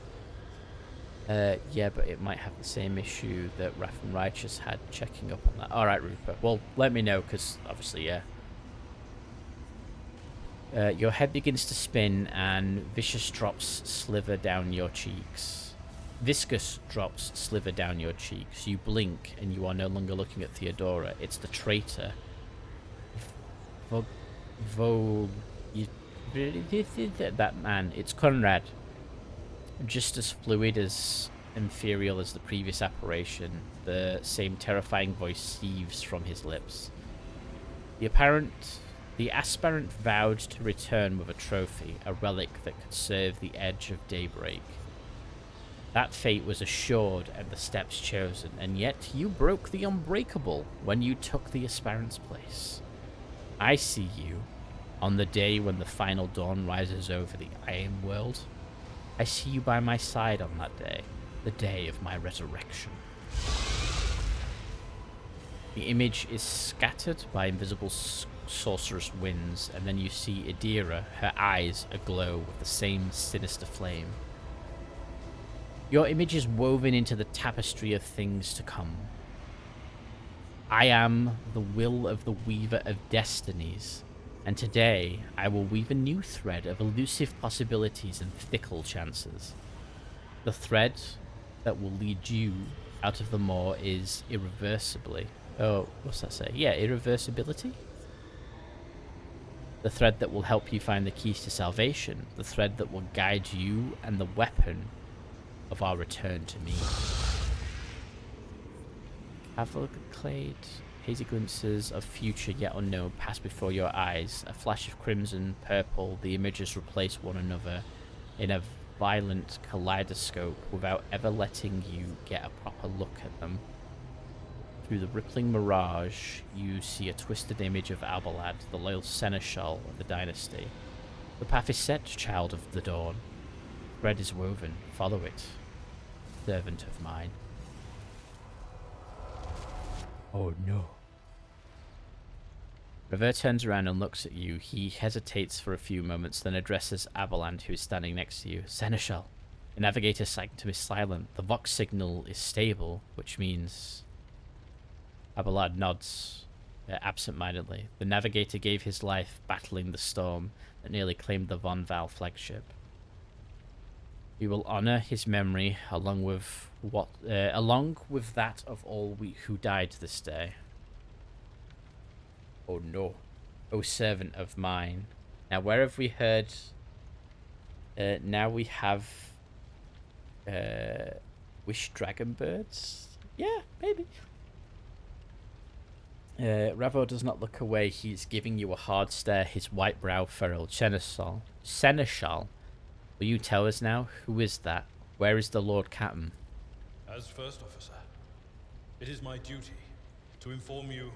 Yeah, but it might have the same issue that Wrath and Righteous had checking up on that. Alright, Rupert. Well, let me know, because obviously, yeah. Your head begins to spin and vicious drops sliver down your cheeks. Viscous drops sliver down your cheeks. You blink and you are no longer looking at Theodora. It's the traitor. That man. It's Conrad. Just as fluid as ethereal as the previous apparition. The same terrifying voice seethes from his lips. The aspirant vowed to return with a trophy, a relic that could serve the edge of daybreak. That fate was assured and the steps chosen, and yet you broke the unbreakable when you took the aspirant's place. I see you, on the day when the final dawn rises over the Iron World. I see you by my side on that day, the day of my resurrection. The image is scattered by invisible sorcerous winds, and then you see Idira, her eyes aglow with the same sinister flame. Your image is woven into the tapestry of things to come. I am the will of the weaver of destinies, and today I will weave a new thread of elusive possibilities and fickle chances. The thread that will lead you out of the maw is irreversibly. Oh, what's that say? Yeah, irreversibility? The thread that will help you find the keys to salvation. The thread that will guide you and the weapon of our return to me. Cavalcade, hazy glimpses of future yet unknown pass before your eyes. A flash of crimson, purple, the images replace one another in a violent kaleidoscope without ever letting you get a proper look at them. Through the rippling mirage, you see a twisted image of Abalad, the loyal seneschal of the dynasty. The path is set, child of the dawn. Thread is woven. Follow it, servant of mine. Oh no. Revere turns around and looks at you. He hesitates for a few moments, then addresses Abaland, who is standing next to you. Seneschal, the navigator's sanctum is silent. The Vox signal is stable, which means... Abalad nods absent-mindedly. The navigator gave his life battling the storm that nearly claimed the Von Val flagship. We will honor his memory along with that of all who died this day. Oh no. O servant of mine. Now where have we heard... now we have... Wish Dragon Birds? Yeah, maybe. Ravo does not look away. He's giving you a hard stare, his white brow furrowed. Seneschal, will you tell us now? Who is that? Where is the Lord Captain? As First Officer, it is my duty to inform you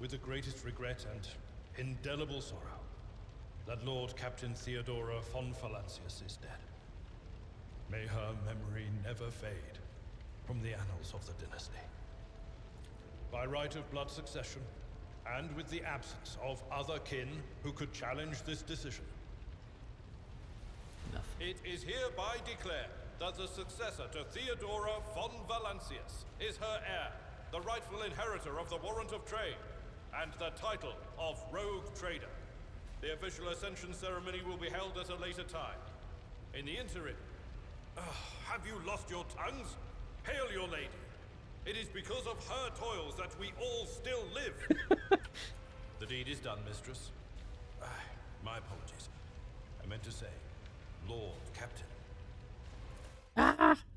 with the greatest regret and indelible sorrow that Lord Captain Theodora von Valancius is dead. May her memory never fade from the annals of the dynasty. By right of blood succession, and with the absence of other kin who could challenge this decision, it is hereby declared that the successor to Theodora von Valancius is her heir, the rightful inheritor of the Warrant of Trade, and the title of Rogue Trader. The official ascension ceremony will be held at a later time. In the interim, have you lost your tongues? Hail your lady. It is because of her toils that we all still live. The deed is done, mistress. My apologies. I meant to say, Lord Captain.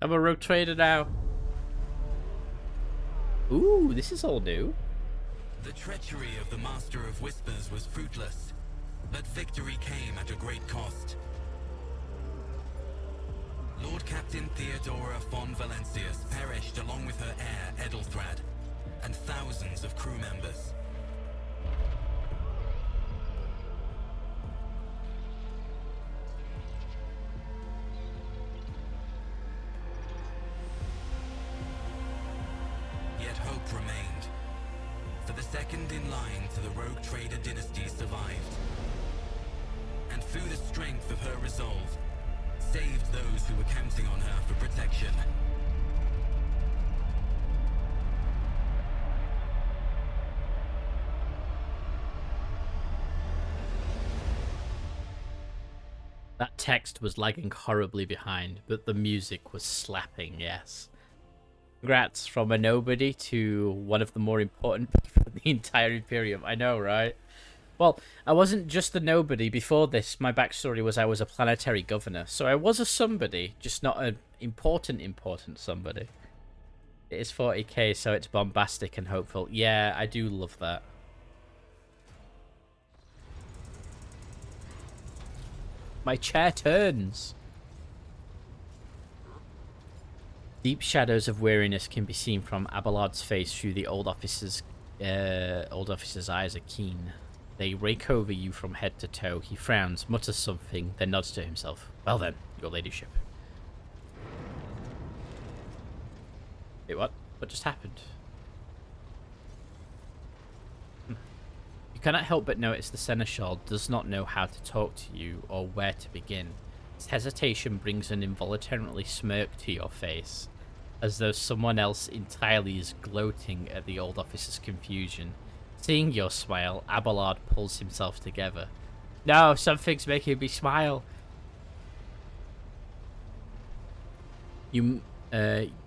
I'm a rogue trader now. Ooh, this is all new. The treachery of the Master of Whispers was fruitless, but victory came at a great cost. Lord Captain Theodora von Valancius perished along with her heir, Edelthrad, and thousands of crew members. Yet hope remained, for the second in line to the Rogue Trader dynasty survived. And through the strength of her resolve, saved those who were counting on her for protection. That text was lagging horribly behind, but the music was slapping, yes. Congrats from a nobody to one of the more important people in the entire Imperium. I know, right? Well, I wasn't just a nobody. Before this, my backstory was I was a planetary governor. So I was a somebody, just not an important somebody. It is 40k, so it's bombastic and hopeful. Yeah, I do love that. My chair turns. Deep shadows of weariness can be seen from Abelard's face through the old officer's eyes are keen. They rake over you from head to toe. He frowns, mutters something, then nods to himself. Well then, your ladyship. Wait, what? What just happened? You cannot help but notice the seneschal does not know how to talk to you or where to begin. His hesitation brings an involuntarily smirk to your face, as though someone else entirely is gloating at the old officer's confusion. Seeing your smile, Abelard pulls himself together. No, something's making me smile. You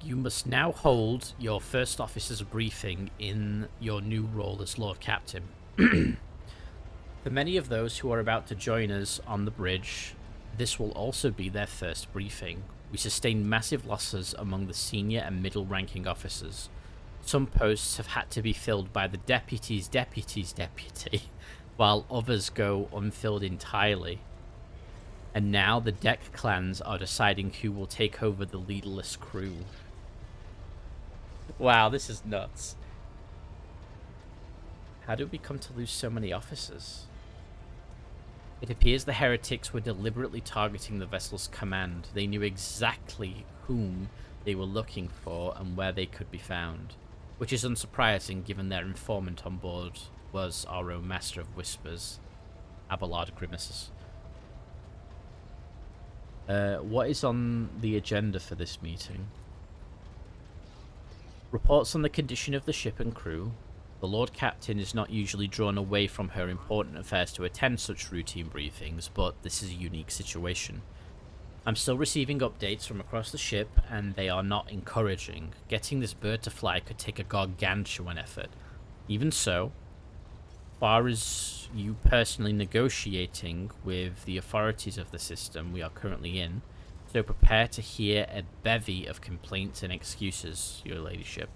must now hold your first officer's briefing in your new role as Lord Captain. For many of those who are about to join us on the bridge, this will also be their first briefing. We sustained massive losses among the senior and middle-ranking officers. Some posts have had to be filled by the deputy's deputy, while others go unfilled entirely. And now the deck clans are deciding who will take over the leaderless crew. Wow, this is nuts. How did we come to lose so many officers? It appears the heretics were deliberately targeting the vessel's command. They knew exactly whom they were looking for and where they could be found, which is unsurprising given their informant on board was our own Master of Whispers, Abelard Grimaces. What is on the agenda for this meeting? Reports on the condition of the ship and crew. The Lord Captain is not usually drawn away from her important affairs to attend such routine briefings, but this is a unique situation. I'm still receiving updates from across the ship, and they are not encouraging. Getting this bird to fly could take a gargantuan effort. Even so, far as you personally negotiating with the authorities of the system we are currently in, so prepare to hear a bevy of complaints and excuses, your ladyship.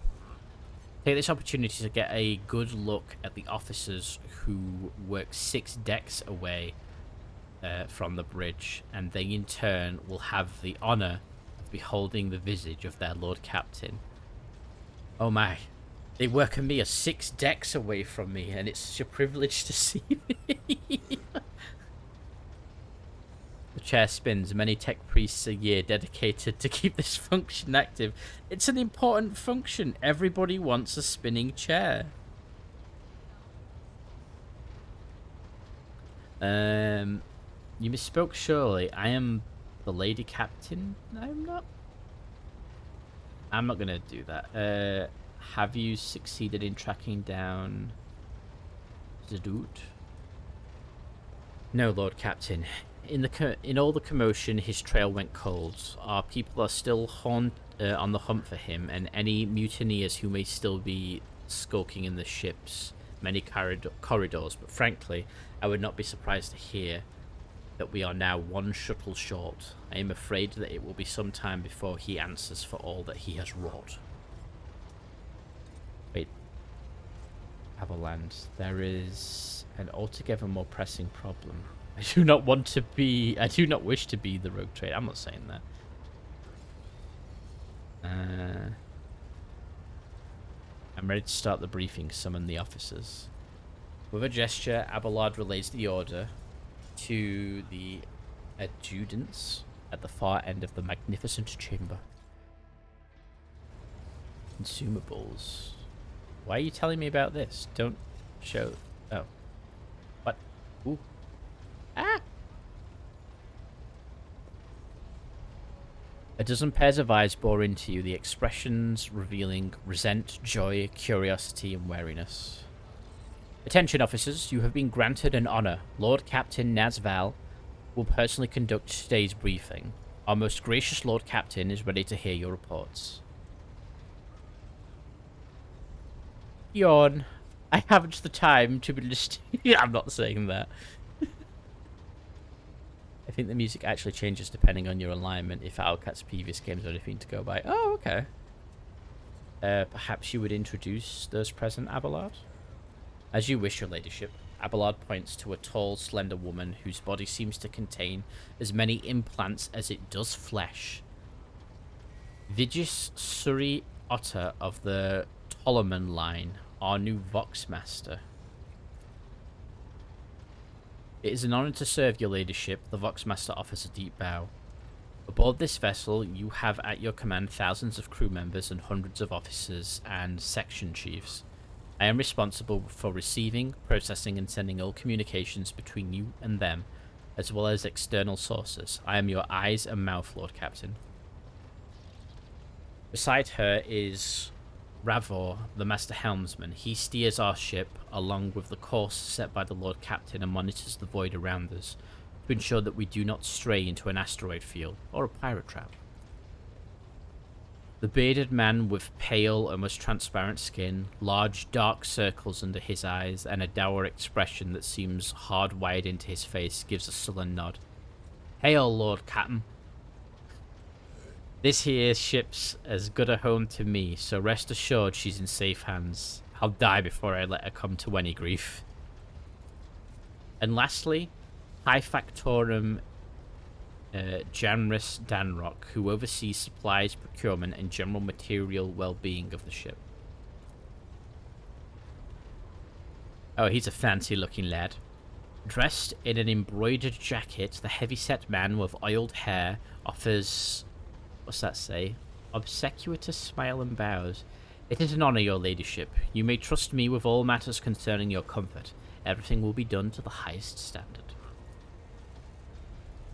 Take this opportunity to get a good look at the officers who work 6 decks away from the bridge, and they in turn will have the honor of beholding the visage of their Lord Captain. Oh my. They work and me are 6 decks away from me, and it's such a privilege to see me. The chair spins. Many tech priests a year dedicated to keep this function active. It's an important function. Everybody wants a spinning chair. You misspoke, surely. I am the Lady Captain. I'm not gonna do that. Have you succeeded in tracking down Zadut? No, Lord Captain. In all the commotion, his trail went cold. Our people are still on the hunt for him, and any mutineers who may still be skulking in the ship's many corridors. But frankly, I would not be surprised to hear that we are now 1 shuttle short. I am afraid that it will be some time before he answers for all that he has wrought. Wait. Avaland, there is an altogether more pressing problem. I do not wish to be the rogue trader. I'm not saying that. I'm ready to start the briefing. Summon the officers. With a gesture, Abelard relays the order to the adjutants at the far end of the magnificent chamber. Consumables. Why are you telling me about this? Don't show... Oh. What? Ooh. Ah! A dozen pairs of eyes bore into you, the expressions revealing resent, joy, curiosity, and wariness. Attention, officers. You have been granted an honor. Lord Captain Nazval will personally conduct today's briefing. Our most gracious Lord Captain is ready to hear your reports. Yawn. I haven't the time to be listening. I'm not saying that. I think the music actually changes depending on your alignment, if Owlcat's previous games are anything to go by. Oh, okay. Perhaps you would introduce those present, Abelard? As you wish, your ladyship. Abelard points to a tall, slender woman whose body seems to contain as many implants as it does flesh. Vigis Suri Otter of the Toloman line, our new Voxmaster. It is an honor to serve your ladyship. The Voxmaster offers a deep bow. Aboard this vessel, you have at your command thousands of crew members and hundreds of officers and section chiefs. I am responsible for receiving, processing, and sending all communications between you and them, as well as external sources. I am your eyes and mouth, Lord Captain. Beside her is Ravor, the Master Helmsman. He steers our ship along with the course set by the Lord Captain and monitors the void around us to ensure that we do not stray into an asteroid field or a pirate trap. The bearded man with pale, almost transparent skin, large dark circles under his eyes, and a dour expression that seems hardwired into his face gives a sullen nod. Hail, Lord Captain. This here ship's as good a home to me, so rest assured she's in safe hands. I'll die before I let her come to any grief. And lastly, High Factorum Janris Danrock, who oversees supplies, procurement, and general material well-being of the ship. Oh, he's a fancy-looking lad. Dressed in an embroidered jacket, the heavy-set man with oiled hair offers... what's that say? Obsequious smile and bows. It is an honor, your ladyship. You may trust me with all matters concerning your comfort. Everything will be done to the highest standard.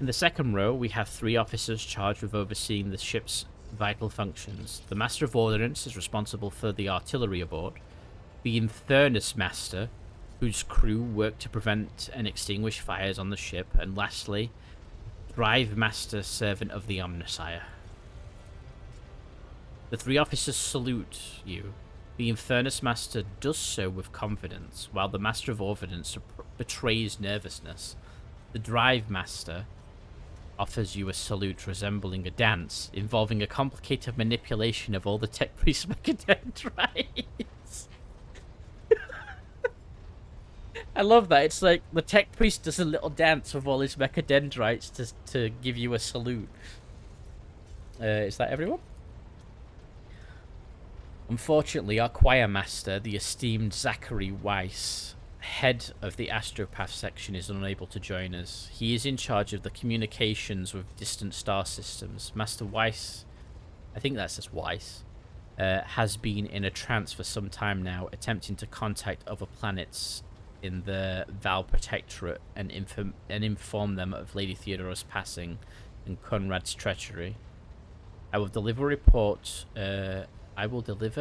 In the second row, we have 3 officers charged with overseeing the ship's vital functions. The Master of Ordnance is responsible for the artillery aboard. The Infernus Master, whose crew work to prevent and extinguish fires on the ship. And lastly, Drive Master, servant of the Omnissiah. The 3 officers salute you. The Infernus Master does so with confidence, while the Master of Ordnance betrays nervousness. The Drive Master offers you a salute resembling a dance, involving a complicated manipulation of all the Tech Priest mechadendrites. I love that. It's like the Tech Priest does a little dance with all his mechadendrites to give you a salute. Is that everyone? Unfortunately, our choir master, the esteemed Zachary Weiss, head of the Astropath section, is unable to join us. He is in charge of the communications with distant star systems. Master Weiss, I think that says Weiss, has been in a trance for some time now, attempting to contact other planets in the Val Protectorate and inform them of Lady Theodora's passing and Conrad's treachery. I will deliver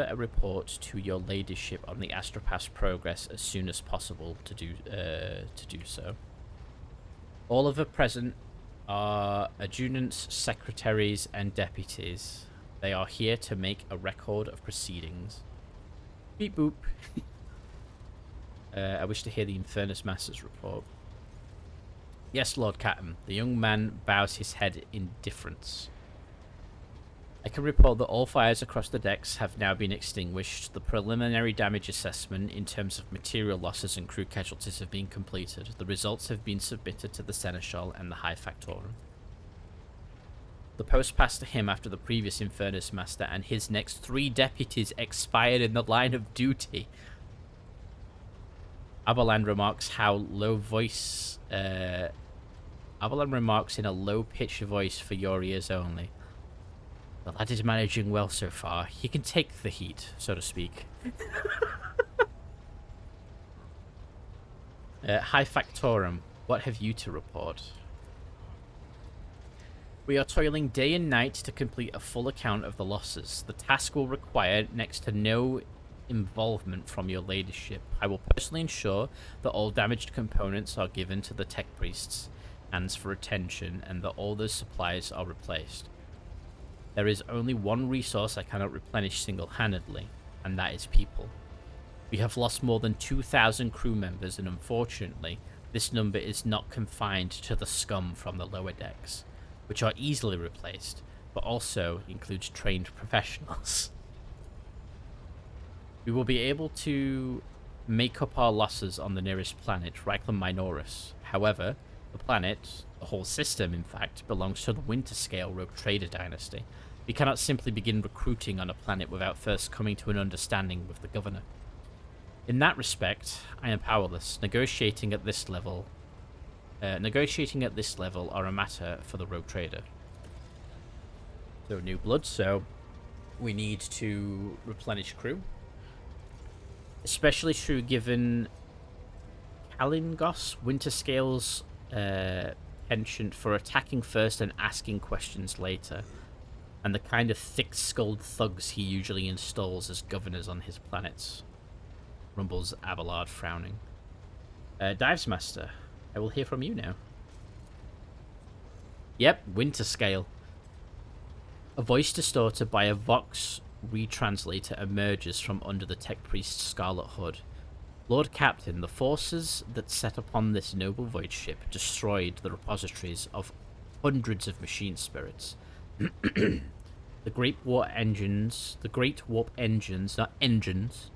a report to your ladyship on the Astropath's progress as soon as possible to do so. All of the present are adjutants, secretaries, and deputies. They are here to make a record of proceedings. Beep boop. I wish to hear the Infernus Master's report. Yes, Lord Captain. The young man bows his head in deference. I can report that all fires across the decks have now been extinguished. The preliminary damage assessment in terms of material losses and crew casualties have been completed. The results have been submitted to the Seneschal and the High Factorum. The post passed to him after the previous Infernus Master and his next 3 deputies expired in the line of duty. Abelan remarks in a low-pitched voice for your ears only. The lad is managing well so far. He can take the heat, so to speak. High Factorum, what have you to report? We are toiling day and night to complete a full account of the losses. The task will require next to no involvement from your ladyship. I will personally ensure that all damaged components are given to the Tech Priests' hands for attention and that all those supplies are replaced. There is only one resource I cannot replenish single-handedly, and that is people. We have lost more than 2,000 crew members, and unfortunately, this number is not confined to the scum from the lower decks, which are easily replaced, but also includes trained professionals. We will be able to make up our losses on the nearest planet, Reichland Minoris. However, the planet, the whole system in fact, belongs to the Winterscale Rogue Trader dynasty. We cannot simply begin recruiting on a planet without first coming to an understanding with the governor. In that respect, I am powerless. Negotiating at this level are a matter for the Rogue Trader. So new blood, so we need to replenish crew. Especially true given Kalingos Winterscale's penchant for attacking first and asking questions later, and the kind of thick-skulled thugs he usually installs as governors on his planets. Rumbles Abelard, frowning. Dives Master, I will hear from you now. Yep, Winterscale. A voice distorted by a Vox retranslator emerges from under the Tech Priest's scarlet hood. Lord Captain, the forces that set upon this noble void ship destroyed the repositories of hundreds of machine spirits. The great warp engines, not engines,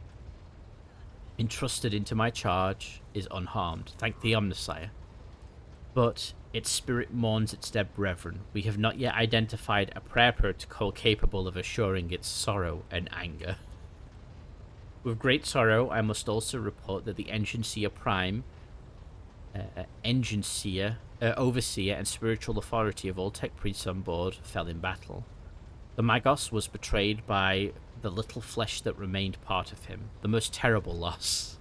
entrusted into my charge is unharmed, thank the Omnisire. But its spirit mourns its dead brethren. We have not yet identified a prayer protocol capable of assuring its sorrow and anger. With great sorrow, I must also report that the Engine Seer Prime, Overseer and spiritual authority of all Tech Priests on board fell in battle. The Magos was betrayed by the little flesh that remained part of him. The most terrible loss.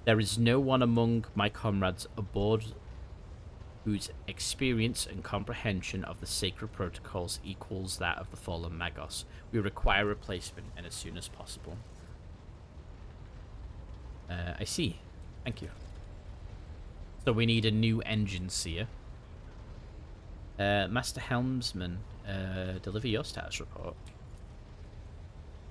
There is no one among my comrades aboard whose experience and comprehension of the sacred protocols equals that of the fallen Magos. We require replacement, and as soon as possible. I see. Thank you. So we need a new Engine Seer. Master Helmsman, deliver your status report.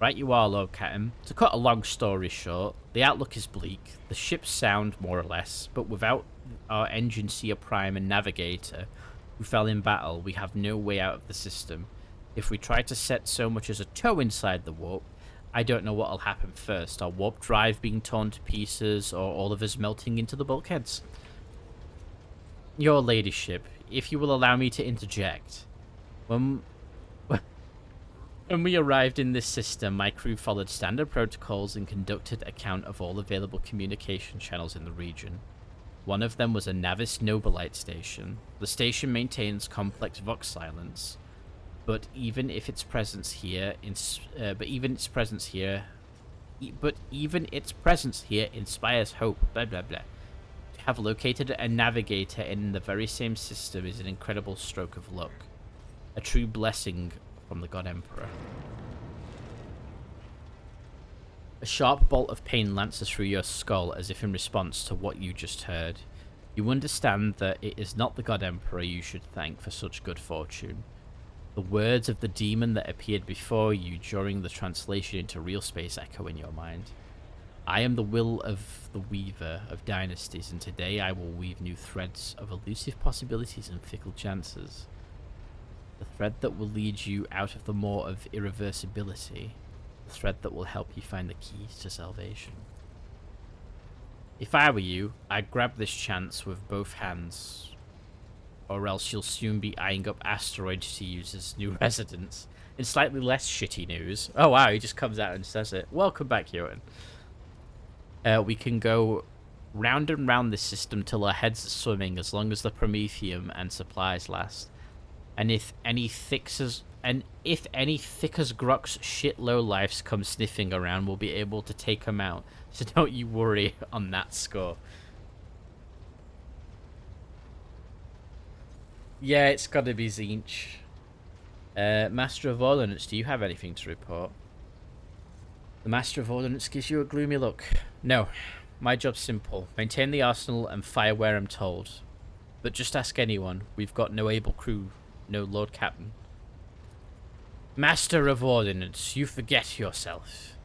Right you are, Lord Captain. To cut a long story short, the outlook is bleak, the ship's sound more or less, but without our Engine Seer Prime and Navigator, who fell in battle, we have no way out of the system. If we try to set so much as a toe inside the warp, I don't know what'll happen first, our warp drive being torn to pieces, or all of us melting into the bulkheads. Your ladyship, if you will allow me to interject, when we arrived in this system, my crew followed standard protocols and conducted account of all available communication channels in the region. One of them was a Navis Nobolite station. The station maintains complex Vox silence, but even its presence here inspires hope. Blah blah blah. To have located a navigator in the very same system is an incredible stroke of luck, a true blessing from the God Emperor. A sharp bolt of pain lances through your skull as if in response to what you just heard. You understand that it is not the God Emperor you should thank for such good fortune. The words of the demon that appeared before you during the translation into real space echo in your mind. I am the will of the weaver of dynasties, and today I will weave new threads of elusive possibilities and fickle chances. The thread that will lead you out of the maw of irreversibility. The thread that will help you find the keys to salvation. If I were you, I'd grab this chance with both hands, or else you'll soon be eyeing up asteroids to use as new residents. In slightly less shitty news, oh wow, he just comes out and says it. Welcome back, Ewan. We can go round and round this system till our heads are swimming, as long as the Prometheum and supplies last. And if any thick as Grox shit lowlifes come sniffing around, we'll be able to take them out. So don't you worry on that score. Yeah, it's gotta be Zinch. Master of Ordnance, do you have anything to report? The Master of Ordnance gives you a gloomy look. No, my job's simple. Maintain the arsenal and fire where I'm told. But just ask anyone. We've got no able crew, no Lord Captain. Master of Ordnance, you forget yourself.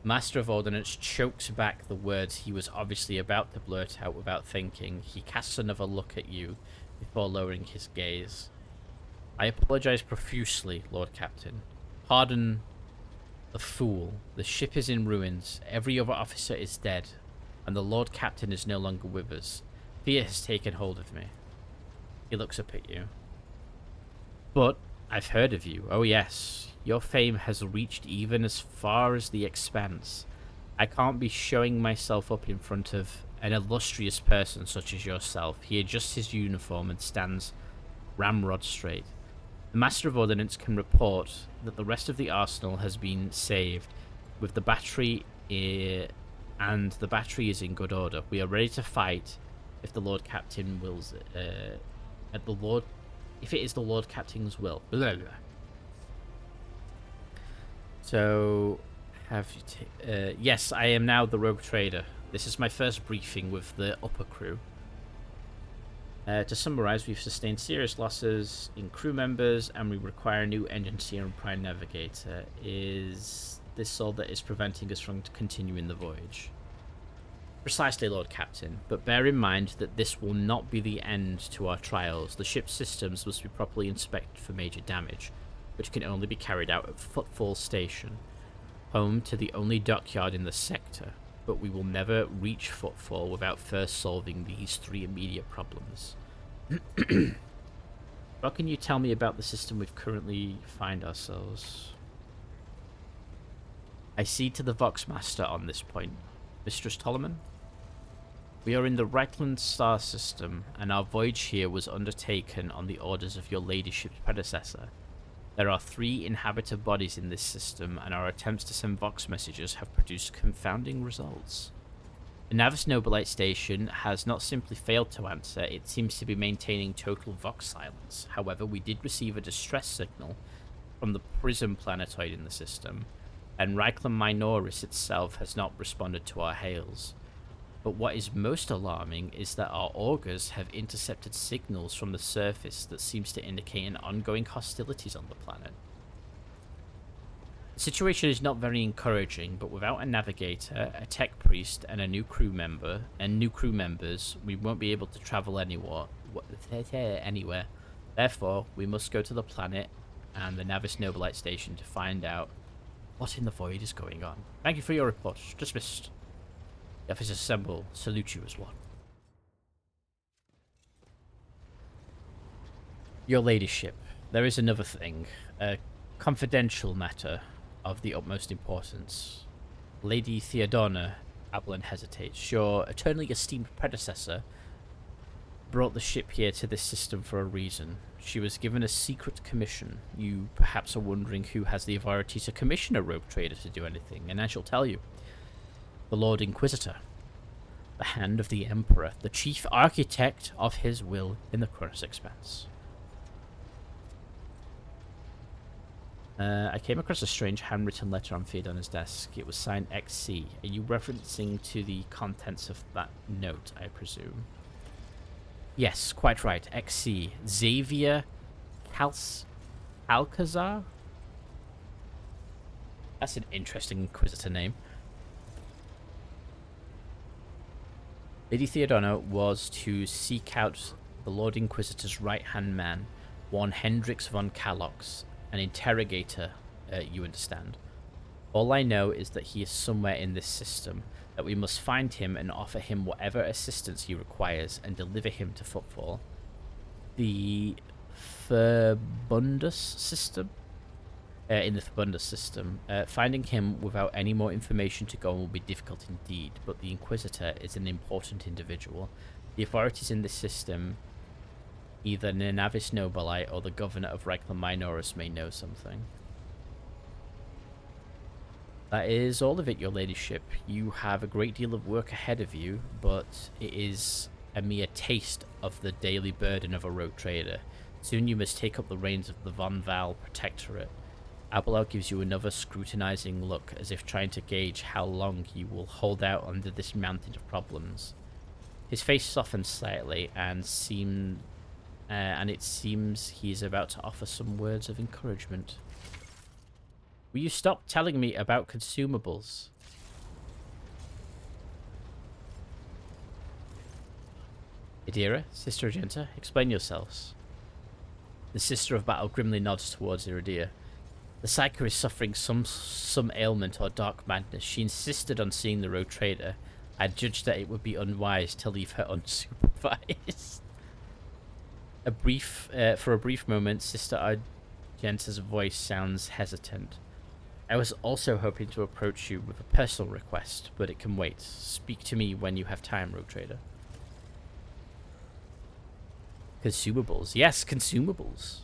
Master of Ordnance chokes back the words he was obviously about to blurt out without thinking. He casts another look at you before lowering his gaze. I apologize profusely, Lord Captain. Pardon the fool. The ship is in ruins. Every other officer is dead. And the Lord Captain is no longer with us. Fear has taken hold of me. He looks up at you. But I've heard of you. Oh yes. Your fame has reached even as far as the Expanse. I can't be showing myself up in front of an illustrious person such as yourself. He adjusts his uniform and stands ramrod straight. The Master of Ordnance can report that the rest of the arsenal has been saved, with the battery and the battery is in good order. We are ready to fight if the Lord Captain wills it. If it is the Lord Captain's will. Blah, blah, blah. So, yes, I am now the rogue trader. This is my first briefing with the upper crew. To summarize, we've sustained serious losses in crew members, and we require a new engine seer and prime navigator. Is this all that is preventing us from continuing the voyage? Precisely, Lord Captain, but bear in mind that this will not be the end to our trials. The ship's systems must be properly inspected for major damage, which can only be carried out at Footfall Station, home to the only dockyard in the sector, but we will never reach Footfall without first solving these 3 immediate problems. What can you tell me about the system we've currently find ourselves? I cede to the Voxmaster on this point. Mistress Tolman? We are in the Reichland star system, and our voyage here was undertaken on the orders of your ladyship's predecessor. There are 3 inhabited bodies in this system, and our attempts to send Vox messages have produced confounding results. The Navis Nobilite station has not simply failed to answer, it seems to be maintaining total Vox silence. However, we did receive a distress signal from the Prism planetoid in the system, and Reichland Minoris itself has not responded to our hails. But what is most alarming is that our augurs have intercepted signals from the surface that seems to indicate an ongoing hostilities on the planet. The situation is not very encouraging, but without a navigator, a tech priest, and new crew members, we won't be able to travel anywhere. Therefore, we must go to the planet and the Navis Nobilite station to find out what in the void is going on. Thank you for your report. Dismissed. The officers assemble. Salute you as one. Your ladyship, there is another thing. A confidential matter of the utmost importance. Lady Theodona, Ablin hesitates. Your eternally esteemed predecessor brought the ship here to this system for a reason. She was given a secret commission. You perhaps are wondering who has the authority to commission a rogue trader to do anything, and I shall tell you. The Lord Inquisitor. The hand of the Emperor, the chief architect of his will in the Koronos Expanse. I came across a strange handwritten letter on Theodona's desk. It was signed XC. Are you referencing to the contents of that note, I presume? Yes, quite right. XC. Xavier Alcazar? That's an interesting Inquisitor name. Lady Theodona was to seek out the Lord Inquisitor's right-hand man, one Hendrix von Kalox, an interrogator, you understand. All I know is that he is somewhere in this system, that we must find him and offer him whatever assistance he requires and deliver him to Footfall. The Verbundus system? In the Verbundus system. Finding him without any more information to go on will be difficult indeed, but the Inquisitor is an important individual. The authorities in this system, either Navis Nobilite or the governor of Reichland Minoris, may know something. That is all of it, your ladyship. You have a great deal of work ahead of you, but it is a mere taste of the daily burden of a rogue trader. Soon you must take up the reins of the Von Val Protectorate. Abelard gives you another scrutinizing look, as if trying to gauge how long you will hold out under this mountain of problems. His face softens slightly, and it seems he is about to offer some words of encouragement. Will you stop telling me about consumables? Idira, Sister Argenta, explain yourselves. The Sister of Battle grimly nods towards Iridia. The Psyker is suffering some ailment or dark madness. She insisted on seeing the rogue trader. I judged that it would be unwise to leave her unsupervised. For a brief moment, Sister Argenta's voice sounds hesitant. I was also hoping to approach you with a personal request, but it can wait. Speak to me when you have time, rogue trader. Consumables. Yes, consumables.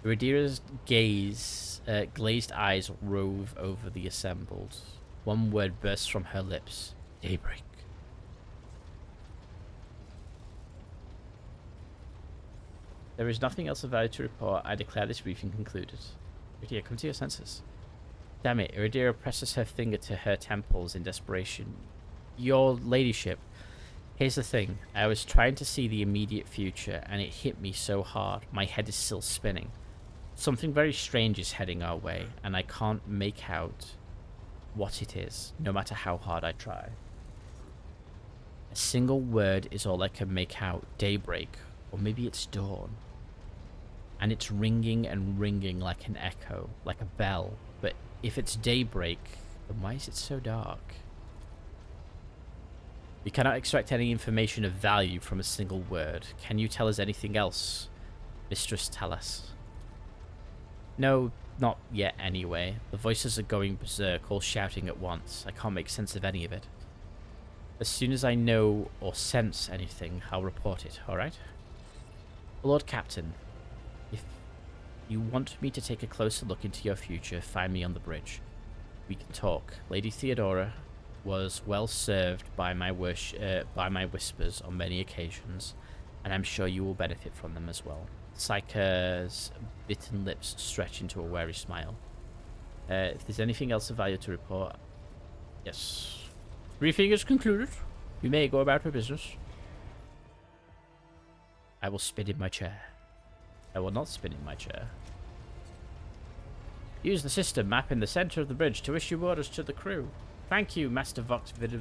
Radira's glazed eyes rove over the assembled. One word bursts from her lips. Daybreak. There is nothing else of value to report. I declare this briefing concluded. Radira, come to your senses. Damn it. Radira presses her finger to her temples in desperation. Your ladyship. Here's the thing. I was trying to see the immediate future, and it hit me so hard. My head is still spinning. Something very strange is heading our way, and I can't make out what it is, no matter how hard I try. A single word is all I can make out. Daybreak. Or maybe it's dawn. And it's ringing and ringing like an echo, like a bell. But if it's daybreak, then why is it so dark? We cannot extract any information of value from a single word. Can you tell us anything else, Mistress Talas? No, not yet anyway. The voices are going berserk, all shouting at once. I can't make sense of any of it. As soon as I know or sense anything, I'll report it, alright? Lord Captain, if you want me to take a closer look into your future, find me on the bridge. We can talk. Lady Theodora was well served by my whispers on many occasions, and I'm sure you will benefit from them as well. Psycha's bitten lips stretch into a wary smile. If there's anything else of value to report... Yes. Briefing is concluded. You may go about your business. I will spin in my chair. I will not spin in my chair. Use the system map in the center of the bridge to issue orders to the crew. Thank you, Master Vox. There's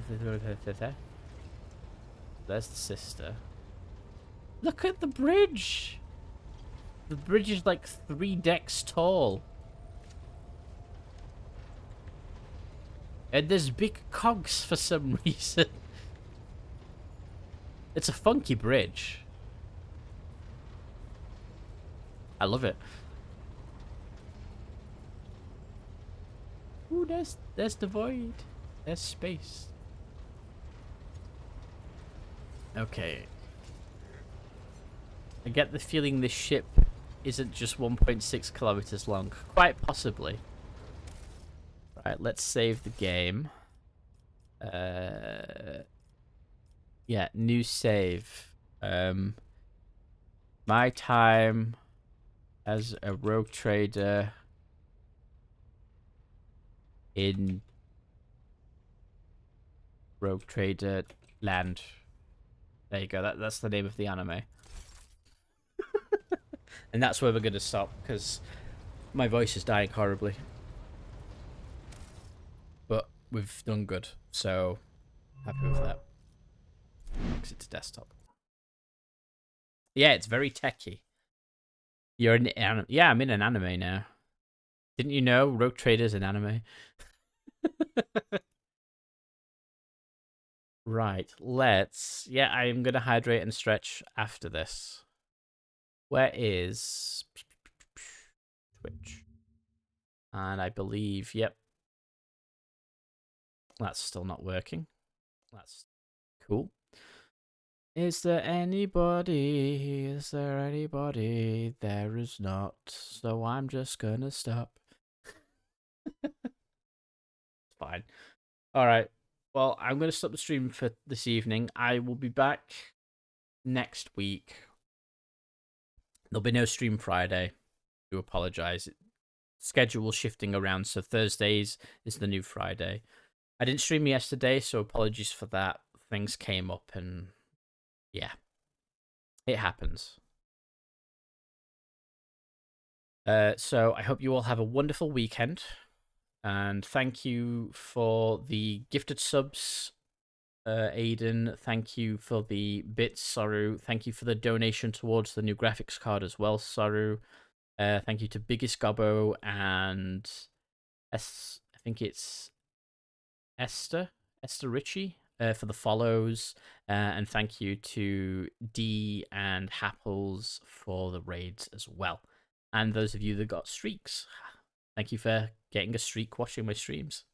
the sister. Look at the bridge! The bridge is like 3 decks tall. And there's big cogs for some reason. It's a funky bridge. I love it. Ooh, there's the void. There's space. Okay. I get the feeling this ship isn't just 1.6 kilometers long. Quite possibly. Right, let's save the game. Yeah, new save. My time as a rogue trader in Rogue Trader Land. There you go. That's the name of the anime. And that's where we're going to stop, because my voice is dying horribly. But we've done good, so happy with that. Exit to desktop. Yeah, it's very techy. You're in anime. Yeah, I'm in an anime now. Didn't you know Rogue Trader's an anime? Right, let's... Yeah, I'm going to hydrate and stretch after this. Where is... Twitch? And I believe, yep. That's still not working. That's cool. Is there anybody? Is there anybody? There is not. So I'm just gonna stop. Fine. Alright. Well, I'm gonna stop the stream for this evening. I will be back next week. There'll be no stream Friday. I do apologize. Schedule shifting around, so Thursdays is the new Friday. I didn't stream yesterday, so apologies for that. Things came up and yeah, it happens. So I hope you all have a wonderful weekend, and thank you for the gifted subs, Aiden. Thank you for the bits, Saru. Thank you for the donation towards the new graphics card as well, Saru. Thank you to Biggest Gobbo and I think it's Esther Ritchie for the follows, and thank you to D and Happles for the raids as well. And those of you that got streaks, thank you for getting a streak watching my streams.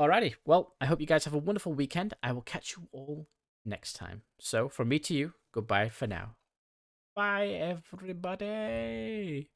Alrighty, well, I hope you guys have a wonderful weekend. I will catch you all next time. So, from me to you, goodbye for now. Bye, everybody.